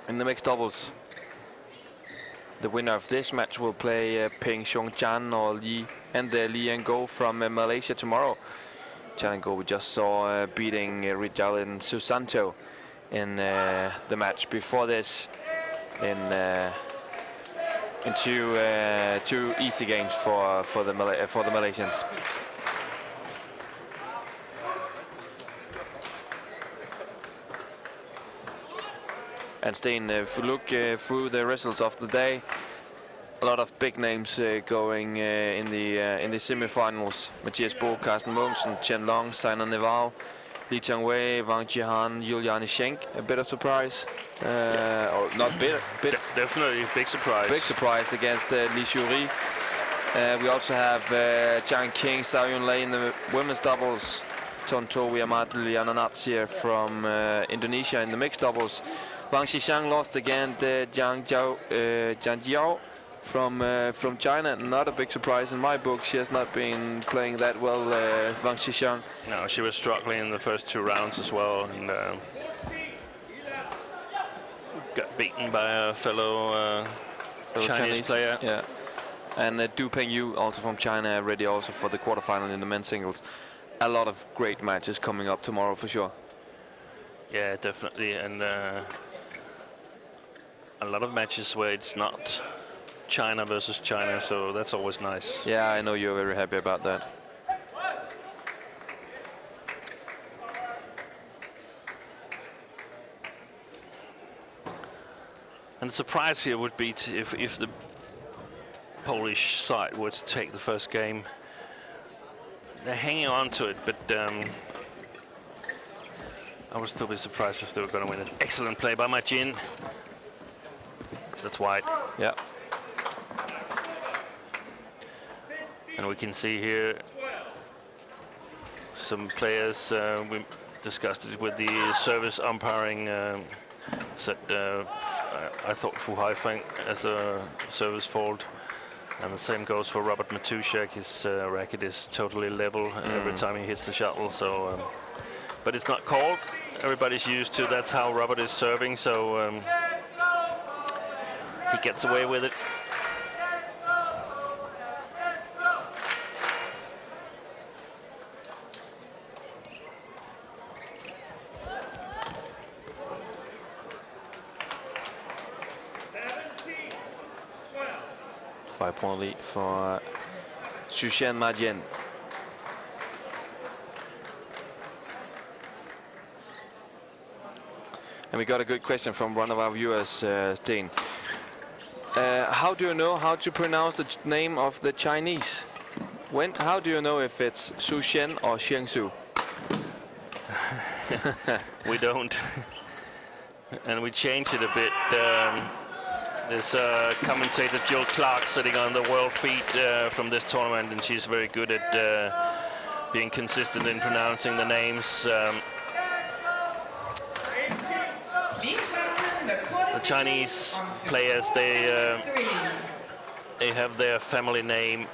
C: in the mixed doubles. The winner of this match will play Peng Xiongchan or Li and Go from Malaysia tomorrow. Chan and Go we just saw beating Rijal and Susanto in the match before this in two easy games for the Malaysians. And Sten, if we look through the results of the day, a lot of big names going in the semi-finals. Mathias Bo, Carsten Mogensen, Chen Long, Sainer Neval, Li Changwei, Wang Yihan, Juliane Schenk. A bit of surprise, or not bit.
L: Definitely big surprise.
C: Big surprise against Xuerui. We also have Zhang King, Zhao Yunlei in the women's doubles. Tontowi Ahmad Liananatsir from Indonesia in the mixed doubles. Wang Xishan lost against Jiao from China. Not a big surprise in my book. She has not been playing that well, Wang Xixiang.
L: No, she was struggling in the first 2 rounds as well, and got beaten by a fellow Chinese player.
C: Yeah. And Du Pengyu, also from China, ready also for the quarterfinal in the men's singles. A lot of great matches coming up tomorrow for sure.
L: Yeah, definitely, and a lot of matches where it's not China versus China, so that's always nice.
C: Yeah, I know you're very happy about that.
L: And the surprise here would be if the Polish side were to take the first game. They're hanging on to it, but I would still be surprised if they were going to win it. Excellent play by Jin. That's wide.
C: Yeah.
L: And we can see here some players, we discussed it with the service umpiring, said I thought Fu Haifeng as a service fault. And the same goes for Robert Matuszek. His racket is totally level every time he hits the shuttle. So, but it's not called. Everybody's used to that's how Robert is serving. So he gets away with it.
C: Five-point lead for Xuxian Ma Jian. And we got a good question from one of our viewers, Sten. How do you know how to pronounce the name of the Chinese? How do you know if it's Xuxian or Xiangsu?
L: We don't. And we change it a bit. There's commentator Jill Clark sitting on the world feed from this tournament, and she's very good at being consistent in pronouncing the names. The Chinese players, they have their family name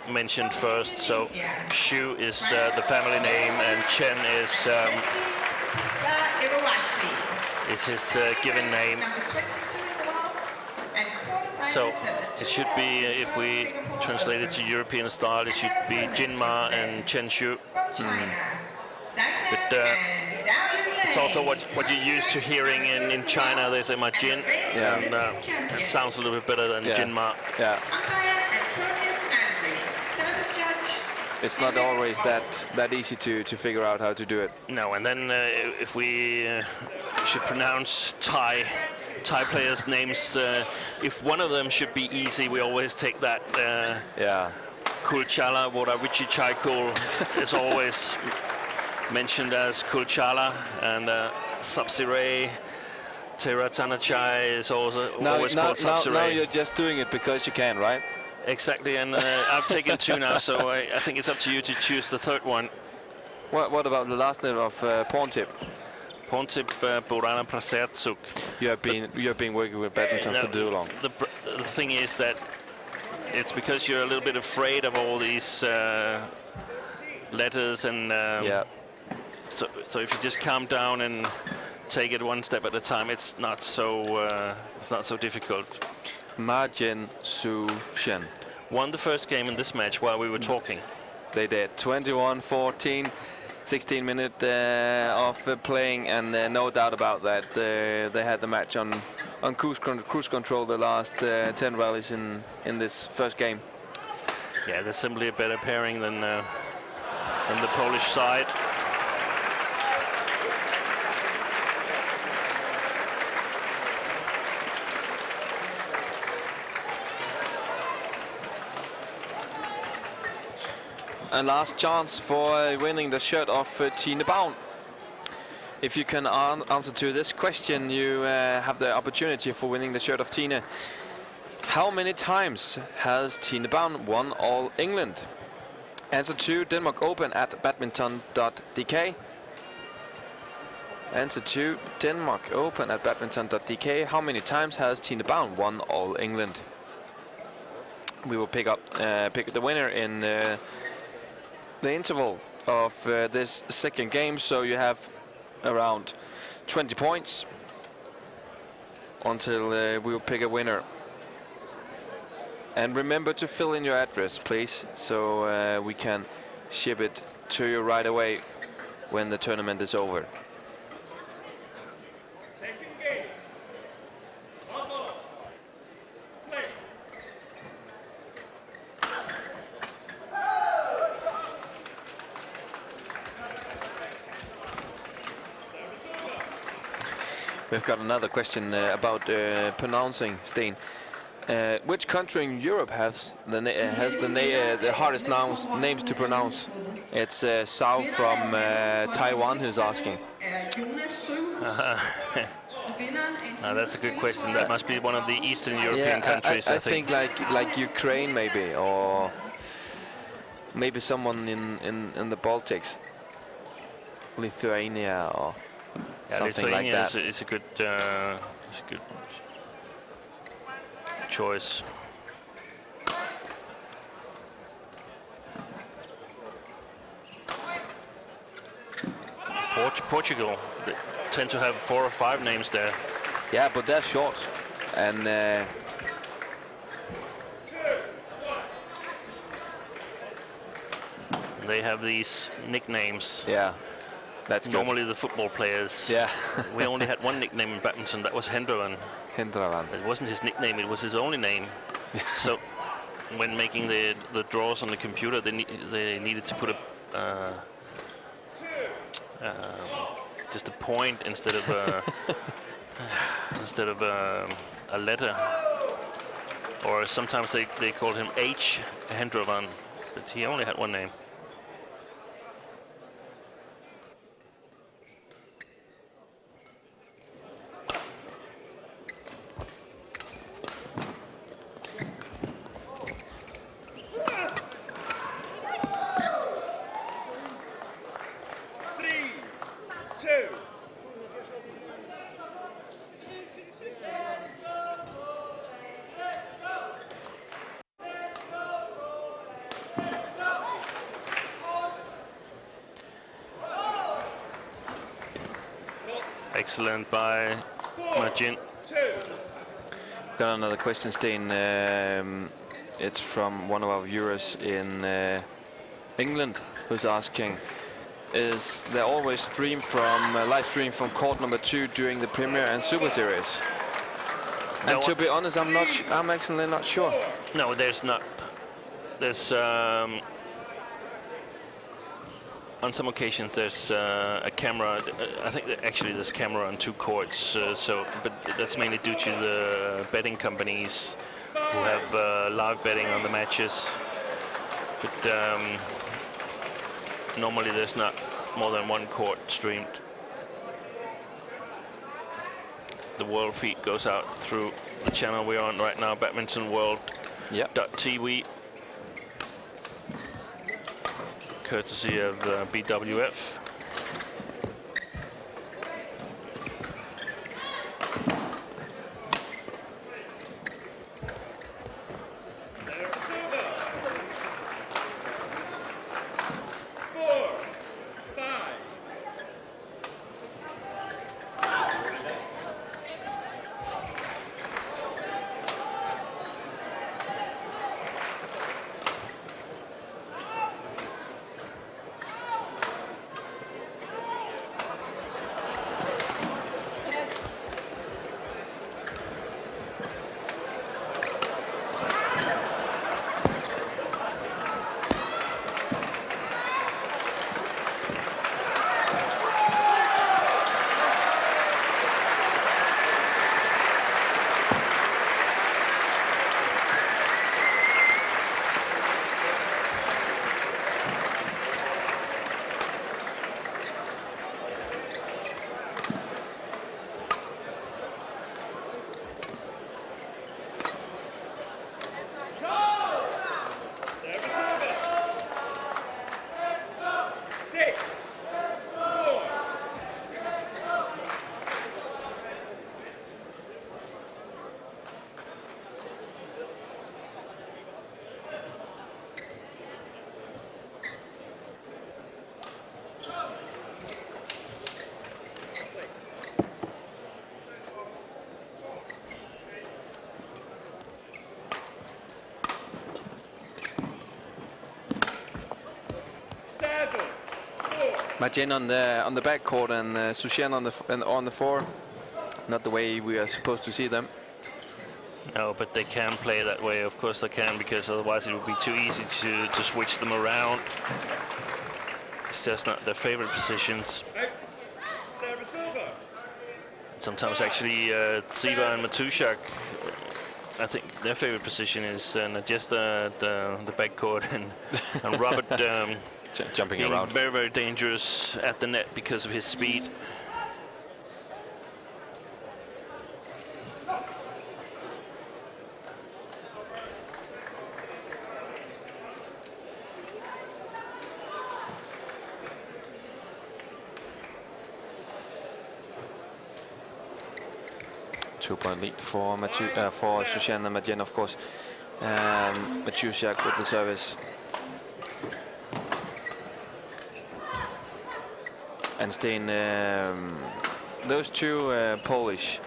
L: mentioned first. So Xu is the family name, and Chen is his given name. So it should be, if we translate it to European style, it should be Jinhua and Chen Xu. But it's also what you're used to hearing in China. They say Ma Jin, and it sounds a little bit better than Jinhua.
C: Yeah. It's not always that easy to figure out how to do it.
L: No, and then if we should pronounce Thai players' names, if one of them should be easy, we always take that.
C: Yeah.
L: Kulchala Wodawichi Chaikul is always mentioned as Kulchala, and Sapsiree, Taerattanachai is also always called Sapsiree.
C: Now you're just doing it because you can, right?
L: Exactly, and I've taken 2 now, so I think it's up to you to choose the 3rd one.
C: What about the last name of Porntip?
L: Porntip Borana Prasertsuk.
C: You have been working with badminton for too long.
L: The thing is that it's because you're a little bit afraid of all these letters, and so if you just calm down and take it one step at a time, it's not so difficult.
C: Ma Jian Su Shen
L: won the first game in this match while we were talking.
C: They did 21-14. 16 minutes of playing, and no doubt about that. They had the match on cruise control the last 10 rallies in this first game.
L: Yeah, they're simply a better pairing than the Polish side.
C: A last chance for winning the shirt of Tine Baun. If you can answer to this question, you have the opportunity for winning the shirt of Tine. How many times has Tine Baun won All England? Answer to Denmark Open at badminton.dk. Answer 2, Denmark Open at Badminton.dk. How many times has Tine Baun won All England? We will pick the winner in the interval of this second game. So you have around 20 points until we will pick a winner. And remember to fill in your address, please, so we can ship it to you right away when the tournament is over. We've got another question about pronouncing, Sten. Which country in Europe has the hardest names to pronounce? It's Sao from Taiwan who's asking.
L: That's a good question. That must be one of the Eastern European countries.
C: I think like Ukraine maybe, or maybe someone in the Baltics, Lithuania or something like that.
L: It's a good choice. Portugal, they tend to have 4 or 5 names there.
C: Yeah, but they're short, and
L: they have these nicknames.
C: Yeah, that's
L: normally good. The football players.
C: Yeah.
L: We only had one nickname in badminton. That was Hendra. It wasn't his nickname. It was his only name. So when making the draws on the computer, they needed to put just a point instead of a letter. Or sometimes they called him H. Hendra, but he only had one name. Excellent by Jin.
C: Got another question, Sten. It's from one of our viewers in England who's asking, is there always live stream from court number 2 during the Premier and Super Series? And to be honest, I'm actually not sure.
L: No, there's not. There's on some occasions there's a camera. I think that actually there's camera on 2 courts. But that's mainly due to the betting companies who have live betting on the matches. But normally there's not more than 1 court streamed. The world feed goes out through the channel we're on right now, badmintonworld.tv. Courtesy of BWF.
C: Majin on the back court and Xuerui on the floor. Not the way we are supposed to see them.
L: No, but they can play that way. Of course they can, because otherwise it would be too easy to switch them around. It's just not their favorite positions. Sometimes actually Tsiba and Matushak, I think their favorite position is not just the backcourt and Robert
C: jumping
L: being
C: around.
L: very, very dangerous at the net because of his speed.
C: Two-point lead for Xuerui and Majin, of course. Matushak with the service. And staying those two Polish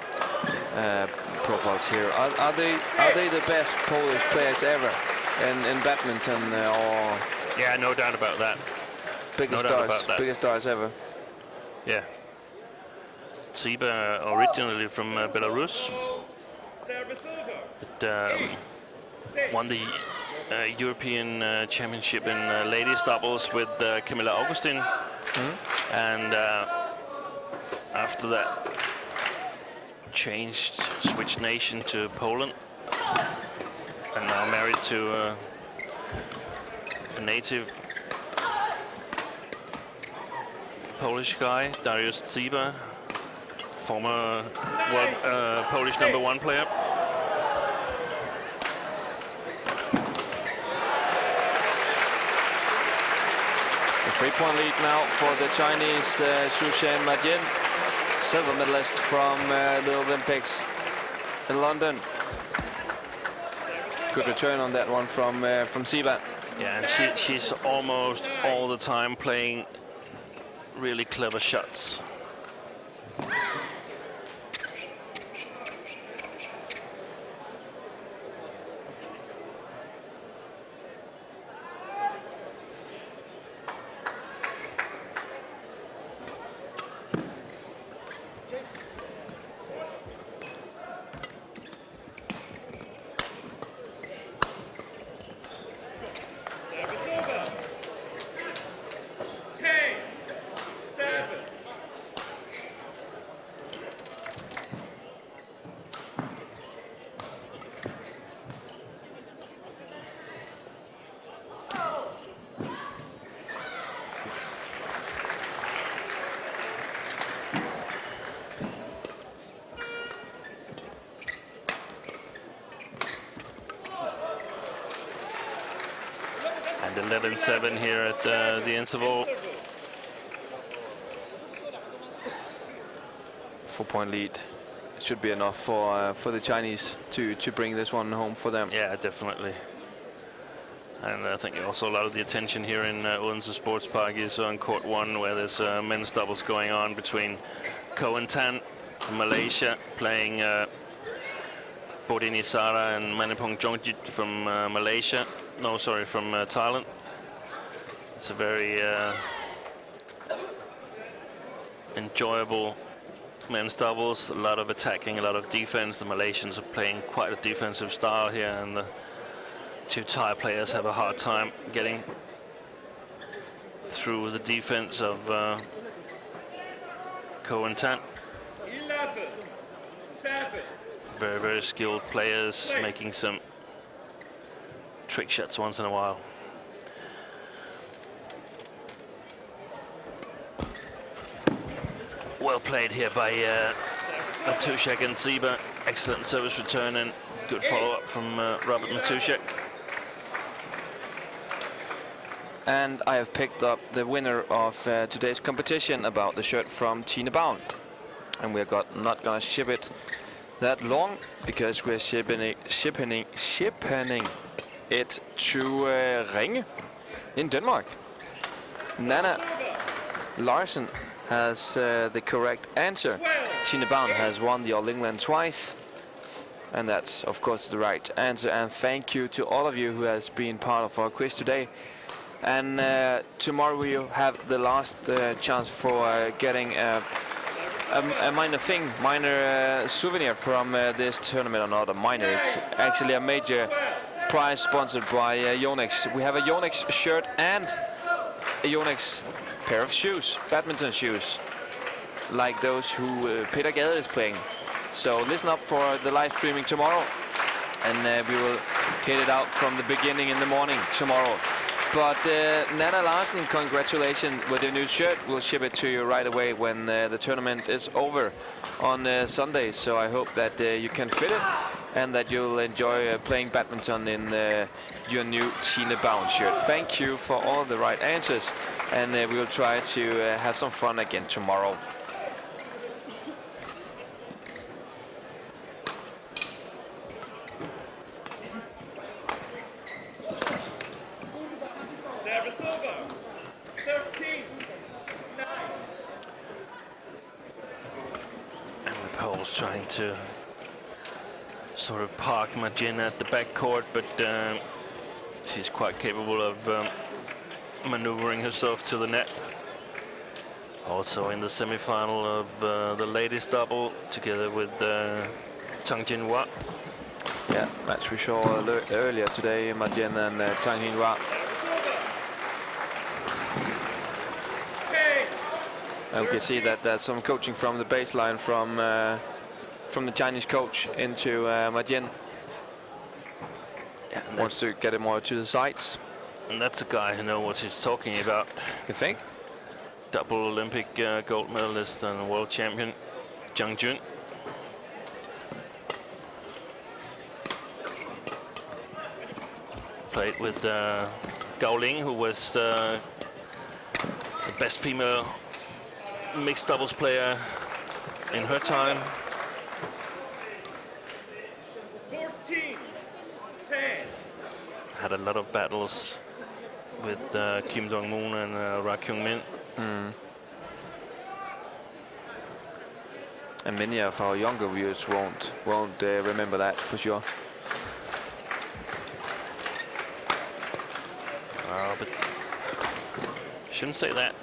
C: profiles here. Are they the best Polish players ever in badminton, or?
L: Yeah, no doubt about that.
C: Biggest stars ever.
L: Yeah. Tsiba originally from Belarus, but won the European Championship in ladies doubles with Camilla Augustin, and after that switched nation to Poland, and now married to a native Polish guy, Dariusz Tsiba, former Polish #1 player.
C: A 3-point lead now for the Chinese Xuerui Majin, silver medalist from the Olympics in London. Good return on that one from Tsiba.
L: Yeah, and she's almost all the time playing really clever shots. And 11-7 here at the interval.
C: 4-point lead should be enough for the Chinese to bring this one home for them.
L: Yeah, definitely. And I think also a lot of the attention here in Odense Sports Park is on court 1, where there's men's doubles going on between Ko and Tan from Malaysia playing Bodini Sara and Manipong Jongjit from Malaysia. No, sorry, from Thailand. It's a very enjoyable men's doubles. A lot of attacking, a lot of defense. The Malaysians are playing quite a defensive style here, and the two Thai players have a hard time getting through the defense of Ko and Tan.
D: 11-7.
L: Very, very skilled players, making some trick shots once in a while. Well played here by Matushak and Tsiba. Excellent service return and good follow-up from Robert Matushak.
C: And I have picked up the winner of today's competition about the shirt from Tine Baun. And we're not gonna ship it that long because we're shipping it to Ringe in Denmark. Nana Larsen has the correct answer. Tine Baun has won the All England twice, and that's of course the right answer. And thank you to all of you who has been part of our quiz today. And tomorrow we have the last chance for getting a minor souvenir from this tournament. Or not a minor, it's actually a major prize sponsored by Yonex. We have a Yonex shirt and a Yonex pair of shoes, badminton shoes, like those who Peter Gade is playing. So listen up for the live streaming tomorrow, and we will hit it out from the beginning in the morning tomorrow. But Nana Larsen, congratulations with your new shirt. We'll ship it to you right away when the tournament is over on Sunday. So I hope that you can fit it and that you'll enjoy playing badminton in your new Tine Bound shirt. Thank you for all the right answers, and we'll try to have some fun again tomorrow.
L: Trying to sort of park Majin at the back court, but she's quite capable of maneuvering herself to the net. Also in the semi-final of the ladies double together with Tang Jinhua.
C: Yeah, match we saw earlier today, Majin and Tang Jinhua. And we can see that there's some coaching from the baseline from the Chinese coach into Majin. Yeah, wants to get it more to the sides.
L: And that's a guy who knows what he's talking about.
C: You think?
L: Double Olympic gold medalist and world champion, Zhang Jun. Played with Gao Ling, who was the best female mixed doubles player in her time.
D: 14-10.
L: Had a lot of battles with Kim Dong-moon and Ra Kyung-min.
C: And many of our younger viewers won't remember that for sure.
L: But shouldn't say that.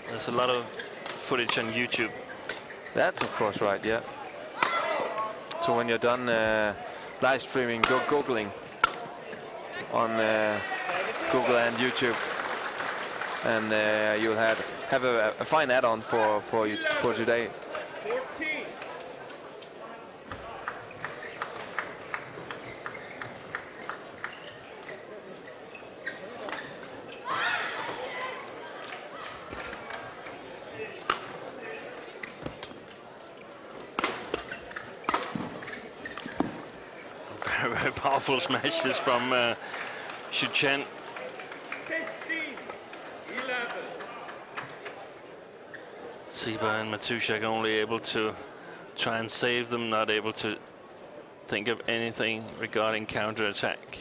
L: There's a lot of footage on YouTube.
C: That's of course right, yeah. So when you're done live streaming, go googling on Google and YouTube, and you'll have a fine add-on for today.
D: 14.
L: Very powerful smashes from Chen.
D: 15-11.
L: Siba and Matushak only able to try and save them, not able to think of anything regarding counter-attack.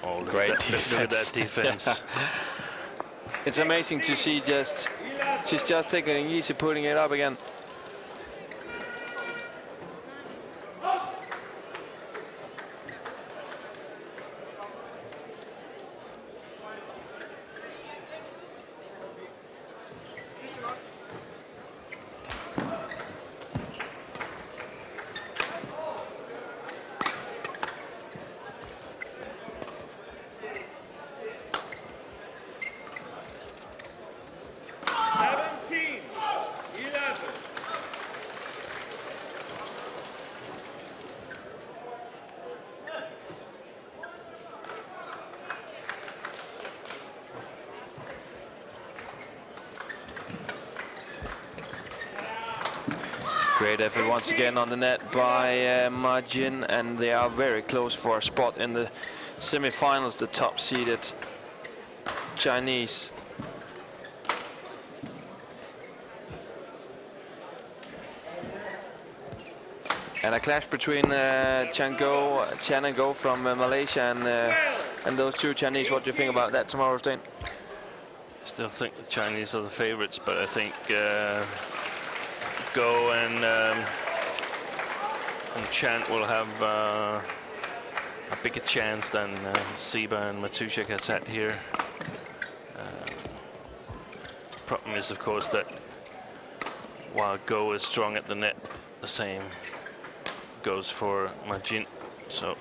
L: Oh,
C: Great
L: defense. Look at that defense.
C: It's amazing to see she's just taking it easy, putting it up again. Great effort once again on the net by Majin, and they are very close for a spot in the semi-finals, the top-seeded Chinese. And a clash between Chen and Go from Malaysia and those two Chinese. What do you think about that tomorrow, Sten?
L: Still think the Chinese are the favorites, but I think Go and Chen will have a bigger chance than Seba and Matusiak has had here. Problem is, of course, that while Go is strong at the net, the same goes for Majin. So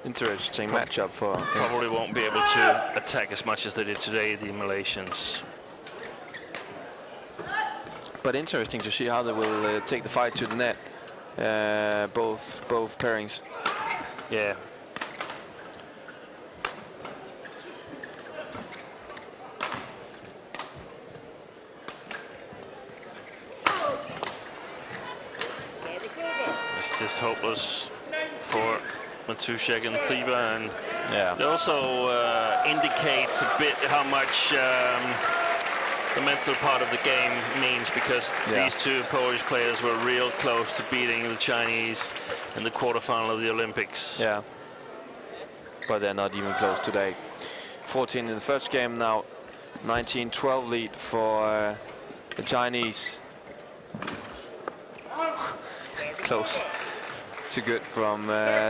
C: interesting matchup for
L: probably won't be able to attack as much as they did today, the Malaysians.
C: But interesting to see how they will take the fight to the net. Both pairings.
L: Yeah. It's just hopeless for Matusiak and Theba, and it also indicates a bit how much the mental part of the game means, because these two Polish players were real close to beating the Chinese in the quarterfinal of the Olympics.
C: Yeah, but they're not even close today. 14 in the first game now, 19-12 lead for the Chinese. Close to good from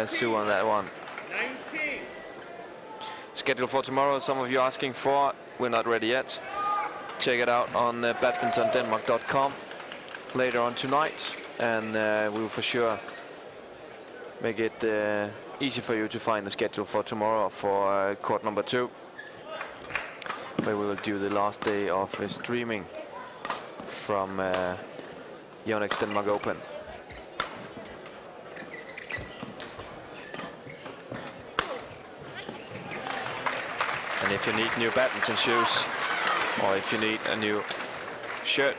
C: Su on that one.
D: 19.
C: Schedule for tomorrow, some of you asking for, we're not ready yet. Check it out on badmintondenmark.com later on tonight, and we will for sure make it easy for you to find the schedule for tomorrow for court number 2, where we will do the last day of streaming from Yonex Denmark Open. And if you need new badminton shoes, or if you need a new shirt,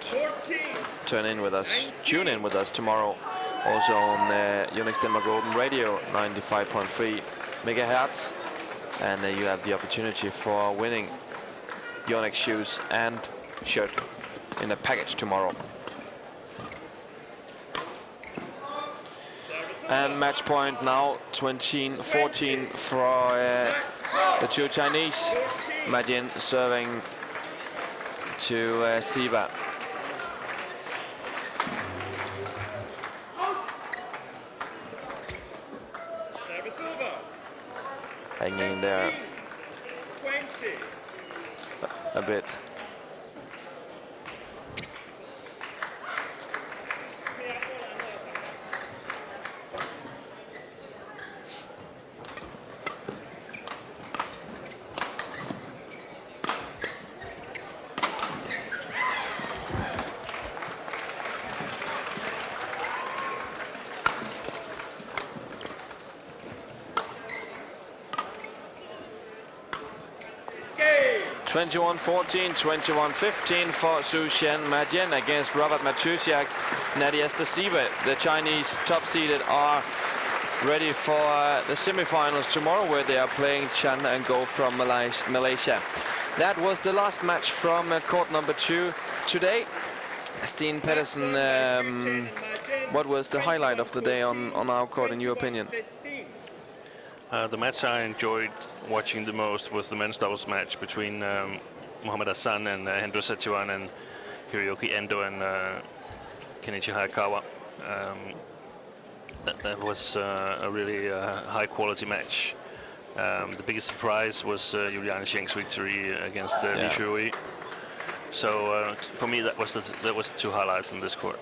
C: tune in with us tomorrow, also on Yonex Denmark Open Radio 95.3 megahertz, and you have the opportunity for winning Yonex shoes and shirt in a package tomorrow. And match point now 14 for the two Chinese. Majin serving to Seba. Hanging in there a bit.
D: Game.
C: 21-14, 21-15 for Su Shen Majin against Robert Matusiak, Nadia Staseva. The Chinese top-seeded are ready for the semi-finals tomorrow, where they are playing Chen and Go from Malaysia. That was the last match from court number 2 today. Steen Pedersen, what was the highlight of the day on our court, in your opinion?
L: The match I enjoyed watching the most was the men's doubles match between Mohammad Ahsan and Hendra Setiawan and Hiroyuki Endo and Kenichi Hayakawa. That was a really high-quality match. The biggest surprise was Juliane Schenk's victory against Liew Xuerui. So for me, that was the two highlights in this court.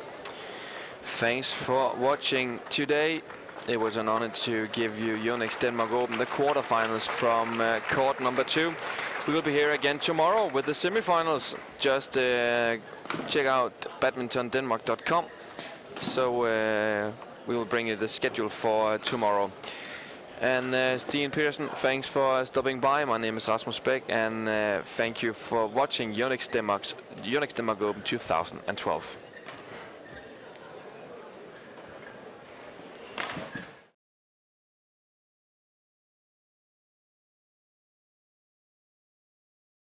C: Thanks for watching today. It was an honor to give you Yonex Denmark Open, the quarterfinals from court number 2. We will be here again tomorrow with the semifinals. Just check out badmintondenmark.com. So we will bring you the schedule for tomorrow. And Steen Pedersen, thanks for stopping by. My name is Rasmus Beck, and thank you for watching Yonex Denmark Open 2012.